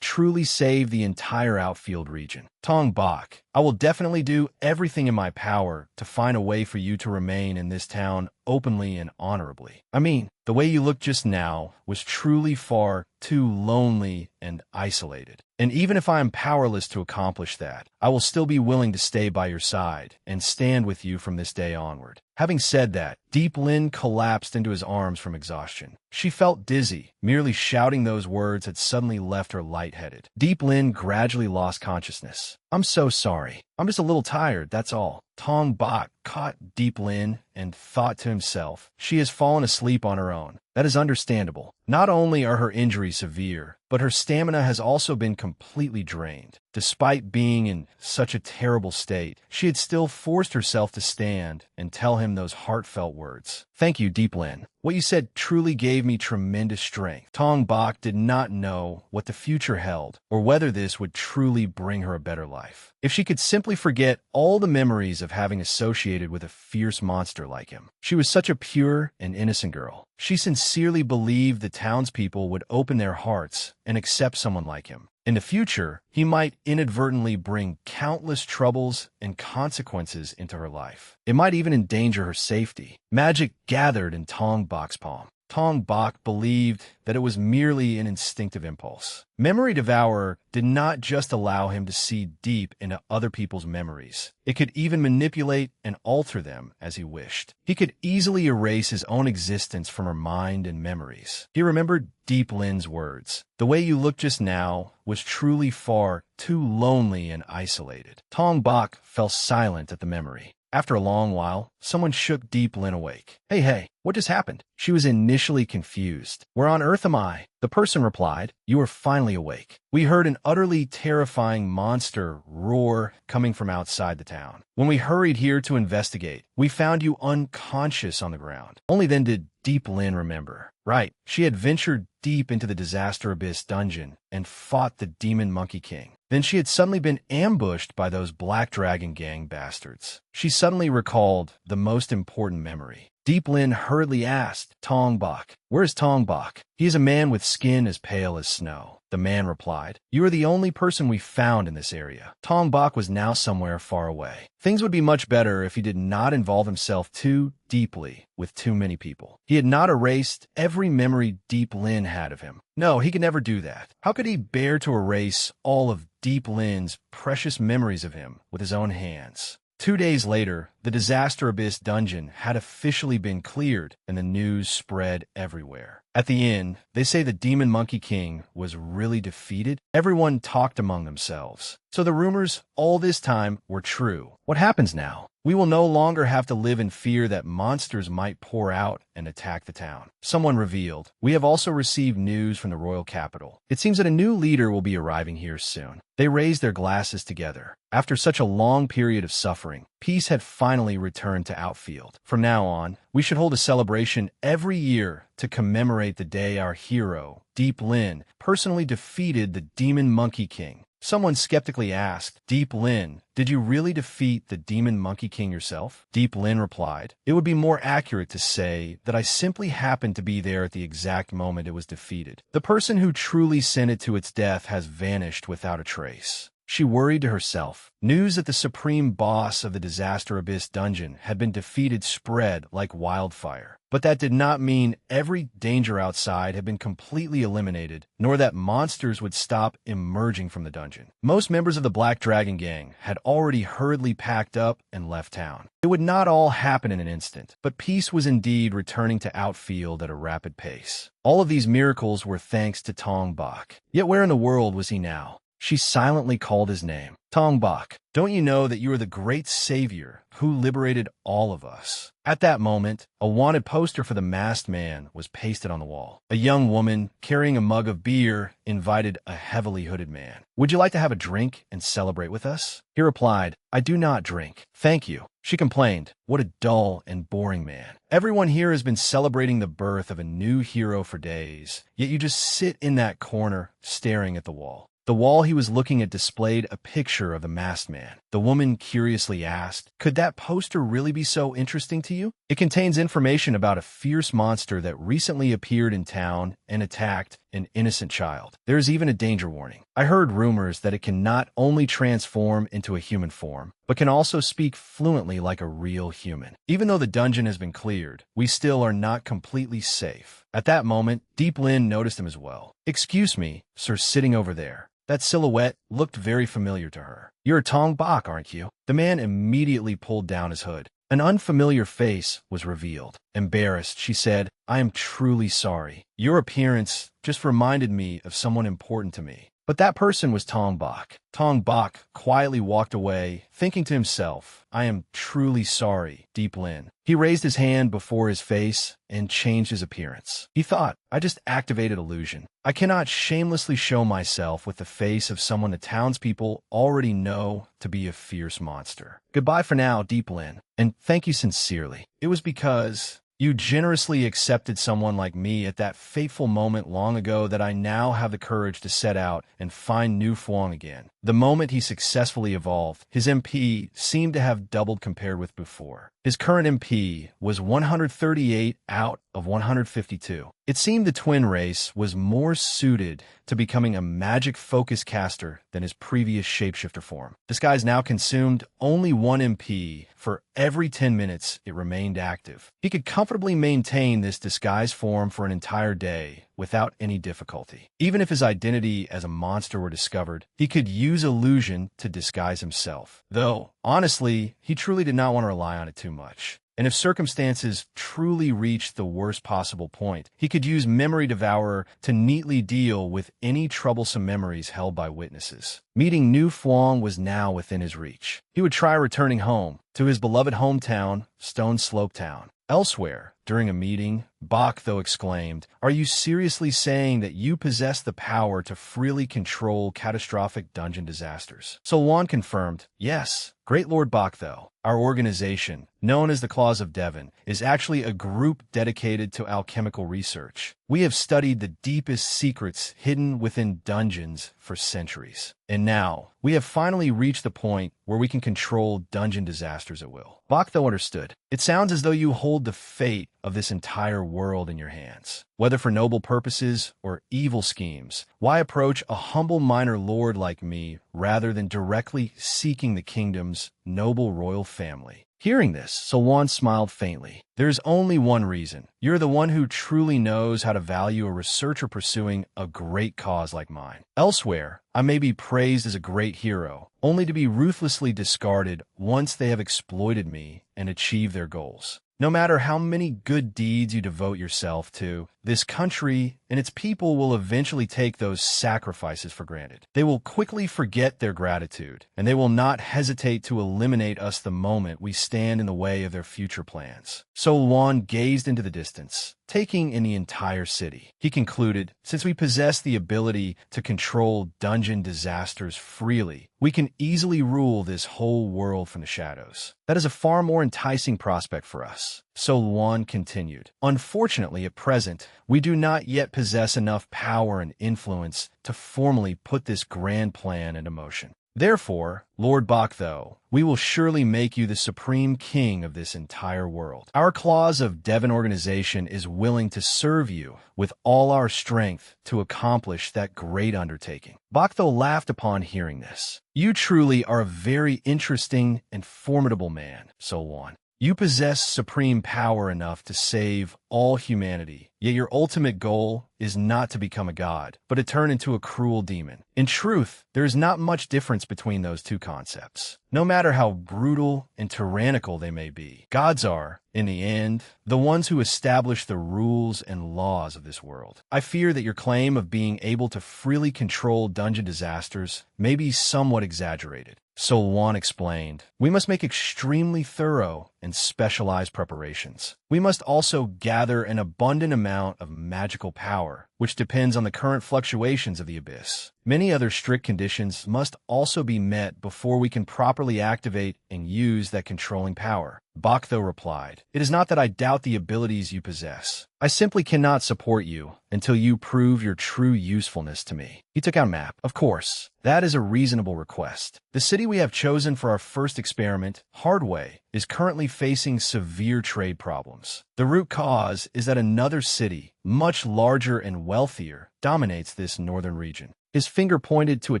truly saved the entire outfield region. Tong Bok, I will definitely do everything in my power to find a way for you to remain in this town openly and honorably. I mean, the way you looked just now was truly far too lonely and isolated. And even if I am powerless to accomplish that, I will still be willing to stay by your side and stand with you from this day onward. Having said that, Deep Lin collapsed into his arms from exhaustion. She felt dizzy. Merely shouting those words had suddenly left her lightheaded. Deep Lin gradually lost consciousness. I'm so sorry. I'm just a little tired, that's all. Tong Bok caught Deep Lin and thought to himself, she has fallen asleep on her own. That is understandable. Not only are her injuries severe, but her stamina has also been completely drained. Despite being in such a terrible state, she had still forced herself to stand and tell him those heartfelt words. Thank you, Deep Lin. What you said truly gave me tremendous strength. Tong Bok did not know what the future held, or whether this would truly bring her a better life. If she could simply forget all the memories of having associated with a fierce monster like him. She was such a pure and innocent girl. She sincerely believed the townspeople would open their hearts and accept someone like him. In the future, he might inadvertently bring countless troubles and consequences into her life. It might even endanger her safety. Magic gathered in Tong Bok's palm. Tong Bok believed that it was merely an instinctive impulse. Memory Devourer did not just allow him to see deep into other people's memories. It could even manipulate and alter them as he wished. He could easily erase his own existence from her mind and memories. He remembered Deep Lin's words. The way you looked just now was truly far too lonely and isolated. Tong Bok fell silent at the memory. After a long while, someone shook Deep Lin awake. Hey, what just happened? She was initially confused. Where on earth am I? The person replied, you are finally awake. We heard an utterly terrifying monster roar coming from outside the town. When we hurried here to investigate, we found you unconscious on the ground. Only then did Deep Lin remember. Right, she had ventured deep into the Disaster Abyss dungeon and fought the Demon Monkey King. Then she had suddenly been ambushed by those Black Dragon Gang bastards. She suddenly recalled the most important memory. Deep Lin hurriedly asked Tong Bok, where is Tong Bok? He is a man with skin as pale as snow. The man replied, you are the only person we found in this area. Tong Bok was now somewhere far away. Things would be much better if he did not involve himself too deeply with too many people. He had not erased every memory Deep Lin had of him. No, he could never do that. How could he bear to erase all of Deep Lin's precious memories of him with his own hands? 2 days later, the Disaster Abyss dungeon had officially been cleared, and the news spread everywhere. At the end, they say the Demon Monkey King was really defeated. Everyone talked among themselves. So the rumors all this time were true. What happens now? We will no longer have to live in fear that monsters might pour out and attack the town. Someone revealed, we have also received news from the royal capital. It seems that a new leader will be arriving here soon. They raised their glasses together. After such a long period of suffering, peace had finally returned to Outfield. From now on, we should hold a celebration every year to commemorate the day our hero, Deep Lin, personally defeated the Demon Monkey King. Someone skeptically asked, Deep Lin, did you really defeat the Demon Monkey King yourself? Deep Lin replied, it would be more accurate to say that I simply happened to be there at the exact moment it was defeated. The person who truly sent it to its death has vanished without a trace. She worried to herself. News that the supreme boss of the Disaster Abyss dungeon had been defeated spread like wildfire. But that did not mean every danger outside had been completely eliminated, nor that monsters would stop emerging from the dungeon. Most members of the Black Dragon Gang had already hurriedly packed up and left town. It would not all happen in an instant, but peace was indeed returning to Outfield at a rapid pace. All of these miracles were thanks to Tong Bok. Yet where in the world was he now? She silently called his name. Tong Bak, don't you know that you are the great savior who liberated all of us? At that moment, a wanted poster for the masked man was pasted on the wall. A young woman, carrying a mug of beer, invited a heavily hooded man. Would you like to have a drink and celebrate with us? He replied, I do not drink. Thank you. She complained, what a dull and boring man. Everyone here has been celebrating the birth of a new hero for days, yet you just sit in that corner, staring at the wall. The wall he was looking at displayed a picture of the masked man. The woman curiously asked, could that poster really be so interesting to you? It contains information about a fierce monster that recently appeared in town and attacked an innocent child. There is even a danger warning. I heard rumors that it can not only transform into a human form, but can also speak fluently like a real human. Even though the dungeon has been cleared, we still are not completely safe. At that moment, Deep Lin noticed him as well. Excuse me, sir, sitting over there. That silhouette looked very familiar to her. You're Tong Bak, aren't you? The man immediately pulled down his hood. An unfamiliar face was revealed. Embarrassed, she said, I am truly sorry. Your appearance just reminded me of someone important to me. But that person was Tong Bak. Tong Bak quietly walked away, thinking to himself, I am truly sorry, Deep Lin. He raised his hand before his face and changed his appearance. He thought, I just activated illusion. I cannot shamelessly show myself with the face of someone the townspeople already know to be a fierce monster. Goodbye for now, Deep Lin, and thank you sincerely. It was because you generously accepted someone like me at that fateful moment long ago that I now have the courage to set out and find New Fuang again. The moment he successfully evolved, his MP seemed to have doubled compared with before. His current MP was 138 out of 152. It seemed the twin race was more suited to becoming a magic focus caster than his previous shapeshifter form. This guy's now consumed only 1 MP for every 10 minutes it remained active. He could comfortably maintain this disguise form for an entire day without any difficulty. Even if his identity as a monster were discovered, he could use illusion to disguise himself. Though, honestly, he truly did not want to rely on it too much. And if circumstances truly reached the worst possible point, he could use Memory Devourer to neatly deal with any troublesome memories held by witnesses. Meeting New Fuang was now within his reach. He would try returning home, to his beloved hometown, Stone Slope Town. Elsewhere, during a meeting, Bak, though, exclaimed, Are you seriously saying that you possess the power to freely control catastrophic dungeon disasters? So Juan confirmed, Yes. Great Lord Bak, though, our organization, known as the Claws of Devon, is actually a group dedicated to alchemical research. We have studied the deepest secrets hidden within dungeons for centuries. And now, we have finally reached the point where we can control dungeon disasters at will. Bak, though, understood. It sounds as though you hold the fate of this entire world in your hands. Whether for noble purposes or evil schemes, why approach a humble minor lord like me rather than directly seeking the kingdom's noble royal family? Hearing this, Solwan smiled faintly. There's only one reason. You're the one who truly knows how to value a researcher pursuing a great cause like mine. Elsewhere, I may be praised as a great hero, only to be ruthlessly discarded once they have exploited me and achieved their goals. No matter how many good deeds you devote yourself to, this country and its people will eventually take those sacrifices for granted. They will quickly forget their gratitude, and they will not hesitate to eliminate us the moment we stand in the way of their future plans. So Luan gazed into the distance, taking in the entire city. He concluded, since we possess the ability to control dungeon disasters freely, we can easily rule this whole world from the shadows. That is a far more enticing prospect for us. So Luan continued, Unfortunately, at present, we do not yet possess enough power and influence to formally put this grand plan into motion. Therefore, Lord Bak, though, we will surely make you the supreme king of this entire world. Our Claws of Devon organization is willing to serve you with all our strength to accomplish that great undertaking. Bak, though, laughed upon hearing this. You truly are a very interesting and formidable man, Solwan. You possess supreme power enough to save all humanity, yet your ultimate goal is not to become a god, but to turn into a cruel demon. In truth, there is not much difference between those two concepts. No matter how brutal and tyrannical they may be, gods are, in the end, the ones who establish the rules and laws of this world. I fear that your claim of being able to freely control dungeon disasters may be somewhat exaggerated. So Luan explained, we must make extremely thorough and specialized preparations. We must also gather an abundant amount of magical power, which depends on the current fluctuations of the abyss. Many other strict conditions must also be met before we can properly activate and use that controlling power. Baktho replied, it is not that I doubt the abilities you possess. I simply cannot support you until you prove your true usefulness to me. He took out a map. Of course, that is a reasonable request. The city we have chosen for our first experiment, Hardway, is currently facing severe trade problems. The root cause is that another city, much larger and wealthier, dominates this northern region. His finger pointed to a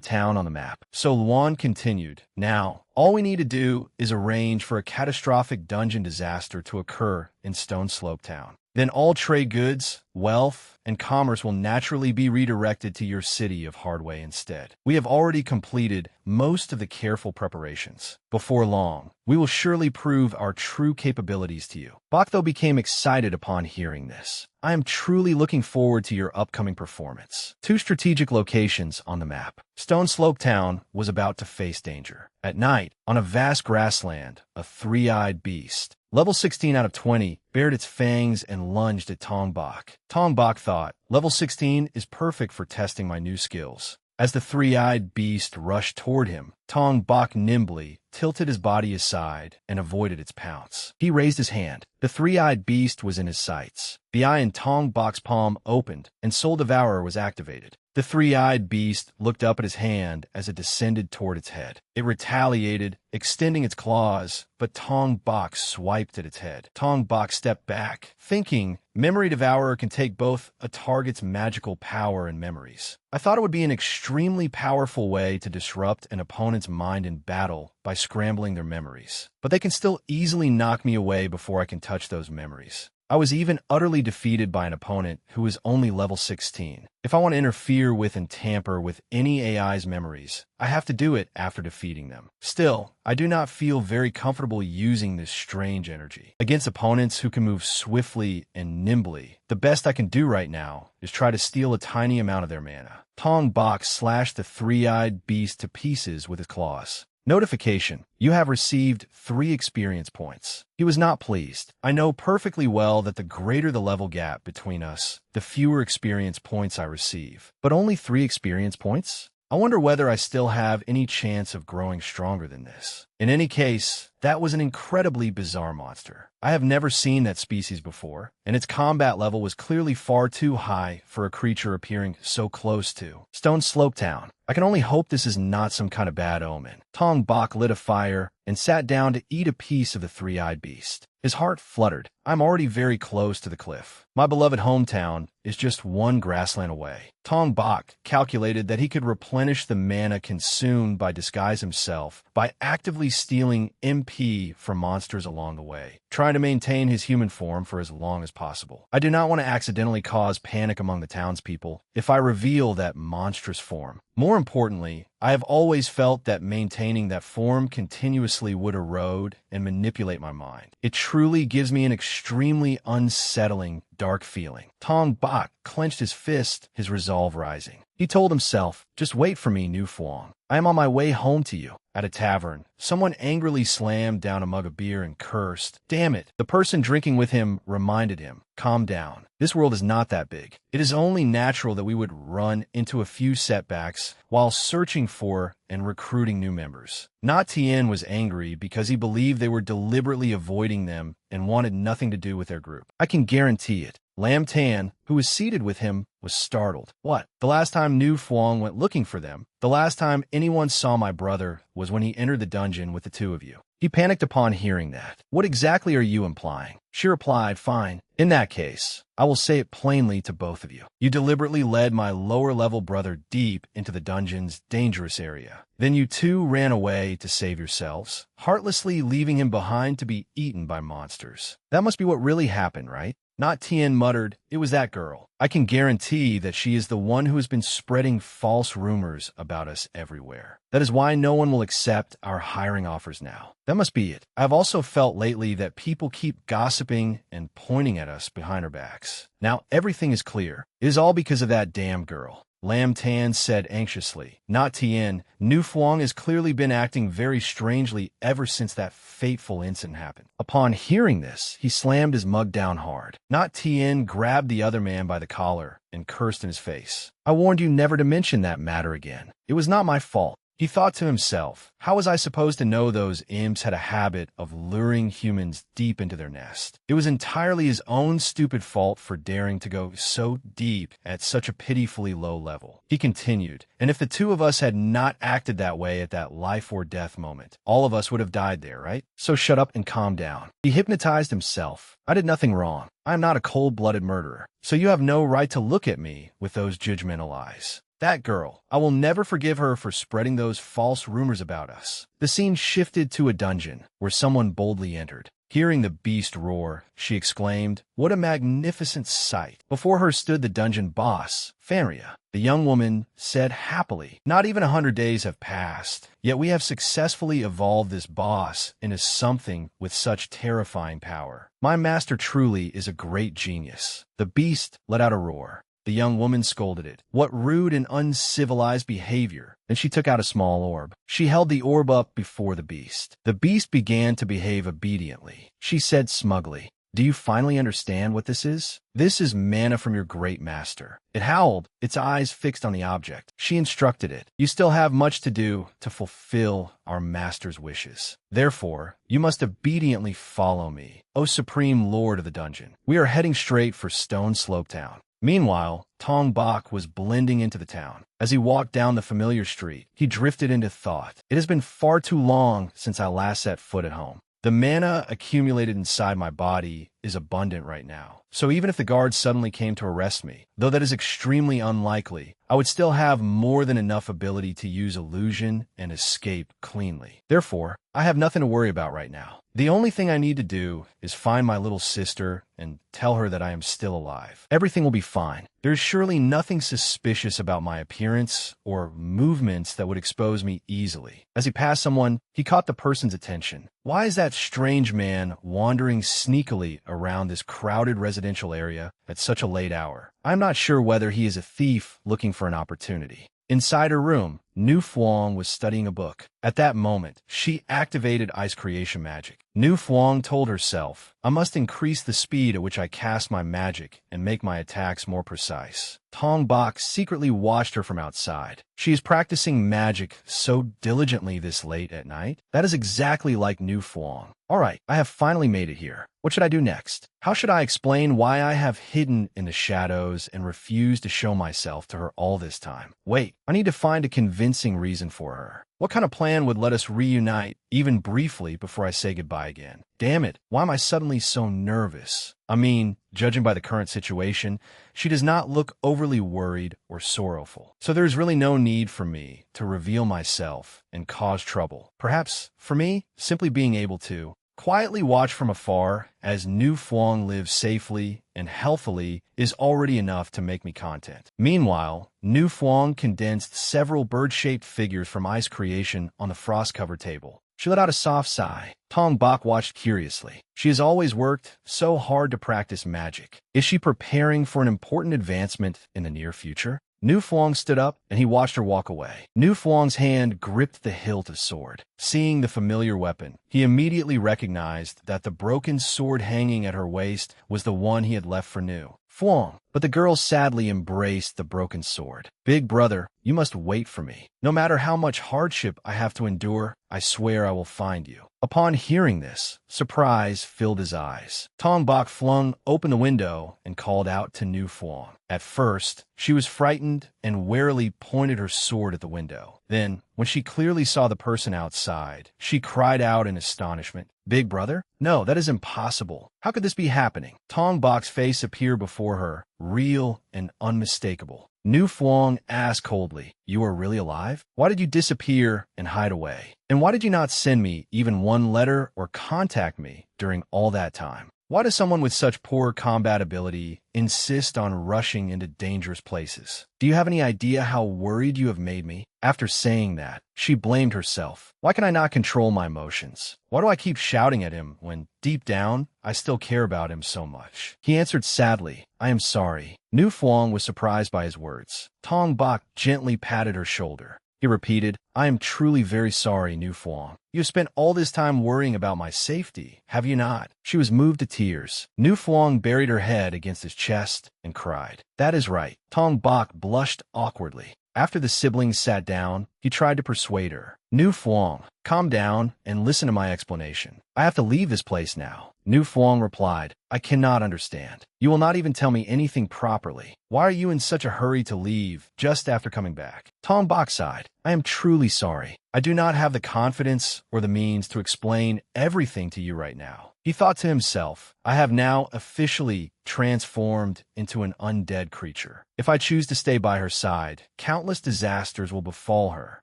town on the map. So Luan continued, now, all we need to do is arrange for a catastrophic dungeon disaster to occur in Stone Slope Town. Then all trade goods, wealth, and commerce will naturally be redirected to your city of Hardway instead. We have already completed most of the careful preparations. Before long, we will surely prove our true capabilities to you. Baktho became excited upon hearing this. I am truly looking forward to your upcoming performance. 2 strategic locations on the map. Stone Slope Town was about to face danger. At night, on a vast grassland, a 3-eyed beast, level 16 out of 20, bared its fangs and lunged at Tong Bak. Tong Bak thought, level 16 is perfect for testing my new skills. As the 3-eyed beast rushed toward him, Tong Bak nimbly tilted his body aside and avoided its pounce. He raised his hand. The 3-eyed beast was in his sights. The eye in Tong Bak's palm opened, and Soul Devourer was activated. The 3-eyed beast looked up at his hand as it descended toward its head. It retaliated, extending its claws, but Tong Bak swiped at its head. Tong Bak stepped back, thinking, Memory Devourer can take both a target's magical power and memories. I thought it would be an extremely powerful way to disrupt an opponent's mind in battle by scrambling their memories. But they can still easily knock me away before I can touch those memories. I was even utterly defeated by an opponent who was only level 16. If I want to interfere with and tamper with any AI's memories, I have to do it after defeating them. Still, I do not feel very comfortable using this strange energy. Against opponents who can move swiftly and nimbly, the best I can do right now is try to steal a tiny amount of their mana. Tong Bak slashed the 3-eyed beast to pieces with his claws. Notification: you have received 3 experience points. He was not pleased. I know perfectly well that the greater the level gap between us, the fewer experience points I receive. But only 3 experience points? I wonder whether I still have any chance of growing stronger than this. In any case, that was an incredibly bizarre monster. I have never seen that species before, and its combat level was clearly far too high for a creature appearing so close to Stone Slope Town. I can only hope this is not some kind of bad omen. Tong Bak lit a fire and sat down to eat a piece of the 3-eyed beast. His heart fluttered. I'm already very close to the cliff. My beloved hometown is just 1 grassland away. Tong Bak calculated that he could replenish the mana consumed by Disguise himself by actively stealing MP from monsters along the way, trying to maintain his human form for as long as possible. I do not want to accidentally cause panic among the townspeople if I reveal that monstrous form. More importantly, I have always felt that maintaining that form continuously would erode and manipulate my mind. It truly gives me an extremely unsettling, dark feeling. Tong Bak clenched his fist, his resolve rising. He told himself, just wait for me, Nu Fuang. I am on my way home to you. At a tavern, someone angrily slammed down a mug of beer and cursed. Damn it. The person drinking with him reminded him, calm down. This world is not that big. It is only natural that we would run into a few setbacks while searching for and recruiting new members. Na Tien was angry because he believed they were deliberately avoiding them and wanted nothing to do with their group. I can guarantee it. Lam Tan, who was seated with him, was startled. What? The last time Nu Fuang went looking for them, the last time anyone saw my brother was when he entered the dungeon with the 2 of you. He panicked upon hearing that. What exactly are you implying? She replied, fine. In that case, I will say it plainly to both of you. You deliberately led my lower-level brother deep into the dungeon's dangerous area. Then you two ran away to save yourselves, heartlessly leaving him behind to be eaten by monsters. That must be what really happened, right? Not Tien muttered, it was that girl. I can guarantee that she is the one who has been spreading false rumors about us everywhere. That is why no one will accept our hiring offers now. That must be it. I've also felt lately that people keep gossiping and pointing at us behind our backs. Now everything is clear. It is all because of that damn girl. Lam Tan said anxiously. Not Tien. Nu Fuang has clearly been acting very strangely ever since that fateful incident happened. Upon hearing this, he slammed his mug down hard. Not Tien grabbed the other man by the collar and cursed in his face. I warned you never to mention that matter again. It was not my fault. He thought to himself, how was I supposed to know those imps had a habit of luring humans deep into their nest? It was entirely his own stupid fault for daring to go so deep at such a pitifully low level. He continued, and if the two of us had not acted that way at that life or death moment, all of us would have died there, right? So shut up and calm down. He hypnotized himself. I did nothing wrong. I am not a cold-blooded murderer. So you have no right to look at me with those judgmental eyes. That girl, I will never forgive her for spreading those false rumors about us. The scene shifted to a dungeon, where someone boldly entered. Hearing the beast roar, she exclaimed, what a magnificent sight. Before her stood the dungeon boss, Fanria. The young woman said happily, not even 100 days have passed, yet we have successfully evolved this boss into something with such terrifying power. My master truly is a great genius. The beast let out a roar. The young woman scolded it. What rude and uncivilized behavior. Then she took out a small orb. She held the orb up before the beast. The beast began to behave obediently. She said smugly, do you finally understand what this is? This is mana from your great master. It howled, its eyes fixed on the object. She instructed it. You still have much to do to fulfill our master's wishes. Therefore, you must obediently follow me, O Supreme Lord of the Dungeon. We are heading straight for Stone Slope Town. Meanwhile, Tong Bok was blending into the town. As he walked down the familiar street, he drifted into thought. It has been far too long since I last set foot at home. The mana accumulated inside my body is abundant right now. So even if the guards suddenly came to arrest me, though that is extremely unlikely, I would still have more than enough ability to use illusion and escape cleanly. Therefore, I have nothing to worry about right now. The only thing I need to do is find my little sister and tell her that I am still alive. Everything will be fine. There is surely nothing suspicious about my appearance or movements that would expose me easily. As he passed someone, he caught the person's attention. Why is that strange man wandering sneakily around this crowded residential area at such a late hour? I'm not sure whether he is a thief looking for an opportunity. Inside her room, Nu Fuang was studying a book. At that moment, she activated ice creation magic. Nu Fuang told herself, I must increase the speed at which I cast my magic and make my attacks more precise. Tong Bok secretly watched her from outside. She is practicing magic so diligently this late at night. That is exactly like Nu Fuang. All right, I have finally made it here. What should I do next? How should I explain why I have hidden in the shadows and refused to show myself to her all this time? Wait, I need to find a convincing reason for her. What kind of plan would let us reunite, even briefly, before I say goodbye again? Damn it, why am I suddenly so nervous? I mean, judging by the current situation, she does not look overly worried or sorrowful. So there is really no need for me to reveal myself and cause trouble. Perhaps, for me, simply being able to quietly watch from afar as Nu Fuang lives safely and healthily is already enough to make me content. Meanwhile, Nu Fuang condensed several bird-shaped figures from ice creation on the frost-covered table. She let out a soft sigh. Tong Bok watched curiously. She has always worked so hard to practice magic. Is she preparing for an important advancement in the near future? Nu Fuang stood up, and he watched her walk away. Nu Fuang's hand gripped the hilt of sword. Seeing the familiar weapon, he immediately recognized that the broken sword hanging at her waist was the one he had left for Nu Fuang. but the girl sadly embraced the broken sword. Big brother, you must wait for me. No matter how much hardship I have to endure, I swear I will find you. Upon hearing this, surprise filled his eyes. Tong Bok flung open the window and called out to Nu Fuang. At first, she was frightened and warily pointed her sword at the window. Then, when she clearly saw the person outside, she cried out in astonishment, "Big brother? No, that is impossible. How could this be happening?" Tong Bok's face appeared before her, real and unmistakable. Nu Fuang asked coldly, "You are really alive? Why did you disappear and hide away? And why did you not send me even one letter or contact me during all that time? Why does someone with such poor combat ability insist on rushing into dangerous places? Do you have any idea how worried you have made me?" After saying that, she blamed herself. Why can I not control my emotions? Why do I keep shouting at him when, deep down, I still care about him so much? He answered sadly, "I am sorry." Nu Fuang was surprised by his words. Tong Bok gently patted her shoulder. He repeated, "I am truly very sorry, Nu Fuang. You have spent all this time worrying about my safety, have you not?" She was moved to tears. Nu Fuang buried her head against his chest and cried. "That is right." Tong Bok blushed awkwardly. After the siblings sat down, he tried to persuade her. "Nu Fuang, calm down and listen to my explanation. I have to leave this place now." Nu Fuang replied, "I cannot understand. You will not even tell me anything properly. Why are you in such a hurry to leave just after coming back?" Tong Bok sighed, "I am truly sorry. I do not have the confidence or the means to explain everything to you right now." He thought to himself, "I have now officially transformed into an undead creature. If I choose to stay by her side, countless disasters will befall her.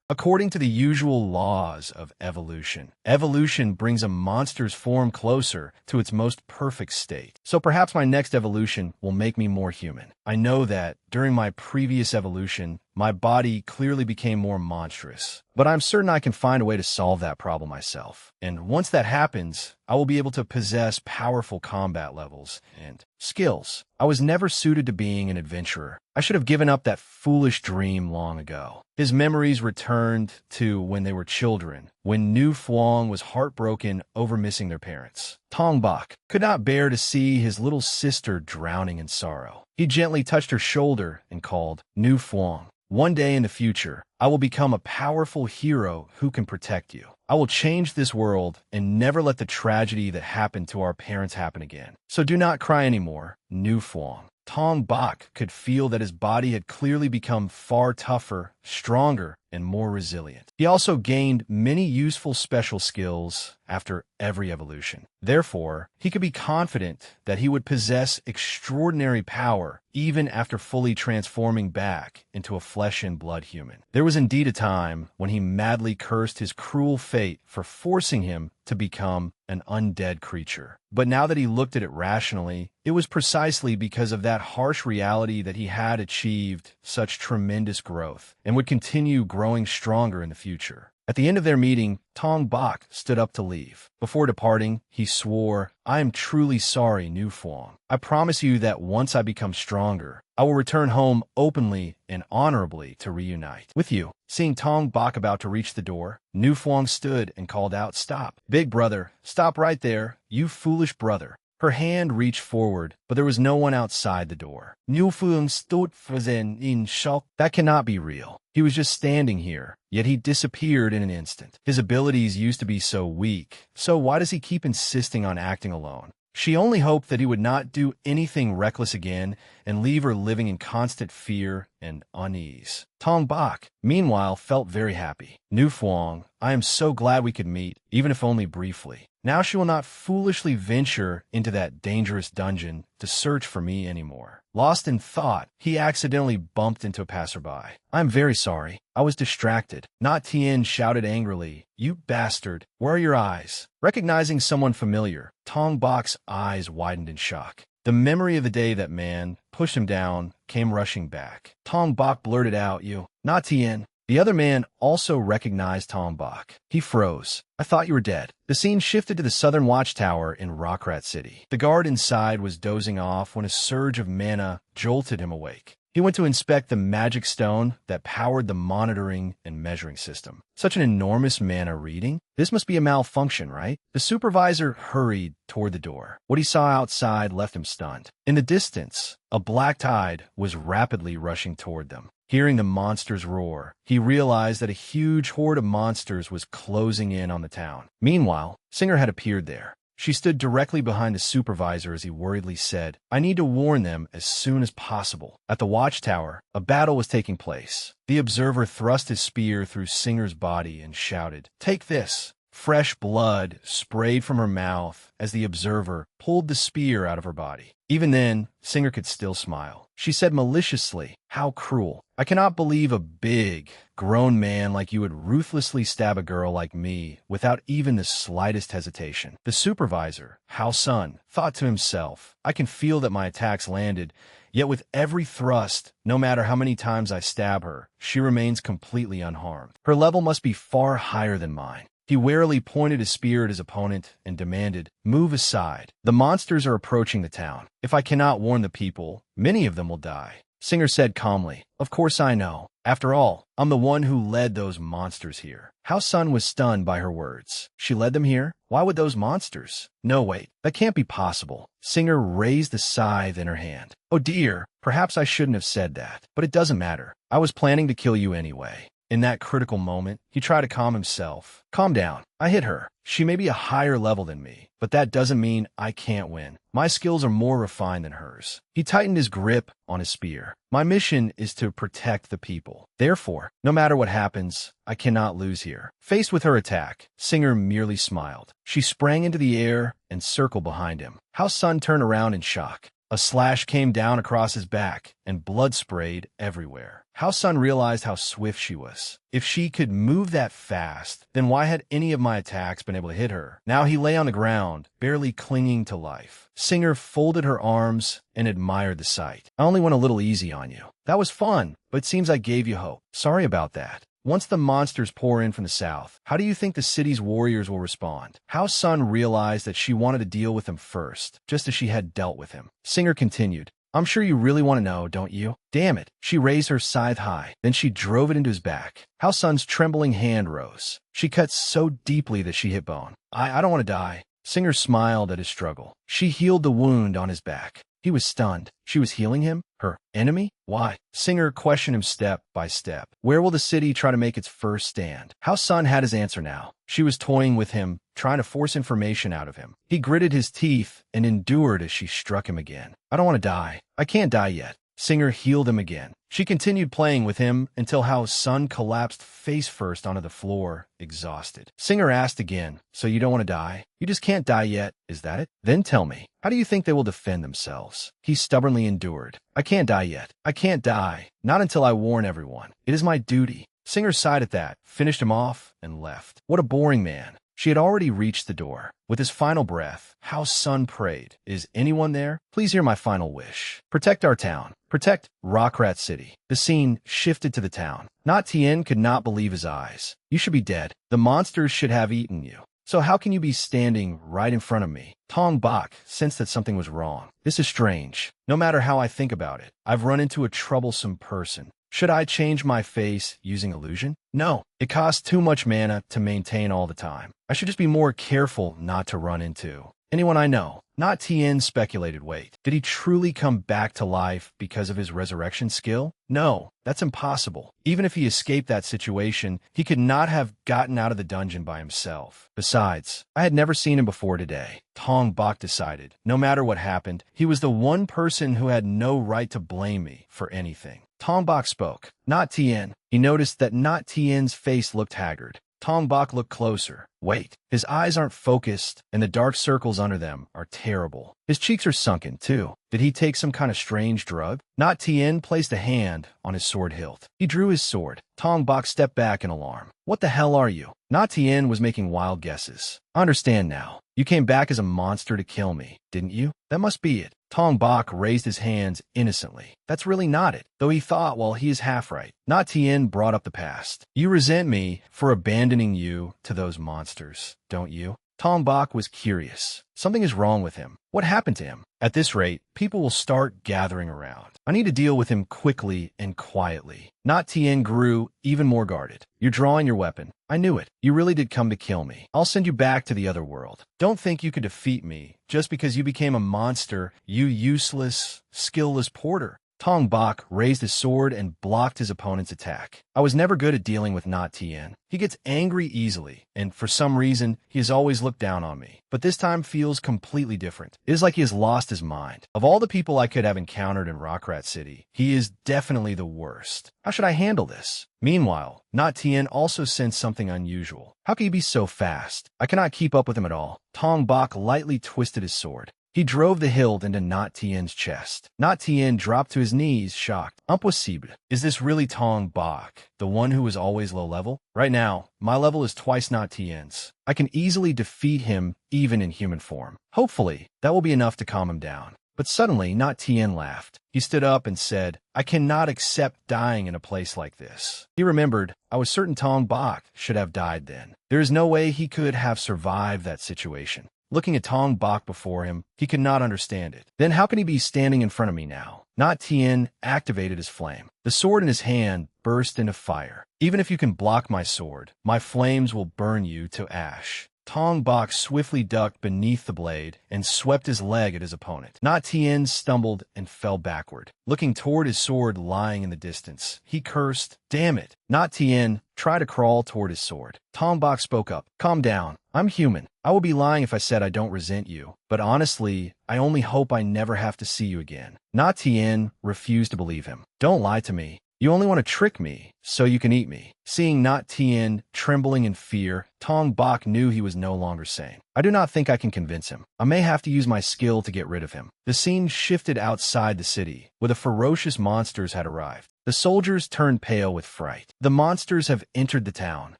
According to the usual laws of evolution, evolution brings a monster's form closer to its most perfect state. So perhaps my next evolution will make me more human. I know that during my previous evolution, my body clearly became more monstrous, but I'm certain I can find a way to solve that problem myself. And once that happens, I will be able to possess powerful combat levels and skills. I was never suited to being an adventurer. I should have given up that foolish dream long ago." His memories returned to when they were children, when Nu Fuang was heartbroken over missing their parents. Tong Bok could not bear to see his little sister drowning in sorrow. He gently touched her shoulder and called, "Nu Fuang, one day in the future, I will become a powerful hero who can protect you. I will change this world and never let the tragedy that happened to our parents happen again. So do not cry anymore, Nu Fuang." Tong Bok could feel that his body had clearly become far tougher, stronger, and more resilient. He also gained many useful special skills after every evolution. Therefore, he could be confident that he would possess extraordinary power even after fully transforming back into a flesh and blood human. There was indeed a time when he madly cursed his cruel fate for forcing him to become an undead creature. But now that he looked at it rationally, it was precisely because of that harsh reality that he had achieved such tremendous growth and would continue growing stronger in the future. At the end of their meeting, Tong Bok stood up to leave. Before departing, he swore, "I am truly sorry, Nu Fuang. I promise you that once I become stronger, I will return home openly and honorably to reunite with you." Seeing Tong Bok about to reach the door, Nu Fuang stood and called out, "Stop! Big brother, stop right there, you foolish brother." Her hand reached forward, but there was no one outside the door. Nu Fuang stood frozen in shock. That cannot be real. He was just standing here, yet he disappeared in an instant. His abilities used to be so weak, so why does he keep insisting on acting alone? She only hoped that he would not do anything reckless again and leave her living in constant fear and unease. Tong Bok, meanwhile, felt very happy. "Nu Fuang, I am so glad we could meet, even if only briefly. Now she will not foolishly venture into that dangerous dungeon to search for me anymore." Lost in thought, he accidentally bumped into a passerby. "I'm very sorry. I was distracted." Not Tien shouted angrily, "You bastard, where are your eyes?" Recognizing someone familiar, Tong Bok's eyes widened in shock. The memory of the day that man pushed him down came rushing back. Tong Bok blurted out, "You, not Tien." The other man also recognized Tong Bok. He froze. "I thought you were dead." The scene shifted to the southern watchtower in Rockrat City. The guard inside was dozing off when a surge of mana jolted him awake. He went to inspect the magic stone that powered the monitoring and measuring system. Such an enormous mana reading? This must be a malfunction, right? The supervisor hurried toward the door. What he saw outside left him stunned. In the distance, a black tide was rapidly rushing toward them. Hearing the monsters roar, he realized that a huge horde of monsters was closing in on the town. Meanwhile, Singer had appeared there. She stood directly behind the supervisor as he worriedly said, "I need to warn them as soon as possible." At the watchtower, a battle was taking place. The observer thrust his spear through Singer's body and shouted, "Take this!" Fresh blood sprayed from her mouth as the observer pulled the spear out of her body. Even then, Singer could still smile. She said maliciously, "How cruel. I cannot believe a big, grown man like you would ruthlessly stab a girl like me without even the slightest hesitation." The supervisor, Hao Sun, thought to himself, "I can feel that my attacks landed, yet with every thrust, no matter how many times I stab her, she remains completely unharmed. Her level must be far higher than mine." He warily pointed his spear at his opponent and demanded, "Move aside. The monsters are approaching the town. If I cannot warn the people, many of them will die." Singer said calmly, "Of course I know. After all, I'm the one who led those monsters here." Hao Sun was stunned by her words. She led them here? Why would those monsters? No, wait, that can't be possible. Singer raised the scythe in her hand. "Oh dear, perhaps I shouldn't have said that. But it doesn't matter. I was planning to kill you anyway." In that critical moment, he tried to calm himself. "Calm down. I hit her. She may be a higher level than me, but that doesn't mean I can't win. My skills are more refined than hers." He tightened his grip on his spear. "My mission is to protect the people. Therefore, no matter what happens, I cannot lose here." Faced with her attack, Singer merely smiled. She sprang into the air and circled behind him. Hao Sun turned around in shock. A slash came down across his back, and blood sprayed everywhere. Hao Sun realized how swift she was. If she could move that fast, then why had any of my attacks been able to hit her? Now he lay on the ground, barely clinging to life. Singer folded her arms and admired the sight. "I only went a little easy on you. That was fun, but it seems I gave you hope. Sorry about that." Once the monsters pour in from the south, how do you think the city's warriors will respond? Hao Sun realized that she wanted to deal with him first, just as she had dealt with him. Singer continued, "I'm sure you really want to know, don't you?" Damn it. She raised her scythe high. Then she drove it into his back. Hao Sun's trembling hand rose. She cut so deeply that she hit bone. I don't want to die." Singer smiled at his struggle. She healed the wound on his back. He was stunned. She was healing him? Her enemy? Why? Singer questioned him step by step. Where will the city try to make its first stand? Hao Sun had his answer now. She was toying with him, trying to force information out of him. He gritted his teeth and endured as she struck him again. "I don't want to die. I can't die yet." Singer healed him again. She continued playing with him until Hao Sun collapsed face first onto the floor, exhausted. Singer asked again, "So you don't want to die? You just can't die yet, is that it? Then tell me, how do you think they will defend themselves?" He stubbornly endured. "I can't die yet. I can't die. Not until I warn everyone. It is my duty." Singer sighed at that, finished him off, and left. What a boring man. She had already reached the door. With his final breath, Hao Sun prayed, "Is anyone there? Please hear my final wish. Protect our town. Protect Rockrat City." The scene shifted to the town. Not Tien could not believe his eyes. "You should be dead. The monsters should have eaten you. So how can you be standing right in front of me?" Tong Bak sensed that something was wrong. "This is strange. No matter how I think about it, I've run into a troublesome person. Should I change my face using illusion? No, it costs too much mana to maintain all the time. I should just be more careful not to run into anyone I know." Not Tien speculated, wait, did he truly come back to life because of his resurrection skill? No, that's impossible. Even if he escaped that situation, he could not have gotten out of the dungeon by himself. Besides, I had never seen him before today. Tong Bak decided, no matter what happened, he was the one person who had no right to blame me for anything. Tong Bak spoke, not Tien. He noticed that not Tien's face looked haggard. Tong Bak looked closer. Wait, his eyes aren't focused, and the dark circles under them are terrible. His cheeks are sunken, too. Did he take some kind of strange drug? Not Tien placed a hand on his sword hilt. He drew his sword. Tong Bak stepped back in alarm. "What the hell are you?" Not Tien was making wild guesses. "I understand now. You came back as a monster to kill me, didn't you? That must be it." Tong Bak raised his hands innocently. "That's really not it." Though he thought, well, he is half right. Not Tien brought up the past. "You resent me for abandoning you to those monsters, don't you?" Tong Bok was curious. Something is wrong with him. What happened to him? At this rate, people will start gathering around. I need to deal with him quickly and quietly. Not Tien grew even more guarded. You're drawing your weapon. I knew it. You really did come to kill me. I'll send you back to the other world. Don't think you could defeat me just because you became a monster, you useless, skillless porter. Tong Bok raised his sword and blocked his opponent's attack. I was never good at dealing with Not Tien. He gets angry easily, and for some reason, he has always looked down on me. But this time feels completely different. It is like he has lost his mind. Of all the people I could have encountered in Rockrat City, he is definitely the worst. How should I handle this? Meanwhile, Not Tien also sensed something unusual. How can he be so fast? I cannot keep up with him at all. Tong Bok lightly twisted his sword. He drove the hilt into Not Tien's chest. Not Tien dropped to his knees, shocked. Impossible. Is this really Tong Bok, the one who was always low level? Right now, my level is twice Not Tien's. I can easily defeat him even in human form. Hopefully, that will be enough to calm him down. But suddenly, Not Tien laughed. He stood up and said, I cannot accept dying in a place like this. He remembered, I was certain Tong Bok should have died then. There is no way he could have survived that situation. Looking at Tong Bok before him, he could not understand it. Then how can he be standing in front of me now? Not Tien activated his flame. The sword in his hand burst into fire. Even if you can block my sword, my flames will burn you to ash. Tong Bok swiftly ducked beneath the blade and swept his leg at his opponent. Not Tien stumbled and fell backward. Looking toward his sword lying in the distance, he cursed, Damn it! Not Tien tried to crawl toward his sword. Tong Bok spoke up. Calm down. I'm human. I would be lying if I said I don't resent you. But honestly, I only hope I never have to see you again. Not Tien refused to believe him. Don't lie to me. You only want to trick me, so you can eat me. Seeing Not Tien trembling in fear, Tong Bok knew he was no longer sane. I do not think I can convince him. I may have to use my skill to get rid of him. The scene shifted outside the city, where the ferocious monsters had arrived. The soldiers turned pale with fright. The monsters have entered the town.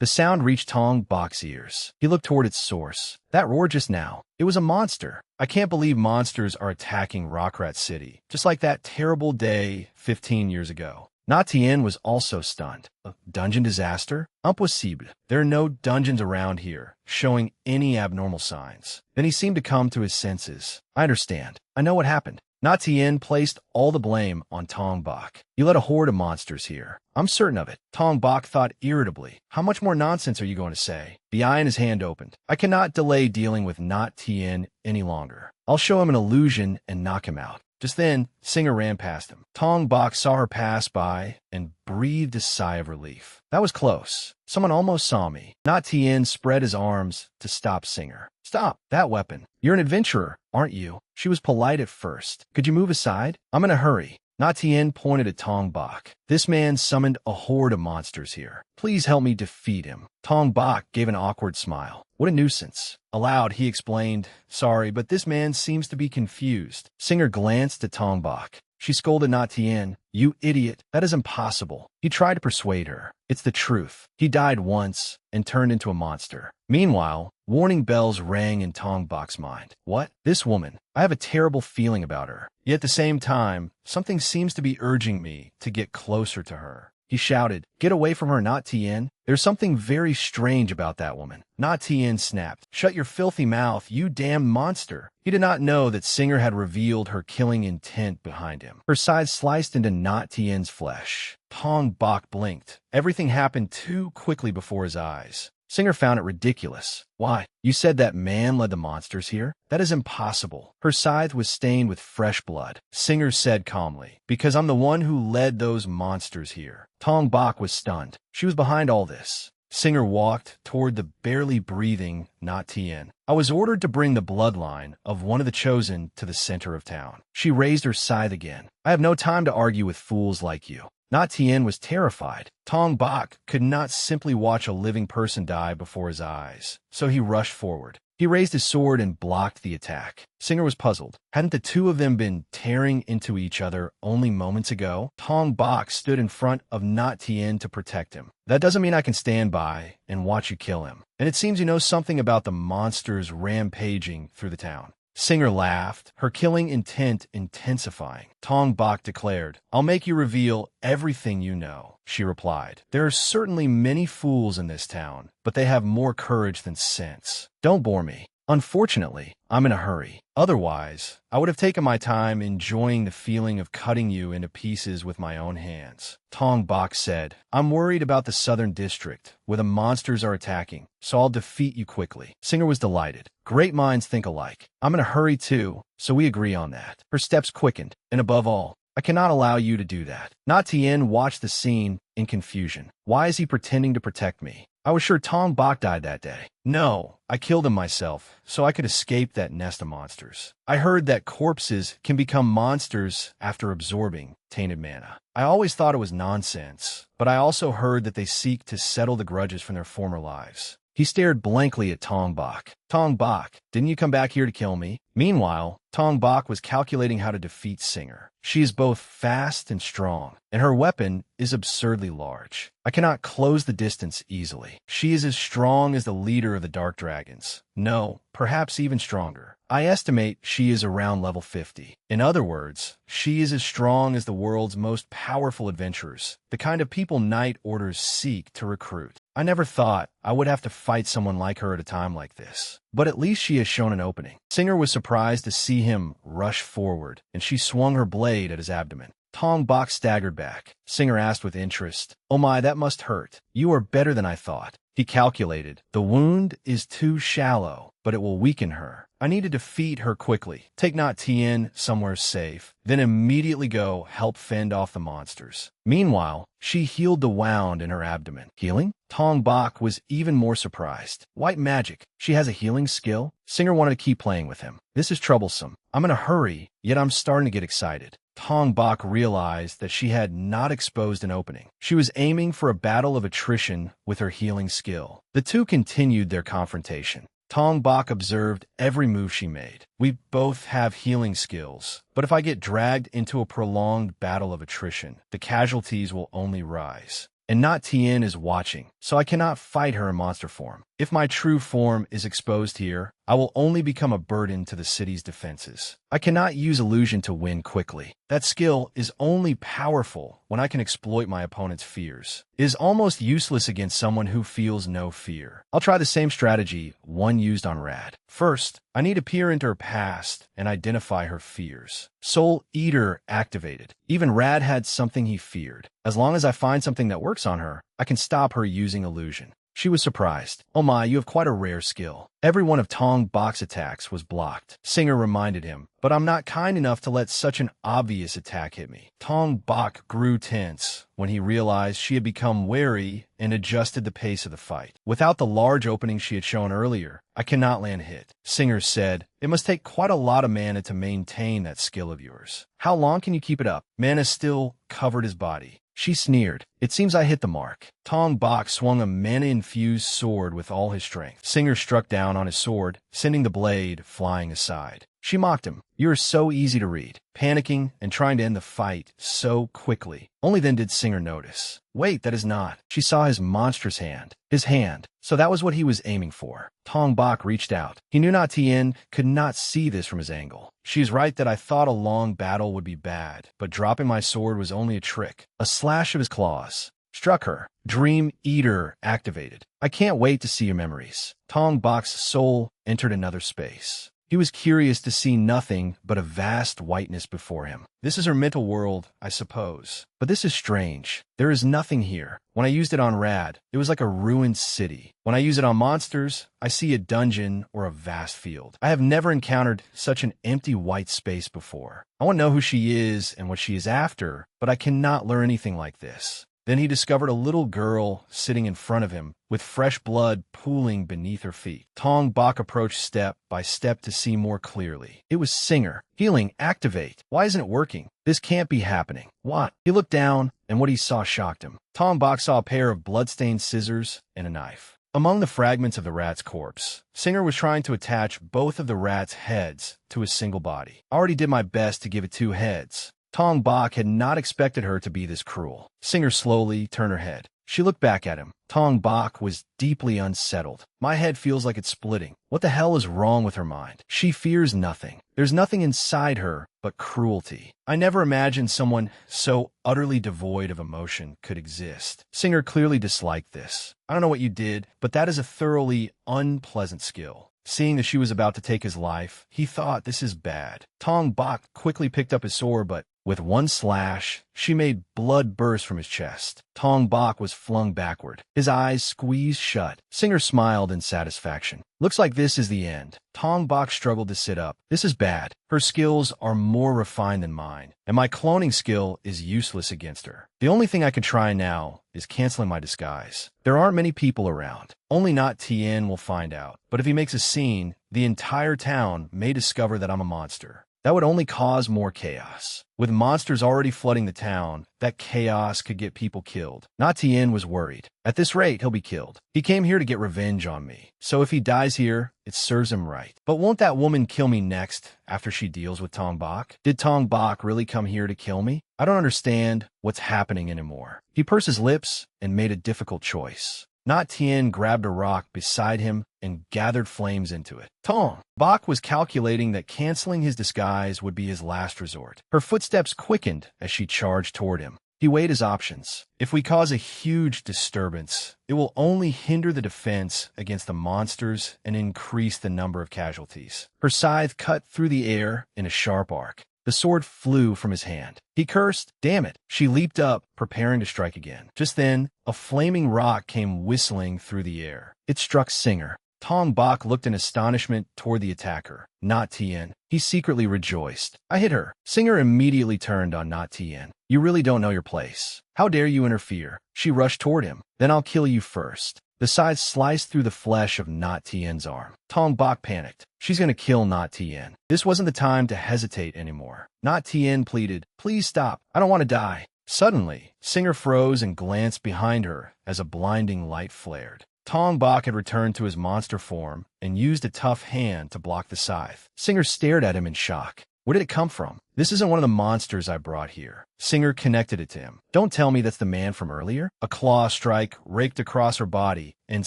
The sound reached Tong Bok's ears. He looked toward its source. That roar just now, it was a monster. I can't believe monsters are attacking Rockrat City, just like that terrible day 15 years ago. Not Tien was also stunned. A dungeon disaster? Impossible. There are no dungeons around here, showing any abnormal signs. Then he seemed to come to his senses. I understand. I know what happened. Not Tien placed all the blame on Tong Bok. You let a horde of monsters here. I'm certain of it. Tong Bok thought irritably. How much more nonsense are you going to say? The eye in his hand opened. I cannot delay dealing with Not Tien any longer. I'll show him an illusion and knock him out. Just then, Singer ran past him. Tong Bok saw her pass by and breathed a sigh of relief. That was close. Someone almost saw me. Not Tien spread his arms to stop Singer. Stop that weapon. You're an adventurer, aren't you? She was polite at first. Could you move aside? I'm in a hurry. Not Tien pointed at Tong Bok. This man summoned a horde of monsters here. Please help me defeat him. Tong Bok gave an awkward smile. What a nuisance. Aloud, he explained, Sorry, but this man seems to be confused. Singer glanced at Tong Bok. She scolded Not Tien. You idiot. That is impossible. He tried to persuade her. It's the truth. He died once and turned into a monster. Meanwhile, warning bells rang in Tong Bok's mind. What? This woman. I have a terrible feeling about her. Yet at the same time, something seems to be urging me to get closer to her. He shouted, Get away from her, Not Tien. There's something very strange about that woman. Not Tien snapped. Shut your filthy mouth, you damn monster. He did not know that Singer had revealed her killing intent behind him. Her side sliced into Not Tien's flesh. Tong Bok blinked. Everything happened too quickly before his eyes. Singer found it ridiculous. Why? You said that man led the monsters here? That is impossible. Her scythe was stained with fresh blood. Singer said calmly, Because I'm the one who led those monsters here. Tong Bok was stunned. She was behind all this. Singer walked toward the barely breathing Not Tien. I was ordered to bring the bloodline of one of the chosen to the center of town. She raised her scythe again. I have no time to argue with fools like you. Not Tien was terrified. Tong Bok could not simply watch a living person die before his eyes, so he rushed forward. He raised his sword and blocked the attack. Singer was puzzled. Hadn't the two of them been tearing into each other only moments ago? Tong Bok stood in front of Not Tien to protect him. That doesn't mean I can stand by and watch you kill him. And it seems you know something about the monsters rampaging through the town. Singer laughed, her killing intent intensifying. Tong Bak declared, "I'll make you reveal everything you know," she replied. "There are certainly many fools in this town, but they have more courage than sense. Don't bore me. Unfortunately, I'm in a hurry. Otherwise, I would have taken my time enjoying the feeling of cutting you into pieces with my own hands." Tong Bak said, "I'm worried about the southern district, where the monsters are attacking, so I'll defeat you quickly." Singer was delighted. Great minds think alike. I'm in a hurry too, so we agree on that. Her steps quickened, and above all, I cannot allow you to do that. Na Tien watched the scene in confusion. Why is he pretending to protect me? I was sure Tong Bak died that day. No, I killed him myself, so I could escape that nest of monsters. I heard that corpses can become monsters after absorbing tainted mana. I always thought it was nonsense, but I also heard that they seek to settle the grudges from their former lives. He stared blankly at Tong Bak. Tong Bak, didn't you come back here to kill me? Meanwhile, Tong Bak was calculating how to defeat Singer. She is both fast and strong, and her weapon is absurdly large. I cannot close the distance easily. She is as strong as the leader of the Dark Dragons. No, perhaps even stronger. I estimate she is around level 50. In other words, she is as strong as the world's most powerful adventurers, the kind of people Night Orders seek to recruit. I never thought I would have to fight someone like her at a time like this. But at least she has shown an opening. Singer was surprised to see him rush forward, and she swung her blade at his abdomen. Tong Bak staggered back. Singer asked with interest, "Oh my, that must hurt. You are better than I thought." He calculated. The wound is too shallow, but it will weaken her. I need to defeat her quickly. Take Na Tien somewhere safe, then immediately go help fend off the monsters. Meanwhile, she healed the wound in her abdomen. Healing? Tong Bak was even more surprised. White magic. She has a healing skill? Singer wanted to keep playing with him. This is troublesome. I'm in a hurry, yet I'm starting to get excited. Tong Bak realized that she had not exposed an opening. She was aiming for a battle of attrition with her healing skill. The two continued their confrontation. Tong Bak observed every move she made. We both have healing skills, but if I get dragged into a prolonged battle of attrition, the casualties will only rise. And Na Tien is watching, so I cannot fight her in monster form. If my true form is exposed here, I will only become a burden to the city's defenses. I cannot use illusion to win quickly. That skill is only powerful when I can exploit my opponent's fears. It is almost useless against someone who feels no fear. I'll try the same strategy one used on Rad. First, I need to peer into her past and identify her fears. Soul Eater activated. Even Rad had something he feared. As long as I find something that works on her, I can stop her using illusion. She was surprised. "Oh my, you have quite a rare skill." Every one of Tong Bak's attacks was blocked. Singer reminded him, "But I'm not kind enough to let such an obvious attack hit me." Tong Bak grew tense when he realized she had become wary and adjusted the pace of the fight. Without the large opening she had shown earlier, I cannot land a hit. Singer said, "It must take quite a lot of mana to maintain that skill of yours. How long can you keep it up?" Mana still covered his body. She sneered. "It seems I hit the mark." Tong Bak swung a mana-infused sword with all his strength. Singer struck down on his sword, sending the blade flying aside. She mocked him. "You are so easy to read." Panicking and trying to end the fight so quickly. Only then did Singer notice. Wait, that is not. She saw his monstrous hand. His hand. So that was what he was aiming for. Tong Bak reached out. He knew Na Tien could not see this from his angle. "She is right that I thought a long battle would be bad, but dropping my sword was only a trick." A slash of his claws struck her. Dream Eater activated. "I can't wait to see your memories." Tong Bak's soul entered another space. He was curious to see nothing but a vast whiteness before him. This is her mental world, I suppose. But this is strange. There is nothing here. When I used it on Rad, it was like a ruined city. When I use it on monsters, I see a dungeon or a vast field. I have never encountered such an empty white space before. I want to know who she is and what she is after, but I cannot learn anything like this. Then he discovered a little girl sitting in front of him, with fresh blood pooling beneath her feet. Tong Bak approached step by step to see more clearly. It was Singer. Healing, activate. Why isn't it working? This can't be happening. What? He looked down, and what he saw shocked him. Tong Bak saw a pair of blood-stained scissors and a knife. Among the fragments of the rat's corpse, Singer was trying to attach both of the rat's heads to a single body. I already did my best to give it 2 heads. Tong Bak had not expected her to be this cruel. Singer slowly turned her head. She looked back at him. Tong Bak was deeply unsettled. My head feels like it's splitting. What the hell is wrong with her mind? She fears nothing. There's nothing inside her but cruelty. I never imagined someone so utterly devoid of emotion could exist. Singer clearly disliked this. I don't know what you did, but that is a thoroughly unpleasant skill. Seeing that she was about to take his life, he thought, this is bad. Tong Bak quickly picked up his sword, but with one slash, she made blood burst from his chest. Tong Bak was flung backward. His eyes squeezed shut. Singer smiled in satisfaction. Looks like this is the end. Tong Bak struggled to sit up. This is bad. Her skills are more refined than mine, and my cloning skill is useless against her. The only thing I can try now is canceling my disguise. There aren't many people around. Only not Tien will find out. But if he makes a scene, the entire town may discover that I'm a monster. That would only cause more chaos. With monsters already flooding the town, that chaos could get people killed. Not Tien was worried. At this rate, he'll be killed. He came here to get revenge on me. So if he dies here, it serves him right. But won't that woman kill me next after she deals with Tong Bak? Did Tong Bak really come here to kill me? I don't understand what's happening anymore. He pursed his lips and made a difficult choice. Not Tien grabbed a rock beside him and gathered flames into it. Tong Bak was calculating that canceling his disguise would be his last resort. Her footsteps quickened as she charged toward him. He weighed his options. If we cause a huge disturbance, it will only hinder the defense against the monsters and increase the number of casualties. Her scythe cut through the air in a sharp arc. The sword flew from his hand. He cursed, "Damn it." She leaped up, preparing to strike again. Just then, a flaming rock came whistling through the air. It struck Singer. Tong Bak looked in astonishment toward the attacker, not Tien. He secretly rejoiced. I hit her. Singer immediately turned on not Tien. You really don't know your place. How dare you interfere? She rushed toward him. Then I'll kill you first. The scythe sliced through the flesh of Not Tien's arm. Tong Bak panicked. She's going to kill Not Tien. This wasn't the time to hesitate anymore. Not Tien pleaded, please stop. I don't want to die. Suddenly, Singer froze and glanced behind her as a blinding light flared. Tong Bak had returned to his monster form and used a tough hand to block the scythe. Singer stared at him in shock. Where did it come from? This isn't one of the monsters I brought here. Singer connected it to him. Don't tell me that's the man from earlier? A claw strike raked across her body, and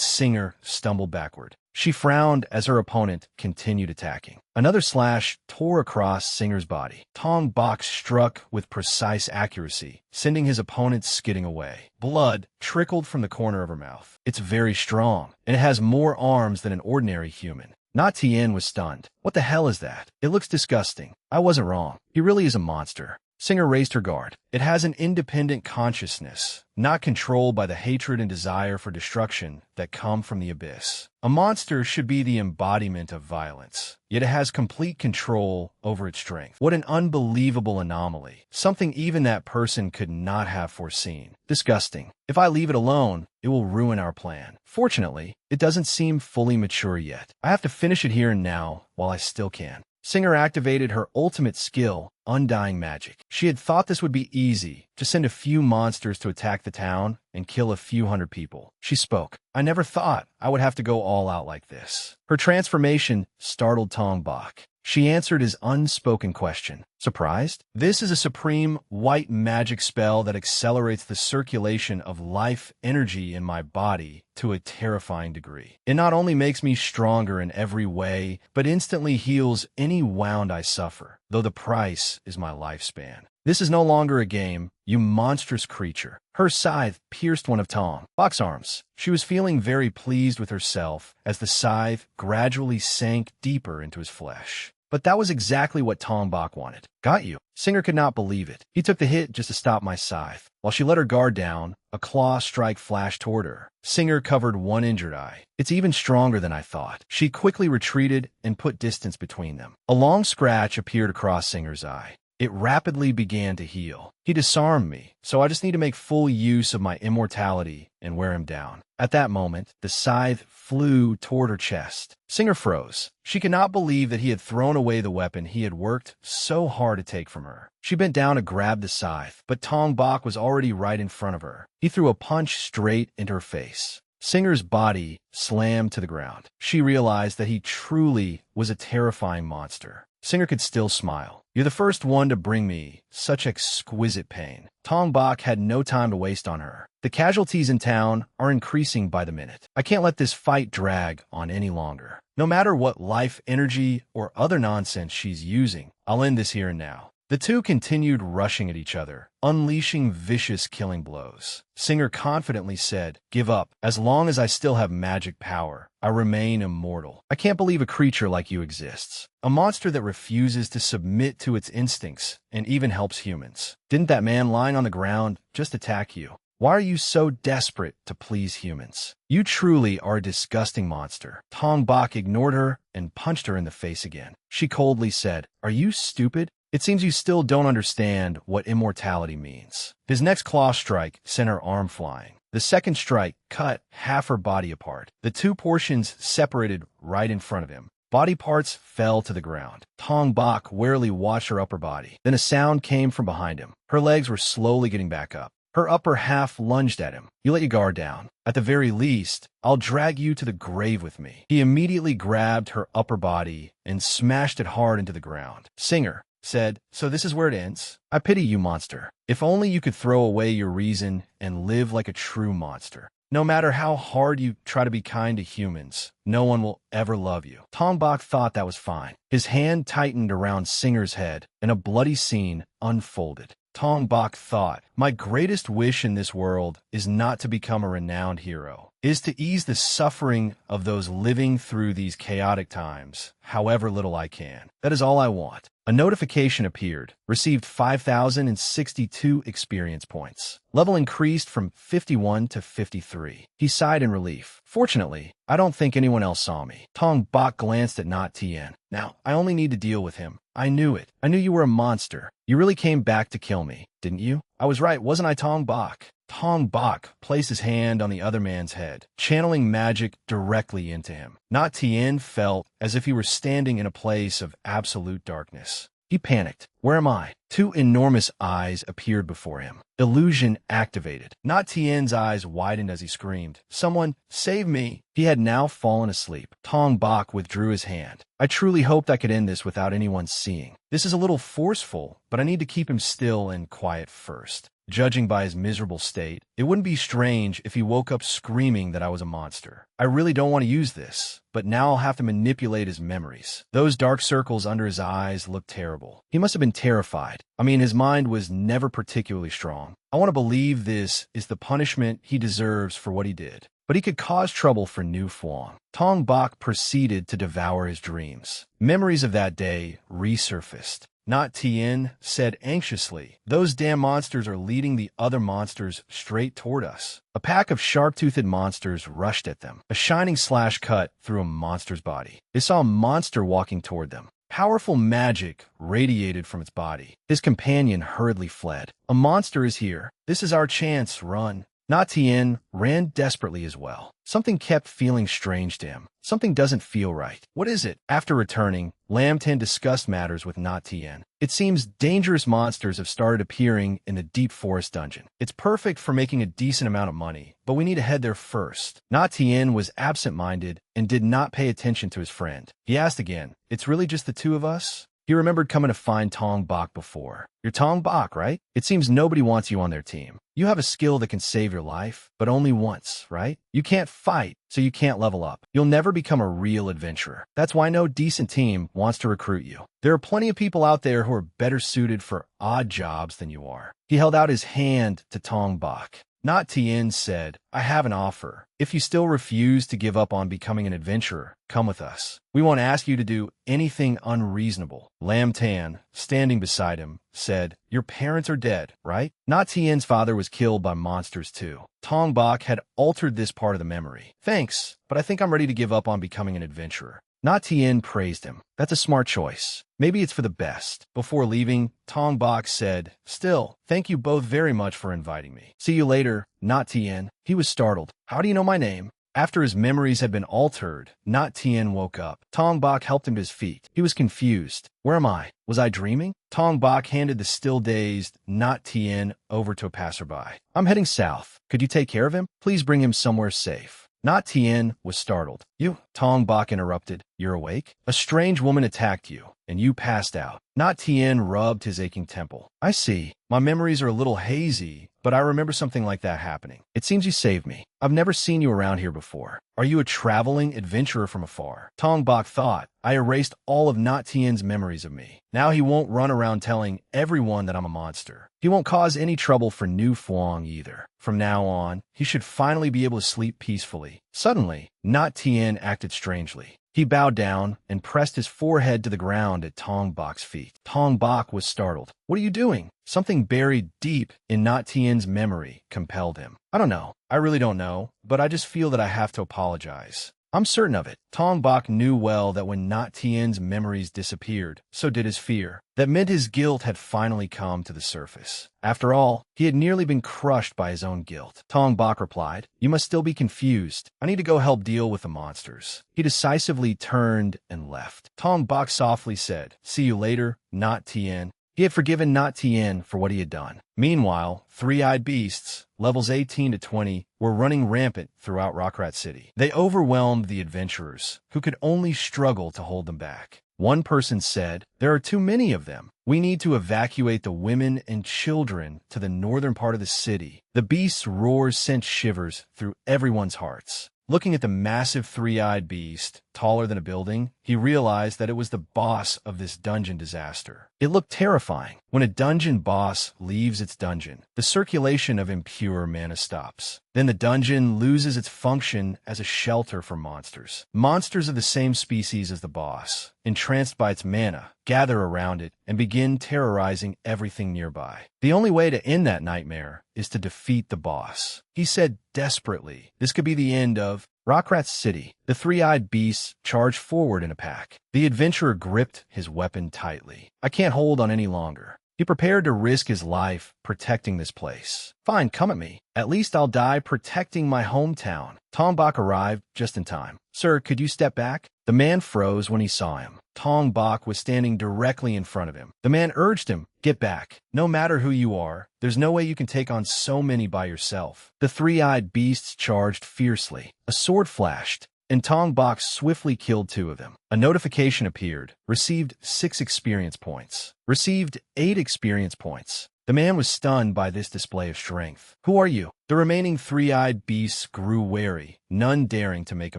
Singer stumbled backward. She frowned as her opponent continued attacking. Another slash tore across Singer's body. Tong Bak struck with precise accuracy, sending his opponent skidding away. Blood trickled from the corner of her mouth. It's very strong, and it has more arms than an ordinary human. Not Tien was stunned. What the hell is that? It looks disgusting. I wasn't wrong. He really is a monster. Singer raised her guard. It has an independent consciousness, not controlled by the hatred and desire for destruction that come from the abyss. A monster should be the embodiment of violence, yet it has complete control over its strength. What an unbelievable anomaly. Something even that person could not have foreseen. Disgusting. If I leave it alone, it will ruin our plan. Fortunately, it doesn't seem fully mature yet. I have to finish it here and now while I still can. Singer activated her ultimate skill, Undying Magic. She had thought this would be easy, to send a few monsters to attack the town and kill a few hundred people. She spoke. I never thought I would have to go all out like this. Her transformation startled Tong Bak. She answered his unspoken question. Surprised? This is a supreme white magic spell that accelerates the circulation of life energy in my body to a terrifying degree. It not only makes me stronger in every way, but instantly heals any wound I suffer, though the price is my lifespan. This is no longer a game, you monstrous creature. Her scythe pierced one of Tong Bak's arms. She was feeling very pleased with herself as the scythe gradually sank deeper into his flesh. But that was exactly what Tong Bak wanted. Got you. Singer could not believe it. He took the hit just to stop my scythe. While she let her guard down, a claw strike flashed toward her. Singer covered one injured eye. It's even stronger than I thought. She quickly retreated and put distance between them. A long scratch appeared across Singer's eye. It rapidly began to heal. He disarmed me, so I just need to make full use of my immortality and wear him down. At that moment, the scythe flew toward her chest. Singer froze. She could not believe that he had thrown away the weapon he had worked so hard to take from her. She bent down to grab the scythe, but Tong Bak was already right in front of her. He threw a punch straight into her face. Singer's body slammed to the ground. She realized that he truly was a terrifying monster. Singer could still smile. You're the first one to bring me such exquisite pain. Tong Bak had no time to waste on her. The casualties in town are increasing by the minute. I can't let this fight drag on any longer. No matter what life energy or other nonsense she's using, I'll end this here and now. The two continued rushing at each other, unleashing vicious killing blows. Singer confidently said, "Give up. As long as I still have magic power, I remain immortal. I can't believe a creature like you exists. A monster that refuses to submit to its instincts and even helps humans. Didn't that man lying on the ground just attack you? Why are you so desperate to please humans? You truly are a disgusting monster." Tong Bak ignored her and punched her in the face again. She coldly said, "Are you stupid? It seems you still don't understand what immortality means." His next claw strike sent her arm flying. The second strike cut half her body apart. The two portions separated right in front of him. Body parts fell to the ground. Tong Bak warily watched her upper body. Then a sound came from behind him. Her legs were slowly getting back up. Her upper half lunged at him. "You let your guard down. At the very least, I'll drag you to the grave with me." He immediately grabbed her upper body and smashed it hard into the ground. Singer said, "So this is where it ends? I pity you, monster. If only you could throw away your reason and live like a true monster. No matter how hard you try to be kind to humans, no one will ever love you." Tong Bak thought that was fine. His hand tightened around Singer's head, and a bloody scene unfolded. Tong Bak thought, "My greatest wish in this world is not to become a renowned hero, is to ease the suffering of those living through these chaotic times, however little I can. That is all I want." A notification appeared. Received 5,062 experience points. Level increased from 51 to 53. He sighed in relief. "Fortunately, I don't think anyone else saw me." Tong Bak glanced at Not Tien. "Now, I only need to deal with him. I knew it. I knew you were a monster. You really came back to kill me, didn't you? I was right, wasn't I, Tong Bak?" Tong Bak placed his hand on the other man's head, channeling magic directly into him. Not Tien felt as if he were standing in a place of absolute darkness. He panicked. "Where am I?" Two enormous eyes appeared before him. Illusion activated. Not Tien's eyes widened as he screamed, "Someone, save me!" He had now fallen asleep. Tong Bak withdrew his hand. "I truly hoped I could end this without anyone seeing. This is a little forceful, but I need to keep him still and quiet first." Judging by his miserable state, it wouldn't be strange if he woke up screaming that I was a monster. "I really don't want to use this, but now I'll have to manipulate his memories." Those dark circles under his eyes looked terrible. He must have been terrified. I mean, his mind was never particularly strong. I want to believe this is the punishment he deserves for what he did. But he could cause trouble for New Fuang. Tong Bak proceeded to devour his dreams. Memories of that day resurfaced. Not Tien said anxiously, "Those damn monsters are leading the other monsters straight toward us." A pack of sharp-toothed monsters rushed at them. A shining slash cut through a monster's body. They saw a monster walking toward them. Powerful magic radiated from its body. His companion hurriedly fled. "A monster is here. This is our chance. Run." Not Tien ran desperately as well. Something kept feeling strange to him. Something doesn't feel right. What is it? After returning, Lam Tin discussed matters with Not Tien. "It seems dangerous monsters have started appearing in the deep forest dungeon. It's perfect for making a decent amount of money, but we need to head there first." Not Tien was absent-minded and did not pay attention to his friend. He asked again, "It's really just the two of us?" He remembered coming to find Tong Bak before. "You're Tong Bak, right? It seems nobody wants you on their team. You have a skill that can save your life, but only once, right? You can't fight, so you can't level up. You'll never become a real adventurer. That's why no decent team wants to recruit you. There are plenty of people out there who are better suited for odd jobs than you are." He held out his hand to Tong Bak. Not Tien said, "I have an offer. If you still refuse to give up on becoming an adventurer, come with us. We won't ask you to do anything unreasonable." Lam Tan, standing beside him, said, "Your parents are dead, right?" Not Tien's father was killed by monsters too. Tong Bak had altered this part of the memory. "Thanks, but I think I'm ready to give up on becoming an adventurer." Not Tien praised him. "That's a smart choice. Maybe it's for the best." Before leaving, Tong Bak said, "Still, thank you both very much for inviting me. See you later, Not Tien." He was startled. "How do you know my name?" After his memories had been altered, Not Tien woke up. Tong Bak helped him to his feet. He was confused. "Where am I? Was I dreaming?" Tong Bak handed the still-dazed Not Tien over to a passerby. "I'm heading south. Could you take care of him? Please bring him somewhere safe." Not Tien was startled. "You?" Tong Bak interrupted. You're awake? A strange woman attacked you, and you passed out. Not Tien rubbed his aching temple. I see. My memories are a little hazy, but I remember something like that happening. It seems you saved me. I've never seen you around here before. Are you a traveling adventurer from afar? Tong Bok thought. I erased all of Not Tien's memories of me. Now he won't run around telling everyone that I'm a monster. He won't cause any trouble for New Fuang either. From now on, he should finally be able to sleep peacefully. Suddenly, Not Tien acted strangely. He bowed down and pressed his forehead to the ground at Tong Bok's feet. Tong Bok was startled. What are you doing? Something buried deep in Not Tien's memory compelled him. I don't know. I really don't know, but I just feel that I have to apologize. I'm certain of it. Tong Bok knew well that when Not Tien's memories disappeared, so did his fear. That meant his guilt had finally come to the surface. After all, he had nearly been crushed by his own guilt. Tong Bok replied, You must still be confused. I need to go help deal with the monsters. He decisively turned and left. Tong Bok softly said, See you later, Not Tien. He had forgiven Not Tien for what he had done. Meanwhile, three-eyed beasts, levels 18 to 20, were running rampant throughout Rockrat City. They overwhelmed the adventurers, who could only struggle to hold them back. One person said, There are too many of them. We need to evacuate the women and children to the northern part of the city. The beast's roars sent shivers through everyone's hearts. Looking at the massive three-eyed beast, taller than a building, he realized that it was the boss of this dungeon disaster. It looked terrifying. When a dungeon boss leaves its dungeon, the circulation of impure mana stops. Then the dungeon loses its function as a shelter for monsters. Monsters of the same species as the boss, entranced by its mana, gather around it and begin terrorizing everything nearby. The only way to end that nightmare is to defeat the boss. He said desperately, this could be the end of Rockrat City. The three-eyed beasts charged forward in a pack. The adventurer gripped his weapon tightly. I can't hold on any longer. He prepared to risk his life protecting this place. Fine, come at me. At least I'll die protecting my hometown. Tong Bok arrived just in time. Sir, could you step back? The man froze when he saw him. Tong Bok was standing directly in front of him. The man urged him, Get back. No matter who you are, there's no way you can take on so many by yourself. The three-eyed beasts charged fiercely. A sword flashed, and Tong Bok swiftly killed two of them. A notification appeared. Received 6 experience points. Received 8 experience points. The man was stunned by this display of strength. Who are you? The remaining three-eyed beasts grew wary, none daring to make a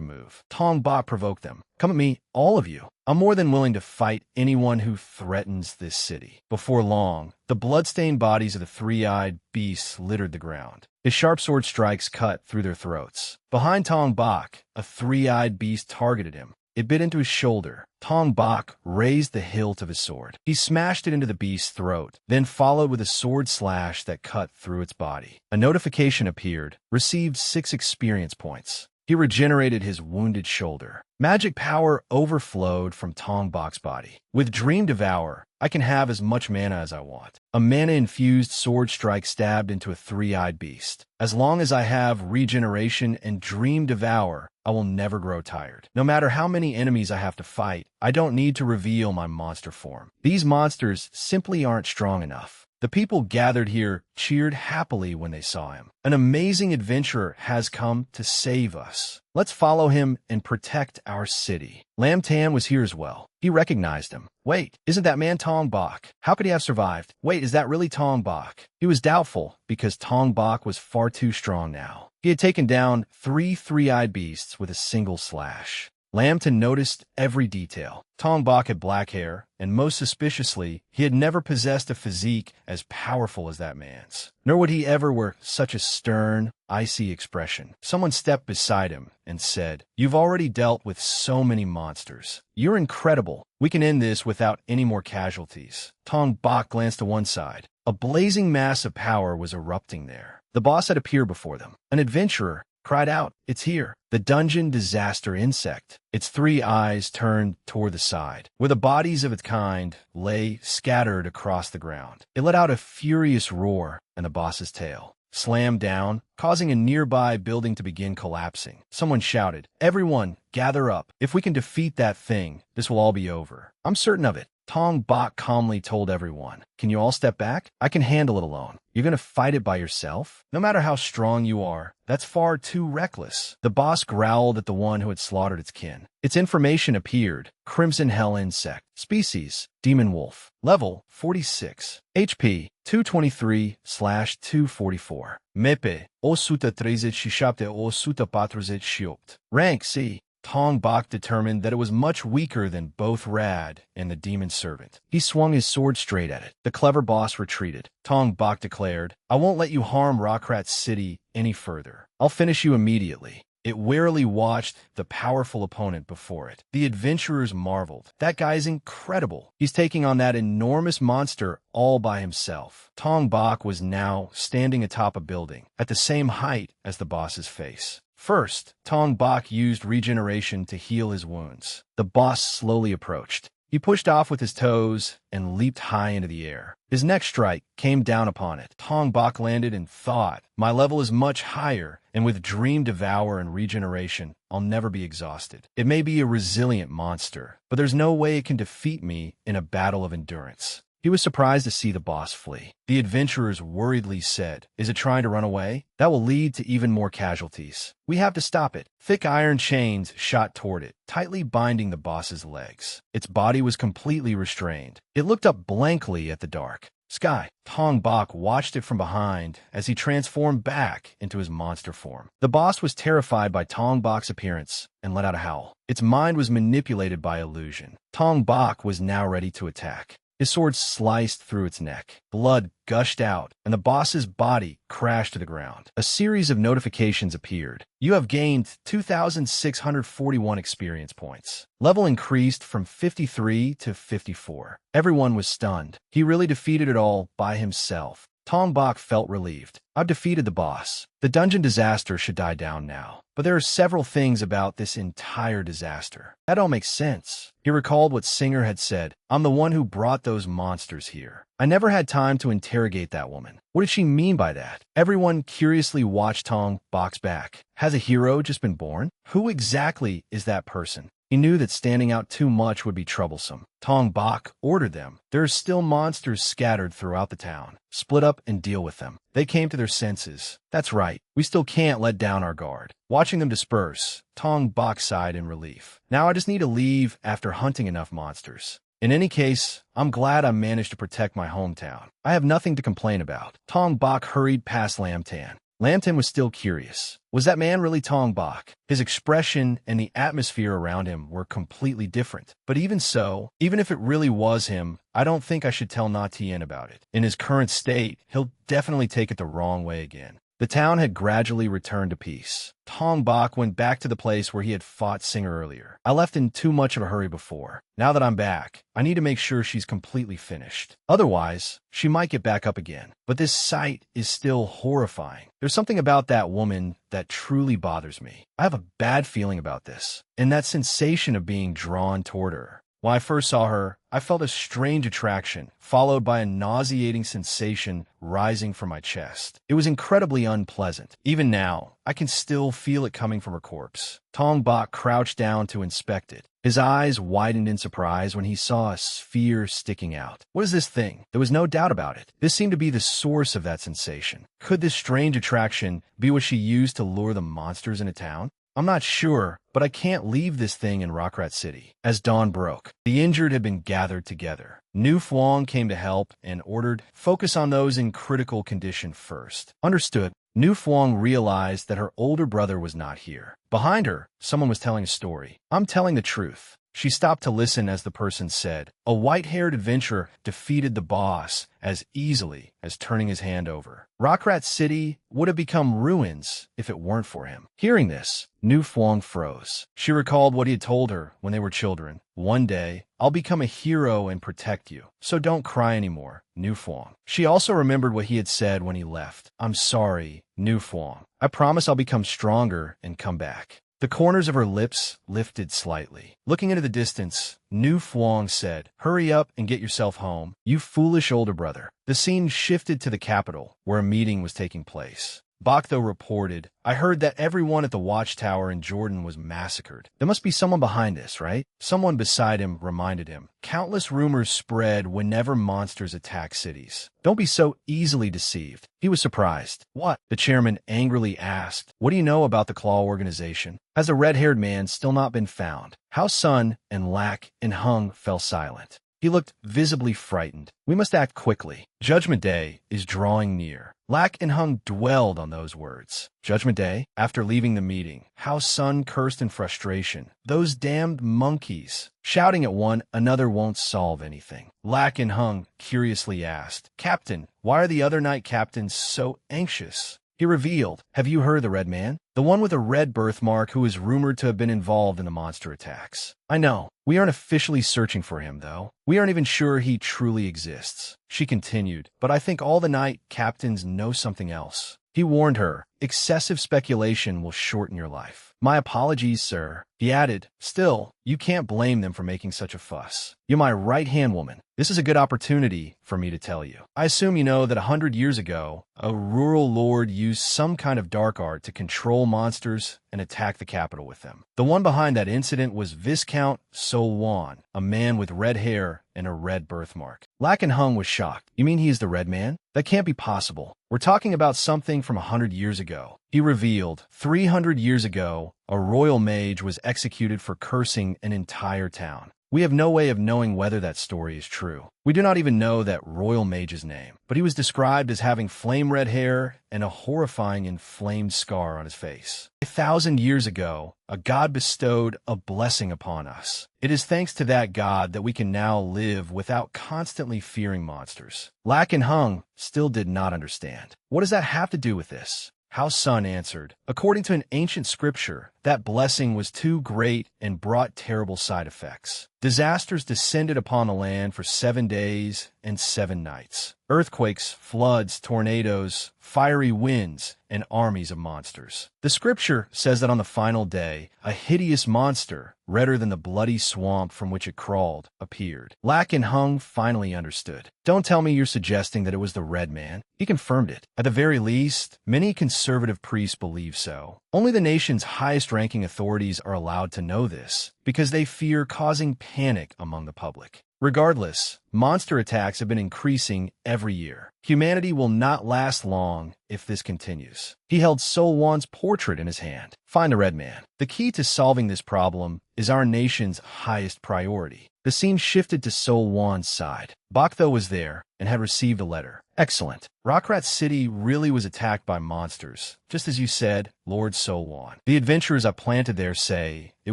move. Tong Bok provoked them. Come at me, all of you. I'm more than willing to fight anyone who threatens this city. Before long, the blood-stained bodies of the three-eyed beasts littered the ground. His sharp sword strikes cut through their throats. Behind Tong Bok, a three-eyed beast targeted him. It bit into his shoulder. Tong Bok raised the hilt of his sword. He smashed it into the beast's throat, then followed with a sword slash that cut through its body. A notification appeared. Received 6 experience points. He regenerated his wounded shoulder. Magic power overflowed from Tong Bok's body. With Dream Devour, I can have as much mana as I want. A mana-infused sword strike stabbed into a three-eyed beast. As long as I have regeneration and Dream Devour, I will never grow tired. No matter how many enemies I have to fight, I don't need to reveal my monster form. These monsters simply aren't strong enough. The people gathered here cheered happily when they saw him. An amazing adventurer has come to save us. Let's follow him and protect our city. Lam Tam was here as well. He recognized him. Wait, isn't that man Tong Bok? How could he have survived? Wait, is that really Tong Bok? He was doubtful because Tong Bok was far too strong now. He had taken down 3 three-eyed beasts with a single slash. Lambton noticed every detail. Tong Bok had black hair, and most suspiciously, he had never possessed a physique as powerful as that man's. Nor would he ever wear such a stern, icy expression. Someone stepped beside him and said, You've already dealt with so many monsters. You're incredible. We can end this without any more casualties. Tong Bok glanced to one side. A blazing mass of power was erupting there. The boss had appeared before them. An adventurer cried out, It's here. The dungeon disaster insect. Its 3 eyes turned toward the side, where the bodies of its kind lay scattered across the ground. It let out a furious roar, and the boss's tail slammed down, causing a nearby building to begin collapsing. Someone shouted, Everyone, gather up. If we can defeat that thing, this will all be over. I'm certain of it. Tong Bok calmly told everyone, "Can you all step back? I can handle it alone. You're gonna fight it by yourself? No matter how strong you are, that's far too reckless." The boss growled at the one who had slaughtered its kin. Its information appeared: Crimson Hell Insect. Species: Demon Wolf. Level: 46. HP: 223/244. Mepe: Osuta 13 Shishapte Osuta Patrozet Shiopt. Rank C. Tong Bok determined that it was much weaker than both Rad and the Demon Servant. He swung his sword straight at it. The clever boss retreated. Tong Bok declared, "I won't let you harm Rockrat City any further. I'll finish you immediately." It warily watched the powerful opponent before it. The adventurers marveled. That guy's incredible. He's taking on that enormous monster all by himself. Tong Bok was now standing atop a building, at the same height as the boss's face. First, Tong Bok used regeneration to heal his wounds. The boss slowly approached. He pushed off with his toes and leaped high into the air. His next strike came down upon it. Tong Bok landed and thought, "My level is much higher, and with Dream Devour and regeneration, I'll never be exhausted. It may be a resilient monster, but there's no way it can defeat me in a battle of endurance." He was surprised to see the boss flee. The adventurers worriedly said, "Is it trying to run away? That will lead to even more casualties. We have to stop it." Thick iron chains shot toward it, tightly binding the boss's legs. Its body was completely restrained. It looked up blankly at the dark sky. Tong Bok watched it from behind as he transformed back into his monster form. The boss was terrified by Tong Bok's appearance and let out a howl. Its mind was manipulated by illusion. Tong Bok was now ready to attack. His sword sliced through its neck. Blood gushed out, and the boss's body crashed to the ground. A series of notifications appeared. "You have gained 2,641 experience points. Level increased from 53 to 54. Everyone was stunned. He really defeated it all by himself. Tong Bok felt relieved. "I've defeated the boss. The dungeon disaster should die down now. But there are several things about this entire disaster that don't make sense." He recalled what Singer had said. "I'm the one who brought those monsters here. I never had time to interrogate that woman. What did she mean by that?" Everyone curiously watched Tong Bok's back. Has a hero just been born? Who exactly is that person? He knew that standing out too much would be troublesome. Tong Bok ordered them. "There are still monsters scattered throughout the town. Split up and deal with them." They came to their senses. "That's right. We still can't let down our guard." Watching them disperse, Tong Bok sighed in relief. "Now I just need to leave after hunting enough monsters. In any case, I'm glad I managed to protect my hometown. I have nothing to complain about." Tong Bok hurried past Lamtan. Lamtan was still curious. Was that man really Tong Bok? His expression and the atmosphere around him were completely different. But even so, even if it really was him, I don't think I should tell Na Tien about it. In his current state, he'll definitely take it the wrong way again. The town had gradually returned to peace. Tong Bok went back to the place where he had fought Singer earlier. "I left in too much of a hurry before. Now that I'm back, I need to make sure she's completely finished. Otherwise, she might get back up again." But this sight is still horrifying. There's something about that woman that truly bothers me. I have a bad feeling about this, and that sensation of being drawn toward her. When I first saw her, I felt a strange attraction, followed by a nauseating sensation rising from my chest. It was incredibly unpleasant. Even now, I can still feel it coming from her corpse. Tong Bok crouched down to inspect it. His eyes widened in surprise when he saw a sphere sticking out. What is this thing? There was no doubt about it. This seemed to be the source of that sensation. Could this strange attraction be what she used to lure the monsters into town? I'm not sure, but I can't leave this thing in Rockrat City. As dawn broke, the injured had been gathered together. Nu Fuang came to help and ordered, "Focus on those in critical condition first." Understood. Nu Fuang realized that her older brother was not here. Behind her, someone was telling a story. "I'm telling the truth." She stopped to listen as the person said, "A white-haired adventurer defeated the boss as easily as turning his hand over. Rockrat City would have become ruins if it weren't for him." Hearing this, Nu Fuang froze. She recalled what he had told her when they were children. "One day, I'll become a hero and protect you, so don't cry anymore, Nu Fuang." She also remembered what he had said when he left. "I'm sorry, Nu Fuang. I promise I'll become stronger and come back." The corners of her lips lifted slightly. Looking into the distance, Nu Fuang said, "Hurry up and get yourself home, you foolish older brother." The scene shifted to the capital, where a meeting was taking place. Bak, though, reported, I heard that everyone at the watchtower in Jordan was massacred. There must be someone behind this, right? Someone beside him reminded him. Countless rumors spread whenever monsters attack cities. Don't be so easily deceived. He was surprised. What? The chairman angrily asked. What do you know about the Claw organization? Has the red-haired man still not been found? How Sun and Lak and Hung fell silent. He looked visibly frightened. We must act quickly. Judgment Day is drawing near. Lak and Hung dwelled on those words. Judgment Day, after leaving the meeting, how Sun cursed in frustration. Those damned monkeys. Shouting at one another won't solve anything. Lak and Hung curiously asked, Captain, why are the other night captains so anxious? He revealed, have you heard the red man? The one with a red birthmark who is rumored to have been involved in the monster attacks. I know. We aren't officially searching for him, though. We aren't even sure he truly exists. She continued, but I think all the night captains know something else. He warned her, excessive speculation will shorten your life. My apologies, sir. He added, still, you can't blame them for making such a fuss. You're my right-hand woman. This is a good opportunity for me to tell you. I assume you know that 100 years ago, a rural lord used some kind of dark art to control monsters and attack the capital with them. The one behind that incident was Viscount Solwan, a man with red hair and a red birthmark. Lak and Hung was shocked. You mean he is the red man? That can't be possible. We're talking about something from 100 years ago. He revealed, 300 years ago, a royal mage was executed for cursing an entire town. We have no way of knowing whether that story is true. We do not even know that royal mage's name, but he was described as having flame red hair and a horrifying inflamed scar on his face. 1,000 years ago, a god bestowed a blessing upon us. It is thanks to that god that we can now live without constantly fearing monsters. Lak and Hung still did not understand. What does that have to do with this? How Sun answered, according to an ancient scripture, that blessing was too great and brought terrible side effects. Disasters descended upon the land for 7 days and 7 nights. Earthquakes, floods, tornadoes, fiery winds, and armies of monsters. The scripture says that on the final day, a hideous monster, redder than the bloody swamp from which it crawled, appeared. Lak and Hung finally understood. Don't tell me you're suggesting that it was the red man. He confirmed it. At the very least, many conservative priests believe so. Only the nation's highest-ranking authorities are allowed to know this, because they fear causing panic among the public. Regardless, monster attacks have been increasing every year. Humanity will not last long if this continues. He held Solwan's portrait in his hand. Find the red man. The key to solving this problem is our nation's highest priority. The scene shifted to Solwan's side. Bak, though, was there and had received a letter. Excellent. Rockrat City really was attacked by monsters, just as you said, Lord Solwan. The adventurers I planted there say it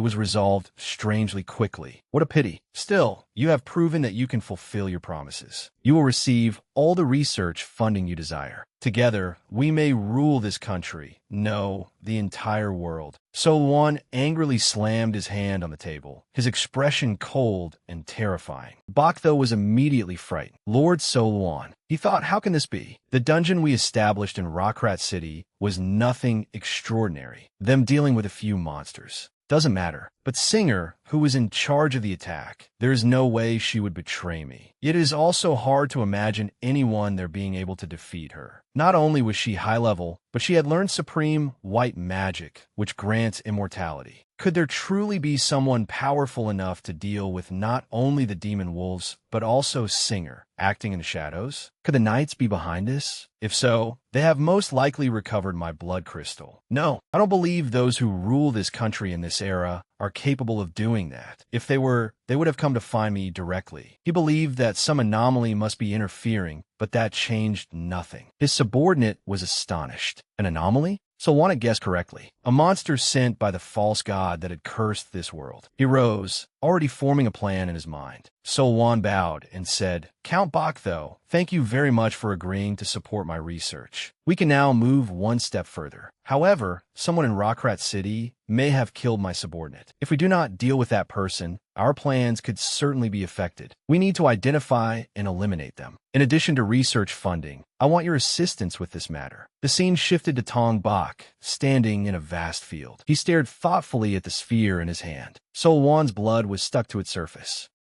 was resolved strangely quickly. What a pity. Still, you have proven that you can fulfill your promises. You will receive all the research funding you desire. Together, we may rule this country. No, the entire world. Solwan angrily slammed his hand on the table, his expression cold and terrifying. Bak, though, was immediately frightened. Lord Solwan. He thought, how can this be? The dungeon we established in Rockrat City was nothing extraordinary. Them dealing with a few monsters. Doesn't matter. But Singer, who was in charge of the attack, there is no way she would betray me. It is also hard to imagine anyone there being able to defeat her. Not only was she high level, but she had learned supreme white magic, which grants immortality. Could there truly be someone powerful enough to deal with not only the demon wolves, but also Singer, acting in the shadows? Could the knights be behind this? If so, they have most likely recovered my blood crystal. No, I don't believe those who rule this country in this era are capable of doing that. If they were, they would have come to find me directly. He believed that some anomaly must be interfering, but that changed nothing. His subordinate was astonished. An anomaly? Solwan guessed correctly. A monster sent by the false god that had cursed this world. He rose, already forming a plan in his mind. Solwan bowed and said, Count Bak, though, thank you very much for agreeing to support my research. We can now move one step further. However, someone in Rockrat City may have killed my subordinate. If we do not deal with that person, our plans could certainly be affected. We need to identify and eliminate them. In addition to research funding, I want your assistance with this matter. The scene shifted to Tong Bak, standing in a vast field. He stared thoughtfully at the sphere in his hand. Solwan's blood was stuck to its surface.